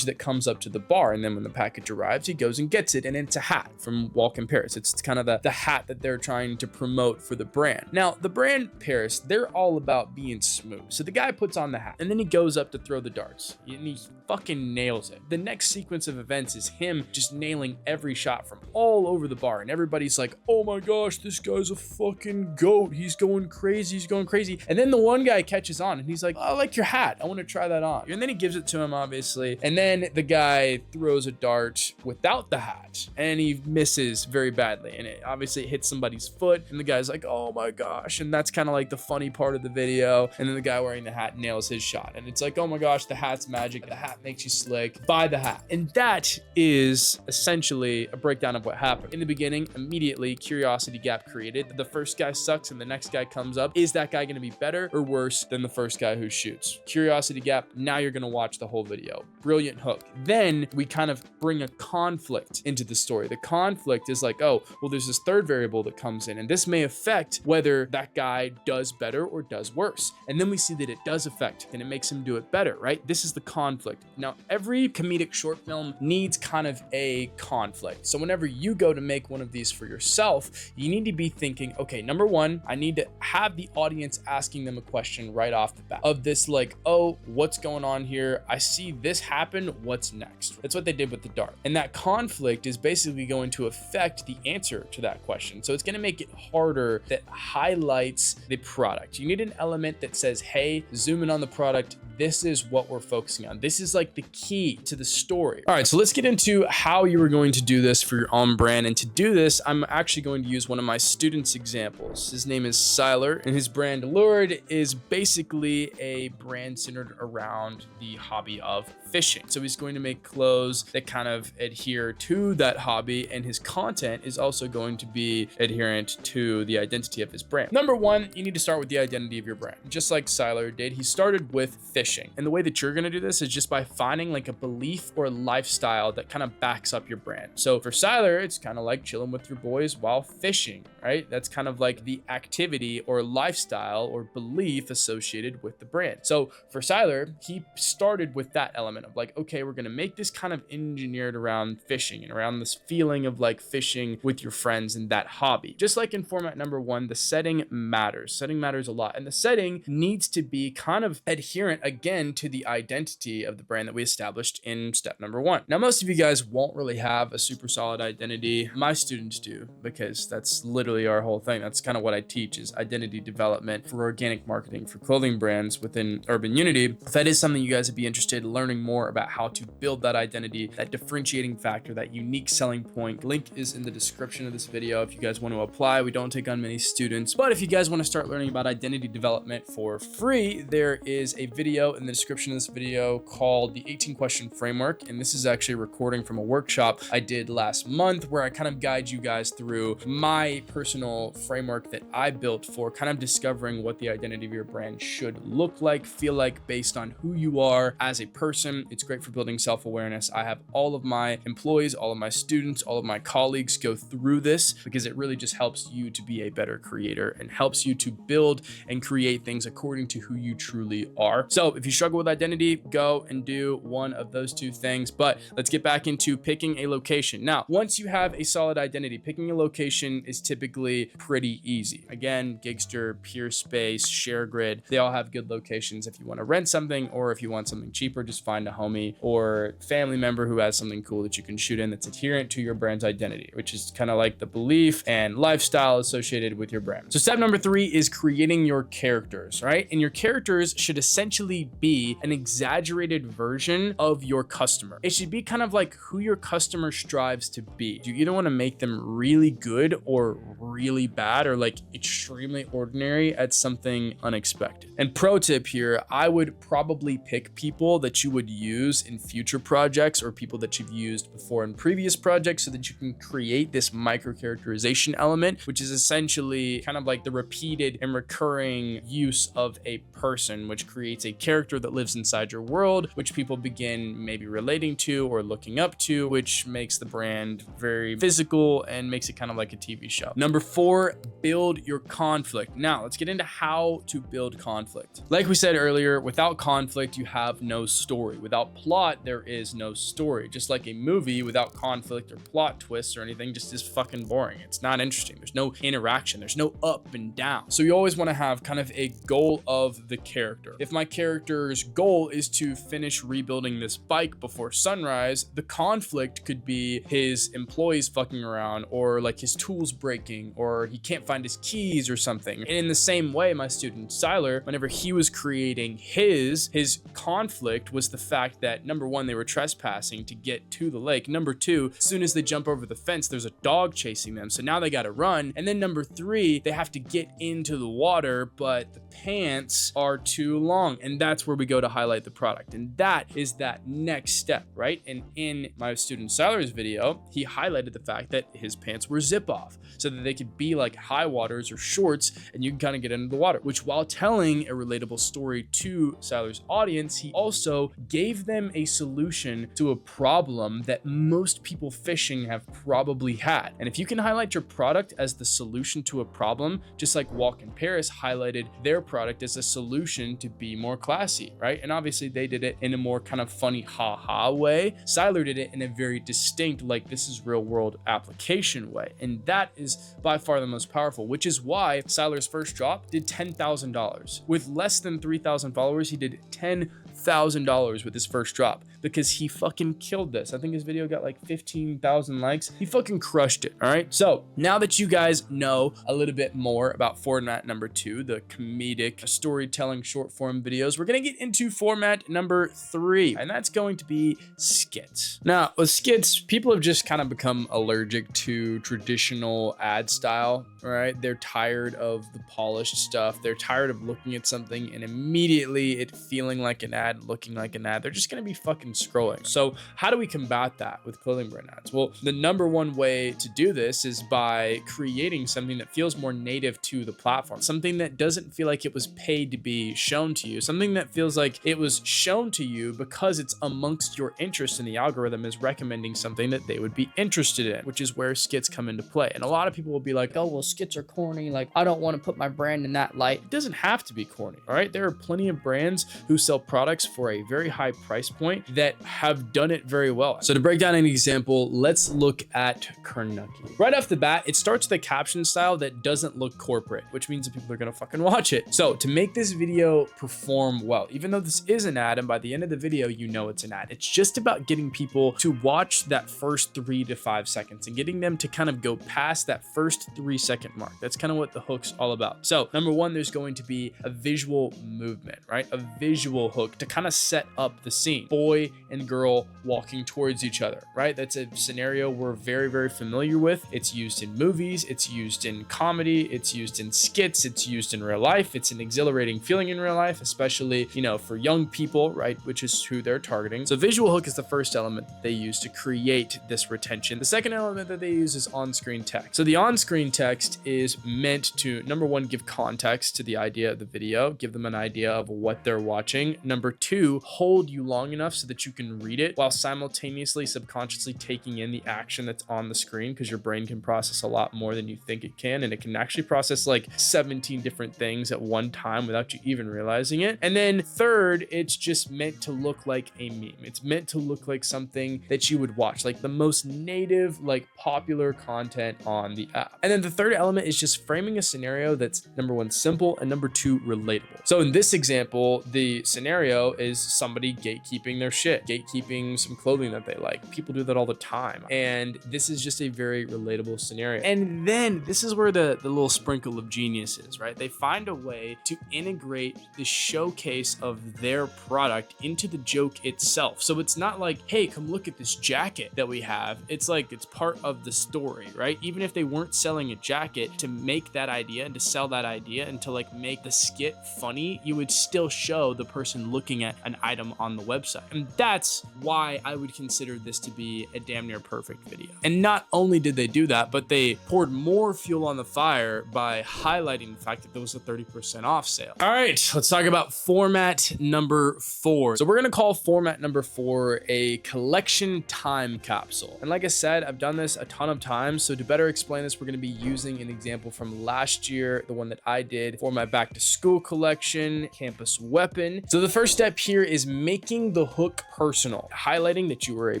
C: that comes up to the bar. And then when the package arrives, he goes and gets it, and it's a hat from Walk in Paris. It's kind of the hat that they're trying to promote for the brand. Now, the brand Paris, they're all about being smooth. So the guy puts on the hat and then he goes up to throw the darts and he fucking nails it. The next sequence of events is him just nailing every shot from all over the bar, and everybody's like, oh my gosh, this guy's a fucking goat. He's going crazy. He's going crazy. And then the one guy catches on and he's like, I like your hat. I want to try that on. And then he gives it to him, obviously. And then the guy throws a dart without the hat and he misses very badly. And it obviously hits somebody's foot. And the guy's like, oh my gosh. And that's kind of like the funny part of the video. And then the guy wearing the hat nails his shot. And it's like, oh my gosh, the hat's magic. The hat makes you slick. Buy the hat. And that is essentially a breakdown of what happened. In the beginning, immediately curiosity gap created. The first guy sucks and the next guy comes up. Is that guy going to be better or worse than the first guy who shoots? Curiosity gap. Now you're going to watch the whole video. Brilliant hook. Then we kind of bring a conflict into the story. The conflict is like, oh, well, there's this third variable that comes in, and this may affect whether that guy does better or does worse. And then we see that it does affect, and it makes him do it better, right? This is the conflict. Now, every comedic short film needs kind of a conflict. So whenever you go to make one of these for yourself, you need to be thinking, okay, number one, I need to have the audience asking them a question right off the bat of this, like, oh, what's going on here? I see this happen. What's next? That's what they did with the dart. And that conflict is basically going to affect the answer to that question. So it's going to make it harder, that highlights the product. You need an element that says, hey, zoom in on the product. This is what we're focusing on. This is like the key to the story. All right, so let's get into how you are going to do this for your own brand. And to do this, I'm actually going to use one of my students' examples. His name is Siler, and his brand Lured is basically a brand centered around the hobby of fishing. So he's going to make clothes that kind of adhere to that hobby, and his content is also going to be adherent to the identity of his brand. Number one, you need to start with the identity of your brand. Just like Siler did, he started with fishing. And the way that you're going to do this is just by finding like a belief or a lifestyle that kind of backs up your brand. So for Siler, it's kind of like chilling with your boys while fishing, right? That's kind of like the activity or lifestyle or belief associated with the brand. So for Siler, he started with that element
B: development of like, okay, we're going to make this kind of engineered around fishing and around this feeling of like fishing with your friends and that hobby. Just like in format number 1, the setting matters. Setting matters a lot. And the setting needs to be kind of adherent again to the identity of the brand that we established in step number 1. Now, most of you guys won't really have a super solid identity. My students do, because that's literally our whole thing. That's kind of what I teach, is identity development for organic marketing for clothing brands within Urban Unity. If that is something you guys would be interested in learning more about how to build that identity, that differentiating factor, that unique selling point, link is in the description of this video if you guys want to apply. We don't take on many students, but if you guys want to start learning about identity development for free, there is a video in the description of this video called the 18 question framework. And this is actually a recording from a workshop I did last month where I kind of guide you guys through my personal framework that I built for kind of discovering what the identity of your brand should look like, feel like, based on who you are as a person. It's great for building self-awareness. I have all of my employees, all of my students, all of my colleagues go through this because it really just helps you to be a better creator and helps you to build and create things according to who you truly are. So if you struggle with identity, go and do one of those two things. But let's get back into picking a location. Now, once you have a solid identity, picking a location is typically pretty easy. Again, Gigster, Peerspace, ShareGrid, they all have good locations. If you want to rent something or if you want something cheaper, just find a homie or family member who has something cool that you can shoot in that's adherent to your brand's identity, which is kind of like the belief and lifestyle associated with your brand. So step number 3 is creating your characters, right? And your characters should essentially be an exaggerated version of your customer. It should be kind of like who your customer strives to be. You either want to make them really good or really bad, or like extremely ordinary at something unexpected. And pro tip here, I would probably pick people that you would use in future projects or people that you've used before in previous projects so that you can create this micro characterization element, which is essentially kind of like the repeated and recurring use of a person, which creates a character that lives inside your world, which people begin maybe relating to or looking up to, which makes the brand very physical and makes it kind of like a TV show. Number 4, build your conflict. Now let's get into how to build conflict. Like we said earlier, without conflict, you have no story. Without plot, there is no story. Just like a movie without conflict or plot twists or anything just is fucking boring. It's not interesting. There's no interaction. There's no up and down. So you always want to have kind of a goal of the character. If my character's goal is to finish rebuilding this bike before sunrise, the conflict could be his employees fucking around, or like his tools breaking, or he can't find his keys or something. And in the same way, my student Siler, whenever he was creating his conflict was the fact that number 1, they were trespassing to get to the lake. Number 2, as soon as they jump over the fence, there's a dog chasing them. So now they got to run. And then number 3, they have to get into the water, but the pants are too long. And that's where we go to highlight the product. And that is that next step, right? And in my student Siler's video, he highlighted the fact that his pants were zip off so that they could be like high waters or shorts and you can kind of get into the water, which while telling a relatable story to Siler's audience, he also gave them a solution to a problem that most people fishing have probably had. And if you can highlight your product as the solution to a problem, just like Walk in Paris highlighted their product as a solution to be more classy, right? And obviously they did it in a more kind of funny ha-ha way. Siler did it in a very distinct, like this is real world application way. And that is by far the most powerful, which is why Siler's first drop did $10,000. With less than 3,000 followers, he did $10,000 with his first drop because he fucking killed this. I think his video got like 15,000 likes. He fucking crushed it. All right. So now that you guys know a little bit more about format number 2, the comedic storytelling short form videos, we're going to get into format number 3, and that's going to be skits. Now with skits, people have just kind of become allergic to traditional ad style, right? They're tired of the polished stuff. They're tired of looking at something and immediately it feeling like an ad, looking like an ad. They're just going to be fucking scrolling. So how do we combat that with clothing brand ads? Well, the number 1 way to do this is by creating something that feels more native to the platform, something that doesn't feel like it was paid to be shown to you, something that feels like it was shown to you because it's amongst your interest and the algorithm is recommending something that they would be interested in, which is where skits come into play. And a lot of people will be like, oh, well, skits are corny. Like, I don't want to put my brand in that light. It doesn't have to be corny. All right. There are plenty of brands who sell products
C: products for a very high price point that have done it very well. So to break down an example, let's look at Karnucky. Right off the bat, it starts with a caption style that doesn't look corporate, which means that people are gonna fucking watch it. So to make this video perform well, even though this is an ad, and by the end of the video, you know it's an ad, it's just about getting people to watch that first 3 to 5 seconds and getting them to kind of go past that first 3-second mark. That's kind of what the hook's all about. So number one, there's going to be a visual movement, right? A visual hook to kind of set up the scene. Boy and girl walking towards each other, right? That's a scenario we're very, very familiar with. It's used in movies, it's used in comedy, it's used in skits, it's used in real life. It's an exhilarating feeling in real life, especially, you know, for young people, right? Which is who they're targeting. So visual hook is the first element that they use to create this retention. The second element that they use is on-screen text. So the on-screen text is meant to, number one, give context to the idea of the video, give them an idea of what they're watching. Number two, hold you long enough so that you can read it while simultaneously subconsciously taking in the action that's on the screen, because your brain can process a lot more than you think it can, and it can actually process like 17 different things at one time without you even realizing it. And then third, it's just meant to look like a meme. It's meant to look like something that you would watch, like the most native, like popular content on the app. And then the third element is just framing a scenario that's number one, simple, and number two, relatable. So in this example, the scenario is somebody gatekeeping their shit, gatekeeping some clothing that they like. People do that all the time. And this is just a very relatable scenario. And then this is where the little sprinkle of genius is, right? They find a way to integrate the showcase of their product into the joke itself. So it's not like, hey, come look at this jacket that we have. It's like, it's part of the story, right? Even if they weren't selling a jacket, to make that idea and to sell that idea and to like make the skit funny, you would still show the person looking at an item on the website. And that's why I would consider this to be a damn near perfect video. And not only did they do that, but they poured more fuel on the fire by highlighting the fact that there was a 30% off sale. All right, let's talk about format number 4. So we're gonna call format number 4 a collection time capsule. And like I said, I've done this a ton of times. So to better explain this, we're gonna be using an example from last year, the one that I did for my back to school collection, Campus Weapon. So the first step here is making the hook personal, highlighting that you were a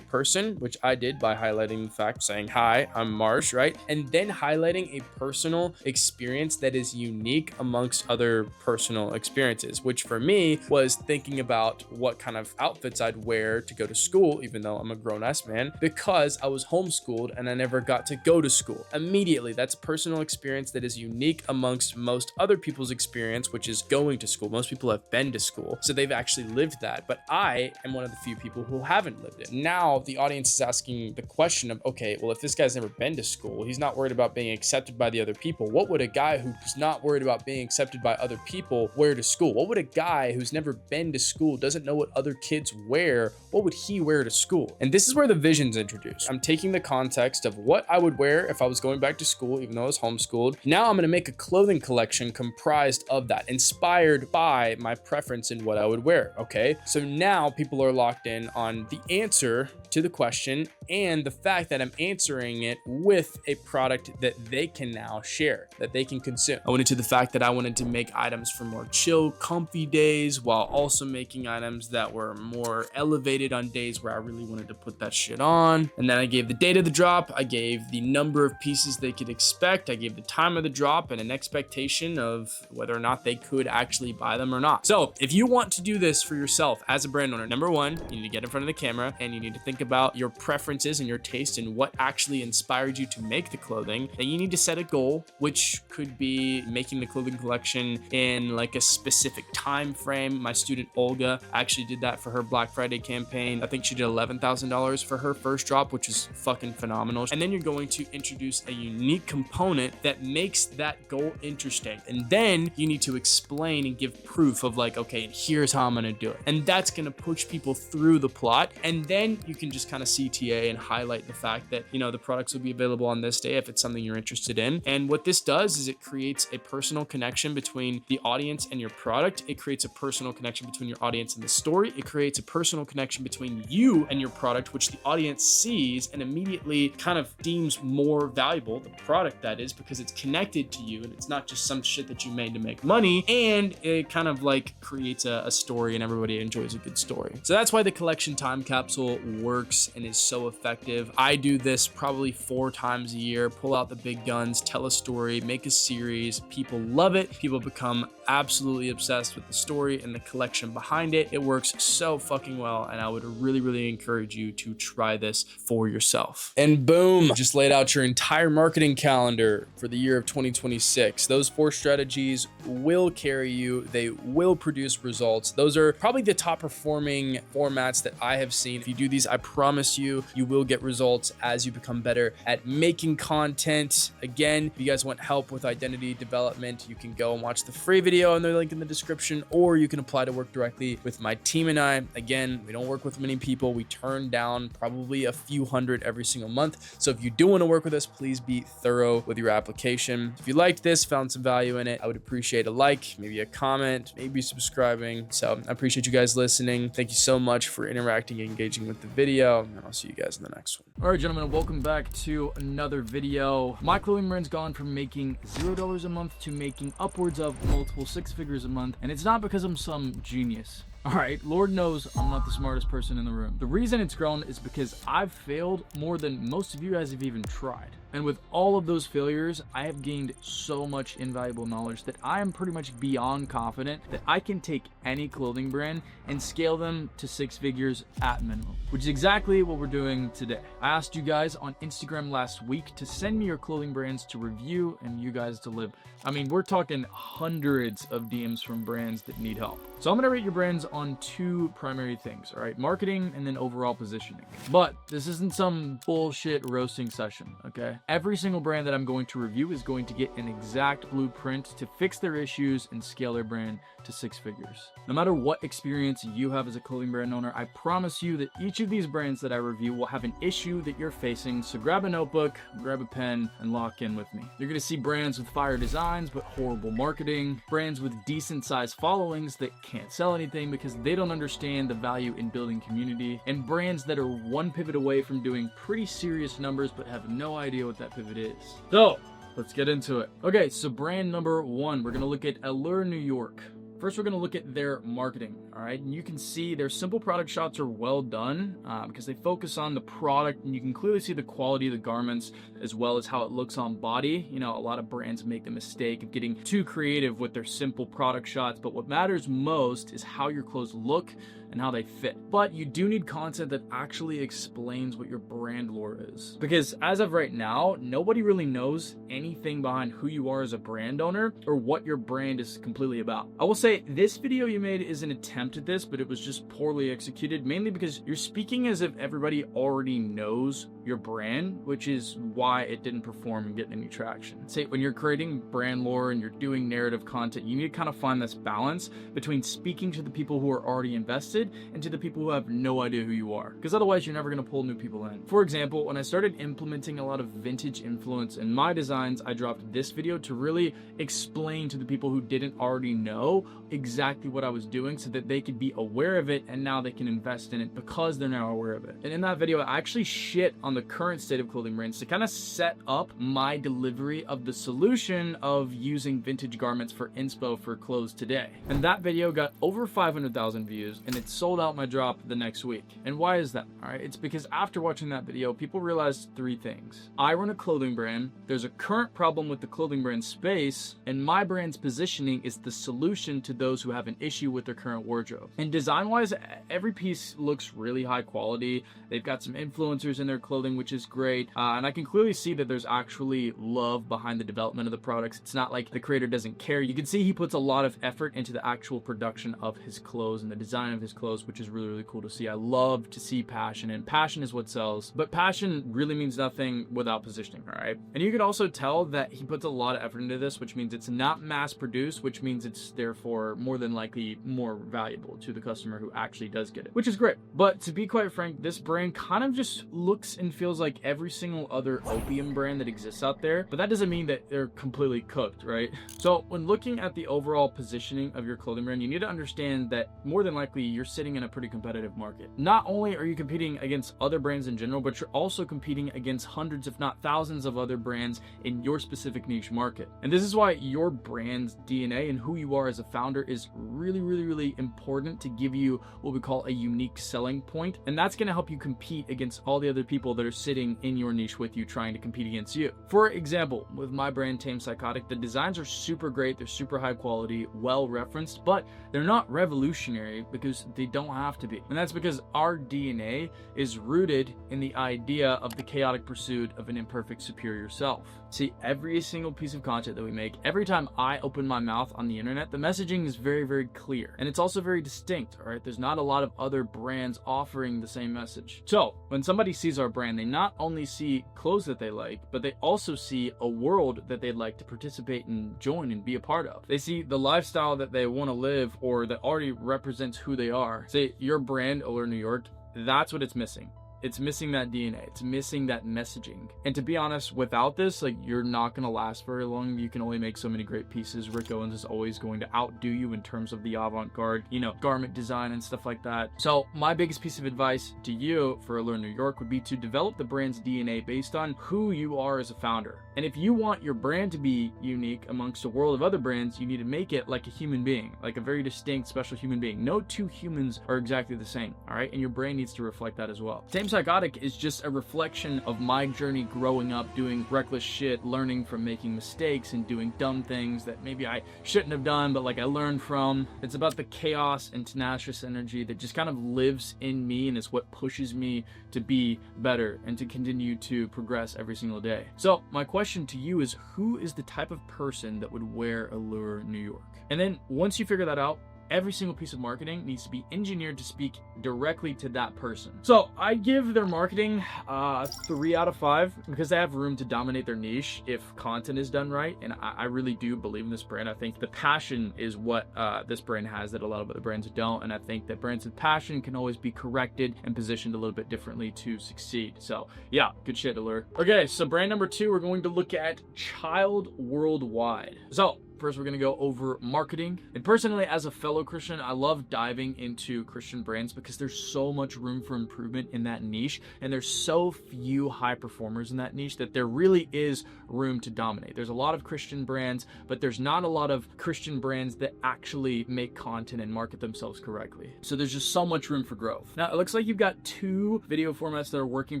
C: person, which I did by highlighting the fact, saying, hi, I'm Marsh, right? And then highlighting a personal experience that is unique amongst other personal experiences, which for me was thinking about what kind of outfits I'd wear to go to school, even though I'm a grown-ass man, because I was homeschooled and I never got to go to school. Immediately, that's a personal experience that is unique amongst most other people's experience, which is going to school. Most people have been to school, so they've actually lived that. But I am one of the few people who haven't lived it. Now the audience is asking the question of, okay, well, if this guy's never been to school, he's not worried about being accepted by the other people. What would a guy who's not worried about being accepted by other people wear to school? What would a guy who's never been to school, doesn't know what other kids wear, what would he wear to school? And this is where the vision's introduced. I'm taking the context of what I would wear if I was going back to school, even though I was homeschooled. Now I'm gonna make a clothing collection comprised of that, inspired by my preference in what I would wear, okay? So now people are locked in on the answer to the question and the fact that I'm answering it with a product that they can now share, that they can consume. I went into the fact that I wanted to make items for more chill, comfy days while also making items that were more elevated on days where I really wanted to put that shit on. And then I gave the date of the drop, I gave the number of pieces they could expect, I gave the time of the drop and an expectation of whether or not they could actually buy them or not. So if you want to do this for yourself as a brand owner, number one, you need to get in front of the camera and you need to think about your preferences and your taste and what actually inspired you to make the clothing. Then you need to set a goal, which could be making the clothing collection in like a specific time frame. My student Olga actually did that for her Black Friday campaign. I think she did $11,000 for her first drop, which is fucking phenomenal. And then you're going to introduce a unique component that makes that goal interesting. And then you need to explain and give proof of like, okay, here's how I'm gonna do it. And that's gonna push people through the plot. And then you can just kind of CTA and highlight the fact that, you know, the products will be available on this day if it's something you're interested in. And what this does is it creates a personal connection between the audience and your product. It creates a personal connection between your audience and the story. It creates a personal connection between you and your product, which the audience sees and immediately kind of deems more valuable, the product that is, because it's connected to you and it's not just some shit that you made to make money. And it kind of like creates a story story, and everybody enjoys a good story. So that's why the collection time capsule works and is so effective. I do this probably 4 times a year, pull out the big guns, tell a story, make a series. People love it. People become absolutely obsessed with the story and the collection behind it. It works so fucking well, and I would really encourage you to try this for yourself. And boom, just laid out your entire marketing calendar for the year of 2026. Those 4 strategies will carry you. They will produce results. Those are probably the top performing formats that I have seen. If you do these, I promise you, you will get results as you become better at making content. Again, if you guys want help with identity development, you can go and watch the free video and the link in the description, or you can apply to work directly with my team and I. Again, we don't work with many people. We turn down probably a few hundred every single month. So if you do want to work with us, please be thorough with your application. If you liked this, found some value in it, I would appreciate a like, maybe a comment, maybe subscribing. So I appreciate you guys listening. Thank you so much for interacting and engaging with the video, and I'll see you guys in the next one.
B: All right, gentlemen, welcome back to another video. My clothing brand's gone from making $0 a month to making upwards of multiple 6 figures a month, and it's not because I'm some genius. All right, Lord knows I'm not the smartest person in the room. The reason it's grown is because I've failed more than most of you guys have even tried. And with all of those failures, I have gained so much invaluable knowledge that I am pretty much beyond confident that I can take any clothing brand and scale them to 6 figures at minimum, which is exactly what we're doing today. I asked you guys on Instagram last week to send me your clothing brands to review and you guys to live. I mean, we're talking hundreds of DMs from brands that need help. So I'm gonna rate your brands on 2 primary things, all right? Marketing and then overall positioning. But this isn't some bullshit roasting session, okay? Every single brand that I'm going to review is going to get an exact blueprint to fix their issues and scale their brand to 6 figures. No matter what experience you have as a clothing brand owner, I promise you that each of these brands that I review will have an issue that you're facing. So grab a notebook, grab a pen, and lock in with me. You're gonna see brands with fire designs but horrible marketing, brands with decent sized followings that can't sell anything because they don't understand the value in building community, and brands that are one pivot away from doing pretty serious numbers but have no idea what that pivot is. So let's get into it. Okay, so brand number 1, we're gonna look at Allure New York. First, we're going to look at their marketing, all right? And you can see their simple product shots are well done because they focus on the product, and you can clearly see the quality of the garments as well as how it looks on body. You know, a lot of brands make the mistake of getting too creative with their simple product shots, but what matters most is how your clothes look and how they fit. But you do need content that actually explains what your brand lore is. Because as of right now, nobody really knows anything behind who you are as a brand owner or what your brand is completely about. I will say this video you made is an attempt at this, but it was just poorly executed, mainly because you're speaking as if everybody already knows your brand, which is why it didn't perform and get any traction. Say when you're creating brand lore and you're doing narrative content, you need to kind of find this balance between speaking to the people who are already invested and to the people who have no idea who you are, because otherwise you're never going to pull new people in. For example, when I started implementing a lot of vintage influence in my designs, I dropped this video to really explain to the people who didn't already know exactly what I was doing so that they could be aware of it, and now they can invest in it because they're now aware of it. And in that video, I actually shit on the current state of clothing brands to kind of set up my delivery of the solution of using vintage garments for inspo for clothes today. And that video got over 500,000 views, and it sold out my drop the next week. And why is that? All right, it's because after watching that video, people realized 3 things. I run a clothing brand, there's a current problem with the clothing brand space, and my brand's positioning is the solution to those who have an issue with their current wardrobe. And design-wise, every piece looks really high quality. They've got some influencers in their clothing, which is great. And I can clearly see that there's actually love behind the development of the products. It's not like the creator doesn't care. You can see he puts a lot of effort into the actual production of his clothes and the design of his clothes, which is really, really cool to see. I love to see passion, and passion is what sells. But passion really means nothing without positioning, all right? And you can also tell that he puts a lot of effort into this, which means it's not mass produced, which means it's therefore more than likely more valuable to the customer who actually does get it, which is great. But to be quite frank, this brand kind of just looks and feels like every single other opium brand that exists out there, but that doesn't mean that they're completely cooked, right? So when looking at the overall positioning of your clothing brand, you need to understand that more than likely you're sitting in a pretty competitive market. Not only are you competing against other brands in general, but you're also competing against hundreds, if not thousands of other brands in your specific niche market. And this is why your brand's DNA and who you are as a founder is really, really, really important to give you what we call a unique selling point. And that's going to help you compete against all the other people that are sitting in your niche with you trying to compete against you. For example, with my brand Tame Psychotic, the designs are super great, they're super high quality, well referenced, but they're not revolutionary because they don't have to be. And that's because our DNA is rooted in the idea of the chaotic pursuit of an imperfect superior self. See, every single piece of content that we make, every time I open my mouth on the internet, the messaging is very, very clear. And it's also very distinct, all right? There's not a lot of other brands offering the same message. So when somebody sees our brand, they not only see clothes that they like, but they also see a world that they'd like to participate and join and be a part of. They see the lifestyle that they want to live or that already represents who they are. Say your brand, Allure New York, that's what it's missing. It's missing that DNA. It's missing that messaging. And to be honest, without this, like, you're not going to last very long. You can only make so many great pieces. Rick Owens is always going to outdo you in terms of the avant-garde, you know, garment design and stuff like that. So my biggest piece of advice to you for Allure New York would be to develop the brand's DNA based on who you are as a founder. And if you want your brand to be unique amongst a world of other brands, you need to make it like a human being, like a very distinct, special human being. No two humans are exactly the same, all right? And your brand needs to reflect that as well. Tame Psychotic is just a reflection of my journey growing up, doing reckless shit, learning from making mistakes and doing dumb things that maybe I shouldn't have done, but like I learned from. It's about the chaos and tenacious energy that just kind of lives in me and is what pushes me to be better and to continue to progress every single day. So my question to you is, who is the type of person that would wear Allure New York? And then once you figure that out, every single piece of marketing needs to be engineered to speak directly to that person. So I give their marketing 3 out of 5 because they have room to dominate their niche if content is done right. And I really do believe in this brand. I think the passion is what this brand has that a lot of other brands don't. And I think that brands with passion can always be corrected and positioned a little bit differently to succeed. So yeah, good shit, Allure. Okay, so brand number 2, we're going to look at Child Worldwide. So first, we're going to go over marketing. And personally, as a fellow Christian, I love diving into Christian brands because there's so much room for improvement in that niche. And there's so few high performers in that niche that there really is room to dominate. There's a lot of Christian brands, but there's not a lot of Christian brands that actually make content and market themselves correctly. So there's just so much room for growth. Now, it looks like you've got 2 video formats that are working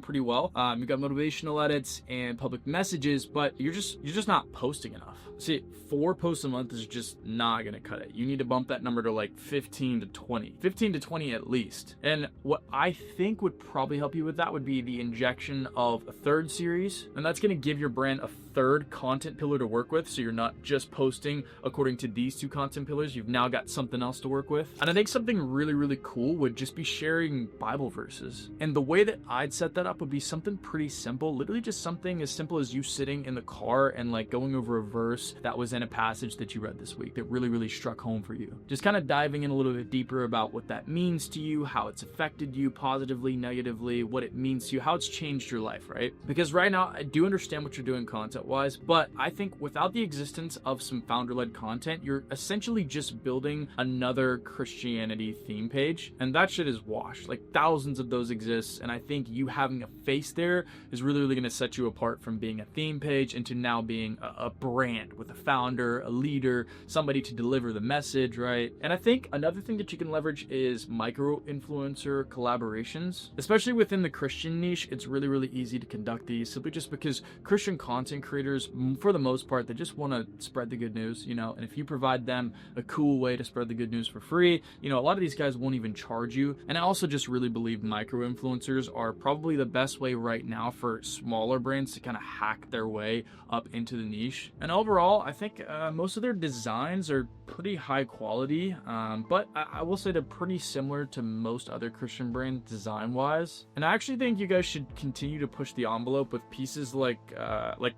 B: pretty well. You've got motivational edits and public messages, but you're just not posting enough. See, 4 posts a month is just not gonna cut it. You need to bump that number to like 15 to 20. 15 to 20 at least. And what I think would probably help you with that would be the injection of a 3rd series. And that's gonna give your brand a 3rd content pillar to work with. So you're not just posting according to these 2 content pillars. You've now got something else to work with. And I think something really, really cool would just be sharing Bible verses. And the way that I'd set that up would be something pretty simple. Literally just something as simple as you sitting in the car and like going over a verse that was in a passage that you read this week that really, really struck home for you. Just kind of diving in a little bit deeper about what that means to you, how it's affected you positively, negatively, what it means to you, how it's changed your life, right? Because right now, I do understand what you're doing content-wise, but I think without the existence of some founder-led content, you're essentially just building another Christianity theme page, and that shit is washed. Like, thousands of those exist, and I think you having a face there is really, really going to set you apart from being a theme page into now being a brand with a founder, a leader, somebody to deliver the message, right? And I think another thing that you can leverage is micro-influencer collaborations. Especially within the Christian niche, it's really, really easy to conduct these simply just because Christian content creators, for the most part, they just want to spread the good news, you know? And if you provide them a cool way to spread the good news for free, you know, a lot of these guys won't even charge you. And I also just really believe micro-influencers are probably the best way right now for smaller brands to kind of hack their way up into the niche. And overall, I think most of their designs are pretty high quality, but I will say they're pretty similar to most other Christian brands design-wise. And I actually think you guys should continue to push the envelope with pieces like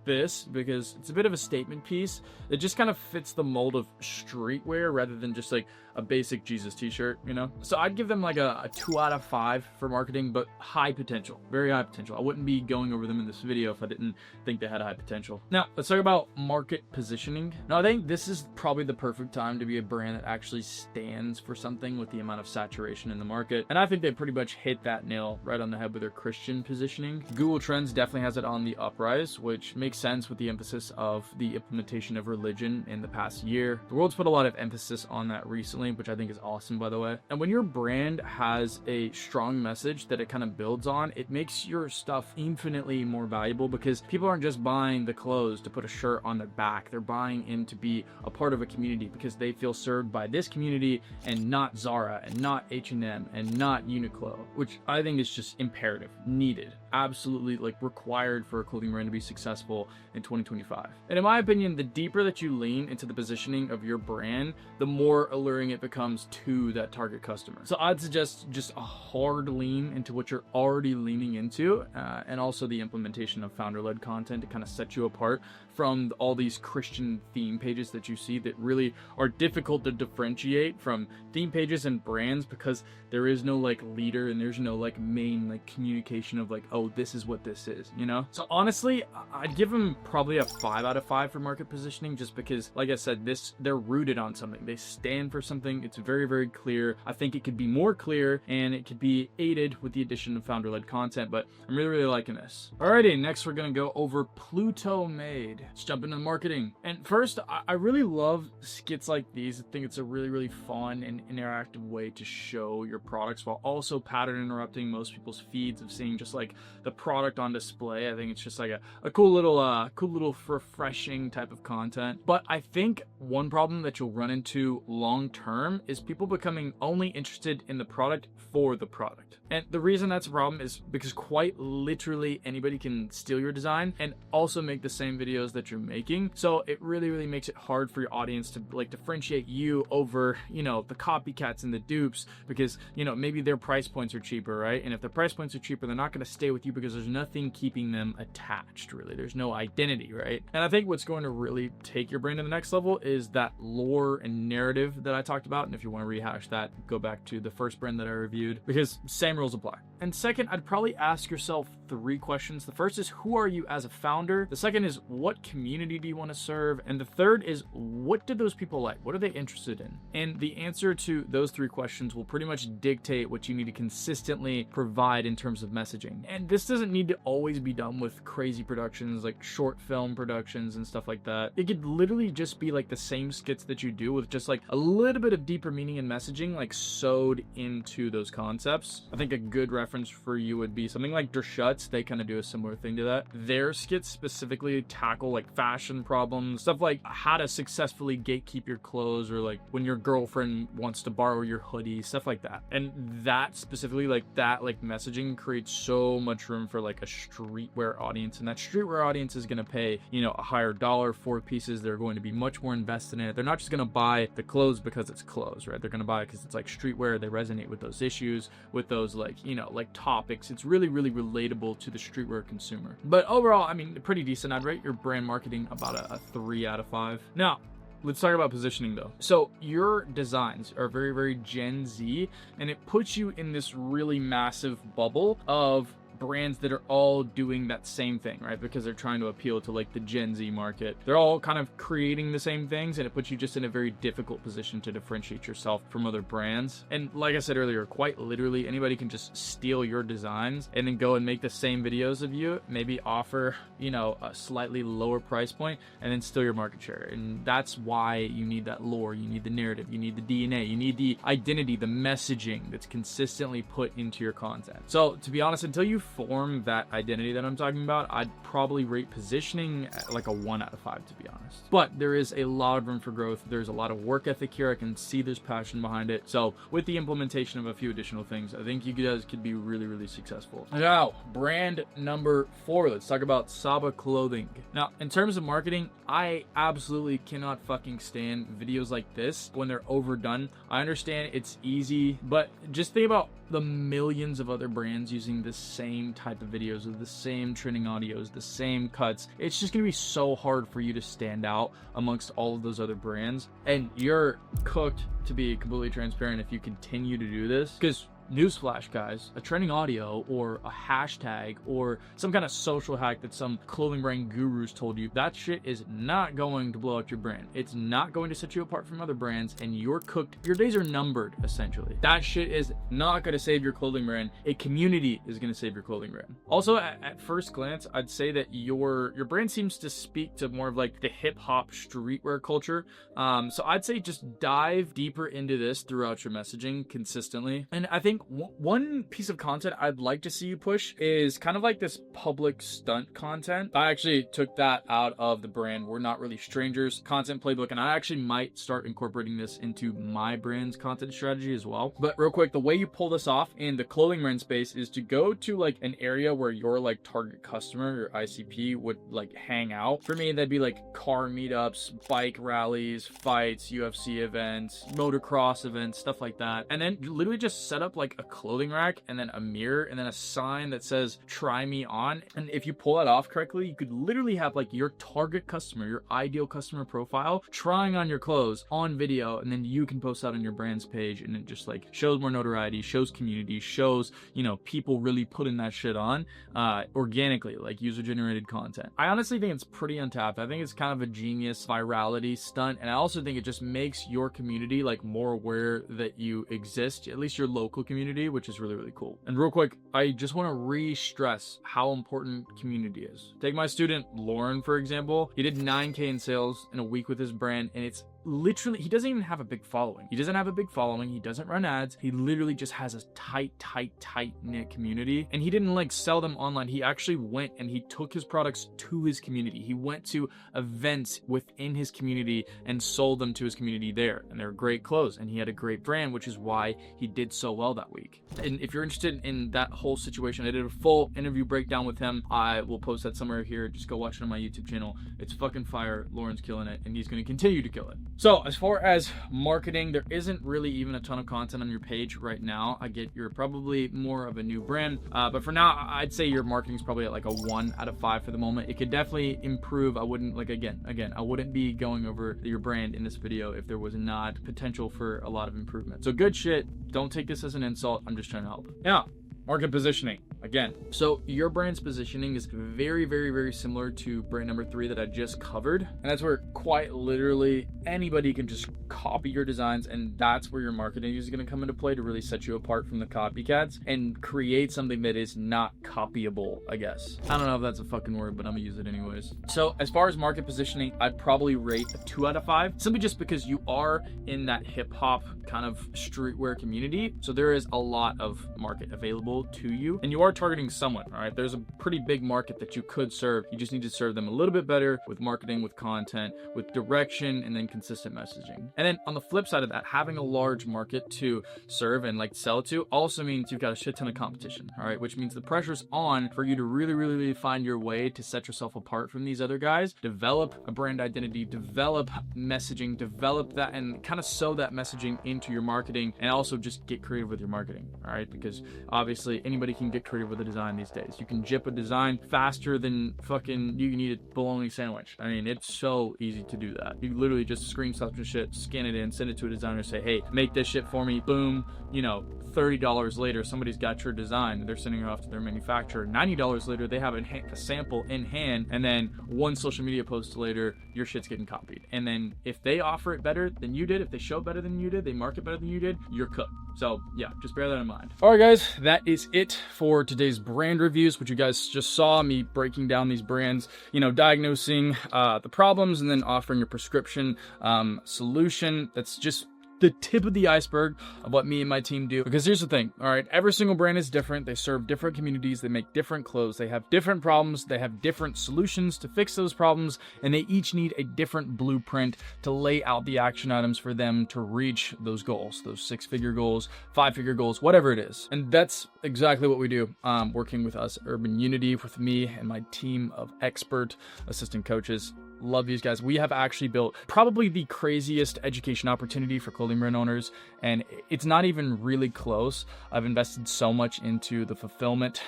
B: this, this because it's a bit of a statement piece. It just kind of fits the mold of streetwear rather than just like a basic Jesus t-shirt, you know? So I'd give them like a 2 out of 5 for marketing, but high potential, very high potential. I wouldn't be going over them in this video if I didn't think they had high potential. Now, let's talk about market positioning. Now, I think this is probably the perfect time to be a brand that actually stands for something with the amount of saturation in the market. And I think they pretty much hit that nail right on the head with their Christian positioning. Google Trends definitely has it on the uprise, which makes sense with the emphasis of the implementation of religion in the past year. The world's put a lot of emphasis on that recently, which I think is awesome, by the way. And when your brand has a strong message that it kind of builds on, it makes your stuff infinitely more valuable because people aren't just buying the clothes to put a shirt on their back. They're buying in to be a part of a community because they feel served by this community and not Zara and not H&M and not Uniqlo, which I think is just imperative, needed, absolutely like required for a clothing brand to be successful in 2025. And in my opinion, the deeper that you lean into the positioning of your brand, the more alluring it becomes to that target customer. So I'd suggest just a hard lean into what you're already leaning into, and also the implementation of founder-led content to kind of set you apart from all these Christian theme pages that you see that really are difficult to differentiate from theme pages and brands because there is no like leader and there's no like main like communication of like, oh, this is what this is, you know? So honestly, I'd give them probably a 5 out of 5 for market positioning just because, like I said, they're rooted on something. They stand for something. It's very, very clear. I think it could be more clear and it could be aided with the addition of founder-led content, but I'm really, really liking this. Alrighty, next we're gonna go over Pluto Made. Let's jump into marketing. And first, I really love skits like these. I think it's a really, really fun and interactive way to show your products while also pattern interrupting most people's feeds of seeing just like the product on display. I think it's just like a cool little refreshing type of content. But I think one problem that you'll run into long term is people becoming only interested in the product for the product. And the reason that's a problem is because quite literally anybody can steal your design and also make the same videos that you're making. So it really, really makes it hard for your audience to like differentiate you over, you know, the copycats and the dupes because, you know, maybe their price points are cheaper, right? And if their price points are cheaper, they're not going to stay with you because there's nothing keeping them attached, really. There's no identity, right? And I think what's going to really take your brand to the next level is that lore and narrative that I talked about. And if you want to rehash that, go back to the first brand that I reviewed because same rules apply. And second, I'd probably ask yourself 3 questions. The first is, who are you as a founder? The second is, what community do you want to serve? And the third is, what do those people like? What are they interested in? And the answer to those 3 questions will pretty much dictate what you need to consistently provide in terms of messaging. And this doesn't need to always be done with crazy productions like short film productions and stuff like that. It could literally just be like the same skits that you do with just like a little bit of deeper meaning and messaging like sewed into those concepts. I think a good reference for you would be something like Dershutz. They kind of do a similar thing to that. Their skits specifically tackle like fashion problems, stuff like how to successfully gatekeep your clothes or like when your girlfriend wants to borrow your hoodie, stuff like that. And that specifically, like that like messaging creates so much room for like a streetwear audience, and that streetwear audience is going to pay, you know, a higher dollar for pieces. They're going to be much more invested in it. They're not just going to buy the clothes because it's clothes, right? They're going to buy it because it's like streetwear. They resonate with those issues, with those like, you know, like topics. It's really, really relatable to the streetwear consumer. But overall, I mean, pretty decent. I'd rate your brand marketing about a 3 out of 5. Now, let's talk about positioning though. So your designs are very, very Gen Z, and it puts you in this really massive bubble of brands that are all doing that same thing, right? Because they're trying to appeal to like the Gen Z market. They're all kind of creating the same things, and it puts you just in a very difficult position to differentiate yourself from other brands. And like I said earlier, quite literally anybody can just steal your designs and then go and make the same videos of you, maybe offer, you know, a slightly lower price point and then steal your market share. And that's why you need that lore, you need the narrative, you need the DNA, you need the identity, the messaging that's consistently put into your content. So to be honest, until you form that identity that I'm talking about, I'd probably rate positioning like a 1 out of 5, to be honest. But there is a lot of room for growth. There's a lot of work ethic here. I can see there's passion behind it. So with the implementation of a few additional things, I think you guys could be really, really successful. Now, brand number 4, let's talk about Saba Clothing. Now, in terms of marketing, I absolutely cannot fucking stand videos like this when they're overdone. I understand it's easy, but just think about the millions of other brands using the same type of videos with the same trending audios, the same cuts, it's just gonna be so hard for you to stand out amongst all of those other brands. And you're cooked, to be completely transparent, if you continue to do this, because newsflash, guys, a trending audio or a hashtag or some kind of social hack that some clothing brand gurus told you, that shit is not going to blow up your brand. It's not going to set you apart from other brands, and you're cooked. Your days are numbered, essentially. That shit is not going to save your clothing brand. A community is going to save your clothing brand. Also, at first glance, I'd say that your brand seems to speak to more of like the hip-hop streetwear culture. So I'd say just dive deeper into this throughout your messaging consistently. And I think one piece of content I'd like to see you push is kind of like this public stunt content. I actually took that out of the brand We're Not Really Strangers content playbook, and I actually might start incorporating this into my brand's content strategy as well. But real quick, the way you pull this off in the clothing brand space is to go to like an area where your like target customer, your ICP, would like hang out. For me, that'd be like car meetups, bike rallies, fights, UFC events, motocross events, stuff like that. And then you literally just set up like a clothing rack and then a mirror and then a sign that says try me on. And if you pull that off correctly, you could literally have like your target customer, your ideal customer profile, trying on your clothes on video, and then you can post that on your brand's page, and it just like shows more notoriety, shows community, shows, you know, people really putting that shit on organically, like user generated content. I honestly think it's pretty untapped. I think it's kind of a genius virality stunt, and I also think it just makes your community like more aware that you exist, at least your local community, which is really, really cool. And real quick, I just want to re-stress how important community is. Take my student Lauren, for example. He did 9K in sales in a week with his brand, and it's literally, he doesn't even have a big following. He doesn't run ads. He literally just has a tight knit community. And he didn't like sell them online. He actually went and he took his products to his community. He went to events within his community and sold them to his community there. And they're great clothes. And he had a great brand, which is why he did so well that week. And if you're interested in that whole situation, I did a full interview breakdown with him. I will post that somewhere here. Just go watch it on my YouTube channel. It's fucking fire. Lauren's killing it, and he's going to continue to kill it. So as far as marketing, there isn't really even a ton of content on your page right now. I get you're probably more of a new brand, but for now, I'd say your marketing is probably at like a 1 out of 5 for the moment. It could definitely improve. I wouldn't like, again, I wouldn't be going over your brand in this video if there was not potential for a lot of improvement. So good shit. Don't take this as an insult. I'm just trying to help. Now, market positioning. Again, so your brand's positioning is very similar to brand number 3 that I just covered. And that's where quite literally anybody can just copy your designs, and that's where your marketing is going to come into play to really set you apart from the copycats and create something that is not copyable, I guess. I don't know if that's a fucking word, but I'm gonna use it anyways. So as far as market positioning, I'd probably rate a 2 out of 5, simply just because you are in that hip hop kind of streetwear community. So there is a lot of market available to you, and you are targeting someone. All right, there's a pretty big market that you could serve. You just need to serve them a little bit better with marketing, with content, with direction, and then consistent messaging. And then on the flip side of that, having a large market to serve and like sell to also means you've got a shit ton of competition. All right, which means the pressure's on for you to really find your way to set yourself apart from these other guys, develop a brand identity, develop messaging, develop that, and kind of sew that messaging into your marketing, and also just get creative with your marketing. All right, because obviously anybody can get creative with a design these days. You can jip a design faster than fucking you can eat a bologna sandwich. I mean, it's so easy to do that. You literally just screenshot your shit, scan it in, send it to a designer, say, hey, make this shit for me. Boom. You know, $30 later, somebody's got your design. They're sending it off to their manufacturer. $90 later, they have a sample in hand, and then one social media post later, your shit's getting copied. And then if they offer it better than you did, if they show better than you did, they market better than you did, you're cooked. So yeah, just bear that in mind. All right, guys, that is it for today's brand reviews, which you guys just saw me breaking down these brands, you know, diagnosing the problems and then offering a prescription solution. That's just the tip of the iceberg of what me and my team do. Because here's the thing, all right, every single brand is different. They serve different communities. They make different clothes. They have different problems. They have different solutions to fix those problems. And they each need a different blueprint to lay out the action items for them to reach those goals, those 6-figure goals, 5-figure goals, whatever it is. And that's exactly what we do, working with us, Urban Unity, with me and my team of expert assistant coaches. love these guys. We have actually built probably the craziest education opportunity for clothing brand owners, and it's not even really close. I've invested so much into the fulfillment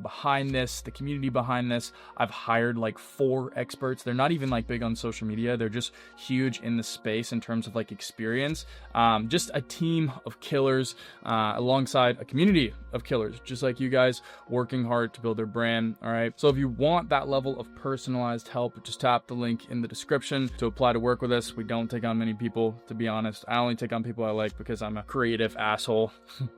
B: behind this, the community behind this. I've hired like 4 experts. They're not even like big on social media. They're just huge in the space in terms of like experience. Just a team of killers alongside a community of killers, just like you guys, working hard to build their brand. All right. So if you want that level of personalized help, just tap the link in the description to apply to work with us. We don't take on many people, to be honest. I only take on people I like because I'm a creative asshole.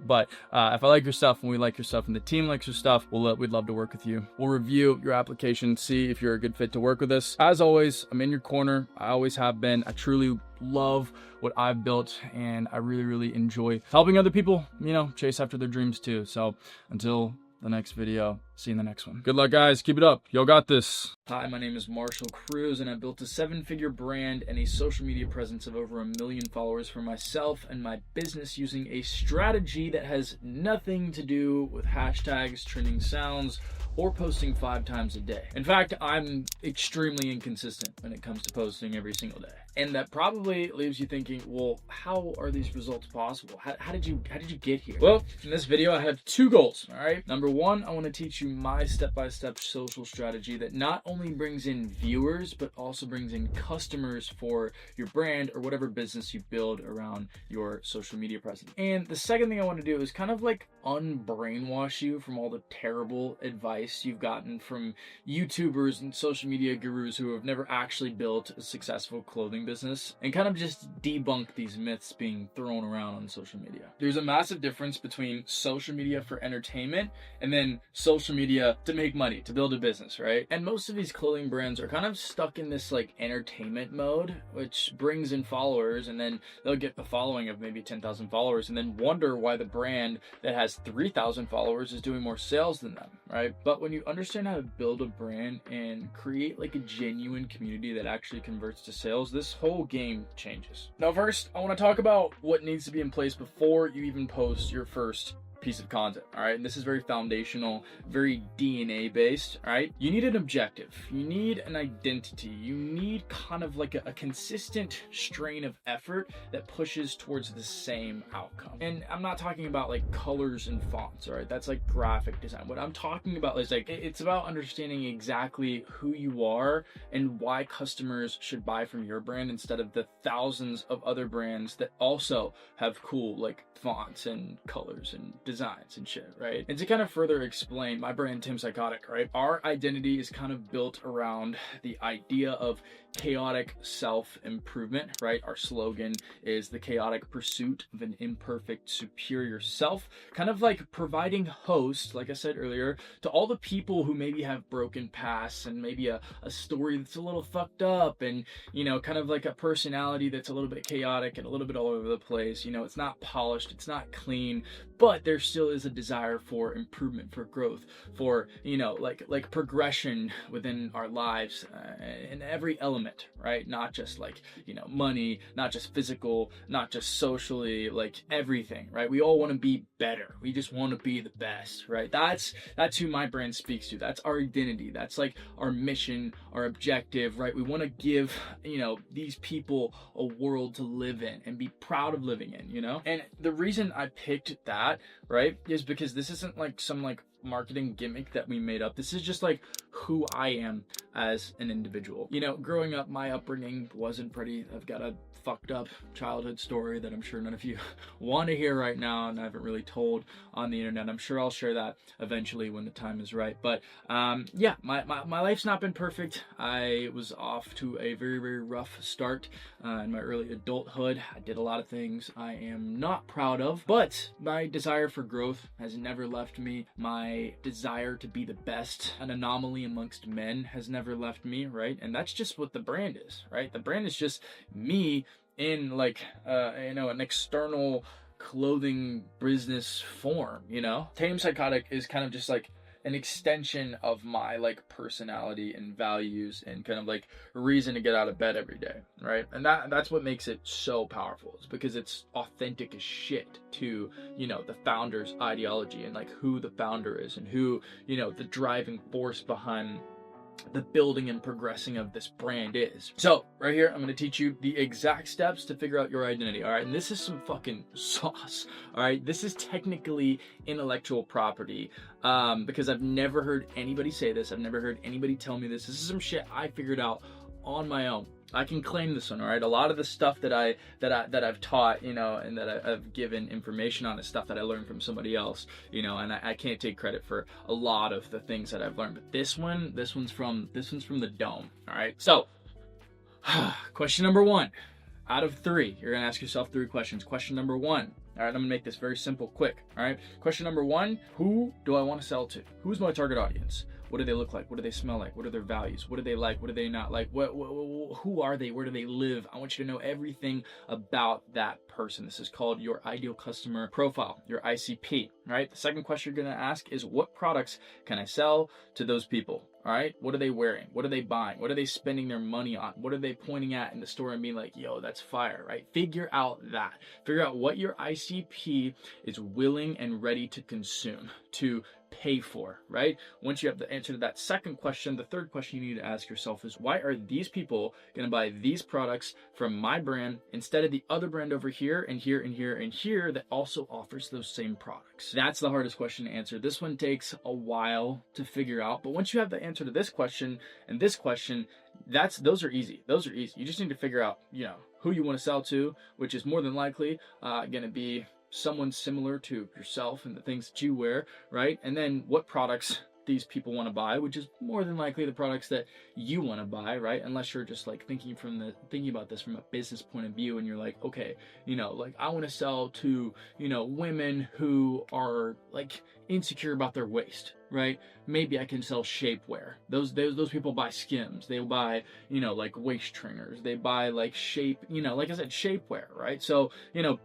B: But if I like your stuff and we like your stuff and the team likes your stuff, we'd love to work with you. We'll review your application, see if you're a good fit to work with us. As always, I'm in your corner. I always have been. I truly love what I've built, and I really, really enjoy helping other people, you know, chase after their dreams too. So until the next video, see you in the next one. Good luck, guys. Keep it up. Y'all got this. Hi, my name is Marshall Cruz, and I built a 7-figure brand and a social media presence of over 1 million followers for myself and my business using a strategy that has nothing to do with hashtags, trending sounds, or posting 5 times a day. In fact, I'm extremely inconsistent when it comes to posting every single day. And that probably leaves you thinking, well, how are these results possible? How did you get here? Well, in this video, I have 2 goals, all right? Number 1, I want to teach you my step-by-step social strategy that not only brings in viewers, but also brings in customers for your brand or whatever business you build around your social media presence. And the second thing I want to do is kind of like unbrainwash you from all the terrible advice you've gotten from YouTubers and social media gurus who have never actually built a successful clothing business, and kind of just debunk these myths being thrown around on social media. There's a massive difference between social media for entertainment and then social media to make money, to build a business, right? And most of these clothing brands are kind of stuck in this like entertainment mode, which brings in followers, and then they'll get a following of maybe 10,000 followers and then wonder why the brand that has 3,000 followers is doing more sales than them, right? But when you understand how to build a brand and create like a genuine community that actually converts to sales, this whole game changes. Now, first, I want to talk about what needs to be in place before you even post your first piece of content, all right? And this is very foundational, very DNA based, all right? You need an objective, you need an identity, you need kind of like a consistent strain of effort that pushes towards the same outcome. And I'm not talking about like colors and fonts, all right? That's like graphic design. What I'm talking about is like, it's about understanding exactly who you are and why customers should buy from your brand instead of the thousands of other brands that also have cool like fonts and colors and designs and shit, right? And to kind of further explain my brand, Tim Psychotic, right? Our identity is kind of built around the idea of chaotic self-improvement, right? Our slogan is the chaotic pursuit of an imperfect, superior self, kind of like providing host, like I said earlier, to all the people who maybe have broken pasts and maybe a story that's a little fucked up and, you know, kind of like a personality that's a little bit chaotic and a little bit all over the place. You know, it's not polished, it's not clean, but there still is a desire for improvement, for growth, for, you know, like progression within our lives in every element, right? Not just like, you know, money, not just physical, not just socially, like everything, right? We all want to be better. We just want to be the best, right? That's who my brand speaks to. That's our identity. That's like our mission, our objective, right? We want to give, you know, these people a world to live in and be proud of living in, you know? And the reason I picked that, right, is because this isn't like some like marketing gimmick that we made up. This is just like who I am as an individual. You know, growing up, my upbringing wasn't pretty. I've got a fucked up childhood story that I'm sure none of you want to hear right now, and I haven't really told on the internet. I'm sure I'll share that eventually when the time is right. But yeah, my life's not been perfect. I was off to a very, very rough start in my early adulthood. I did a lot of things I am not proud of, but my desire for growth has never left me. My desire to be the best, an anomaly amongst men, has never left me, right? And that's just what the brand is, right? The brand is just me in like you know, an external clothing business form, you know? Tame Psychotic is kind of just like an extension of my like personality and values and kind of like reason to get out of bed every day, right? And that's what makes it so powerful. It's because it's authentic as shit to, you know, the founder's ideology and like who the founder is and who, you know, the driving force behind the building and progressing of this brand is. So right here, I'm going to teach you the exact steps to figure out your identity. All right. And this is some fucking sauce. All right. This is technically intellectual property, because I've never heard anybody say this. I've never heard anybody tell me this. This is some shit I figured out on my own. I can claim this one, all right? A lot of the stuff that I've taught, you know, and that I've given information on is stuff that I learned from somebody else, you know, and I can't take credit for a lot of the things that I've learned. But this one's from the dome, all right? So, question number 1 out of 3. You're gonna ask yourself 3 questions. Question number 1. All right, I'm gonna make this very simple, quick. All right. Question number 1: who do I want to sell to? Who's my target audience? What do they look like? What do they smell like? What are their values? What do they like? What do they not like? Who are they? Where do they live? I want you to know everything about that person. This is called your ideal customer profile, your ICP, right? The second question you're going to ask is, what products can I sell to those people? All right. What are they wearing? What are they buying? What are they spending their money on? What are they pointing at in the store and being like, yo, that's fire, right? Figure out that. Figure out what your ICP is willing and ready to consume, to pay for, right? Once you have the answer to that second question, the third question you need to ask yourself is, why are these people going to buy these products from my brand instead of the other brand over here and here and here and here that also offers those same products? That's the hardest question to answer. This one takes a while to figure out, but once you have the answer to this question and this question, those are easy. Those are easy. You just need to figure out, you know, who you want to sell to, which is more than likely going to be someone similar to yourself and the things that you wear, right? And then what products these people want to buy, which is more than likely the products that you want to buy, right? Unless you're just like thinking about this from a business point of view, and you're like, okay, you know, like I want to sell to, you know, women who are like insecure about their waist, right? Maybe I can sell shapewear. Those people buy Skims. They buy, you know, like waist trainers. They buy like shape, you know, like I said, shapewear, right? So, you know,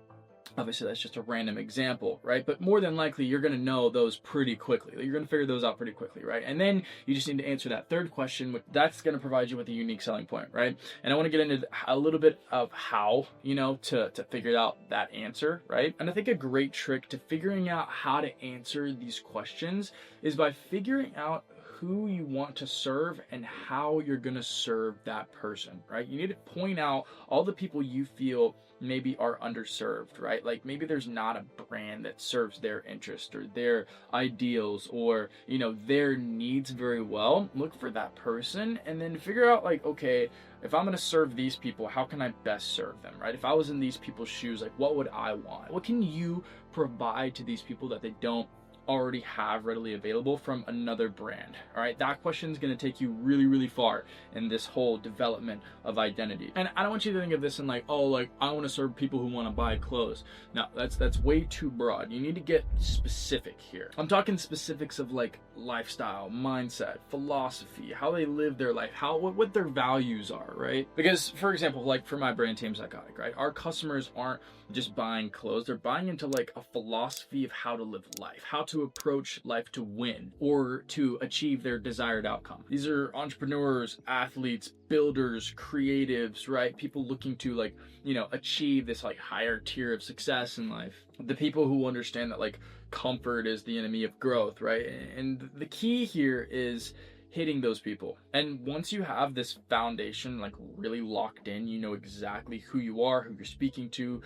B: obviously that's just a random example, right? But more than likely, you're going to know those pretty quickly. You're going to figure those out pretty quickly, right? And then you just need to answer that third question, which that's going to provide you with a unique selling point, right? And I want to get into a little bit of how, you know, to figure out that answer, right? And I think a great trick to figuring out how to answer these questions is by figuring out who you want to serve and how you're going to serve that person, right? You need to point out all the people you feel maybe are underserved, right? Like maybe there's not a brand that serves their interest or their ideals or, you know, their needs very well. Look for that person and then figure out like, okay, if I'm going to serve these people, how can I best serve them, right? If I was in these people's shoes, like what would I want? What can you provide to these people that they don't already have readily available from another brand? All right, that question is going to take you really, really far in this whole development of identity. And I don't want you to think of this in like, oh, like I want to serve people who want to buy clothes. No, that's way too broad. You need to get specific here. I'm talking specifics of like lifestyle, mindset, philosophy, how they live their life, what their values are, right? Because for example, like for my brand Team Psychotic, right, our customers aren't just buying clothes, they're buying into like a philosophy of how to live life, how to approach life to win or to achieve their desired outcome. These are entrepreneurs, athletes, builders, creatives, right? People looking to like, you know, achieve this like higher tier of success in life. The people who understand that like comfort is the enemy of growth, right? And the key here is hitting those people. And once you have this foundation like really locked in, you know exactly who you are, who you're speaking to,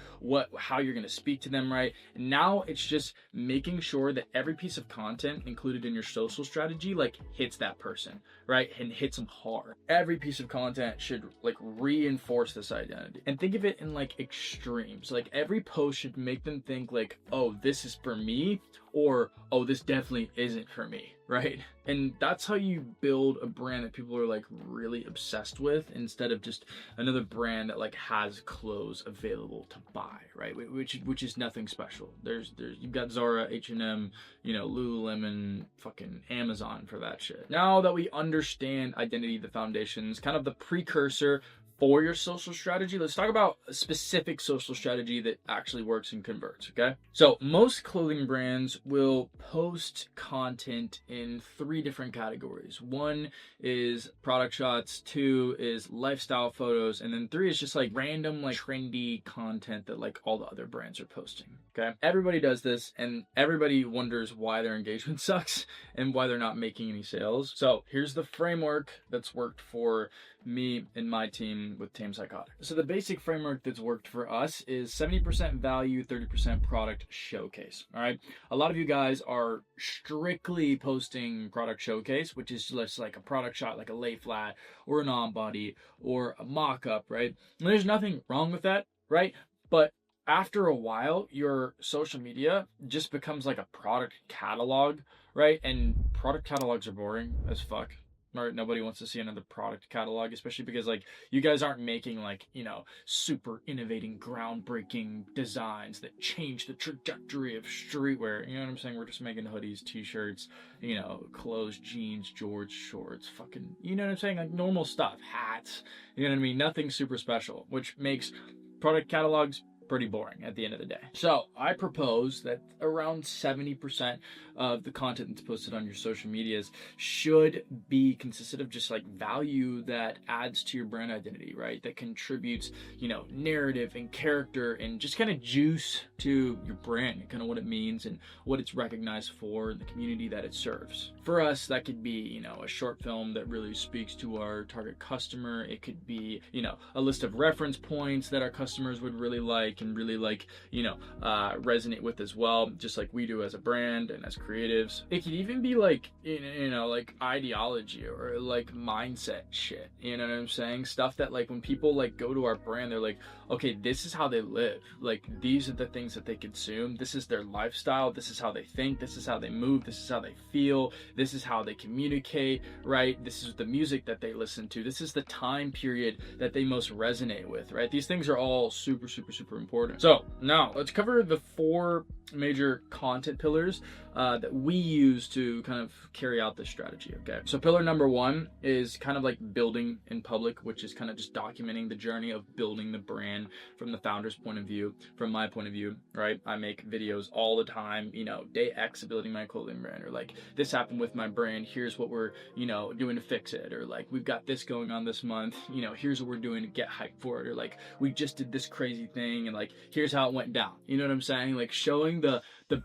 B: how you're going to speak to them, right? And now it's just making sure that every piece of content included in your social strategy like hits that person, right? And hits them hard. Every piece of content should like reinforce this identity. And think of it in like extremes. Like every post should make them think like, oh, this is for me, or oh, this definitely isn't for me, right? And that's how you build a brand that people are like really obsessed with, instead of just another brand that like has clothes available to buy, right? Which is nothing special. There's you've got Zara, H&M, you know, Lululemon, fucking Amazon for that shit. Now that we understand identity, the foundations, kind of the precursor for your social strategy, let's talk about a specific social strategy that actually works and converts, okay? So most clothing brands will post content in 3 different categories. 1 is product shots, 2 is lifestyle photos, and then 3 is just like random, like trendy content that like all the other brands are posting, okay? Everybody does this, and everybody wonders why their engagement sucks and why they're not making any sales. So here's the framework that's worked for me and my team with Tame Psychotic. So the basic framework that's worked for us is 70% value, 30% product showcase. All right. A lot of you guys are strictly posting product showcase, which is just like a product shot, like a lay flat or an on body or a mock-up, right? And there's nothing wrong with that, right? But after a while, your social media just becomes like a product catalog, right? And product catalogs are boring as fuck. Right? Nobody wants to see another product catalog, especially because like you guys aren't making like, you know, super innovating, groundbreaking designs that change the trajectory of streetwear. You know what I'm saying? We're just making hoodies, t-shirts, you know, clothes, jeans, George shorts, fucking, you know what I'm saying? Like normal stuff, hats, you know what I mean? Nothing super special, which makes product catalogs pretty boring at the end of the day. So I propose that around 70% of the content that's posted on your social medias should be consistent of just like value that adds to your brand identity, right? That contributes, you know, narrative and character and just kind of juice to your brand and kind of what it means and what it's recognized for and the community that it serves. For us, that could be, you know, a short film that really speaks to our target customer. It could be, you know, a list of reference points that our customers would really like and really like, you know, resonate with as well, just like we do as a brand and as creatives. It could even be like, you know, like ideology or like mindset shit, you know what I'm saying? Stuff that like when people like go to our brand, they're like, okay, this is how they live. Like these are the things that they consume. This is their lifestyle. This is how they think. This is how they move. This is how they feel. This is how they communicate, right? This is the music that they listen to. This is the time period that they most resonate with, right? These things are all super, super, super important. So now let's cover the 4 major content pillars that we use to kind of carry out this strategy, okay? So pillar number 1 is kind of like building in public, which is kind of just documenting the journey of building the brand from the founder's point of view, from my point of view, right? I make videos all the time, you know, day X of building my clothing brand, or like this happened with my brand, here's what we're, you know, doing to fix it, or like we've got this going on this month, you know, here's what we're doing to get hyped for it, or like we just did this crazy thing and like here's how it went down. You know what I'm saying? Like showing the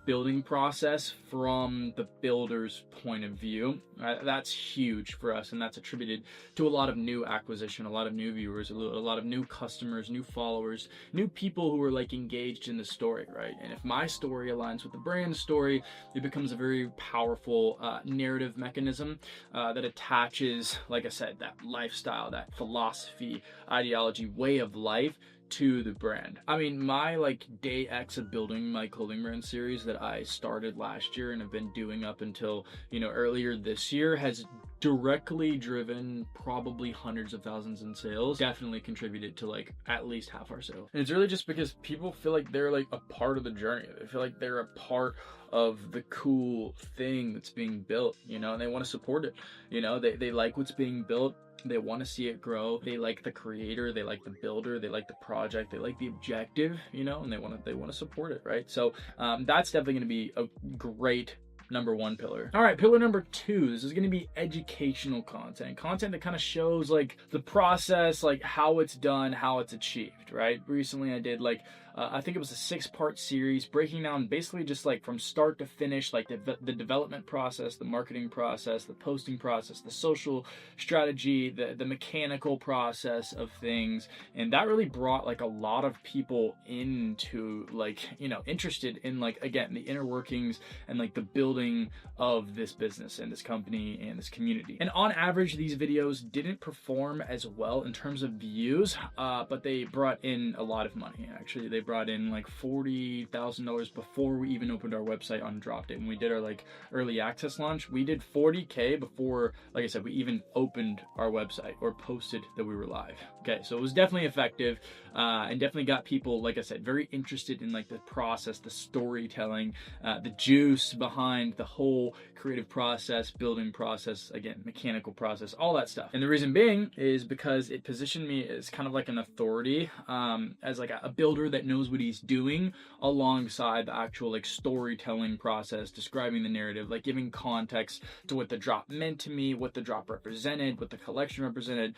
B: building process from the builder's point of view. That's huge for us, and that's attributed to a lot of new acquisition, a lot of new viewers, a lot of new customers, new followers, new people who are like engaged in the story, right? And if my story aligns with the brand story, it becomes a very powerful narrative mechanism that attaches, like I said, that lifestyle, that philosophy, ideology, way of life to the brand. I mean, my like day X of building my clothing brand series that I started last year and have been doing up until, you know, earlier this year has directly driven probably hundreds of thousands in sales, definitely contributed to like at least half our sales. And it's really just because people feel like they're like a part of the journey. They feel like they're a part of the cool thing that's being built, you know, and they want to support it. You know, they like what's being built. They want to see it grow. They like the creator, they like the builder, they like the project, they like the objective, you know, and they want to support it, right? So that's definitely going to be a great number 1 pillar. All right, pillar number 2, this is going to be educational content that kind of shows like the process, like how it's done, how it's achieved, right? Recently I did like I think it was a 6-part series breaking down basically just like from start to finish, like the development process, the marketing process, the posting process, the social strategy, the mechanical process of things. And that really brought like a lot of people into like, you know, interested in like, again, the inner workings and like the building of this business and this company and this community. And on average, these videos didn't perform as well in terms of views, but they brought in a lot of money. Actually, they brought in like $40,000 before we even opened our website on Dropped It. When we did our like early access launch, we did 40K before, like I said, we even opened our website or posted that we were live. Okay, so it was definitely effective, and definitely got people, like I said, very interested in like the process, the storytelling, the juice behind the whole creative process, building process, again, mechanical process, all that stuff. And the reason being is because it positioned me as kind of like an authority, as like a builder that knows what he's doing, alongside the actual like storytelling process, describing the narrative, like giving context to what the drop meant to me, what the drop represented, what the collection represented,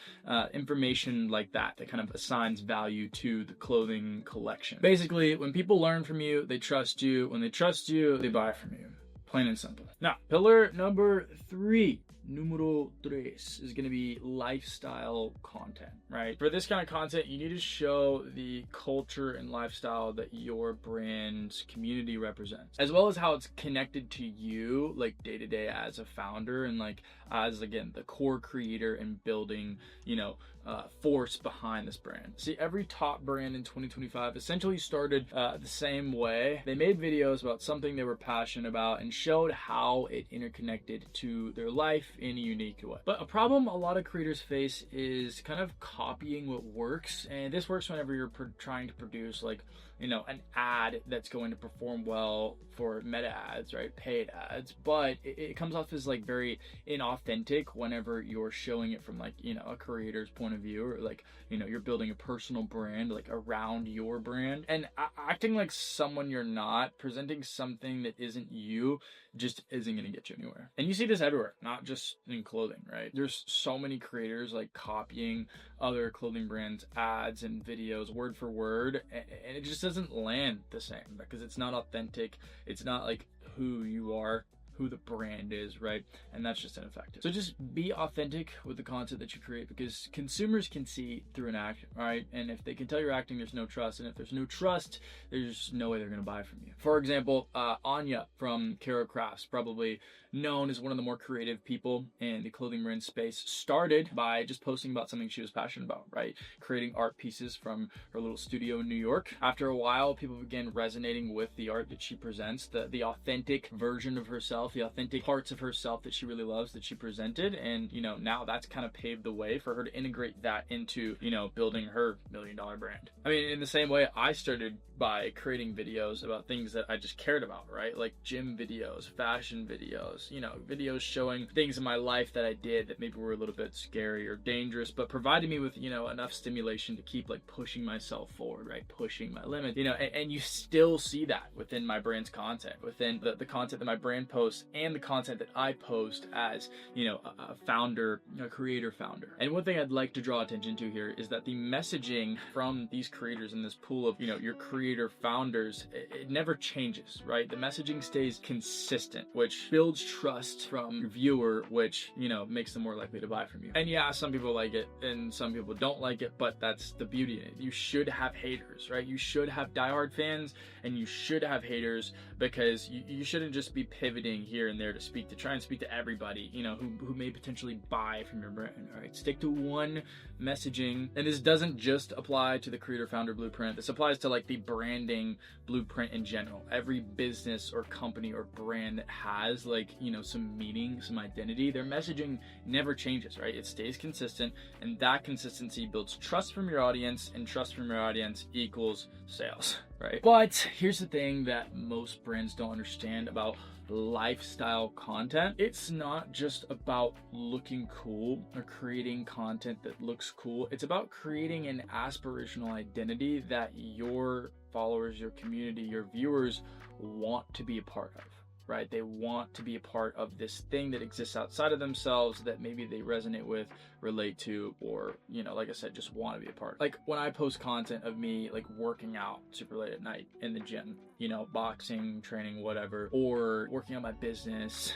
B: information like that kind of assigns value to the clothing collection. Basically, when people learn from you, they trust you. When they trust you, they buy from you. Plain and simple. Now, pillar number 3, numero tres, is going to be lifestyle content, right? For this kind of content, you need to show the culture and lifestyle that your brand's community represents, as well as how it's connected to you, like day to day as a founder, and like as, again, the core creator and building, force behind this brand. See, every top brand in 2025 essentially started the same way. They made videos about something they were passionate about and showed how it interconnected to their life in a unique way. But a problem a lot of creators face is kind of copying what works, and this works whenever you're trying to produce like, an ad that's going to perform well for meta ads, right? Paid ads, but it comes off as like very inauthentic whenever you're showing it from like, a creator's point of view, or like, you're building a personal brand like around your brand, and acting like someone you're not, presenting something that isn't you, just isn't going to get you anywhere. And you see this everywhere, not just in clothing, right? There's so many creators like copying other clothing brands ads and videos word for word, and it just doesn't land the same because it's not authentic. It's not like who you are, who the brand is, right? And that's just ineffective. So just be authentic with the content that you create, because consumers can see through an act, right? And if they can tell you're acting, there's no trust. And if there's no trust, there's no way they're gonna buy from you. For example, Anya from Caro Crafts, probably known as one of the more creative people in the clothing brand space, started by just posting about something she was passionate about, right? Creating art pieces from her little studio in New York. After a while, people began resonating with the art that she presents, the authentic version of herself, the authentic parts of herself that she really loves that she presented. And now that's kind of paved the way for her to integrate that into building her $1 million brand. I mean, in the same way, I started by creating videos about things that I just cared about, right? Like gym videos, fashion videos, videos showing things in my life that I did that maybe were a little bit scary or dangerous, but provided me with enough stimulation to keep like pushing myself forward, right? Pushing my limit, and you still see that within my brand's content, within the content that my brand posts, and the content that I post as, a founder, a creator founder. And one thing I'd like to draw attention to here is that the messaging from these creators in this pool of, your creator founders, it never changes, right? The messaging stays consistent, which builds trust from your viewer, which, makes them more likely to buy from you. And yeah, some people like it and some people don't like it, but that's the beauty in it. You should have haters, right? You should have diehard fans and you should have haters, because you shouldn't just be pivoting here and there to try and speak to everybody, who may potentially buy from your brand. All right, stick to one messaging. And this doesn't just apply to the creator founder blueprint. This applies to like the branding blueprint in general. Every business or company or brand that has like, some meaning, some identity, their messaging never changes, right? It stays consistent, and that consistency builds trust from your audience, and trust from your audience equals sales, right? But here's the thing that most brands don't understand about lifestyle content. It's not just about looking cool or creating content that looks cool. It's about creating an aspirational identity that your followers, your community, your viewers want to be a part of, right? They want to be a part of this thing that exists outside of themselves that maybe they resonate with, relate to, or, like I said, just want to be a part. Like when I post content of me like working out super late at night in the gym, boxing, training, whatever, or working on my business,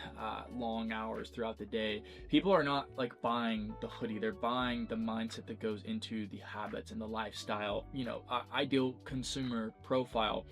B: long hours throughout the day, people are not like buying the hoodie. They're buying the mindset that goes into the habits and the lifestyle, ideal consumer profile,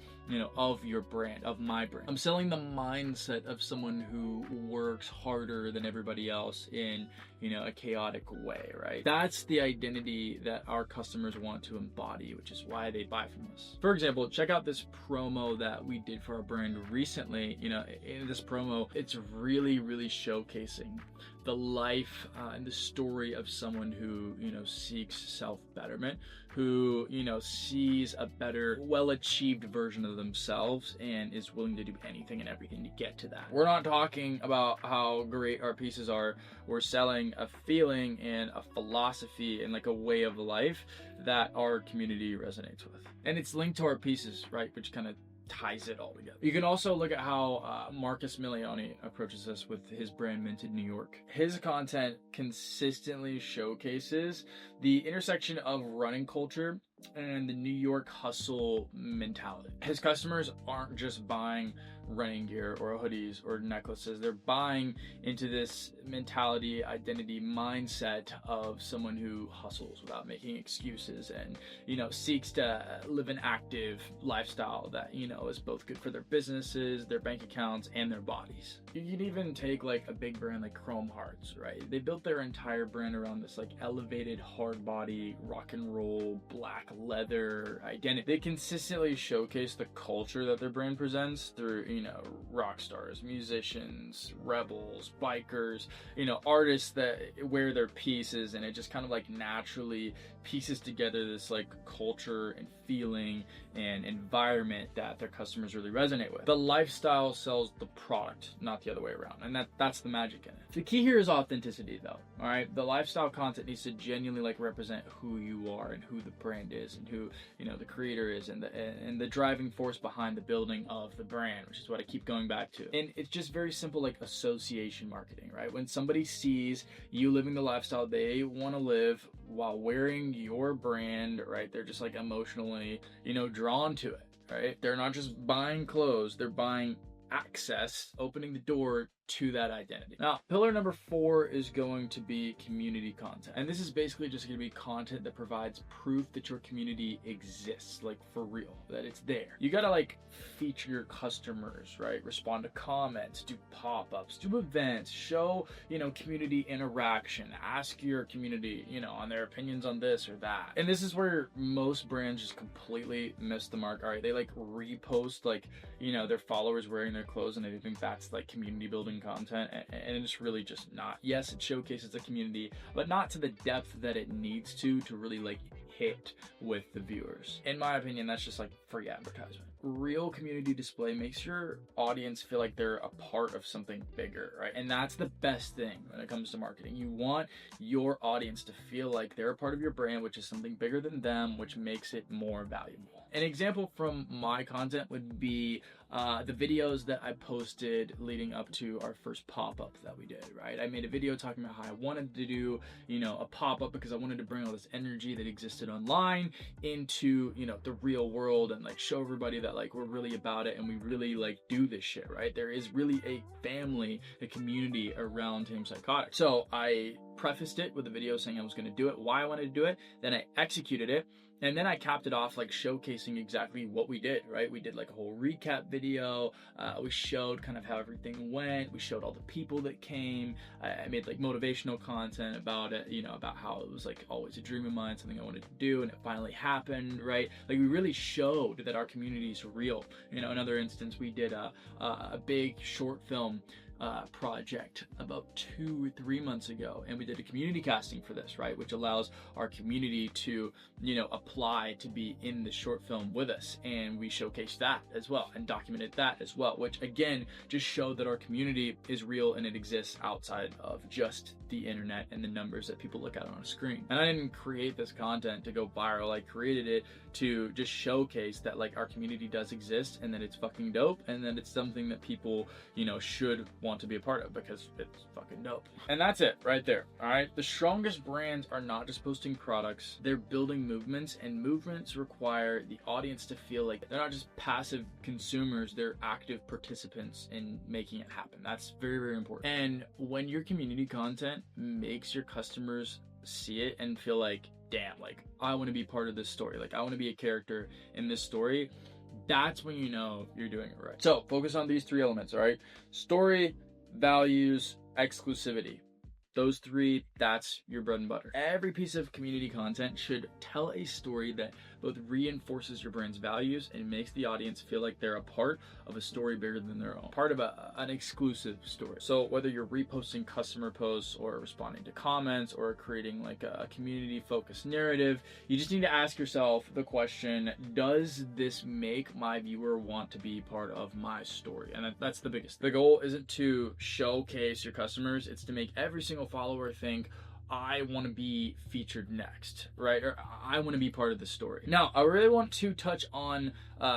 B: of your brand, of my brand. I'm selling the mindset of someone who works harder than everybody else in, a chaotic way, right? That's the identity that our customers want to embody, which is why they buy from us. For example, check out this promo that we did for our brand recently. In this promo, it's really showcasing the life and the story of someone who, seeks self-betterment, who, sees a better, well-achieved version of themselves and is willing to do anything and everything to get to that. We're not talking about how great our pieces are. We're selling a feeling and a philosophy and like a way of life that our community resonates with. And it's linked to our pieces, right? Which kind of ties it all together. You can also look at how Marcus Milioni approaches this with his brand Minted New York. His content consistently showcases the intersection of running culture and the New York hustle mentality. His customers aren't just buying running gear or hoodies or necklaces. They're buying into this mentality, identity, mindset of someone who hustles without making excuses and, seeks to live an active lifestyle that, is both good for their businesses, their bank accounts, and their bodies. You can even take like a big brand like Chrome Hearts, right? They built their entire brand around this like elevated hard body, rock and roll, black leather identity. They consistently showcase the culture that their brand presents through, rock stars, musicians, rebels, bikers, artists that wear their pieces, and it just kind of like naturally pieces together this like culture and feeling and environment that their customers really resonate with. The lifestyle sells the product, not the other way around, and that's the magic in it. The key here is authenticity though, all right? The lifestyle content needs to genuinely like represent who you are and who the brand is and who the creator is and the driving force behind the building of the brand, which is what I keep going back to. And it's just very simple like association marketing, right? When somebody sees you living the lifestyle they want to live while wearing your brand, right, they're just like emotionally drawn to it, right? They're not just buying clothes, they're buying access, opening the door to that identity. Now, pillar number 4 is going to be community content. And this is basically just going to be content that provides proof that your community exists, like for real, that it's there. You got to like feature your customers, right? Respond to comments, do pop-ups, do events, show, community interaction, ask your community, on their opinions on this or that. And this is where most brands just completely miss the mark. All right, they like repost like, their followers wearing their clothes and they think that's like community building content, and it's really just not. Yes, it showcases the community, but not to the depth that it needs to really like hit with the viewers. In my opinion, that's just like free advertisement. Real community display makes your audience feel like they're a part of something bigger, right? And that's the best thing when it comes to marketing. You want your audience to feel like they're a part of your brand, which is something bigger than them, which makes it more valuable. An example from my content would be the videos that I posted leading up to our first pop-up that we did, right? I made a video talking about how I wanted to do, a pop-up because I wanted to bring all this energy that existed online into, the real world and like show everybody that like we're really about it and we really like do this shit, right? There is really a family, a community around Team Psychotic. So I prefaced it with a video saying I was going to do it, why I wanted to do it, then I executed it, and then I capped it off like showcasing exactly what we did, right? We did like a whole recap video. We showed kind of how everything went. We showed all the people that came. I made like motivational content about it, about how it was like always a dream of mine, something I wanted to do, and it finally happened, right? Like we really showed that our community is real. Another instance, we did a big short film project about 2 or 3 months ago, and we did a community casting for this, right, which allows our community to apply to be in the short film with us, and we showcased that as well and documented that as well, which again just showed that our community is real and it exists outside of just the internet and the numbers that people look at on a screen. And I didn't create this content to go viral. I created it to just showcase that like our community does exist and that it's fucking dope and that it's something that people should want to be a part of because it's fucking dope. And that's it right there. All right, the strongest brands are not just posting products, they're building movements, and movements require the audience to feel like they're not just passive consumers, they're active participants in making it happen. That's very, very important. And when your community content makes your customers see it and feel like, damn, like I want to be part of this story, like I want to be a character in this story, that's when you know you're doing it right. So focus on these 3 elements, all right? Story, values, exclusivity. Those three, that's your bread and butter. Every piece of community content should tell a story that both reinforces your brand's values and makes the audience feel like they're a part of a story bigger than their own, part of an exclusive story. So whether you're reposting customer posts or responding to comments or creating like a community focused narrative, you just need to ask yourself the question, does this make my viewer want to be part of my story? And that's the biggest. The goal isn't to showcase your customers, it's to make every single follower think, I want to be featured next, right? Or I want to be part of the story. Now, I really want to touch on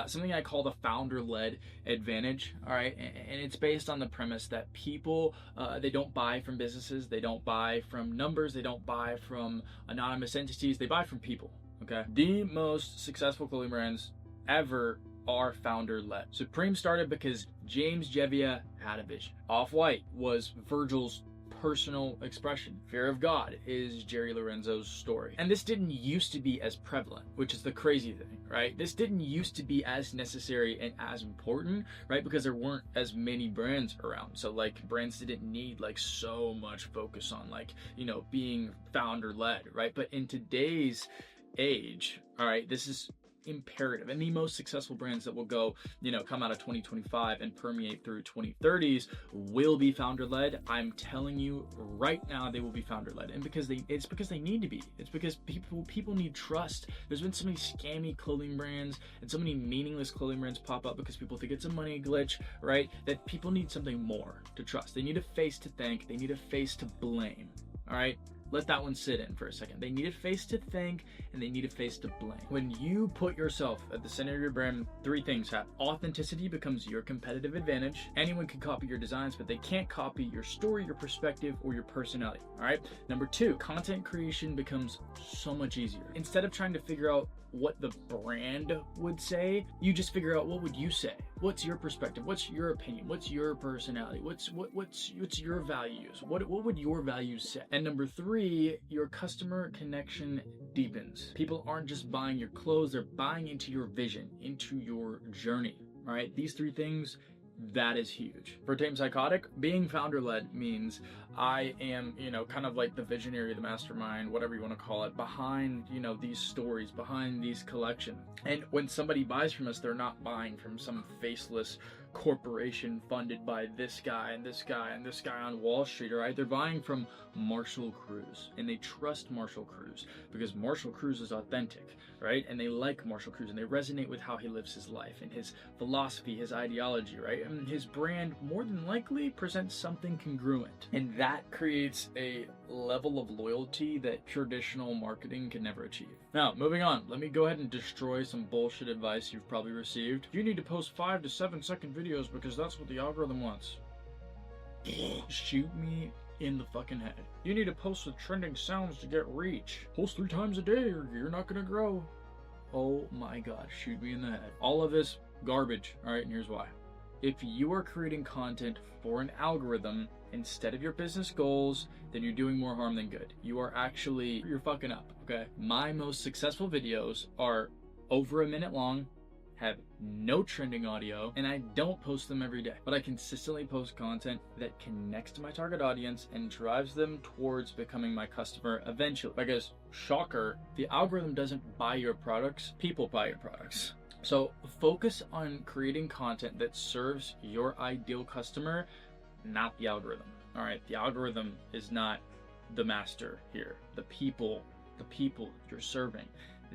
B: something I call the founder-led advantage, all right? And it's based on the premise that people, they don't buy from businesses, they don't buy from numbers, they don't buy from anonymous entities, they buy from people, okay? The most successful clothing brands ever are founder-led. Supreme started because James Jebbia had a vision. Off-White was Virgil's personal expression. Fear of God is Jerry Lorenzo's story. And this didn't used to be as prevalent, which is the crazy thing, right? This didn't used to be as necessary and as important, right? Because there weren't as many brands around. So like brands didn't need like so much focus on like, you know, being founder led, right? But in today's age, all right, this is imperative, and the most successful brands that will go, you know, come out of 2025 and permeate through 2030s will be founder led. I'm telling you right now, they will be founder led, and it's because they need to be. It's because people need trust. There's been so many scammy clothing brands and so many meaningless clothing brands pop up because people think it's a money glitch, right? That people need something more to trust. They need a face to thank. They need a face to blame. All right. Let that one sit in for a second. They need a face to thank and they need a face to blame. When you put yourself at the center of your brand, three things happen. Authenticity becomes your competitive advantage. Anyone can copy your designs, but they can't copy your story, your perspective, or your personality. All right. Number two, content creation becomes so much easier. Instead of trying to figure out what the brand would say, you just figure out what would you say? What's your perspective? What's your opinion? What's your personality? What's your values? What would your values say? And number three, your customer connection deepens. People aren't just buying your clothes, they're buying into your vision, into your journey. All right, these three things, that is huge. For Tame Psychotic, being founder-led means I am, you know, kind of like the visionary, the mastermind, whatever you want to call it, behind, you know, these stories, behind these collections. And when somebody buys from us, they're not buying from some faceless corporation funded by this guy and this guy and this guy on Wall Street, right? They're buying from Marshall Cruz, and they trust Marshall Cruz because Marshall Cruz is authentic, right? And they like Marshall Cruz and they resonate with how he lives his life and his philosophy, his ideology, right? And his brand more than likely presents something congruent, and that creates a level of loyalty that traditional marketing can never achieve. Now, moving on, let me go ahead and destroy some bullshit advice you've probably received. You need to post 5 to 7 second videos because that's what the algorithm wants. Shoot me in the fucking head. You need to post with trending sounds to get reach. Post 3 times a day or you're not gonna grow. Oh my god, shoot me in the head. All of this garbage, alright, and here's why. If you are creating content for an algorithm instead of your business goals, then you're doing more harm than good. You're fucking up, okay? My most successful videos are over a minute long, have no trending audio, and I don't post them every day, but I consistently post content that connects to my target audience and drives them towards becoming my customer eventually. Because, shocker, the algorithm doesn't buy your products, people buy your products. So focus on creating content that serves your ideal customer, not the algorithm. All right, the algorithm is not the master here. The people you're serving,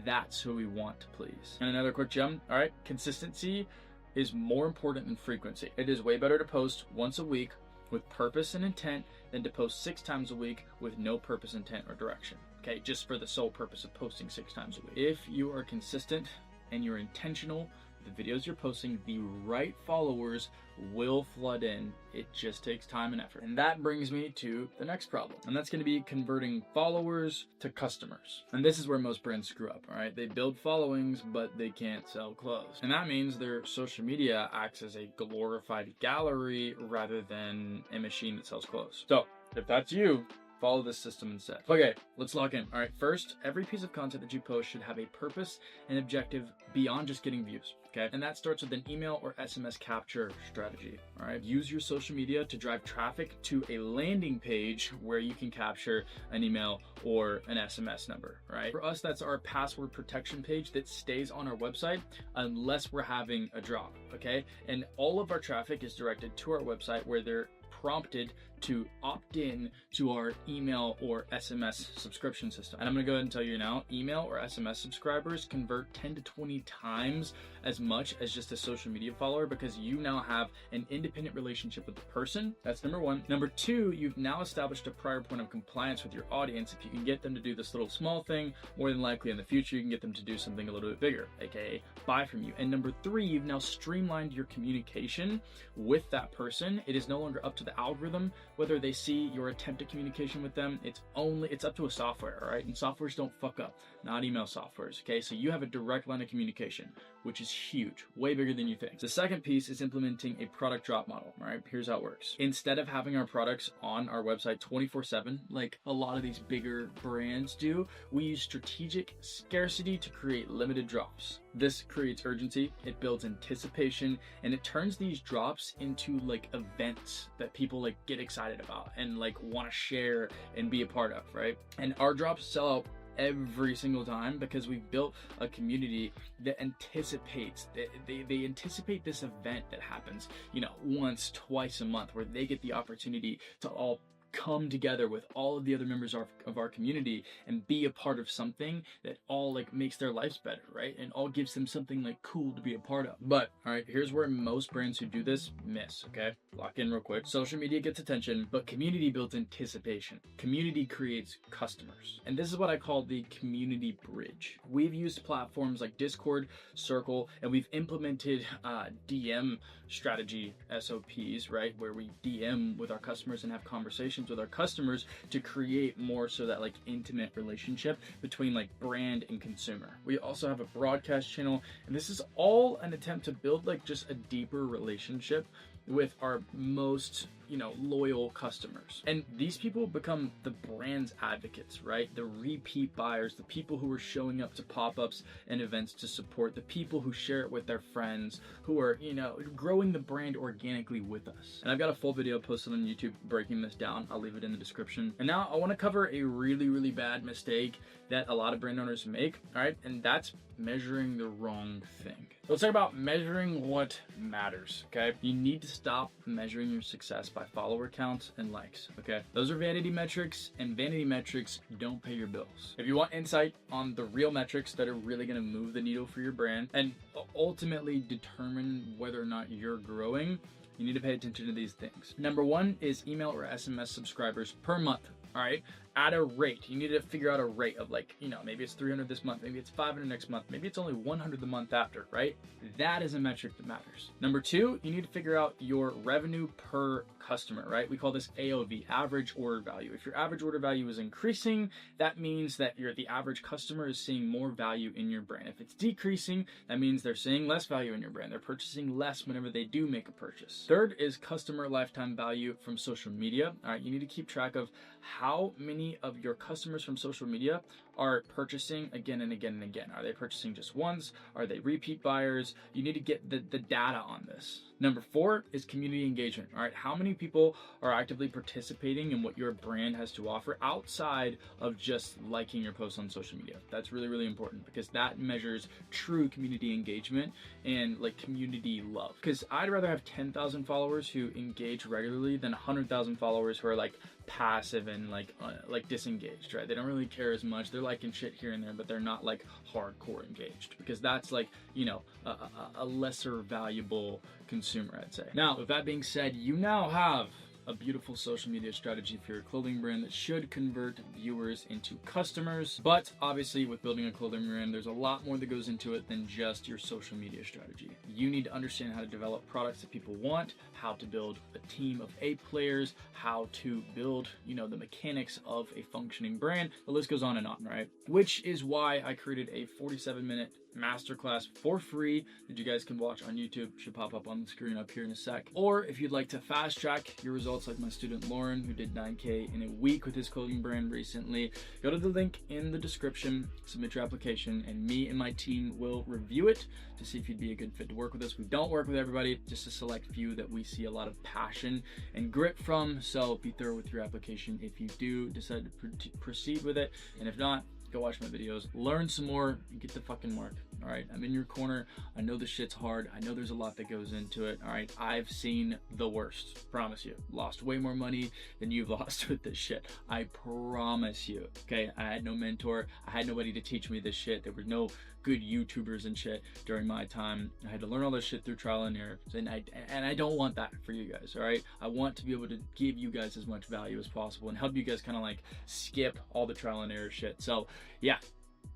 B: that's who we want to please. And another quick gem, all right, consistency is more important than frequency. It is way better to post once a week with purpose and intent than to post 6 times a week with no purpose, intent, or direction. Okay, just for the sole purpose of posting 6 times a week. If you are consistent and you're intentional, the videos you're posting, the right followers will flood in. It just takes time and effort. And that brings me to the next problem, and that's going to be converting followers to customers. And this is where most brands screw up, all right? They build followings, but they can't sell clothes. And that means their social media acts as a glorified gallery rather than a machine that sells clothes. So if that's you, follow this system instead. Okay, let's lock in. All right, first, every piece of content that you post should have a purpose and objective beyond just getting views. Okay, and that starts with an email or SMS capture strategy. All right, use your social media to drive traffic to a landing page where you can capture an email or an SMS number. Right, for us, that's our password protection page that stays on our website unless we're having a drop. Okay, and all of our traffic is directed to our website where they're prompted to opt in to our email or SMS subscription system. And I'm gonna go ahead and tell you now, email or SMS subscribers convert 10 to 20 times as much as just a social media follower, because you now have an independent relationship with the person. That's number one. Number two, you've now established a prior point of compliance with your audience. If you can get them to do this little small thing, more than likely in the future, you can get them to do something a little bit bigger, aka buy from you. And number three, you've now streamlined your communication with that person. It is no longer up to the algorithm whether they see your attempt at communication with them. It's up to a software, all right? And softwares don't fuck up, not email softwares, okay? So you have a direct line of communication, which is huge, way bigger than you think. The second piece is implementing a product drop model, all right? Here's how it works. Instead of having our products on our website 24/7, like a lot of these bigger brands do, we use strategic scarcity to create limited drops. This creates urgency, it builds anticipation, and it turns these drops into like events that people like get excited about and like want to share and be a part of, right? And our drops sell out every single time because we've built a community that anticipates, they anticipate this event that happens, you know, once, twice a month, where they get the opportunity to all come together with all of the other members of our community and be a part of something that all like makes their lives better, right? And all gives them something like cool to be a part of. But all right, here's where most brands who do this miss, okay? Lock in real quick. Social media gets attention, but community builds anticipation. Community creates customers. And this is what I call the community bridge. We've used platforms like Discord, Circle, and we've implemented DM strategy SOPs, right? Where we DM with our customers and have conversations with our customers to create more so that like intimate relationship between like brand and consumer. We also have a broadcast channel, and this is all an attempt to build like just a deeper relationship with our most, you know, loyal customers. And these people become the brand's advocates, right? The repeat buyers, the people who are showing up to pop-ups and events to support, the people who share it with their friends, who are, you know, growing the brand organically with us. And I've got a full video posted on YouTube breaking this down. I'll leave it in the description. And now I want to cover a really, really bad mistake that a lot of brand owners make, all right? And that's measuring the wrong thing. Let's talk about measuring what matters, okay? You need to stop measuring your success by follower counts and likes, okay? Those are vanity metrics, and vanity metrics don't pay your bills. If you want insight on the real metrics that are really gonna move the needle for your brand and ultimately determine whether or not you're growing, you need to pay attention to these things. Number one is email or SMS subscribers per month, all right? At a rate. You need to figure out a rate of like, you know, maybe it's 300 this month, maybe it's 500 next month, maybe it's only 100 the month after, right? That is a metric that matters. Number two, you need to figure out your revenue per customer, right? We call this AOV, average order value. If your average order value is increasing, that means that the average customer is seeing more value in your brand. If it's decreasing, that means they're seeing less value in your brand. They're purchasing less whenever they do make a purchase. Third is customer lifetime value from social media. All right, you need to keep track of how many of your customers from social media are purchasing again and again and again. Are they purchasing just once? Are they repeat buyers? You need to get the data on this. Number four is community engagement. All right, how many people are actively participating in what your brand has to offer outside of just liking your posts on social media? That's really, really important because that measures true community engagement and like community love. Because I'd rather have 10,000 followers who engage regularly than 100,000 followers who are like passive and like disengaged, right? They don't really care as much. They're liking shit here and there, but they're not like hardcore engaged, because that's like, you know, a lesser valuable consumer, I'd say. Now, with that being said, you now have a beautiful social media strategy for your clothing brand that should convert viewers into customers. But obviously with building a clothing brand, there's a lot more that goes into it than just your social media strategy. You need to understand how to develop products that people want, how to build a team of A players, how to build, you know, the mechanics of a functioning brand. The list goes on and on, right? Which is why I created a 47-minute masterclass for free that you guys can watch on YouTube. Should pop up on the screen up here in a sec. Or if you'd like to fast track your results like my student Lauren, who did 9K in a week with his clothing brand recently, go to the link in the description, submit your application, and me and my team will review it to see if you'd be a good fit to work with us. We don't work with everybody, just a select few that we see a lot of passion and grit from. So be thorough with your application if you do decide to proceed with it. And if not, go watch my videos, learn some more, and get the fucking mark. All right, I'm in your corner. I know this shit's hard. I know there's a lot that goes into it. All right, I've seen the worst. Promise you. Lost way more money than you've lost with this shit. I promise you. Okay, I had no mentor. I had nobody to teach me this shit. There were no good YouTubers and shit during my time. I had to learn all this shit through trial and error. And I don't want that for you guys, all right? I want to be able to give you guys as much value as possible and help you guys kind of like skip all the trial and error shit. So yeah,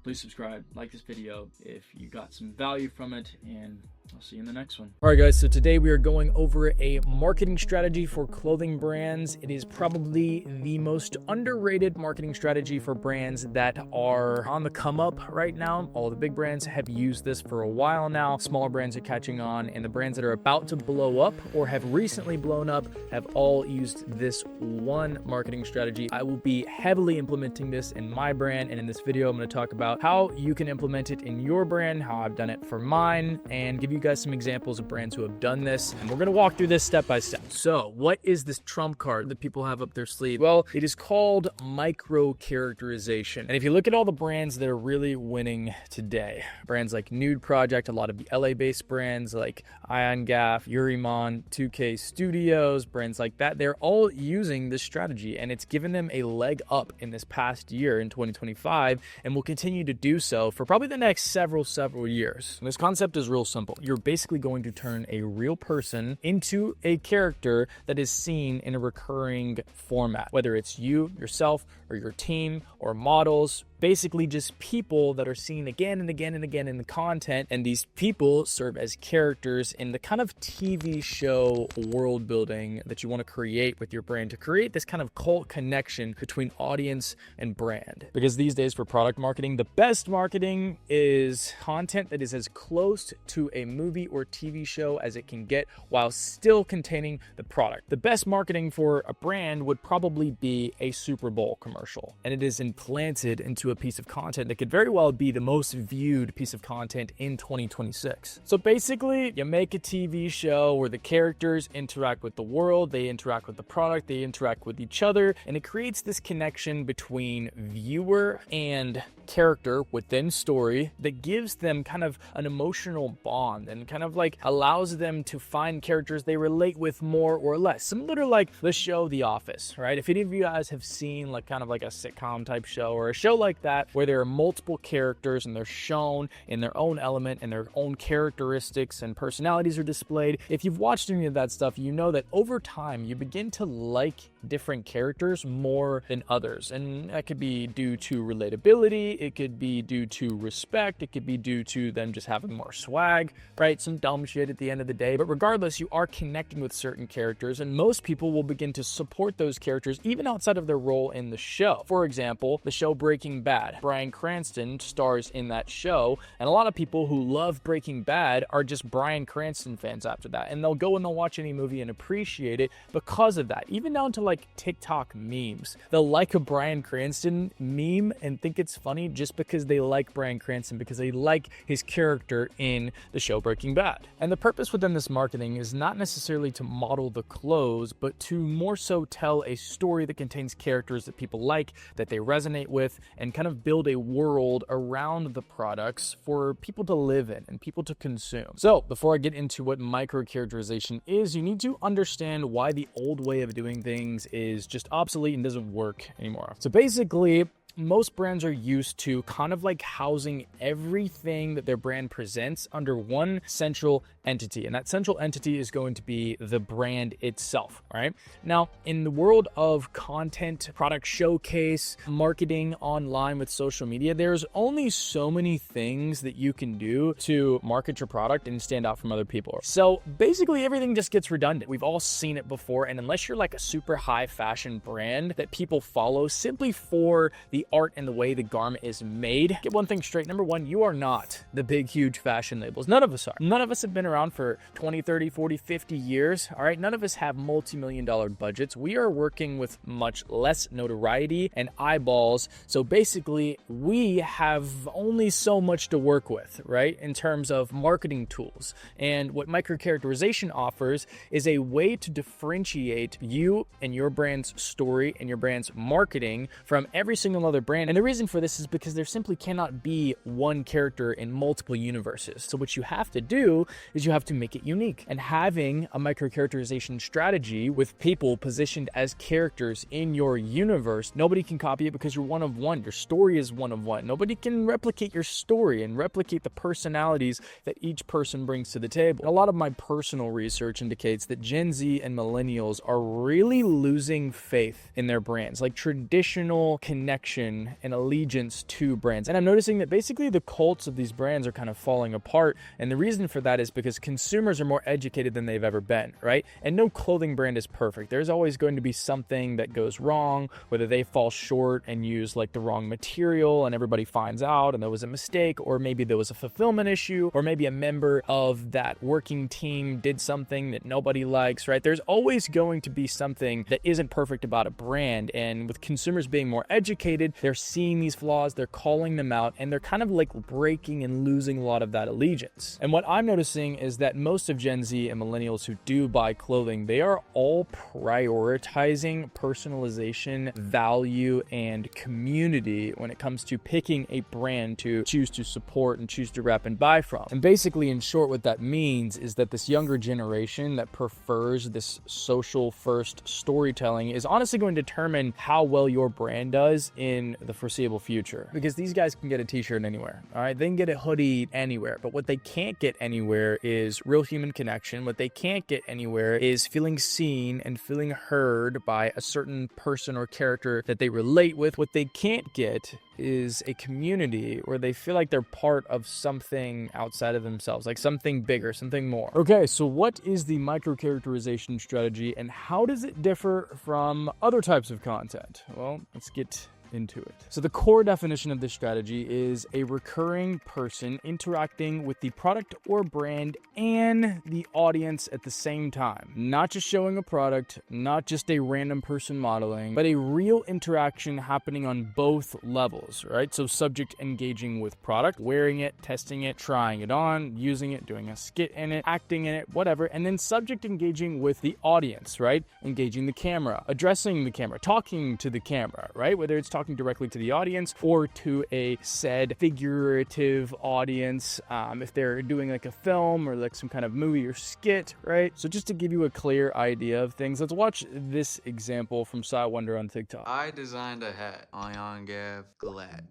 B: please subscribe, like this video if you got some value from it, and I'll see you in the next one.
C: All right, guys, so today we are going over a marketing strategy for clothing brands. It is probably the most underrated marketing strategy for brands that are on the come up right now. All the big brands have used this for a while now. Smaller brands are catching on, and the brands that are about to blow up or have recently blown up have all used this one marketing strategy. I will be heavily implementing this in my brand, and in this video, I'm going to talk about how you can implement it in your brand, how I've done it for mine, and give you guys some examples of brands who have done this, and we're going to walk through this step by step. So what is this trump card that people have up their sleeve? Well, it is called micro characterization. And if you look at all the brands that are really winning today, brands like Nude Project, a lot of the LA-based brands like Ion Gaff, Yurimon, 2K Studios, brands like that, they're all using this strategy, and it's given them a leg up in this past year in 2025, and will continue to do so for probably the next several years. And this concept is real simple. You're basically going to turn a real person into a character that is seen in a recurring format, whether it's you, yourself, or your team, or models, basically just people that are seen again and again and again in the content, and these people serve as characters in the kind of TV show world building that you want to create with your brand to create this kind of cult connection between audience and brand. Because these days for product marketing, the best marketing is content that is as close to a movie or TV show as it can get while still containing the product. The best marketing for a brand would probably be a Super Bowl commercial, and it is implanted into a piece of content that could very well be the most viewed piece of content in 2026. So basically, you make a TV show where the characters interact with the world, they interact with the product, they interact with each other, and it creates this connection between viewer and character within story that gives them kind of an emotional bond and kind of like allows them to find characters they relate with more or less. Similar to like the show The Office, right? If any of you guys have seen like kind of like a sitcom type show or a show like that where there are multiple characters and they're shown in their own element and their own characteristics and personalities are displayed, if you've watched any of that stuff, you know that over time you begin to like different characters more than others, and that could be due to relatability, it could be due to respect, it could be due to them just having more swag, right? Some dumb shit at the end of the day, but regardless, you are connecting with certain characters, and most people will begin to support those characters even outside of their role in the show. For example, the show Breaking Bad. Bryan Cranston stars in that show, and a lot of people who love Breaking Bad are just Bryan Cranston fans after that, and they'll go and they'll watch any movie and appreciate it because of that, even down to like TikTok memes. They'll like a Bryan Cranston meme and think it's funny just because they like Bryan Cranston, because they like his character in the show Breaking Bad. And the purpose within this marketing is not necessarily to model the clothes, but to more so tell a story that contains characters that people like, that they resonate with, and kind of build a world around the products for people to live in and people to consume. So before I get into what micro characterization is, you need to understand why the old way of doing things is just obsolete and doesn't work anymore. So basically, most brands are used to kind of like housing everything that their brand presents under one central entity, and that central entity is going to be the brand itself, right? Now, in the world of content, product showcase, marketing online with social media, there's only so many things that you can do to market your product and stand out from other people. So basically everything just gets redundant. We've all seen it before, and unless you're like a super high fashion brand that people follow simply for the art and the way the garment is made. Get one thing straight. Number one, you are not the big, huge fashion labels. None of us are. None of us have been around for 20, 30, 40, 50 years. All right. None of us have multi-million-dollar budgets. We are working with much less notoriety and eyeballs. So basically, we have only so much to work with, right? In terms of marketing tools. And what microcharacterization offers is a way to differentiate you and your brand's story and your brand's marketing from every single other brand. And the reason for this is because there simply cannot be one character in multiple universes. So what you have to do is you have to make it unique. And having a microcharacterization strategy with people positioned as characters in your universe, nobody can copy it because you're one of one. Your story is one of one. Nobody can replicate your story and replicate the personalities that each person brings to the table. A lot of my personal research indicates that Gen Z and millennials are really losing faith in their brands, like traditional connection and allegiance to brands. And I'm noticing that basically the cults of these brands are kind of falling apart. And the reason for that is because consumers are more educated than they've ever been, right? And no clothing brand is perfect. There's always going to be something that goes wrong, whether they fall short and use like the wrong material and everybody finds out and there was a mistake, or maybe there was a fulfillment issue, or maybe a member of that working team did something that nobody likes, right? There's always going to be something that isn't perfect about a brand. And with consumers being more educated, they're seeing these flaws, they're calling them out, and they're kind of like breaking and losing a lot of that allegiance. And what I'm noticing is that most of Gen Z and millennials who do buy clothing, they are all prioritizing personalization, value, and community when it comes to picking a brand to choose to support and choose to rep and buy from. And basically, in short, what that means is that this younger generation that prefers this social first storytelling is honestly going to determine how well your brand does in the foreseeable future. Because these guys can get a t-shirt anywhere, all right? They can get a hoodie anywhere, but what they can't get anywhere is real human connection. What they can't get anywhere is feeling seen and feeling heard by a certain person or character that they relate with. What they can't get is a community where they feel like they're part of something outside of themselves, like something bigger, something more. Okay, so what is the microcharacterization strategy and how does it differ from other types of content? Well, let's get into it. So the core definition of this strategy is a recurring person interacting with the product or brand and the audience at the same time. Not just showing a product, not just a random person modeling, but a real interaction happening on both levels, right? So subject engaging with product, wearing it, testing it, trying it on, using it, doing a skit in it, acting in it, whatever. And then subject engaging with the audience, right? Engaging the camera, addressing the camera, talking to the camera, right? Whether it's talking directly to the audience or to a said figurative audience, if they're doing like a film or like some kind of movie or skit, right? So just to give you a clear idea of things, let's watch this example from Cy Wonder on TikTok.
L: I designed a hat, Ion Gav Glat.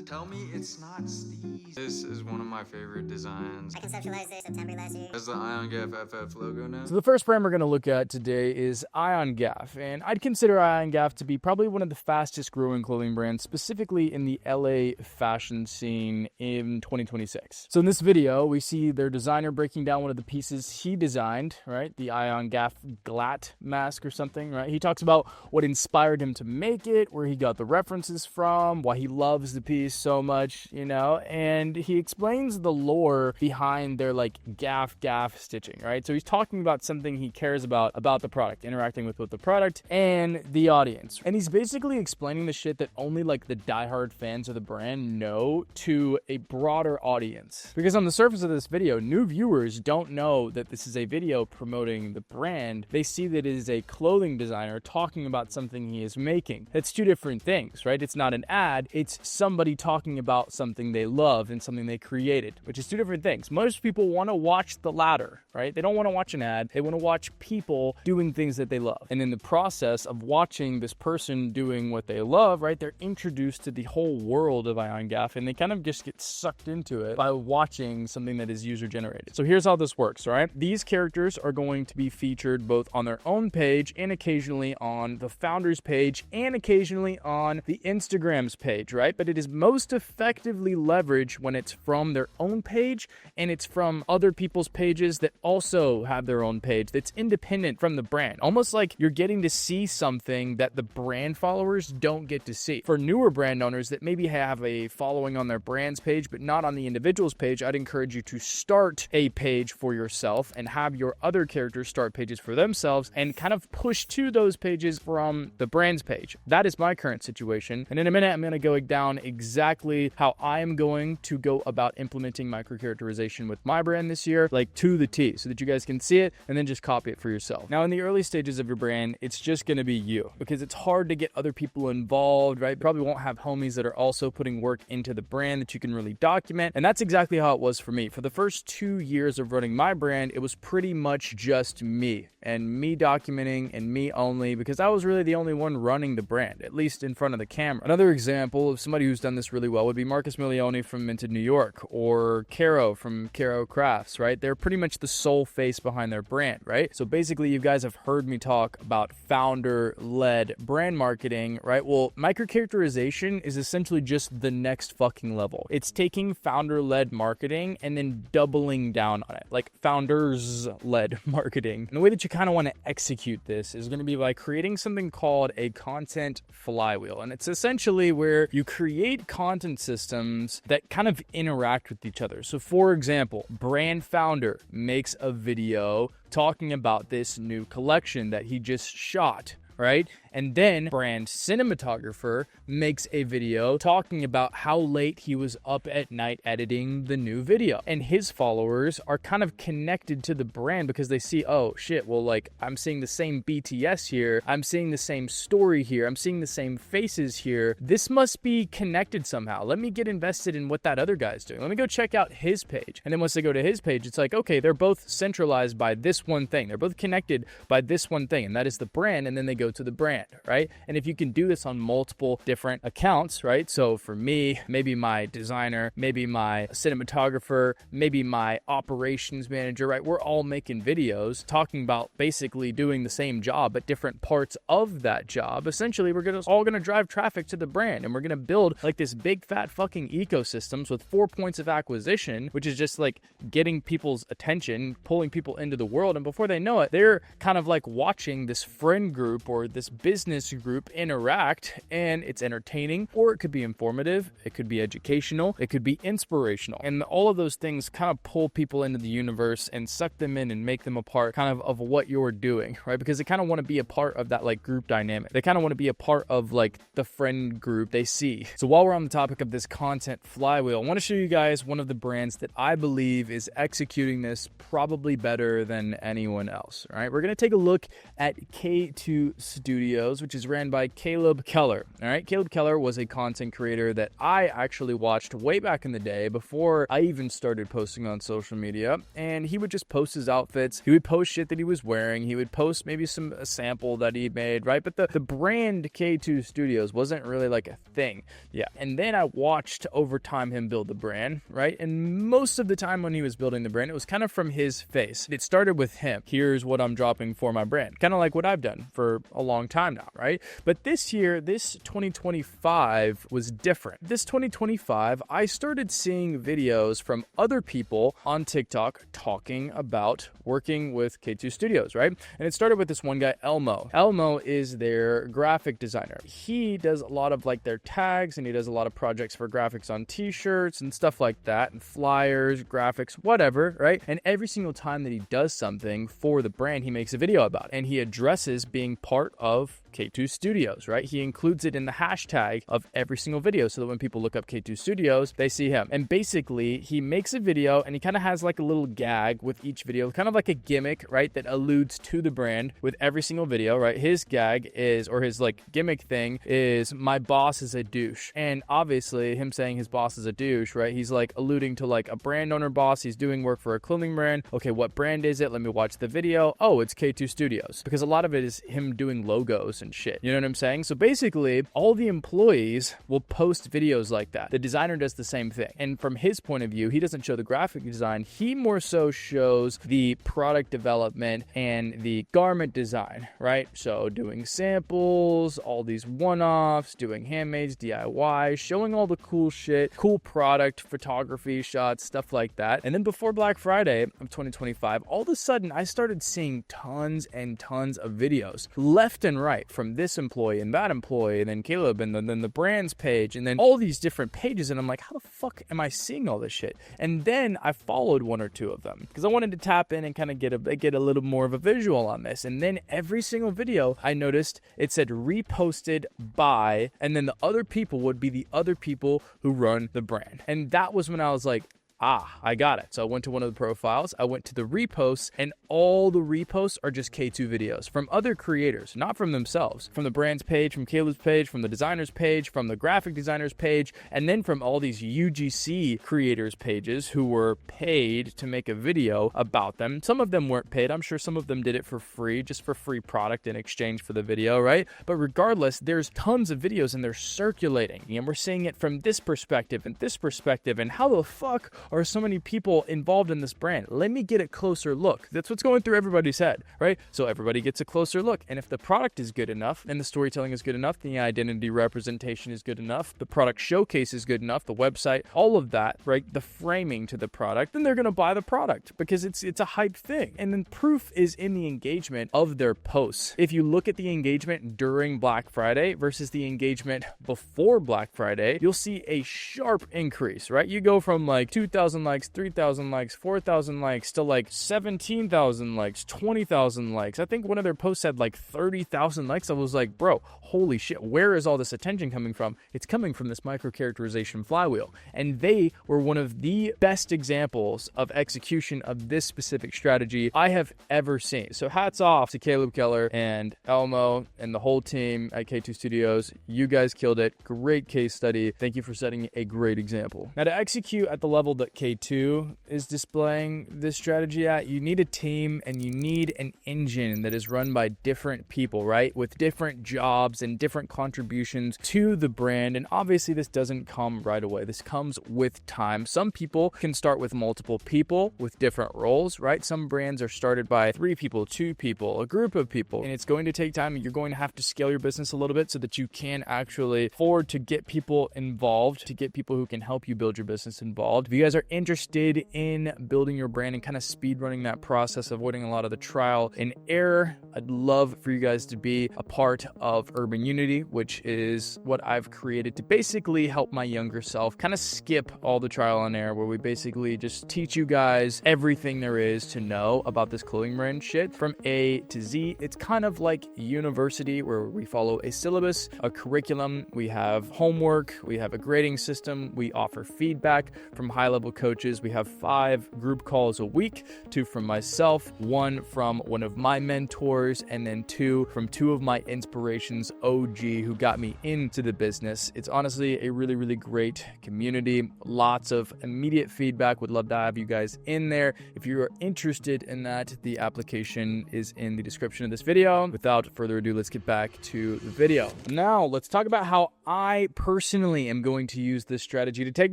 L: Tell me it's not Steve. This is one of my favorite designs.
M: I conceptualized this September last year.
L: That's the Ion Gav FF logo now.
C: So the first brand we're going to look at today is Ion Gav, and I'd consider Ion Gav to be probably one of the fastest growing clothing brands, specifically in the LA fashion scene in 2026. So in this video, we see their designer breaking down one of the pieces he designed, right? The Ion Gav Glat mask or something, right? He talks about what inspired him to make it, where he got the references from, why he loves the piece so much, you know, and he explains the lore behind their like gaff stitching, right? So he's talking about something he cares about the product, interacting with the product and the audience. And he's basically explaining the shit that only like the diehard fans of the brand know to a broader audience. Because on the surface of this video, new viewers don't know that this is a video promoting the brand. They see that it is a clothing designer talking about something he is making. That's two different things, right? It's not an ad, it's somebody talking about something they love and something they created, which is two different things. Most people want to watch the latter, right? They don't want to watch an ad. They want to watch people doing things that they love. And in the process of watching this person doing what they love, right, they're introduced to the whole world of Ion Gav, and they kind of just get sucked into it by watching something that is user generated. So here's how this works, all right? These characters are going to be featured both on their own page and occasionally on the founder's page and occasionally on the Instagram's page, right? But it is most effectively leveraged when it's from their own page and it's from other people's pages that also have their own page that's independent from the brand. Almost like you're getting to see something that the brand followers don't get to to see. For newer brand owners that maybe have a following on their brand's page, but not on the individual's page, I'd encourage you to start a page for yourself and have your other characters start pages for themselves and kind of push to those pages from the brand's page. That is my current situation. And in a minute, I'm going to go down exactly how I am going to go about implementing micro characterization with my brand this year, like to the T, so that you guys can see it and then just copy it for yourself. Now, in the early stages of your brand, it's just going to be you, because it's hard to get other people involved, right? Probably won't have homies that are also putting work into the brand that you can really document. And that's exactly how it was for me. For the first 2 years of running my brand, it was pretty much just me and me documenting and me only, because I was really the only one running the brand, at least in front of the camera. Another example of somebody who's done this really well would be Marcus Milioni from Minted New York, or Caro from Caro Crafts, right? They're pretty much the sole face behind their brand, right? So basically, you guys have heard me talk about founder-led brand marketing, right? Well, micro-characterization is essentially just the next fucking level. It's taking founder-led marketing and then doubling down on it, like founders-led marketing. And the way that you kind of want to execute this is going to be by creating something called a content flywheel. And it's essentially where you create content systems that kind of interact with each other. So for example, brand founder makes a video talking about this new collection that he just shot, right? And then brand cinematographer makes a video talking about how late he was up at night editing the new video. And his followers are kind of connected to the brand because they see, oh shit, well, like I'm seeing the same BTS here. I'm seeing the same story here. I'm seeing the same faces here. This must be connected somehow. Let me get invested in what that other guy's doing. Let me go check out his page. And then once they go to his page, it's like, okay, they're both centralized by this one thing. They're both connected by this one thing, and that is the brand. And then they go to the brand, right? And if you can do this on multiple different accounts, right? So for me, maybe my designer, maybe my cinematographer, maybe my operations manager, right? We're all making videos talking about basically doing the same job, but different parts of that job. Essentially, we're all gonna drive traffic to the brand, and we're gonna build like this big fat fucking ecosystems with 4 points of acquisition, which is just like getting people's attention, pulling people into the world. And before they know it, they're kind of like watching this friend group or this business group interact, and it's entertaining, or it could be informative, it could be educational, it could be inspirational. And all of those things kind of pull people into the universe and suck them in and make them a part kind of what you're doing, right? Because they kind of want to be a part of that like group dynamic. They kind of want to be a part of like the friend group they see. So while we're on the topic of this content flywheel, I want to show you guys one of the brands that I believe is executing this probably better than anyone else. All right, we're going to take a look at K2 Studios, which is ran by Caleb Keller. All right, Caleb Keller was a content creator that I actually watched way back in the day before I even started posting on social media. And he would just post his outfits. He would post shit that he was wearing. He would post maybe a sample that he made, right? But the brand K2 Studios wasn't really like a thing. Yeah. And then I watched over time him build the brand, right? And most of the time when he was building the brand, it was kind of from his face. It started with him. Here's what I'm dropping for my brand. Kind of like what I've done for a long time now, right? But this year, this 2025 was different. This 2025, I started seeing videos from other people on TikTok talking about working with K2 Studios, right? And it started with this one guy, Elmo. Elmo is their graphic designer. He does a lot of like their tags, and he does a lot of projects for graphics on t-shirts and stuff like that, and flyers, graphics, whatever, right? And every single time that he does something for the brand, he makes a video about it. And he addresses being part of K2 Studios, right? He includes it in the hashtag of every single video so that when people look up K2 Studios, they see him. And basically, he makes a video and he kind of has like a little gag with each video, kind of like a gimmick, right? That alludes to the brand with every single video, right? His gag is, or his like gimmick thing is, my boss is a douche. And obviously, him saying his boss is a douche, right? He's like alluding to like a brand owner boss. He's doing work for a clothing brand. Okay, what brand is it? Let me watch the video. Oh, it's K2 Studios. Because a lot of it is him doing logos and shit. You know what I'm saying? So basically, all the employees will post videos like that. The designer does the same thing. And from his point of view, he doesn't show the graphic design. He more so shows the product development and the garment design, right? So doing samples, all these one-offs, doing handmades, DIY, showing all the cool shit, cool product, photography shots, stuff like that. And then before Black Friday of 2025, all of a sudden, I started seeing tons and tons of videos left and right, from this employee and that employee, and then Caleb, and then the brands page, and then all these different pages. And I'm like, how the fuck am I seeing all this shit? And then I followed one or two of them because I wanted to tap in and kind of get a little more of a visual on this. And then every single video I noticed it said reposted by, and then the other people would be the other people who run the brand. And that was when I was like, I got it. So I went to one of the profiles, I went to the reposts, and all the reposts are just K2 videos from other creators, not from themselves. From the brand's page, from Caleb's page, from the designer's page, from the graphic designer's page, and then from all these UGC creators' pages who were paid to make a video about them. Some of them weren't paid. I'm sure some of them did it for free, just for free product in exchange for the video, right? But regardless, there's tons of videos and they're circulating. And we're seeing it from this perspective and this perspective, and how the fuck are so many people involved in this brand? Let me get a closer look. That's what's going through everybody's head, right? So everybody gets a closer look. And if the product is good enough and the storytelling is good enough, the identity representation is good enough, the product showcase is good enough, the website, all of that, right? The framing to the product, then they're going to buy the product because it's a hype thing. And then proof is in the engagement of their posts. If you look at the engagement during Black Friday versus the engagement before Black Friday, you'll see a sharp increase, right? You go from like 2,000 likes, 3,000 likes, 4,000 likes to like 17,000 likes, 20,000 likes. I think one of their posts had like 30,000 likes. I was like, bro, holy shit, where is all this attention coming from? It's coming from this micro characterization flywheel. And they were one of the best examples of execution of this specific strategy I have ever seen. So hats off to Caleb Keller and Elmo and the whole team at K2 Studios. You guys killed it. Great case study. Thank you for setting a great example. Now, to execute at the level that K2 is displaying this strategy at, you need a team and you need an engine that is run by different people, right? With different jobs and different contributions to the brand. And obviously this doesn't come right away. This comes with time. Some people can start with multiple people with different roles, right? Some brands are started by 3 people, 2 people, a group of people, and it's going to take time. You're going to have to scale your business a little bit so that you can actually afford to get people involved, to get people who can help you build your business involved. If you guys are interested in building your brand and kind of speed running that process, avoiding a lot of the trial and error, I'd love for you guys to be a part of Urban Unity, which is what I've created to basically help my younger self kind of skip all the trial and error, where we basically just teach you guys everything there is to know about this clothing brand shit from A to Z. It's kind of like university where we follow a syllabus, a curriculum, we have homework, we have a grading system, we offer feedback from high-level coaches. We have 5 group calls a week, 2 from myself, 1 from one of my mentors, and then 2 from 2 of my inspirations, OG, who got me into the business. It's honestly a really, really great community. Lots of immediate feedback. Would love to have you guys in there. If you are interested in that, the application is in the description of this video. Without further ado, let's get back to the video. Now, let's talk about how I personally am going to use this strategy to take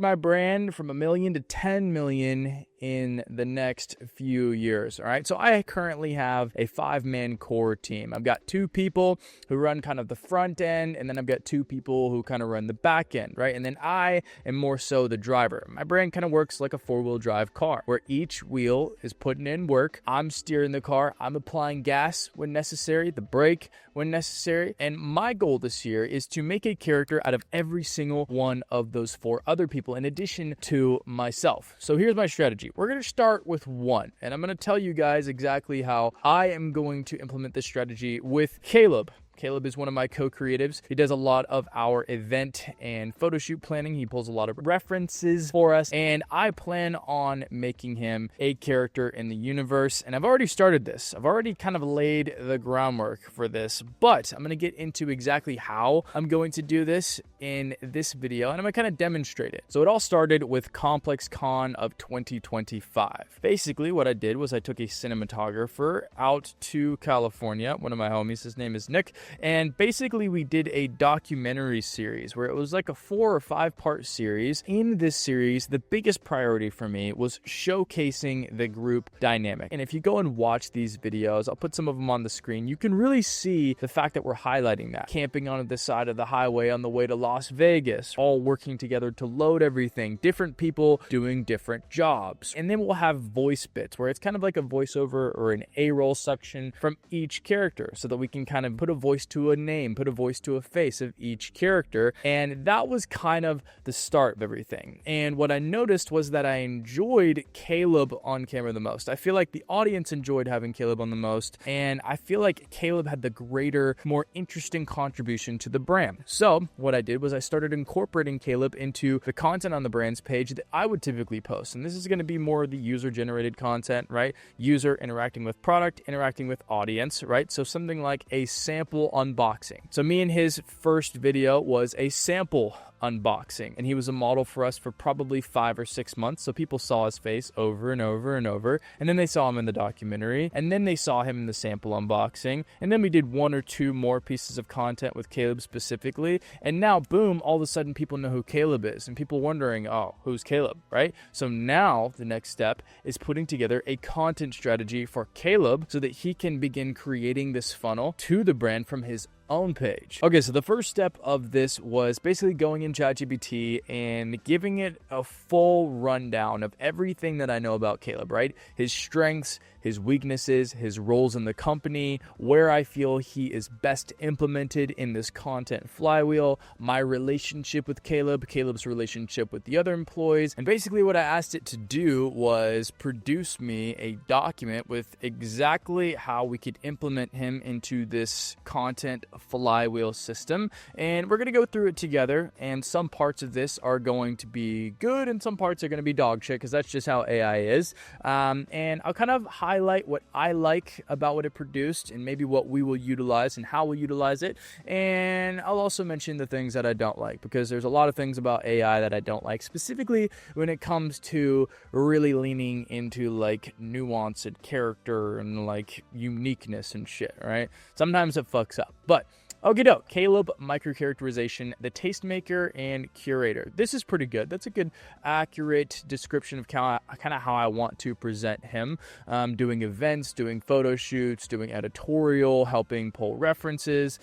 C: my brand from $1 million to 10 million in the next few years. All right. So I currently have a 5-man core team. I've got 2 people who run kind of the front end, and then I've got 2 people who kind of run the back end, right? And then I am more so the driver. My brand kind of works like a 4-wheel drive car, where each wheel is putting in work. I'm steering the car. I'm applying gas when necessary, the brake when necessary. And my goal this year is to make a character out of every single one of those 4 other people, in addition to myself. So here's my strategy. We're going to start with 1, and I'm going to tell you guys exactly how I am going to implement this strategy with Caleb. Caleb is one of my co-creatives. He does a lot of our event and photo shoot planning. He pulls a lot of references for us, and I plan on making him a character in the universe. And I've already started this. I've already kind of laid the groundwork for this, but I'm going to get into exactly how I'm going to do this in this video, and I'm going to kind of demonstrate it. So it all started with Complex Con of 2025. Basically, what I did was I took a cinematographer out to California, one of my homies. His name is Nick.
B: And basically we did a documentary series where it was like a 4 or 5 part series. In this series, the biggest priority for me was showcasing the group dynamic. And if you go and watch these videos, I'll put some of them on the screen, you can really see the fact that we're highlighting that. Camping on the side of the highway on the way to Las Vegas, all working together to load everything, different people doing different jobs. And then we'll have voice bits where it's kind of like a voiceover or an A-roll section from each character so that we can kind of put a voice to a name, put a voice to a face of each character. And that was kind of the start of everything. And what I noticed was that I enjoyed Caleb on camera the most. I feel like the audience enjoyed having Caleb on the most, and I feel like Caleb had the greater, more interesting contribution to the brand. So what I did was I started incorporating Caleb into the content on the brand's page that I would typically post. And this is going to be more the user-generated content, right? User interacting with product, interacting with audience, right? So something like a sample unboxing. So me and his first video was a sample unboxing, and he was a model for us for probably 5 or 6 months. So people saw his face over and over and over, and then they saw him in the documentary, and then they saw him in the sample unboxing, and then we did 1 or 2 more pieces of content with Caleb specifically, and now boom, all of a sudden people know who Caleb is, and people wondering, oh, who's Caleb, right? So now the next step is putting together a content strategy for Caleb so that he can begin creating this funnel to the brand from his own page. Okay, so the first step of this was basically going in ChatGPT and giving it a full rundown of everything that I know about Caleb, right? His strengths, his weaknesses, his roles in the company, where I feel he is best implemented in this content flywheel, my relationship with Caleb, Caleb's relationship with the other employees. And basically what I asked it to do was produce me a document with exactly how we could implement him into this content flywheel system. And we're going to go through it together, and some parts of this are going to be good and some parts are going to be dog shit, because that's just how AI is. And I'll kind of highlight what I like about what it produced and maybe what we will utilize and how we'll utilize it. And I'll also mention the things that I don't like, because there's a lot of things about AI that I don't like, specifically when it comes to really leaning into like nuance and character and like uniqueness and shit, right? Sometimes it fucks up, but okie doke, Caleb, microcharacterization, the tastemaker and curator. This is pretty good. That's a good, accurate description of kind of how I want to present him. Doing events, doing photo shoots, doing editorial, helping pull references.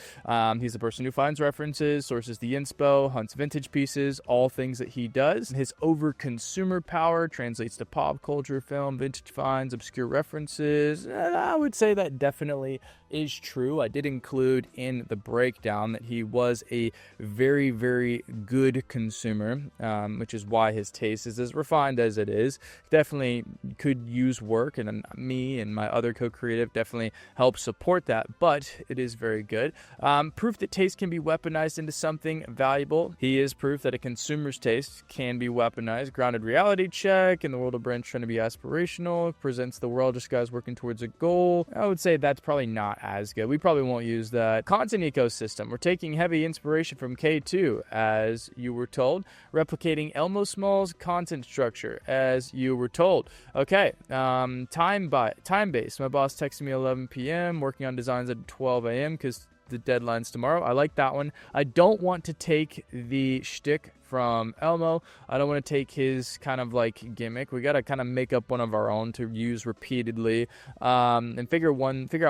B: He's the person who finds references, sources the inspo, hunts vintage pieces, all things that he does. His over-consumer power translates to pop culture, film, vintage finds, obscure references. I would say that definitely is true. I did include in the breakdown that he was a very, very good consumer, which is why his taste is as refined as it is. Definitely could use work, and me and my other co-creative definitely help support that, but it is very good. Proof that taste can be weaponized into something valuable. He is proof that a consumer's taste can be weaponized. Grounded reality check. In the world of brands trying to be aspirational, presents the world just guys working towards a goal. I would say that's probably not as good. We probably won't use that. Content ecosystem. We're taking heavy inspiration from K2, as you were told. Replicating Elmo Small's content structure, as you were told. Okay, time-based. My boss texted me 11 p.m. working on designs at 12 a.m. because the deadline's tomorrow. I like that one. I don't want to take the shtick from Elmo. I don't want to take his kind of like gimmick. We got to kind of make up one of our own to use repeatedly, and figure out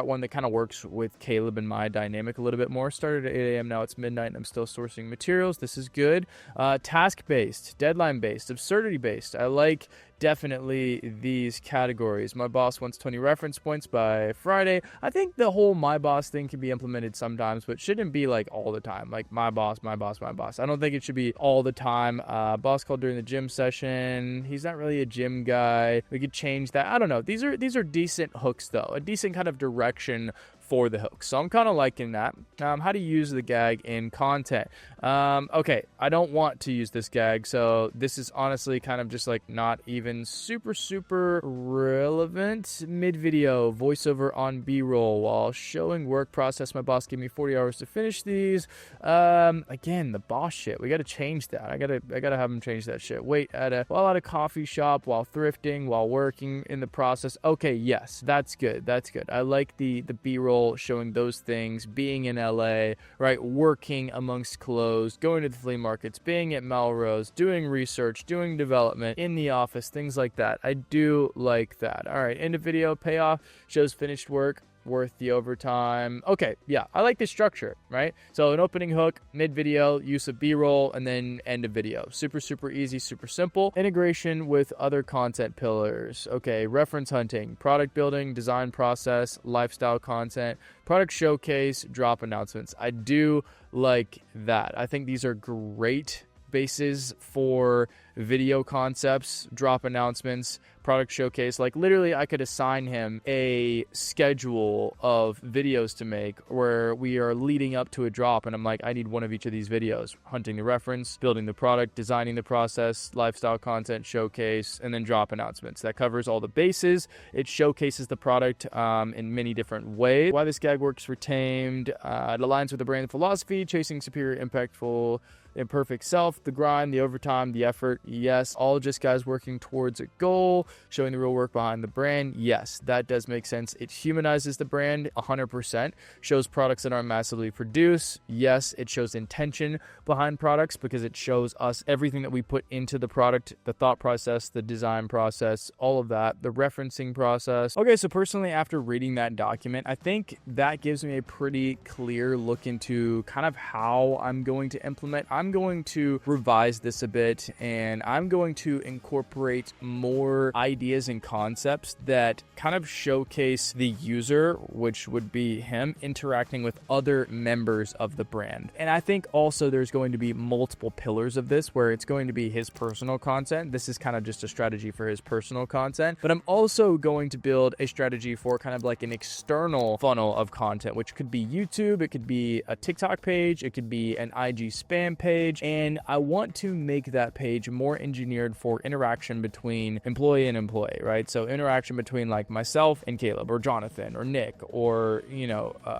B: one that kind of works with Caleb and my dynamic a little bit more. Started at 8 a.m. Now it's midnight and I'm still sourcing materials. This is good. Task-based, deadline-based, absurdity-based. I like definitely these categories. My boss wants 20 reference points by Friday. I think the whole my boss thing can be implemented sometimes, but shouldn't be like all the time. Like my boss, my boss, my boss. I don't think it should be all the time. Boss called during the gym session. He's not really a gym guy. We could change that. I don't know. These are decent hooks though. A decent kind of direction for the hook. So I'm kind of liking that. How to use the gag in content. Okay, I don't want to use this gag, so this is honestly kind of just like not even super relevant. Mid-video, voiceover on B-roll while showing work process. My boss gave me 40 hours to finish these. Again, the boss shit. We got to change that. I gotta have him change that shit. Wait while at a coffee shop, while thrifting, while working in the process. Okay, yes, that's good. I like the B-roll B-roll showing those things, being in LA, right? Working amongst clothes, going to the flea markets, being at Melrose, doing research, doing development in the office, things like that. I do like that. All right, end of video, payoff, shows finished work, worth the overtime. Okay, yeah, I like this structure, right? So an opening hook, mid video, use of B-roll, and then end of video. Super, super easy, super simple. Integration with other content pillars. Okay, reference hunting, product building, design process, lifestyle content, product showcase, drop announcements. I do like that. I think these are great bases for video concepts, drop announcements, product showcase. Like literally I could assign him a schedule of videos to make where we are leading up to a drop, and I'm like, I need one of each of these videos: hunting the reference, building the product, designing the process, lifestyle content, showcase, and then drop announcements. That covers all the bases. It showcases the product in many different ways. Why this gag works for Tamed. It aligns with the brand philosophy, chasing superior, impactful, imperfect self, the grind, the overtime, the effort. Yes, all just guys working towards a goal, showing the real work behind the brand. Yes, that does make sense. It humanizes the brand 100%, shows products that aren't massively produced. Yes, it shows intention behind products because it shows us everything that we put into the product, the thought process, the design process, all of that, the referencing process. Okay, so personally, after reading that document, I think that gives me a pretty clear look into kind of how I'm going to implement. I'm going to revise this a bit, and I'm going to incorporate more ideas and concepts that kind of showcase the user, which would be him, interacting with other members of the brand. And I think also there's going to be multiple pillars of this where it's going to be his personal content. This is kind of just a strategy for his personal content, but I'm also going to build a strategy for kind of like an external funnel of content, which could be YouTube, it could be a TikTok page, it could be an IG spam page, and I want to make that page more engineered for interaction between employee and employee, right? So interaction between like myself and Caleb or Jonathan or Nick or,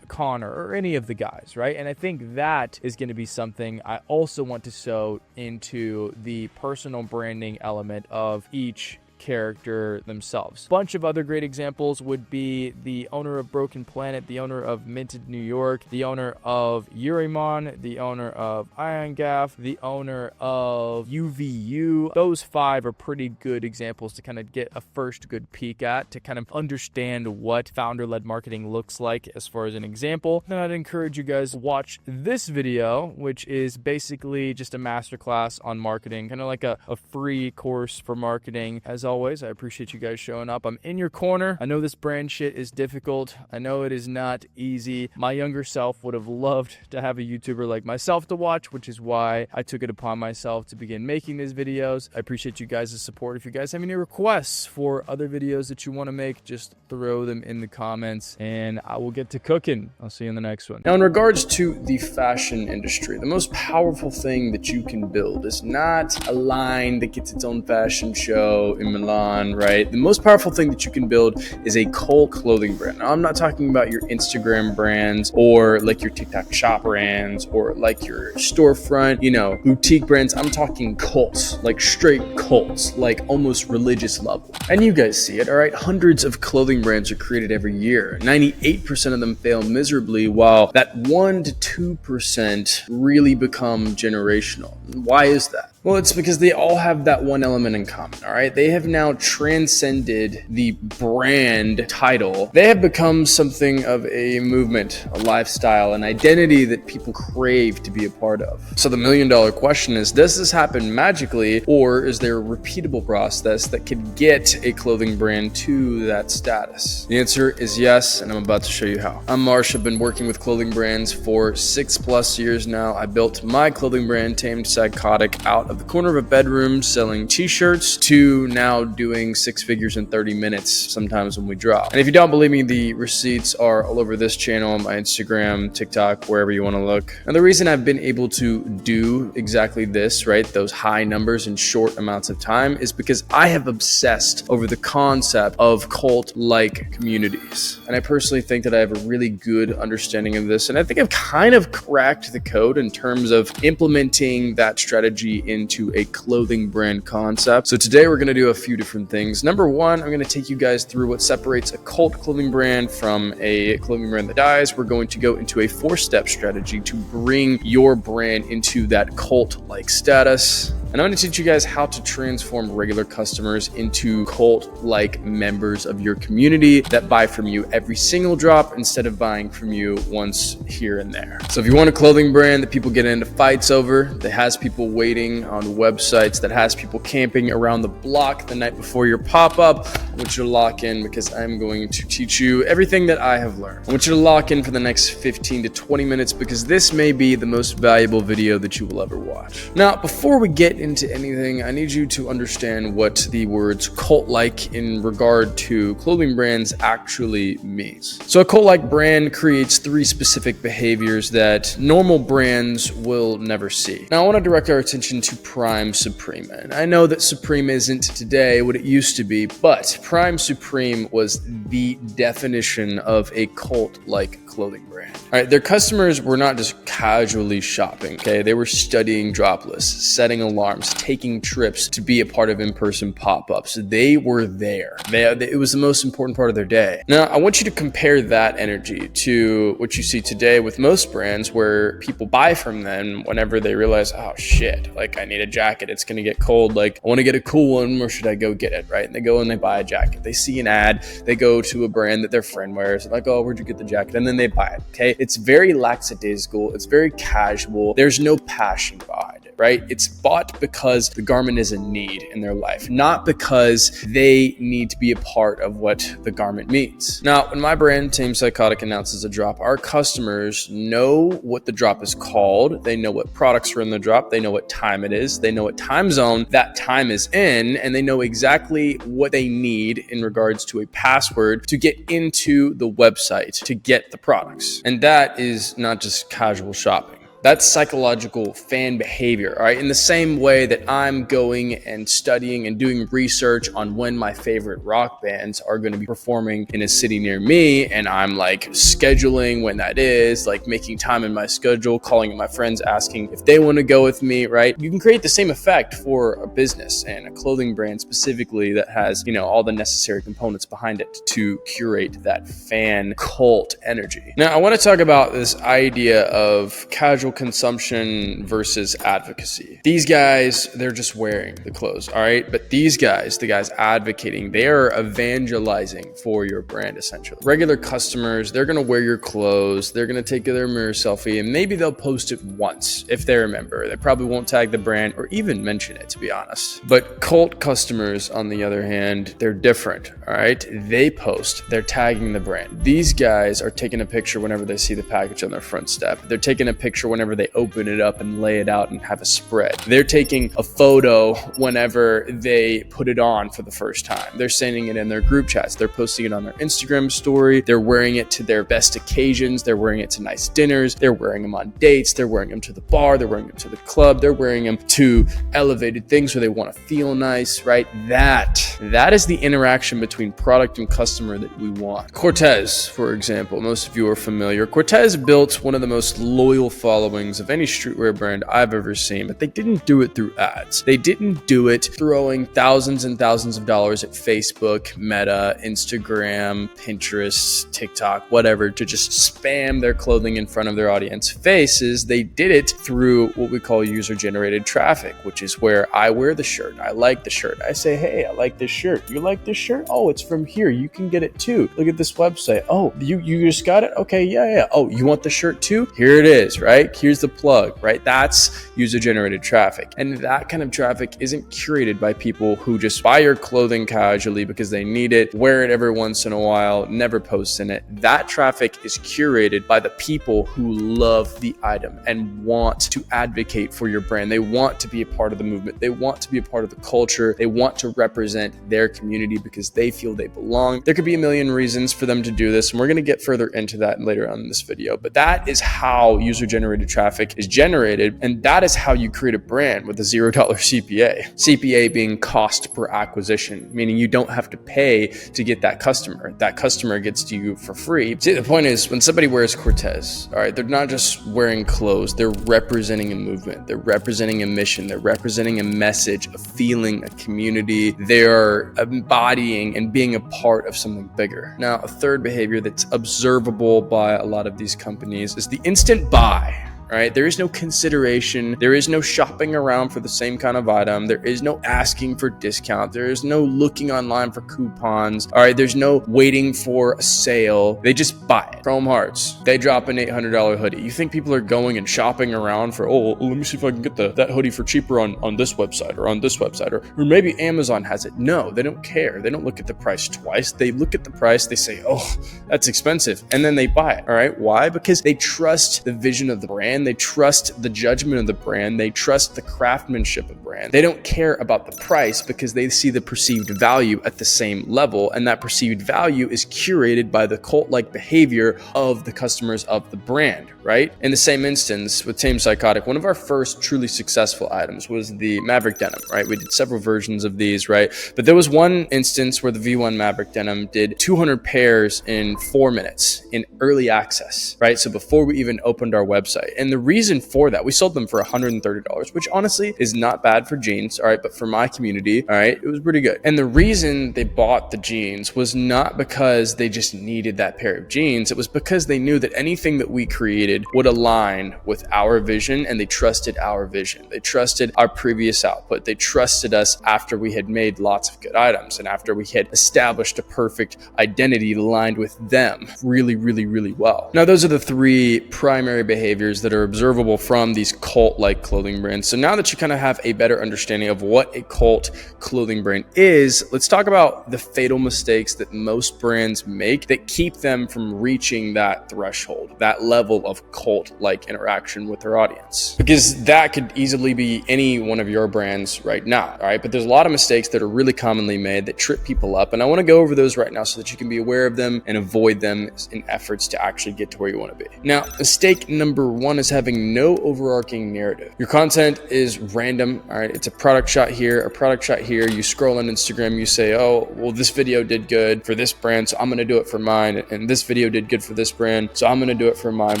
B: Connor or any of the guys, right? And I think that is going to be something I also want to sew into the personal branding element of each character themselves. Bunch of other great examples would be the owner of Broken Planet, the owner of Minted New York, the owner of Yurimon, the owner of Ion Gaff, the owner of UVU. Those 5 are pretty good examples to kind of get a first good peek at, to kind of understand what founder-led marketing looks like as far as an example. Then I'd encourage you guys to watch this video, which is basically just a masterclass on marketing, kind of like a free course for marketing. As always, I appreciate you guys showing up. I'm in your corner. I know this brand shit is difficult. I know it is not easy. My younger self would have loved to have a YouTuber like myself to watch, which is why I took it upon myself to begin making these videos. I appreciate you guys' support. If you guys have any requests for other videos that you want to make, just throw them in the comments and I will get to cooking. I'll see you in the next one.
A: Now, in regards to the fashion industry, the most powerful thing that you can build is not a line that gets its own fashion show in Milan, right? The most powerful thing that you can build is a cult clothing brand. Now, I'm not talking about your Instagram brands or like your TikTok shop brands or like your storefront, boutique brands. I'm talking cults, like straight cults, like almost religious level. And you guys see it, all right? Hundreds of clothing brands are created every year. 98% of them fail miserably, while that 1 to 2% really become generational. Why is that? Well, it's because they all have that one element in common, all right? They have now transcended the brand title. They have become something of a movement, a lifestyle, an identity that people crave to be a part of. So the million-dollar question is, does this happen magically, or is there a repeatable process that could get a clothing brand to that status? The answer is yes, and I'm about to show you how. I'm Marsh. I've been working with clothing brands for 6+ years now. I built my clothing brand, Tamed Psychotic, out of the corner of a bedroom selling t-shirts to now doing 6 figures in 30 minutes sometimes when we drop. And if you don't believe me, the receipts are all over this channel, my Instagram, TikTok, wherever you want to look. And the reason I've been able to do exactly this, right, those high numbers in short amounts of time, is because I have obsessed over the concept of cult-like communities. And I personally think that I have a really good understanding of this, and I think I've kind of cracked the code in terms of implementing that strategy in
C: into a clothing brand concept. So today we're going to do a few different things. Number one, I'm going to take you guys through what separates a cult clothing brand from a clothing brand that dies. We're going to go into a 4-step strategy to bring your brand into that cult-like status. And I'm going to teach you guys how to transform regular customers into cult-like members of your community that buy from you every single drop instead of buying from you once here and there. So if you want a clothing brand that people get into fights over, that has people waiting on websites, that has people camping around the block the night before your pop-up, I want you to lock in because I'm going to teach you everything that I have learned. I want you to lock in for the next 15 to 20 minutes because this may be the most valuable video that you will ever watch. Now, before we get into anything, I need you to understand what the words cult-like in regard to clothing brands actually means. So a cult-like brand creates 3 specific behaviors that normal brands will never see. Now I want to direct our attention to Prime Supreme. And I know that Supreme isn't today what it used to be, but Prime Supreme was the definition of a cult-like clothing brand. All right, their customers were not just casually shopping, okay? They were studying drop lists, setting alarms, taking trips to be a part of in-person pop-ups. They were there. It was the most important part of their day. Now, I want you to compare that energy to what you see today with most brands where people buy from them whenever they realize, oh shit, like I need a jacket, it's gonna get cold, like I wanna get a cool one, where should I go get it, right? And they go and they buy a jacket. They see an ad, they go to a brand that their friend wears, like, oh, where'd you get the jacket? And then they buy it, okay? It's very lackadaisical, it's very casual, there's no passion behind it, right? It's bought because the garment is a need in their life, not because they need to be a part of what the garment means. Now, when my brand, Tame Psychotic, announces a drop, our customers know what the drop is called, they know what products are in the drop, they know what time it is, they know what time zone that time is in, and they know exactly what they need in regards to a password to get into the website to get the products. And that is not just casual shopping. That's psychological fan behavior, all right? In the same way that I'm going and studying and doing research on when my favorite rock bands are going to be performing in a city near me, and I'm like scheduling when that is, like making time in my schedule, calling my friends, asking if they want to go with me, right? You can create the same effect for a business and a clothing brand specifically that has, you know, all the necessary components behind it to curate that fan cult energy. Now, I want to talk about this idea of casual consumption versus advocacy. These guys, they're just wearing the clothes, all right? But these guys, the guys advocating, they are evangelizing for your brand essentially. Regular customers, they're gonna wear your clothes, they're gonna take their mirror selfie, and maybe they'll post it once if they remember. They probably won't tag the brand or even mention it, to be honest. But cult customers, on the other hand, they're different, all right? They post, they're tagging the brand. These guys are taking a picture whenever they see the package on their front step. They're taking a picture whenever they open it up and lay it out and have a spread. They're taking a photo whenever they put it on for the first time. They're sending it in their group chats. They're posting it on their Instagram story. They're wearing it to their best occasions. They're wearing it to nice dinners. They're wearing them on dates. They're wearing them to the bar. They're wearing them to the club. They're wearing them to elevated things where they want to feel nice, right? That is the interaction between product and customer that we want. Cortez, for example, most of you are familiar. Cortez built one of the most loyal followings of any streetwear brand I've ever seen, but they didn't do it through ads. They didn't do it throwing thousands and thousands of dollars at Facebook, Meta, Instagram, Pinterest, TikTok, whatever, to just spam their clothing in front of their audience faces. They did it through what we call user-generated traffic, which is where I wear the shirt. I like the shirt. I say, hey, I like this shirt. You like this shirt? Oh, it's from here. You can get it too. Look at this website. Oh, you just got it? Okay, yeah. Oh, you want the shirt too? Here it is, right? Here's the plug, right? That's user-generated traffic. And that kind of traffic isn't curated by people who just buy your clothing casually because they need it, wear it every once in a while, never post in it. That traffic is curated by the people who love the item and want to advocate for your brand. They want to be a part of the movement. They want to be a part of the culture. They want to represent their community because they feel they belong. There could be a million reasons for them to do this, and we're going to get further into that later on in this video, but that is how user-generated organic traffic is generated. And that is how you create a brand with a $0 CPA. CPA being cost per acquisition, meaning you don't have to pay to get that customer. That customer gets to you for free. See, the point is when somebody wears Cortez, all right, they're not just wearing clothes, they're representing a movement, they're representing a mission, they're representing a message, a feeling, a community. They're embodying and being a part of something bigger. Now, a third behavior that's observable by a lot of these companies is the instant buy. Right? There is no consideration. There is no shopping around for the same kind of item. There is no asking for discount. There is no looking online for coupons. All right. There's no waiting for a sale. They just buy it. Chrome Hearts. They drop an $800 hoodie. You think people are going and shopping around for, oh, let me see if I can get that hoodie for cheaper on this website or on this website, or maybe Amazon has it. No, they don't care. They don't look at the price twice. They look at the price. They say, oh, that's expensive. And then they buy it. All right. Why? Because they trust the vision of the brand. They trust the judgment of the brand. They trust the craftsmanship of the brand. They don't care about the price because they see the perceived value at the same level. And that perceived value is curated by the cult-like behavior of the customers of the brand, right? In the same instance with Tame Psychotic, one of our first truly successful items was the Maverick Denim, right? We did several versions of these, right? But there was one instance where the V1 Maverick Denim did 200 pairs in 4 minutes in early access, right? So before we even opened our website. And the reason for that, we sold them for $130, which honestly is not bad for jeans, all right? But for my community, all right, it was pretty good. And the reason they bought the jeans was not because they just needed that pair of jeans. It was because they knew that anything that we created would align with our vision, and they trusted our vision. They trusted our previous output. They trusted us after we had made lots of good items and after we had established a perfect identity aligned with them really, really, really well. Now, those are the three primary behaviors that are observable from these cult-like clothing brands. So now that you kind of have a better understanding of what a cult clothing brand is, let's talk about the fatal mistakes that most brands make that keep them from reaching that threshold, that level of cult-like interaction with their audience. Because that could easily be any one of your brands right now, all right? But there's a lot of mistakes that are really commonly made that trip people up, and I want to go over those right now so that you can be aware of them and avoid them in efforts to actually get to where you want to be. Now, mistake number one is having no overarching narrative. Your content is random, all right? It's a product shot here, a product shot here. You scroll on Instagram, you say, oh, well, this video did good for this brand, so I'm going to do it for mine. And this video did good for this brand, so I'm going to do it for mine,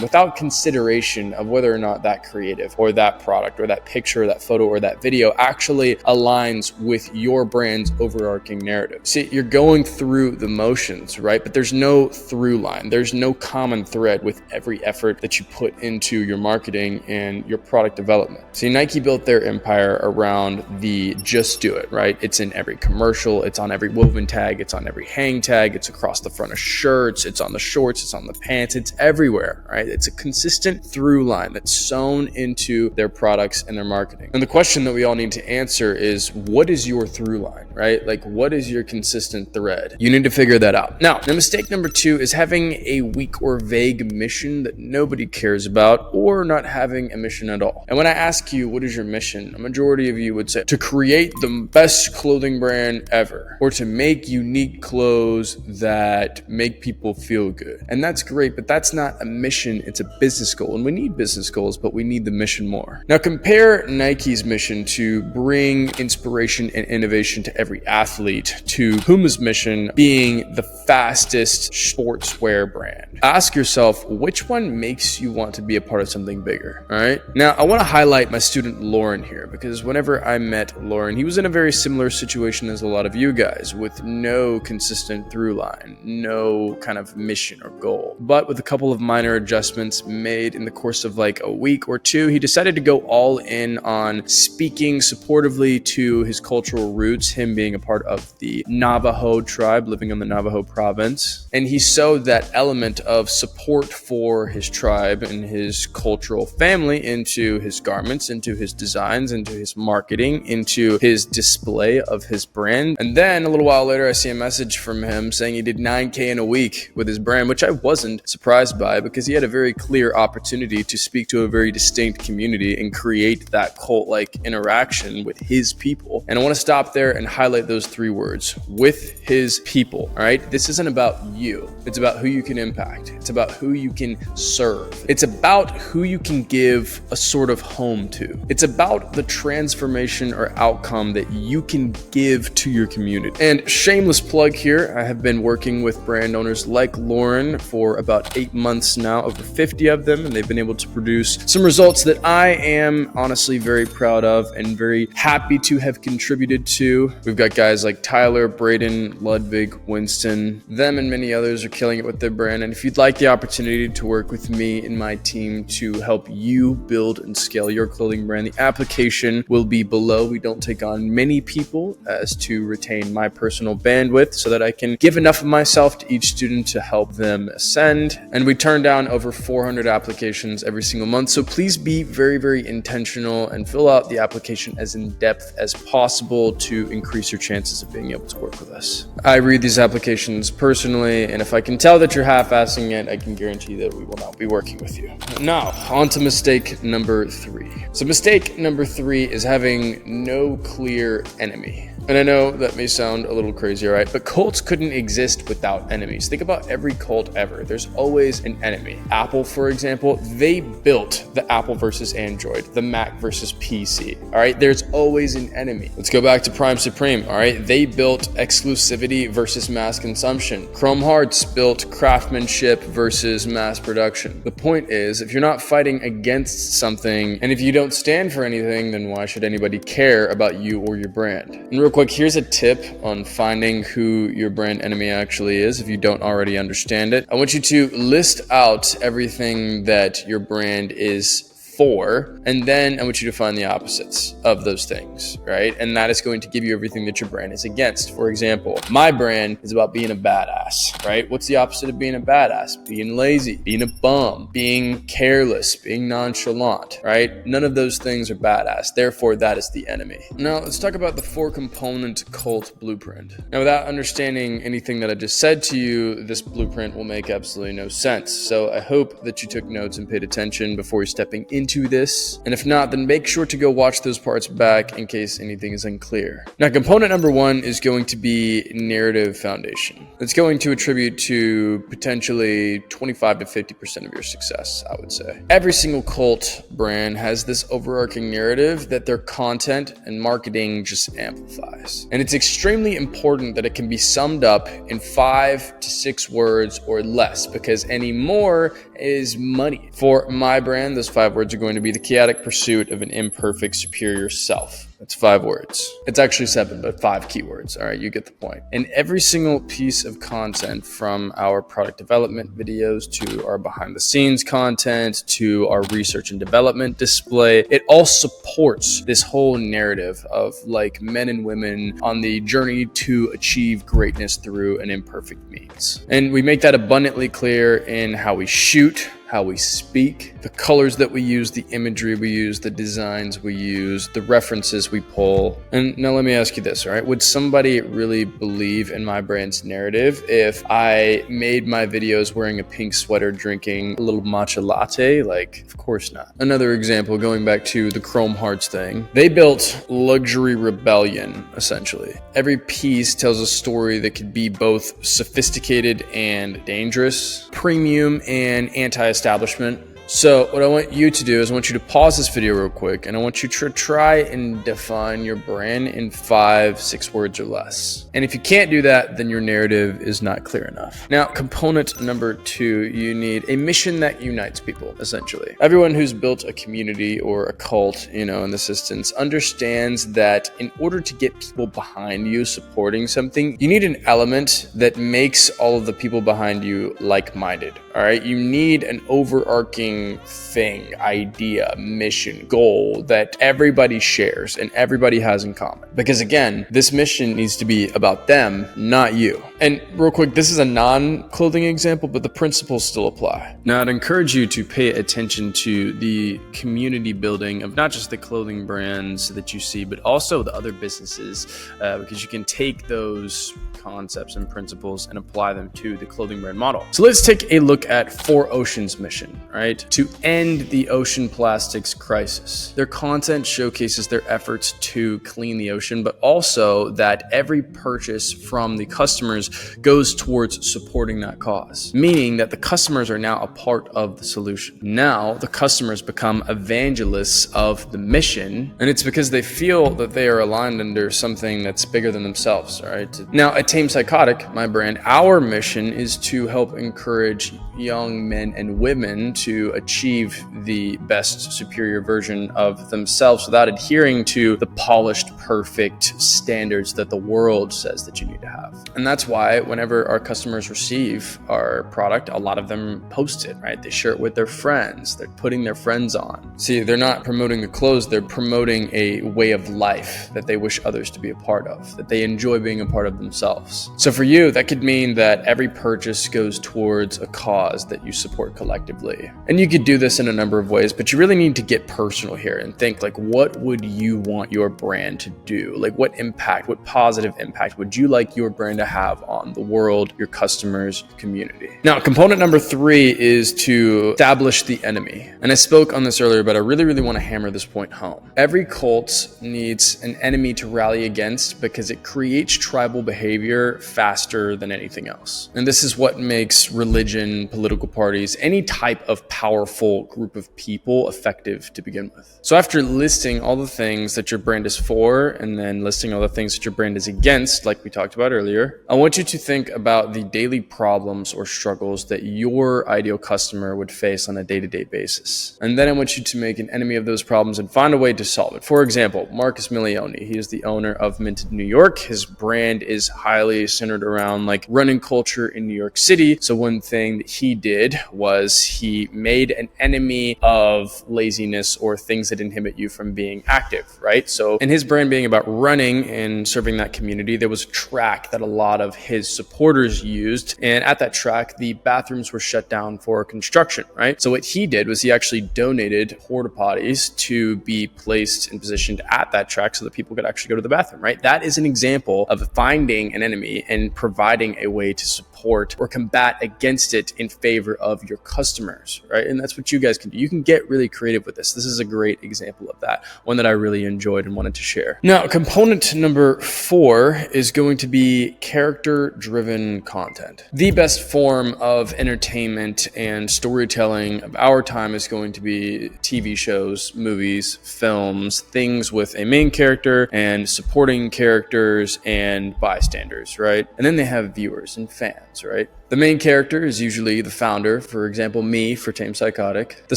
C: without consideration of whether or not that creative or that product or that picture or that photo or that video actually aligns with your brand's overarching narrative. See, you're going through the motions, right? But there's no through line. There's no common thread with every effort that you put into your marketing and your product development. See, Nike built their empire around the just do it, right? It's in every commercial, it's on every woven tag, it's on every hang tag, it's across the front of shirts, it's on the shorts, it's on the pants, it's everywhere, right? It's a consistent through line that's sewn into their products and their marketing. And the question that we all need to answer is, what is your through line, right? Like, what is your consistent thread? You need to figure that out. Now, mistake number two is having a weak or vague mission that nobody cares about, or not having a mission at all. And when I ask you, what is your mission? A majority of you would say to create the best clothing brand ever, or to make unique clothes that make people feel good. And that's great, but that's not a mission, it's a business goal. And we need business goals, but we need the mission more. Now compare Nike's mission to bring inspiration and innovation to every athlete to Puma's mission being the fastest sportswear brand. Ask yourself, which one makes you want to be a part of something bigger, all right? Now, I want to highlight my student Lauren here, because whenever I met Lauren, he was in a very similar situation as a lot of you guys, with no consistent through line, no kind of mission or goal. But with a couple of minor adjustments made in the course of like a week or two, he decided to go all in on speaking supportively to his cultural roots, him being a part of the Navajo tribe living in the Navajo province. And he sewed that element of support for his tribe and his cultural family into his garments, into his designs, into his marketing, into his display of his brand. And then a little while later, I see a message from him saying he did 9K in a week with his brand, which I wasn't surprised by, because he had a very clear opportunity to speak to a very distinct community and create that cult-like interaction with his people. And I want to stop there and highlight highlight those 3 words: with his people. All right. This isn't about you. It's about who you can impact. It's about who you can serve. It's about who you can give a sort of home to. It's about the transformation or outcome that you can give to your community. And shameless plug here, I have been working with brand owners like Lauren for about 8 months now, over 50 of them, and they've been able to produce some results that I am honestly very proud of and very happy to have contributed to. We've got guys like Tyler, Braden, Ludwig, Winston. Them and many others are killing it with their brand. And if you'd like the opportunity to work with me and my team to help you build and scale your clothing brand, the application will be below. We don't take on many people as to retain my personal bandwidth so that I can give enough of myself to each student to help them ascend. And we turn down over 400 applications every single month. So please be very, very intentional and fill out the application as in depth as possible to increase your chances of being able to work with us. I read these applications personally, and if I can tell that you're half-assing it, I can guarantee that we will not be working with you. Now, on to mistake number 3. So mistake number 3 is having no clear enemy. And I know that may sound a little crazy, right? But cults couldn't exist without enemies. Think about every cult ever. There's always an enemy. Apple, for example, they built the Apple versus Android, the Mac versus PC, all right? There's always an enemy. Let's go back to Prime Supreme, all right? They built exclusivity versus mass consumption. Chrome Hearts built craftsmanship versus mass production. The point is, if you're not fighting against something, and if you don't stand for anything, then why should anybody care about you or your brand? And real quick, here's a tip on finding who your brand enemy actually is if you don't already understand it. I want you to list out everything that your brand is for, and then I want you to find the opposites of those things, right? And that is going to give you everything that your brand is against. For example, my brand is about being a badass, right? What's the opposite of being a badass? Being lazy, being a bum, being careless, being nonchalant, right? None of those things are badass. Therefore, that is the enemy. Now, let's talk about the 4-component cult blueprint. Now, without understanding anything that I just said to you, this blueprint will make absolutely no sense. So I hope that you took notes and paid attention before you're stepping into this. And if not, then make sure to go watch those parts back in case anything is unclear. Now, component number 1 is going to be narrative foundation. It's going to attribute to potentially 25 to 50% of your success, I would say. Every single cult brand has this overarching narrative that their content and marketing just amplifies. And it's extremely important that it can be summed up in 5 to 6 words or less, because any more is money. For my brand, those 5 words are going to be the chaotic pursuit of an imperfect, superior self. That's 5 words. It's actually 7, but 5 keywords. All right, you get the point. And every single piece of content, from our product development videos to our behind the scenes content to our research and development display, it all supports this whole narrative of like men and women on the journey to achieve greatness through an imperfect means. And we make that abundantly clear in how we shoot, how we speak, the colors that we use, the imagery we use, the designs we use, the references we pull. And now let me ask you this, all right? Would somebody really believe in my brand's narrative if I made my videos wearing a pink sweater, drinking a little matcha latte? Like, of course not. Another example, going back to the Chrome Hearts thing, they built luxury rebellion, essentially. Every piece tells a story that could be both sophisticated and dangerous, premium and anti-establishment. So what I want you to do is I want you to pause this video real quick, and I want you to try and define your brand in 5, 6 words or less. And if you can't do that, then your narrative is not clear enough. Now, component number 2, you need a mission that unites people, essentially. Everyone who's built a community or a cult, in this instance, understands that in order to get people behind you supporting something, you need an element that makes all of the people behind you like-minded, all right? You need an overarching thing, idea, mission, goal that everybody shares and everybody has in common. Because again, this mission needs to be about them, not you. And real quick, this is a non-clothing example, but the principles still apply. Now, I'd encourage you to pay attention to the community building of not just the clothing brands that you see, but also the other businesses, because you can take those concepts and principles and apply them to the clothing brand model. So let's take a look at 4 Oceans mission, right? to end the ocean plastics crisis. Their content showcases their efforts to clean the ocean, but also that every purchase from the customers goes towards supporting that cause, meaning that the customers are now a part of the solution. Now the customers become evangelists of the mission, and it's because they feel that they are aligned under something that's bigger than themselves, right? Now at Tame Psychotic, my brand, our mission is to help encourage young men and women to achieve the best, superior version of themselves without adhering to the polished, perfect standards that the world says that you need to have. And that's why whenever our customers receive our product, a lot of them post it, right? They share it with their friends. They're putting their friends on. See, they're not promoting the clothes, they're promoting a way of life that they wish others to be a part of, that they enjoy being a part of themselves. So for you, that could mean that every purchase goes towards a cause that you support collectively. And you could do this in a number of ways, but you really need to get personal here and think like, what would you want your brand to do? Like what impact, what positive impact would you like your brand to have on the world, your customers, your community? Now, component number 3 is to establish the enemy. And I spoke on this earlier, but I really want to hammer this point home. Every cult needs an enemy to rally against because it creates tribal behavior faster than anything else. And this is what makes religion, political parties, any type of powerful group of people effective to begin with. So after listing all the things that your brand is for, and then listing all the things that your brand is against, like we talked about earlier, I want you to think about the daily problems or struggles that your ideal customer would face on a day-to-day basis. And then I want you to make an enemy of those problems and find a way to solve it. For example, Marcus Milioni, he is the owner of Minted New York. His brand is highly centered around like running culture in New York City. So one thing that he did was he made an enemy of laziness or things that inhibit you from being active, right? So in his brand being about running and serving that community, there was a track that a lot of his supporters used. And at that track, the bathrooms were shut down for construction, right? So what he did was he actually donated porta potties to be placed and positioned at that track so that people could actually go to the bathroom, right? That is an example of finding an enemy and providing a way to support or combat against it in favor of your customers, right? And that's what you guys can do. You can get really creative with this. This is a great example of that, one that I really enjoyed and wanted to share. Now, component number 4 is going to be character-driven content. The best form of entertainment and storytelling of our time is going to be TV shows, movies, films, things with a main character and supporting characters and bystanders, right? And then they have viewers and fans, right? The main character is usually the founder, for example, me for Tame Psychotic. The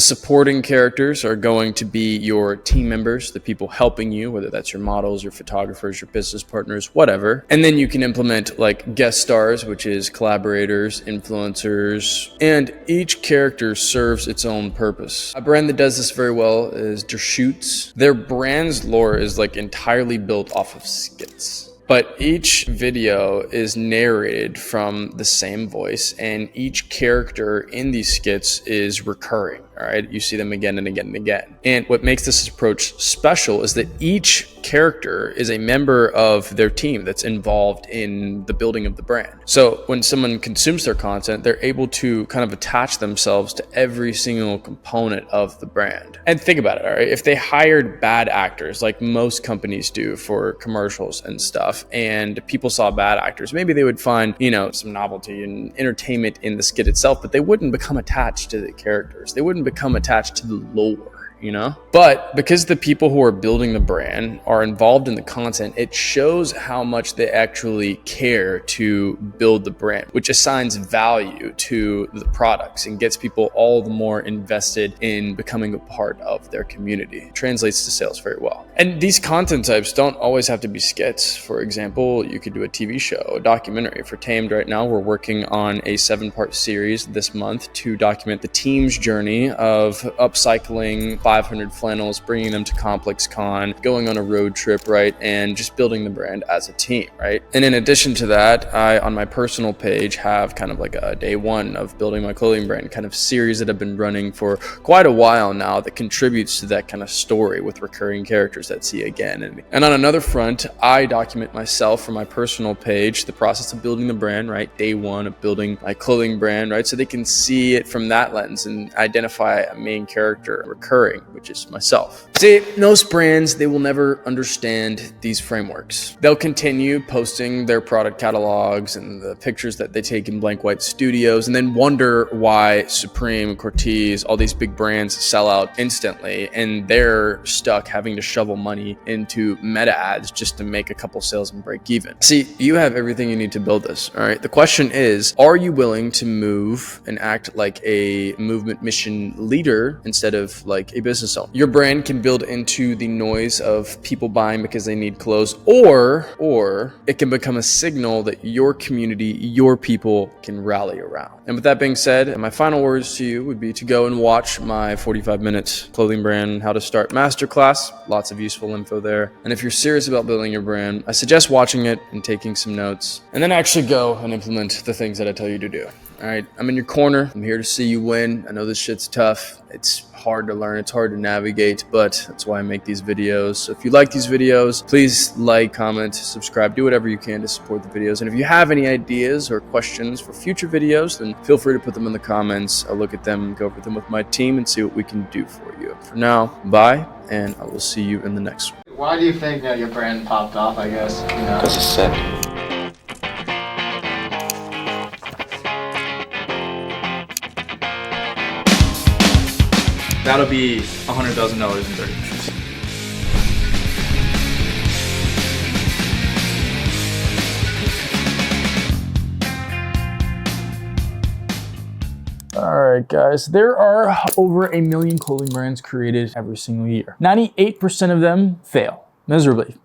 C: supporting characters are going to be your team members, the people helping you, whether that's your models, your photographers, your business partners, whatever. And then you can implement like guest stars, which is collaborators, influencers, and each character serves its own purpose. A brand that does this very well is Deschutes. Their brand's lore is like entirely built off of skits. But each video is narrated from the same voice, and each character in these skits is recurring, all right? You see them again and again and again. And what makes this approach special is that each character is a member of their team that's involved in the building of the brand. So when someone consumes their content, they're able to kind of attach themselves to every single component of the brand. And think about it, all right? If they hired bad actors, like most companies do for commercials and stuff, and people saw bad actors, maybe they would find, you know, some novelty and entertainment in the skit itself, but they wouldn't become attached to the characters. They wouldn't become attached to the lore, you know? But because the people who are building the brand are involved in the content, it shows how much they actually care to build the brand, which assigns value to the products and gets people all the more invested in becoming a part of their community. It translates to sales very well. And these content types don't always have to be skits. For example, you could do a TV show, a documentary. For Tamed right now, we're working on a 7-part series this month to document the team's journey of upcycling 500 flannels, bringing them to Complex Con, going on a road trip, right? And just building the brand as a team, right? And in addition to that, I, on my personal page, have kind of like a day one of building my clothing brand kind of series that I've been running for quite a while now that contributes to that kind of story with recurring characters that see again. And on another front, I document myself from my personal page, the process of building the brand, right? Day one of building my clothing brand, right? So they can see it from that lens and identify a main character recurring, which is myself. See, most brands, they will never understand these frameworks. They'll continue posting their product catalogs and the pictures that they take in blank white studios and then wonder why Supreme, Cortez, all these big brands sell out instantly and they're stuck having to shovel money into meta ads just to make a couple sales and break even. See, you have everything you need to build this, all right? The question is, are you willing to move and act like a movement mission leader instead of like a business owner? Your brand can build into the noise of people buying because they need clothes, or it can become a signal that your community, your people can rally around. And with that being said, my final words to you would be to go and watch my 45-minute clothing brand how to start masterclass. Lots of useful info there. And if you're serious about building your brand, I suggest watching it and taking some notes, and then actually go and implement the things that I tell you to do. All right, I'm in your corner. I'm here to see you win. I know this shit's tough. It's hard to learn. It's hard to navigate, but that's why I make these videos. So if you like these videos, please like, comment, subscribe, do whatever you can to support the videos. And if you have any ideas or questions for future videos, then feel free to put them in the comments. I'll look at them, go over them with my team and see what we can do for you. For now, bye, and I will see you in the next one.
A: Why do you think your brand popped off, I guess?
F: Because it's sick.
B: That'll be $100,000 in 30 minutes.
A: All right, guys, there are over 1 million clothing brands created every single year. 98% of them fail miserably.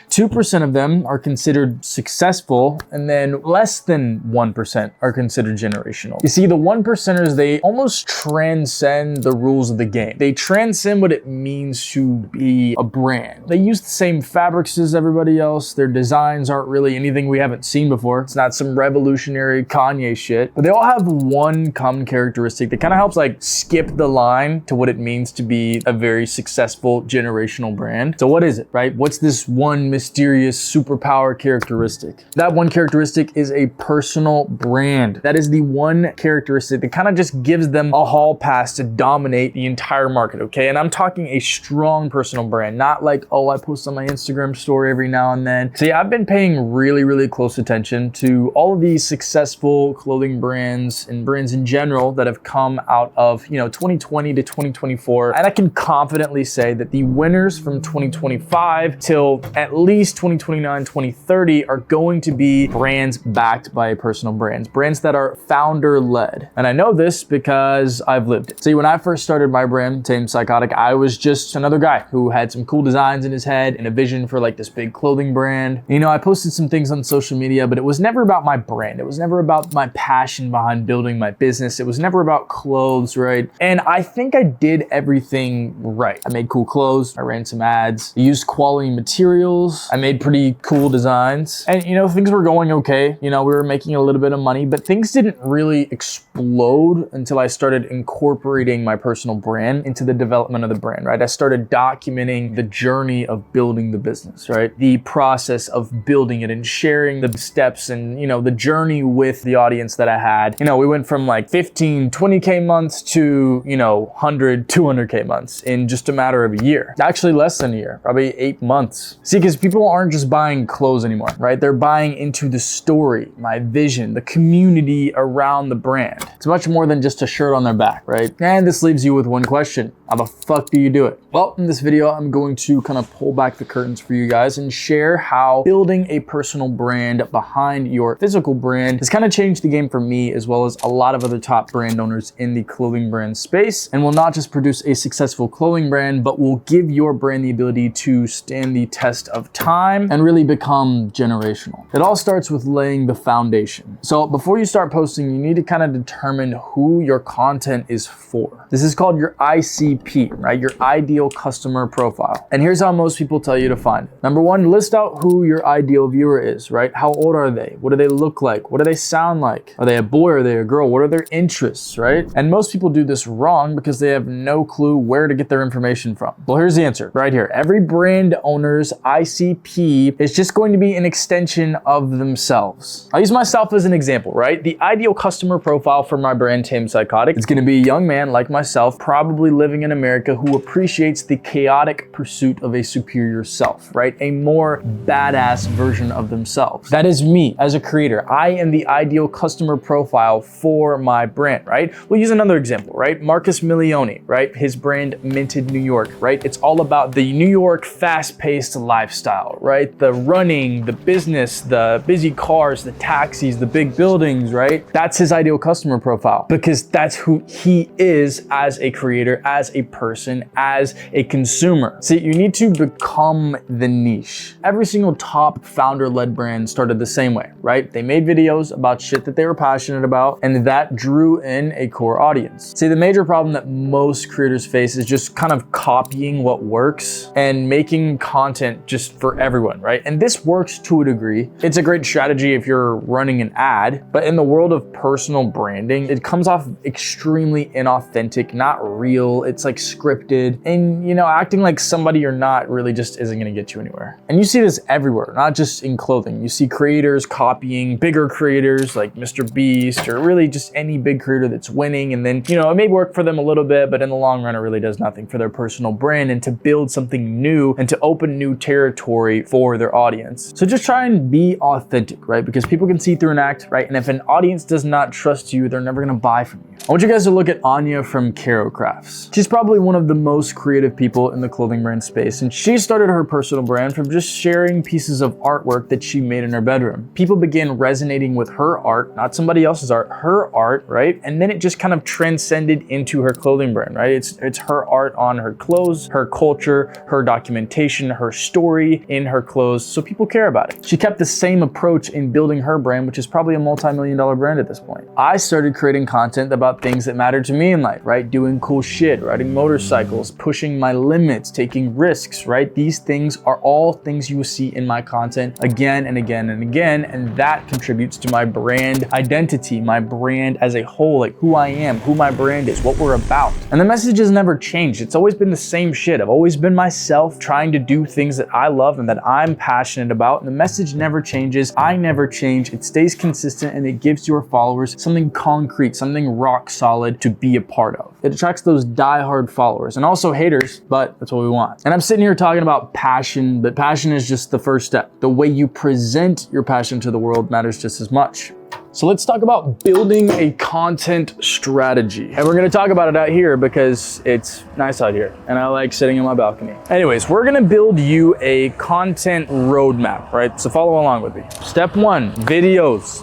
A: 2% of them are considered successful, and then less than 1% are considered generational. You see, the 1%ers, they almost transcend the rules of the game. They transcend what it means to be a brand. They use the same fabrics as everybody else. Their designs aren't really anything we haven't seen before. It's not some revolutionary Kanye shit, but they all have one common characteristic that kind of helps like skip the line to what it means to be a very successful generational brand. So what is it, right? What's this one mysterious superpower characteristic? That one characteristic is a personal brand. That is the one characteristic that kind of just gives them a hall pass to dominate the entire market, okay? And I'm talking a strong personal brand, not like, oh, I post on my Instagram story every now and then. So yeah, I've been paying really close attention to all of these successful clothing brands and brands in general that have come out of, 2020 to 2024. And I can confidently say that the winners from 2025 till at least 2029, 2030 are going to be brands backed by personal brands that are founder led. And I know this because I've lived it. See, when I first started my brand, Tame Psychotic, I was just another guy who had some cool designs in his head and a vision for like this big clothing brand. I posted some things on social media, but it was never about my brand. It was never about my passion behind building my business. It was never about clothes, right? And I think I did everything right. I made cool clothes. I ran some ads. I used quality materials. I made pretty cool designs. And things were going okay. We were making a little bit of money, but things didn't really explode until I started incorporating my personal brand into the development of the brand, right? I started documenting the journey of building the business, right? The process of building it and sharing the steps and, the journey with the audience that I had. We went from like 15, 20K months to, 100, 200K months in just a matter of a year. Actually less than a year, probably 8 months. See, because people aren't just buying clothes anymore, right? They're buying into the story, my vision, the community around the brand. It's much more than just a shirt on their back, right? And this leaves you with one question. How the fuck do you do it? Well, in this video, I'm going to kind of pull back the curtains for you guys and share how building a personal brand behind your physical brand has kind of changed the game for me, as well as a lot of other top brand owners in the clothing brand space, and will not just produce a successful clothing brand, but will give your brand the ability to
B: stand the test of time and really become generational. It all starts with laying the foundation. So before you start posting, you need to kind of determine who your content is for. This is called your ICP, right? Your ideal customer profile. And here's how most people tell you to find it. Number one, list out who your ideal viewer is, right? How old are they? What do they look like? What do they sound like? Are they a boy? Are they a girl? What are their interests, right? And most people do this wrong because they have no clue where to get their information from. Well, here's the answer right here. Every brand owner's ICP is just going to be an extension of themselves. I'll use myself as an example, right? The ideal customer profile for my brand, Tame Psychotic, is going to be a young man like myself, probably living in America, who appreciates the chaotic pursuit of a superior self, right? A more badass version of themselves. That is me as a creator. I am the ideal customer profile for my brand, right? We'll use another example, right? Marcus Milioni, right? His brand Minted New York, right? It's all about the New York fast-paced lifestyle, right? The running, the business, the busy cars, the taxis, the big buildings, right? That's his ideal customer profile because that's who he is as a creator, as a person, as a consumer. See, you need to become the niche. Every single top founder-led brand started the same way, right? They made videos about shit that they were passionate about, and that drew in a core audience. See, the major problem that most creators face is just kind of copying what works and making content just for everyone, right? And this works to a degree. It's a great strategy if you're running an ad, but in the world of personal branding, it comes off extremely inauthentic, not real. It's like scripted, and you know, acting like somebody you're not really just isn't gonna get you anywhere. And you see this everywhere, not just in clothing. You see creators copying bigger creators like Mr. Beast, or really just any big creator that's winning, and then, you know, it may work for them a little bit, but in the long run, it really does nothing for their personal brand and to build something new and to open new territory for their audience. So just try and be authentic, right? Because people can see through an act, right? And if an audience does not trust you, they're never gonna buy from you. I want you guys to look at Anya from Caro Crafts. She's probably one of the most creative people in the clothing brand space, and she started her personal brand from just sharing pieces of artwork that she made in her bedroom. People began resonating with her art, not somebody else's art, her art, right? And then it just kind of transcended into her clothing brand, right? It's her art on her clothes, her culture, her documentation, her story in her clothes, so people care about it. She kept the same approach in building her brand, which is probably a multi-million-dollar brand at this point. I started creating content about things that matter to me in life, right? Doing cool shit, riding motorcycles, pushing my limits, taking risks, right? These things are all things you will see in my content again and again and again, and that contributes to my brand identity, my brand as a whole, like who I am, who my brand is, what we're about. And the message has never changed. It's always been the same shit. I've always been myself, trying to do things that I love and that I'm passionate about, and the message never changes. I never change. It stays consistent, and it gives your followers something concrete, something rock solid to be a part of. It attracts those diehard followers and also haters, but that's what we want. And I'm sitting here talking about passion, but passion is just the first step. The way you present your passion to the world matters just as much. So let's talk about building a content strategy. And we're gonna talk about it out here because it's nice out here and I like sitting on my balcony. Anyways, we're gonna build you a content roadmap, right? So follow along with me. Step one, videos,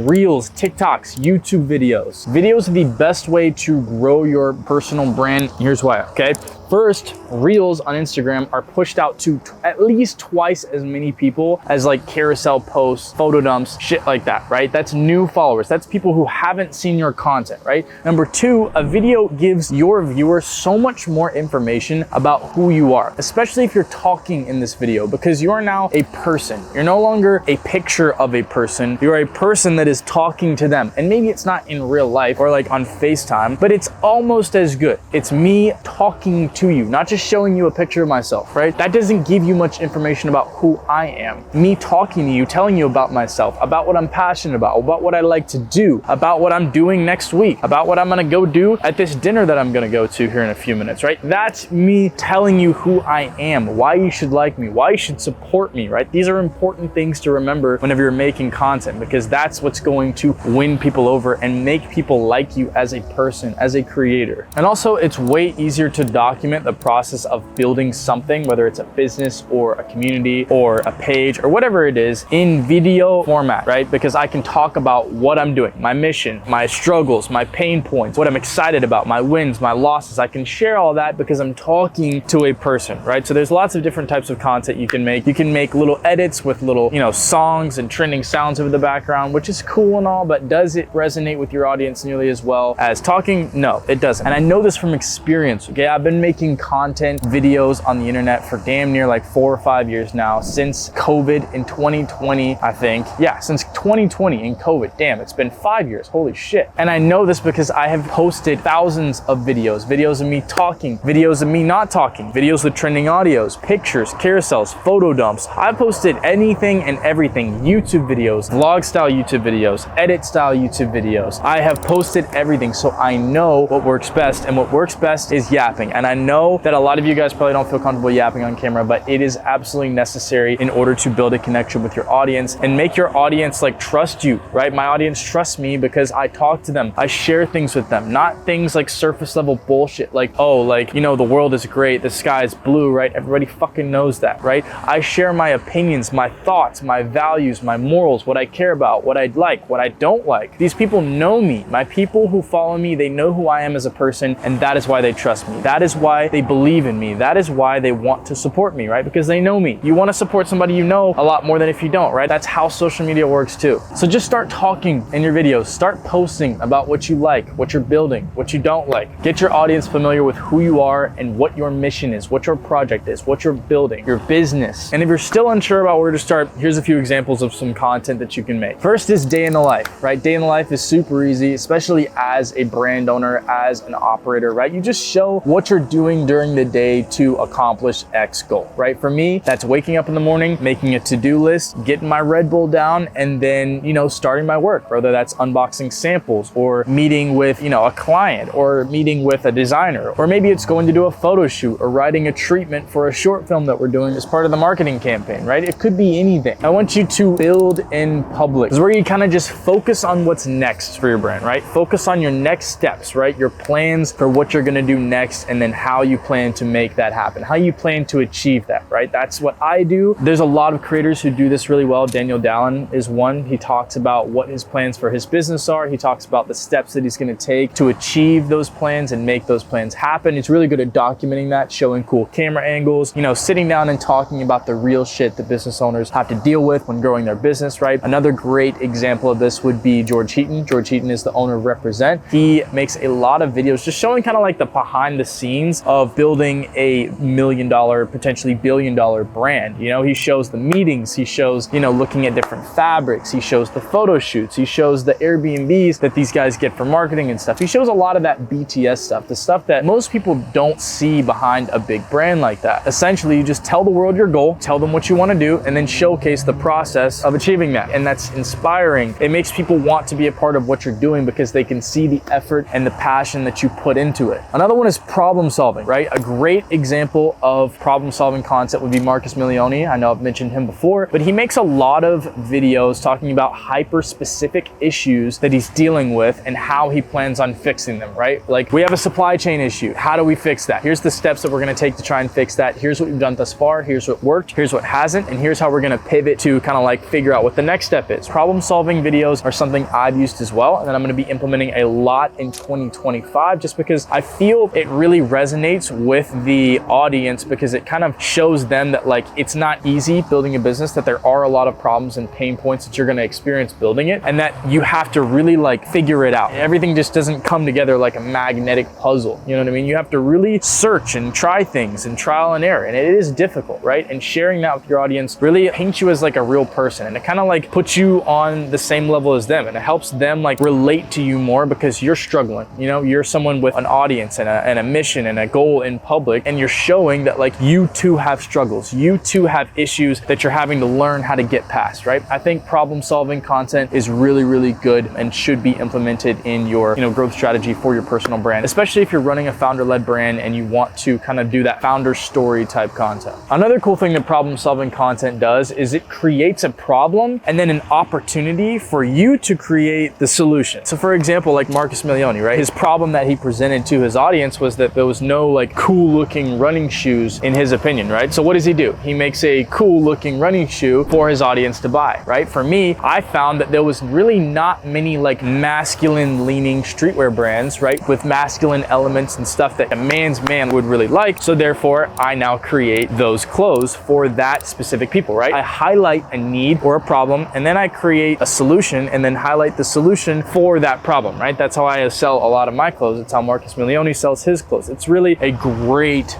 B: reels, TikToks, YouTube videos. Videos are the best way to grow your personal brand. Here's why, okay? First, reels on Instagram are pushed out to at least twice as many people as like carousel posts, photo dumps, shit like that, right? That's new followers. That's people who haven't seen your content, right? Number two, a video gives your viewer so much more information about who you are, especially if you're talking in this video, because you are now a person. You're no longer a picture of a person. You're a person that is talking to them. And maybe it's not in real life or like on FaceTime, but it's almost as good. It's me talking to you, not just showing you a picture of myself, right? That doesn't give you much information about who I am. Me talking to you, telling you about myself, about what I'm passionate about what I like to do, about what I'm doing next week, about what I'm gonna go do at this dinner that I'm gonna go to here in a few minutes, right? That's me telling you who I am, why you should like me, why you should support me, right? These are important things to remember whenever you're making content, because that's what's going to win people over and make people like you as a person, as a creator. And also, it's way easier to document
A: document the process of building something, whether it's a business or a community or a page or whatever it is, in video format, right? Because I can talk about what I'm doing, my mission, my struggles, my pain points, what I'm excited about, my wins, my losses. I can share all that because I'm talking to a person, right? So there's lots of different types of content you can make. You can make little edits with little, songs and trending sounds over the background, which is cool and all, but does it resonate with your audience nearly as well as talking? No, it doesn't. And I know this from experience, okay? I've been making content videos on the internet for damn near like 4 or 5 years now, since COVID in 2020, I think. Yeah, since 2020 in COVID. Damn, it's been 5 years, holy shit. And I know this because I have posted thousands of videos of me talking, videos of me not talking, videos with trending audios, pictures, carousels, photo dumps. I've posted anything and everything, YouTube videos, vlog style YouTube videos, edit style YouTube videos. I have posted everything, so I know what works best, and what works best is yapping. And I know that a lot of you guys probably don't feel comfortable yapping on camera, but it is absolutely necessary in order to build a connection with your audience and make your audience like trust you, right? My audience trusts me because I talk to them, I share things with them, not things like surface level bullshit like, oh, like, the world is great, the sky is blue, right? Everybody fucking knows that, right? I share my opinions, my thoughts, my values, my morals, what I care about, what I like, what I don't like. These people know me. My people who follow me, they know who I am as a person, and that is why they trust me. That is why they believe in me. That is why they want to support me, right? Because they know me. You want to support somebody you know a lot more than if you don't, right? That's how social media works too. So just start talking in your videos. Start posting about what you like, what you're building, what you don't like. Get your audience familiar with who you are and what your mission is, what your project is, what you're building, your business. And if you're still unsure about where to start, here's a few examples of some content that you can make. First is day in the life, right? Day in the life is super easy, especially as a brand owner, as an operator, right? You just show what you're doing during the day to accomplish X goal, right? For me, that's waking up in the morning, making a to-do list, getting my Red Bull down, and then, starting my work, whether that's unboxing samples or meeting with, a client or meeting with a designer, or maybe it's going to do a photo shoot or writing a treatment for a short film that we're doing as part of the marketing campaign, right? It could be anything. I want you to build in public. This is where you kind of just focus on what's next for your brand, right? Focus on your next steps, right? Your plans for what you're going to do next, and then how you plan to make that happen, how you plan to achieve that, right? That's what I do. There's a lot of creators who do this really well. Daniel Dallin is one. He talks about what his plans for his business are. He talks about the steps that he's going to take to achieve those plans and make those plans happen. He's really good at documenting that, showing cool camera angles, sitting down and talking about the real shit that business owners have to deal with when growing their business, right? Another great example of this would be George Heaton. George Heaton is the owner of Represent. He makes a lot of videos just showing kind of like the behind the scenes of building a $1 million, potentially $1 billion brand. He shows the meetings, he shows, looking at different fabrics, he shows the photo shoots, he shows the Airbnbs that these guys get for marketing and stuff. He shows a lot of that BTS stuff, the stuff that most people don't see behind a big brand like that. Essentially, you just tell the world your goal, tell them what you want to do, and then showcase the process of achieving that. And that's inspiring. It makes people want to be a part of what you're doing because they can see the effort and the passion that you put into it. Another one is problem solving, right? A great example of problem solving concept would be Marcus Milioni. I know I've mentioned him before, but he makes a lot of videos talking about hyper specific issues that he's dealing with and how he plans on fixing them, right? Like, we have a supply chain issue. How do we fix that? Here's the steps that we're going to take to try and fix that. Here's what we've done thus far. Here's what worked. Here's what hasn't. And here's how we're going to pivot to kind of like figure out what the next step is. Problem solving videos are something I've used as well, and that I'm going to be implementing a lot in 2025 just because I feel it really resonates with the audience, because it kind of shows them that like it's not easy building a business, that there are a lot of problems and pain points that you're going to experience building it, and that you have to really like figure it out. Everything just doesn't come together like a magnetic puzzle. You know what I mean? You have to really search and try things and trial and error, and it is difficult, right? And sharing that with your audience really paints you as like a real person, and it kind of like puts you on the same level as them, and it helps them like relate to you more because you're struggling. You're someone with an audience and a mission and a goal in public, and you're showing that like you too have struggles, you too have issues that you're having to learn how to get past, right? I think problem solving content is really, really good and should be implemented in your growth strategy for your personal brand, especially if you're running a founder-led brand and you want to kind of do that founder story type content. Another cool thing that problem solving content does is it creates a problem and then an opportunity for you to create the solution. So for example, like Marcus Milioni, right? His problem that he presented to his audience was that there was no
C: no like cool looking running shoes in his opinion, right? So what does he do? He makes a cool looking running shoe for his audience to buy, right? For me, I found that there was really not many like masculine leaning streetwear brands, right? With masculine elements and stuff that a man's man would really like. So therefore, I now create those clothes for that specific people, right? I highlight a need or a problem, and then I create a solution and then highlight the solution for that problem, right? That's how I sell a lot of my clothes. It's how Marcus Milioni sells his clothes. It's really a great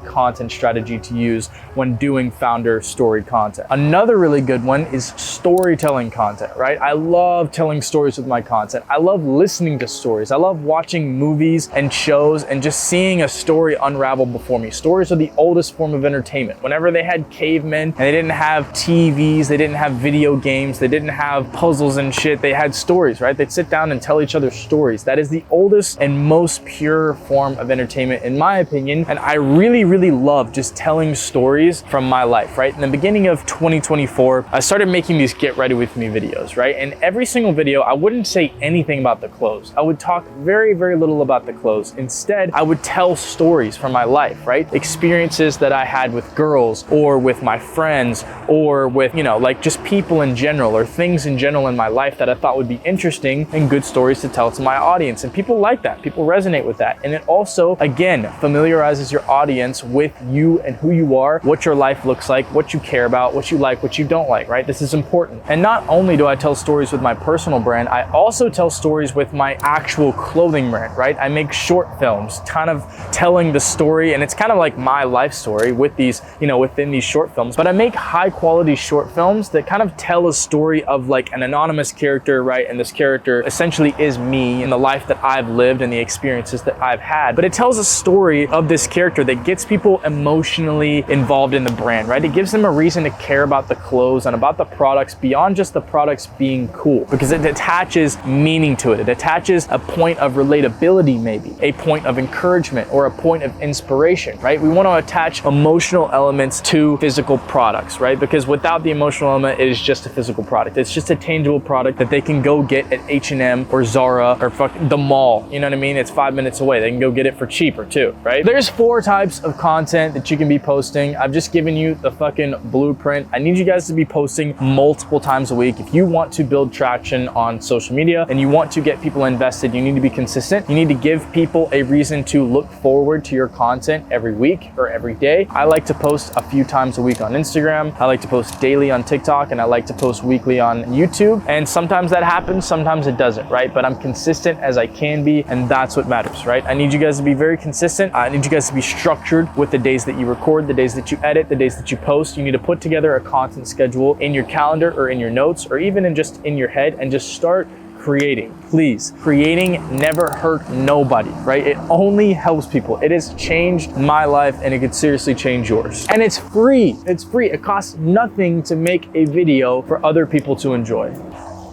C: content strategy to use when doing founder story content. Another really good one is storytelling content, right? I love telling stories with my content. I love listening to stories. I love watching movies and shows and just seeing a story unravel before me. Stories are the oldest form of entertainment. Whenever they had cavemen and they didn't have TVs, they didn't have video games, they didn't have puzzles and shit, they had stories, right? They'd sit down and tell each other stories. That is the oldest and most pure form of entertainment, in my opinion. And I really love just telling stories from my life, right? In the beginning of 2024, I started making these get ready with me videos, right? And every single video, I wouldn't say anything about the clothes. I would talk very little about the clothes. Instead, I would tell stories from my life, right? Experiences that I had with girls or with my friends or with, you know, like just people in general or things in general in my life that I thought would be interesting and good stories to tell to my audience. And people like that. People resonate with that. And it also, again, familiarizes your audience with you and who you are, what your life looks like, what you care about, what you like, what you don't like, right? This is important. And not only do I tell stories with my personal brand, I also tell stories with my actual clothing brand, right? I make short films, kind of telling the story, and it's kind of like my life story with these, you know, within these short films, but I make high quality short films that kind of tell a story of like an anonymous character, right? And this character essentially is me and the life that I've lived and the experiences that I've had. But it tells a story of this character that gets people emotionally involved in the brand, right? It gives them a reason to care about the clothes and about the products beyond just the products being cool, because it attaches meaning to it. It attaches a point of relatability, maybe a point of encouragement or a point of inspiration, right? We want to attach emotional elements to physical products, right? Because without the emotional element, it is just a physical product. It's just a tangible product that they can go get at H&M or Zara or the mall. You know what I mean? It's 5 minutes away. They can go get it for cheaper too, right? There's 4 types of content that you can be posting. I've just given you the fucking blueprint. I need you guys to be posting multiple times a week. If you want to build traction on social media and you want to get people invested, you need to be consistent. You need to give people a reason to look forward to your content every week or every day. I like to post a few times a week on Instagram. I like to post daily on TikTok, and I like to post weekly on YouTube. And sometimes that happens, sometimes it doesn't, right? But I'm consistent as I can be, and that's what matters, right? I need you guys to be very consistent. I need you guys to be structured with the days that you record, the days that you edit, the days that you post. You need to put together a content schedule in your calendar or in your notes or even just in your head, and just start creating. Please, creating never hurt nobody, right? It only helps people. It has changed my life, and it could seriously change yours. And it's free. It's free. It costs nothing to make a video for other people to enjoy.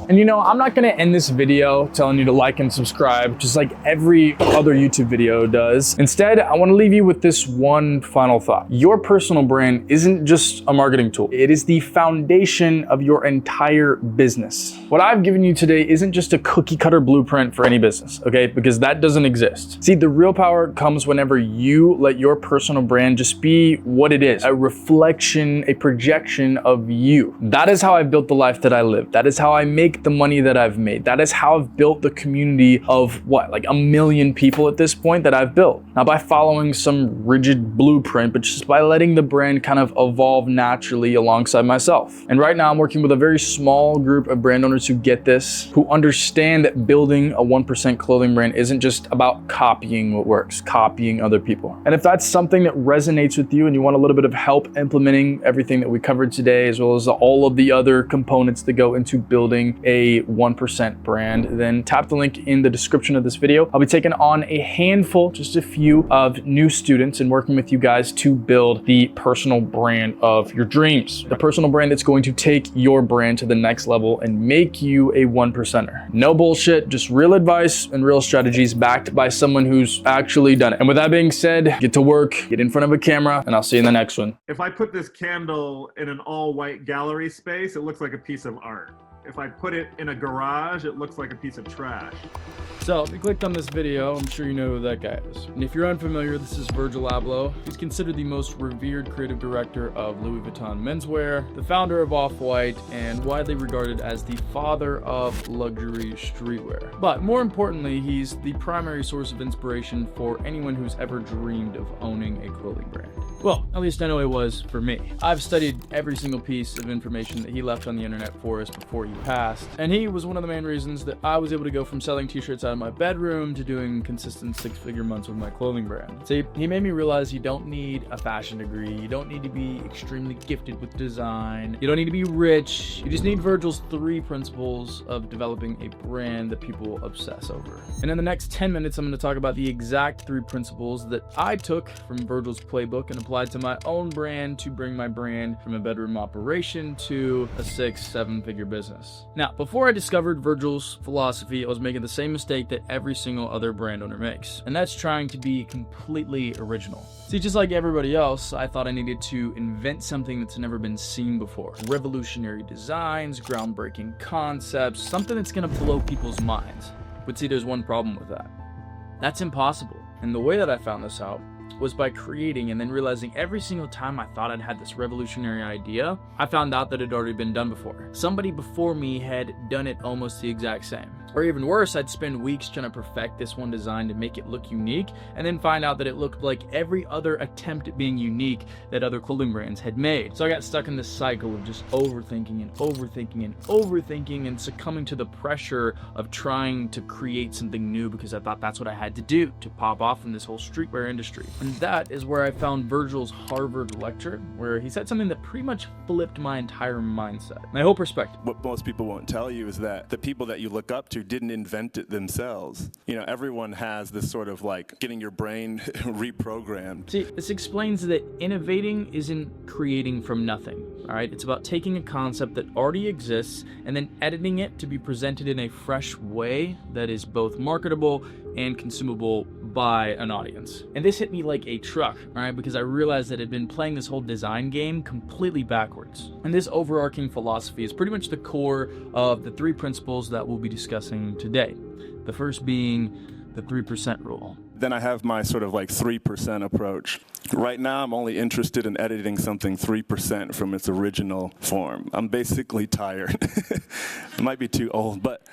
C: And you know, I'm not gonna end this video telling you to like and subscribe, just like every other YouTube video does. Instead, I wanna leave you with this one final thought. Your personal brand isn't just a marketing tool. It is the foundation of your entire business. What I've given you today isn't just a cookie cutter blueprint for any business, okay? Because that doesn't exist. See, the real power comes whenever you let your personal brand just be what it is, a reflection, a projection of you. That is how I built the life that I live. That is how I make the money that I've made. That is how I've built the community of what, like 1 million people at this point that I've built. Not by following some rigid blueprint, but just by letting the brand kind of evolve naturally alongside myself. And right now I'm working with a very small group of brand owners who get this, who understand that building a 1% clothing brand isn't just about copying what works, copying other people. And if that's something that resonates with you and you want a little bit of help implementing everything that we covered today, as well as all of the other components that go into building a 1% brand, then tap the link in the description of this video. I'll be taking on a handful, just a few of new students and working with you guys to build the personal brand of your dreams. The personal brand that's going to take your brand to the next level and make you a 1%er. No bullshit, just real advice and real strategies backed by someone who's actually done it. And with that being said, get to work, get in front of a camera, and I'll see you in the next one.
N: If I put this candle in an all-white gallery space, it looks like a piece of art. if I put it in a garage, it looks like a piece of trash.
B: So, if you clicked on this video, I'm sure you know who that guy is. And if you're unfamiliar, this is Virgil Abloh. He's considered the most revered creative director of Louis Vuitton menswear, the founder of Off-White, and widely regarded as the father of luxury streetwear. But more importantly, he's the primary source of inspiration for anyone who's ever dreamed of owning a clothing brand. Well, at least I know it was for me. I've studied every single piece of information that he left on the internet for us before he passed, and he was one of the main reasons that I was able to go from selling t-shirts out of my bedroom to doing consistent six-figure months with my clothing brand. See, he made me realize you don't need a fashion degree, you don't need to be extremely gifted with design, you don't need to be rich, you just need Virgil's 3 principles of developing a brand that people obsess over. And in the next 10 minutes, I'm going to talk about the exact 3 principles that I took from Virgil's playbook and applied to my own brand to bring my brand from a bedroom operation to a 6-7 figure business. Now, before I discovered Virgil's philosophy, I was making the same mistake that every single other brand owner makes, and that's trying to be completely original. See, just like everybody else, I thought I needed to invent something that's never been seen before. Revolutionary designs, groundbreaking concepts, something that's gonna blow people's minds. But see, there's one problem with that. That's impossible. And the way that I found this out was by creating and then realizing every single time I thought I'd had this revolutionary idea, I found out that it had already been done before. Somebody before me had done it almost the exact same. Or even worse, I'd spend weeks trying to perfect this one design to make it look unique, and then find out that it looked like every other attempt at being unique that other clothing brands had made. So I got stuck in this cycle of just overthinking and overthinking and overthinking and succumbing to the pressure of trying to create something new because I thought that's what I had to do to pop off in this whole streetwear industry. And that is where I found Virgil's Harvard lecture, where he said something that pretty much flipped my entire mindset, my whole perspective.
O: What most people won't tell you is that the people that you look up to didn't invent it themselves. You know, everyone has this sort of like getting your brain reprogrammed.
B: See, this explains that innovating isn't creating from nothing, all right? It's about taking a concept that already exists and then editing it to be presented in a fresh way that is both marketable and consumable by an audience. And this hit me like a truck, all right? Because I realized that I'd been playing this whole design game completely backwards. And this overarching philosophy is pretty much the core of the 3 principles that we'll be discussing today. The first being the 3% rule.
O: Then I have my sort of like 3% approach. Right now, I'm only interested in editing something 3% from its original form. I'm basically tired. I might be too old, but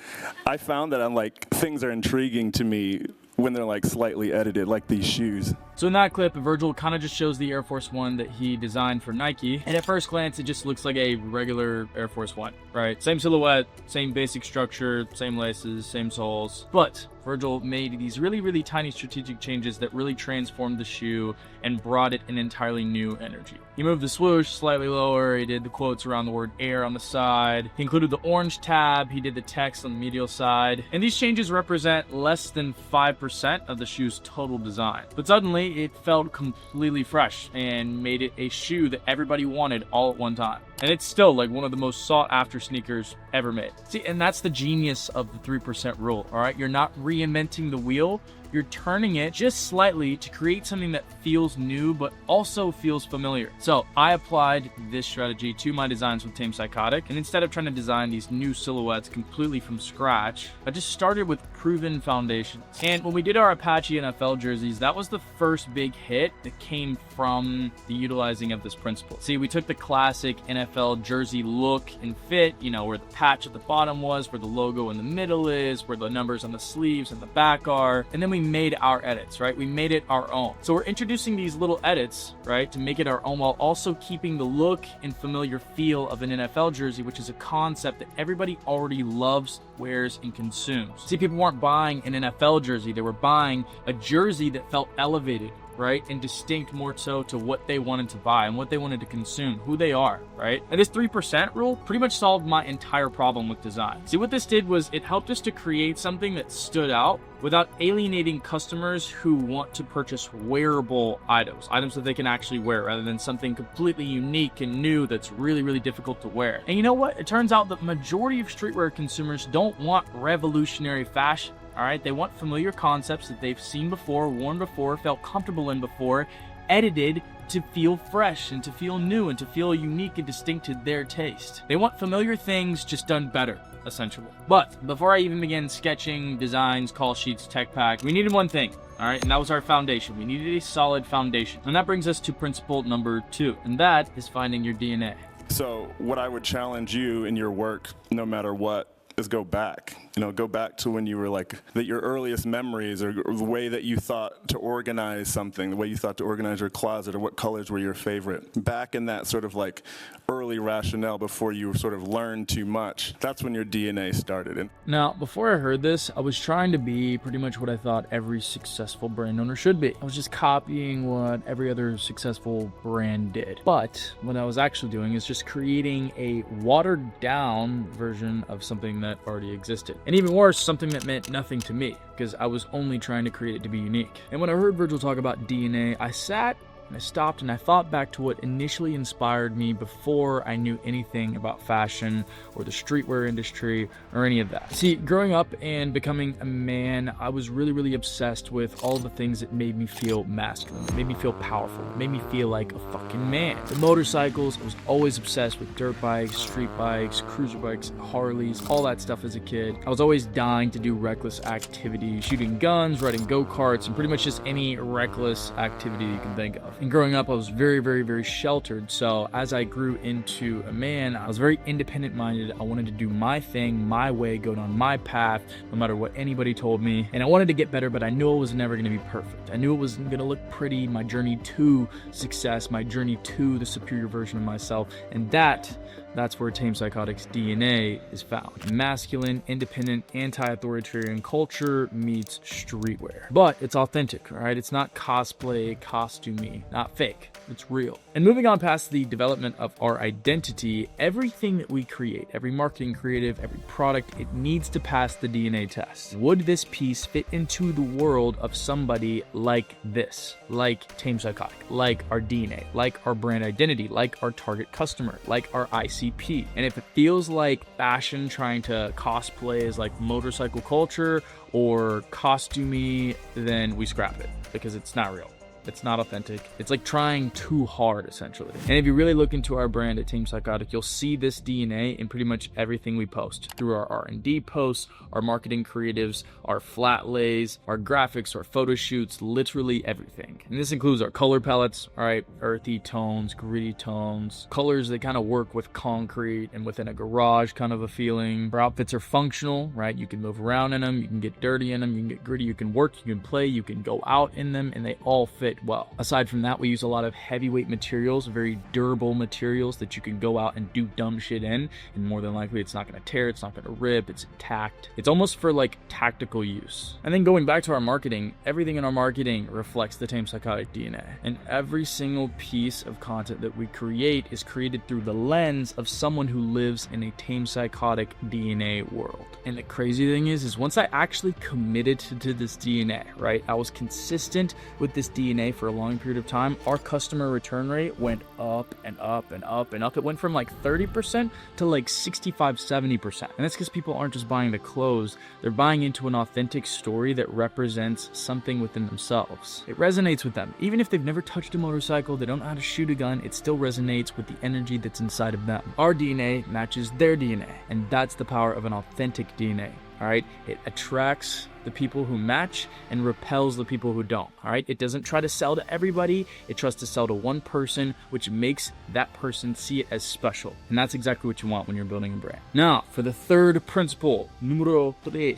O: I found that I'm like, things are intriguing to me when they're like slightly edited, like these shoes.
B: So in that clip, Virgil kind of just shows the Air Force One that he designed for Nike, and at first glance, it just looks like a regular Air Force One, right? Same silhouette, same basic structure, same laces, same soles, but Virgil made these really, really tiny strategic changes that really transformed the shoe and brought it an entirely new energy. He moved the swoosh slightly lower, he did the quotes around the word air on the side, he included the orange tab, he did the text on the medial side, and these changes represent less than 5% of the shoe's total design. But suddenly, it felt completely fresh and made it a shoe that everybody wanted all at one time. And it's still like one of the most sought after sneakers ever made. See, and that's the genius of the 3% rule, all right? You're not reinventing the wheel, you're turning it just slightly to create something that feels new but also feels familiar. So I applied this strategy to my designs with Tame Psychotic, and instead of trying to design these new silhouettes completely from scratch, I just started with proven foundations. And when we did our Apache NFL jerseys, that was the first big hit that came from the utilizing of this principle. See, we took the classic NFL jersey look and fit, you know, where the patch at the bottom was, where the logo in the middle is, where the numbers on the sleeves and the back are, and then we made our edits, right? We made it our own. So we're introducing these little edits, right, to make it our own while also keeping the look and familiar feel of an NFL jersey, which is a concept that everybody already loves, wears, and consumes. See, people weren't buying an NFL jersey, they were buying a jersey that felt elevated, right, and distinct more so to what they wanted to buy and what they wanted to consume, who they are, right? And this 3% rule pretty much solved my entire problem with design. See, what this did was it helped us to create something that stood out without alienating customers who want to purchase wearable items that they can actually wear rather than something completely unique and new that's really, really difficult to wear. And you know what? It turns out that majority of streetwear consumers don't want revolutionary fashion. All right, they want familiar concepts that they've seen before, worn before, felt comfortable in before, edited to feel fresh and to feel new and to feel unique and distinct to their taste. They want familiar things just done better, essentially. But before I even began sketching, designs, call sheets, tech pack, we needed one thing. All right, and that was our foundation. We needed a solid foundation. And that brings us to principle number 2, and that is finding your DNA.
O: So what I would challenge you in your work, no matter what, is go back. Go back to when you were like, your earliest memories, or the way that you thought to organize something, the way you thought to organize your closet, or what colors were your favorite. Back in that sort of like early rationale before you sort of learned too much. That's when your DNA started. And
B: now, before I heard this, I was trying to be pretty much what I thought every successful brand owner should be. I was just copying what every other successful brand did. But what I was actually doing is just creating a watered down version of something that already existed. And even worse, something that meant nothing to me, because I was only trying to create it to be unique. And when I heard Virgil talk about DNA, I sat and I stopped and I thought back to what initially inspired me before I knew anything about fashion or the streetwear industry or any of that. See, growing up and becoming a man, I was really obsessed with all the things that made me feel masculine, made me feel powerful, made me feel like a fucking man. The motorcycles, I was always obsessed with dirt bikes, street bikes, cruiser bikes, Harleys, all that stuff as a kid. I was always dying to do reckless activities, shooting guns, riding go-karts, and pretty much just any reckless activity you can think of. And growing up, I was very sheltered. So as I grew into a man, I was very independent minded. I wanted to do my thing, my way, go down my path, no matter what anybody told me. And I wanted to get better, but I knew it was never going to be perfect. I knew it was going to look pretty, my journey to success, my journey to the superior version of myself. And that's where Tame Psychotic's DNA is found. Masculine, independent, anti-authoritarian culture meets streetwear. But it's authentic, right? It's not cosplay, costumey, not fake. It's real. And moving on past the development of our identity, everything that we create, every marketing creative, every product, it needs to pass the DNA test. Would this piece fit into the world of somebody like this? Like Tame Psychotic, like our DNA, like our brand identity, like our target customer, like our ICP. And if it feels like fashion trying to cosplay as like motorcycle culture or costumey, then we scrap it because it's not real. It's not authentic. It's like trying too hard, essentially. And if you really look into our brand at Tame Psychotic, you'll see this DNA in pretty much everything we post. Through our R&D posts, our marketing creatives, our flat lays, our graphics, our photo shoots, literally everything. And this includes our color palettes, all right, earthy tones, gritty tones, colors that kind of work with concrete and within a garage kind of a feeling. Our outfits are functional, right? You can move around in them, you can get dirty in them, you can get gritty, you can work, you can play, you can go out in them, and they all fit well. Aside from that, we use a lot of heavyweight materials, very durable materials that you can go out and do dumb shit in, and more than likely it's not going to tear, it's not going to rip, it's intact. It's almost for like tactical use. And then going back to our marketing, everything in our marketing reflects the Tame Psychotic DNA, and every single piece of content that we create is created through the lens of someone who lives in a Tame Psychotic DNA world. And the crazy thing is once I actually committed to this DNA, right, I was consistent with this DNA for a long period of time, our customer return rate went up and up and up and up. It went from like 30% to like 65, 70%. And that's because people aren't just buying the clothes, they're buying into an authentic story that represents something within themselves. It resonates with them. Even if they've never touched a motorcycle, they don't know how to shoot a gun, it still resonates with the energy that's inside of them. Our DNA matches their DNA, and that's the power of an authentic DNA. All right, it attracts the people who match and repels the people who don't. All right, it doesn't try to sell to everybody, it tries to sell to one person, which makes that person see it as special. And that's exactly what you want when you're building a brand. Now, for the third principle, número 3.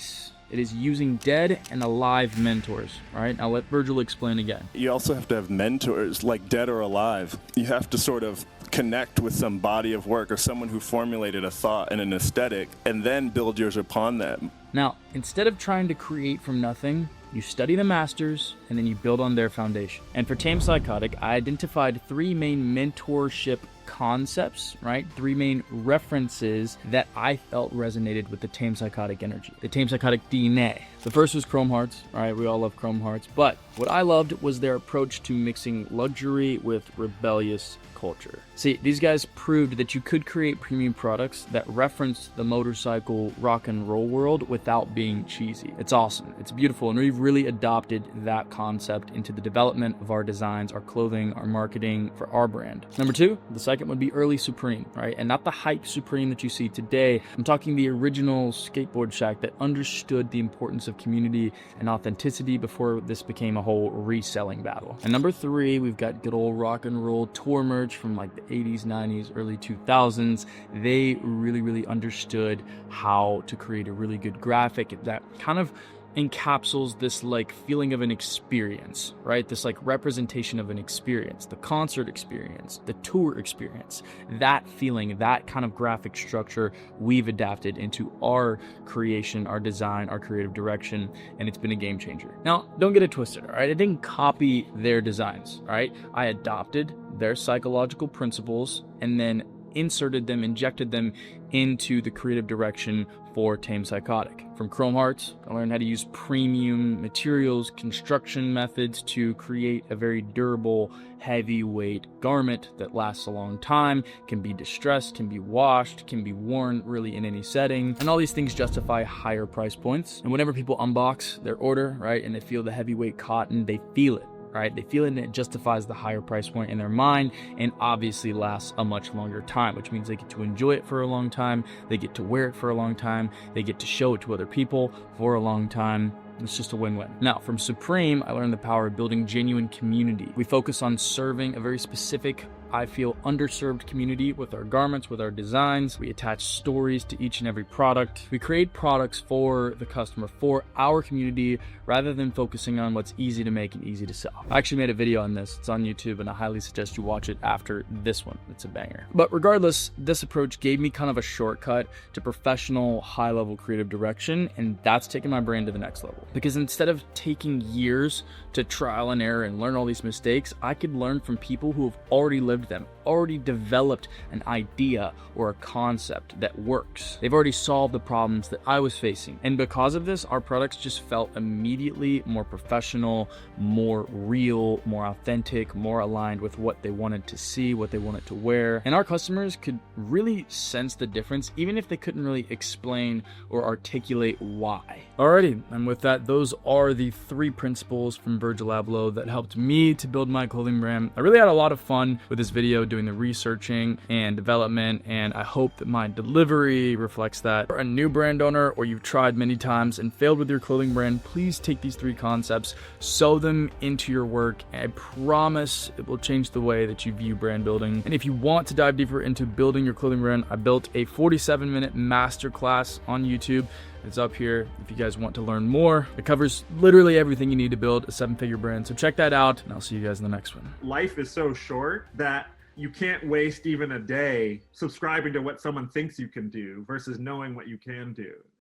B: It is using dead and alive mentors. All right, I'll let Virgil explain again.
O: you also have to have mentors, like dead or alive. You have to sort of connect with some body of work or someone who formulated a thought and an aesthetic, and then build yours upon that.
B: Now, instead of trying to create from nothing, you study the masters, and then you build on their foundation. And for Tame Psychotic, I identified 3 main mentorship concepts, right? 3 main references that I felt resonated with the Tame Psychotic energy, the Tame Psychotic DNA. The first was Chrome Hearts, all right? We all love Chrome Hearts, but what I loved was their approach to mixing luxury with rebellious culture. See, these guys proved that you could create premium products that reference the motorcycle rock and roll world without being cheesy. It's awesome. It's beautiful. And we've really adopted that concept into the development of our designs, our clothing, our marketing for our brand. Number 2, the second would be early Supreme, right? And not the hype Supreme that you see today. I'm talking the original skateboard shack that understood the importance of community and authenticity before this became a whole reselling battle. And number 3, we've got good old rock and roll tour merch from like the 80s, 90s, early 2000s. They really understood how to create a really good graphic that kind of encapsulates this like feeling of an experience, right? This like representation of an experience, the concert experience, the tour experience, that feeling, that kind of graphic structure we've adapted into our creation, our design, our creative direction, and it's been a game changer. Now, don't get it twisted, all right? I didn't copy their designs, all right? I adopted their psychological principles and then inserted them, injected them into the creative direction for Tame Psychotic. From Chrome Hearts, I learned how to use premium materials, construction methods to create a very durable, heavyweight garment that lasts a long time, can be distressed, can be washed, can be worn really in any setting. And all these things justify higher price points. And whenever people unbox their order, right, and they feel the heavyweight cotton, they feel it. Right? They feel it and it justifies the higher price point in their mind and obviously lasts a much longer time, which means they get to enjoy it for a long time. They get to wear it for a long time. They get to show it to other people for a long time. It's just a win-win. Now, from Supreme, I learned the power of building genuine community. We focus on serving a very specific, I feel, underserved community with our garments, with our designs. We attach stories to each and every product. We create products for the customer, for our community, rather than focusing on what's easy to make and easy to sell. I actually made a video on this. It's on YouTube, and I highly suggest you watch it after this one. It's a banger. But regardless, this approach gave me kind of a shortcut to professional, high-level creative direction, and that's taken my brand to the next level. Because instead of taking years to trial and error and learn all these mistakes, I could learn from people who have already lived them, already developed an idea or a concept that works. They've already solved the problems that I was facing. And because of this, our products just felt immediately more professional, more real, more authentic, more aligned with what they wanted to see, what they wanted to wear. And our customers could really sense the difference, even if they couldn't really explain or articulate why. Alrighty, and with that, those are the 3 principles from Virgil Abloh that helped me to build my clothing brand. I really had a lot of fun with this video doing the researching and development, and I hope that my delivery reflects that. If you're a new brand owner or you've tried many times and failed with your clothing brand, please take these 3 concepts, sew them into your work, and I promise it will change the way that you view brand building. And if you want to dive deeper into building your clothing brand, I built a 47-minute masterclass on YouTube. It's up here if you guys want to learn more. It covers literally everything you need to build a 7-figure brand. So check that out, and I'll see you guys in the next one.
N: Life is so short that you can't waste even a day subscribing to what someone thinks you can do versus knowing what you can do.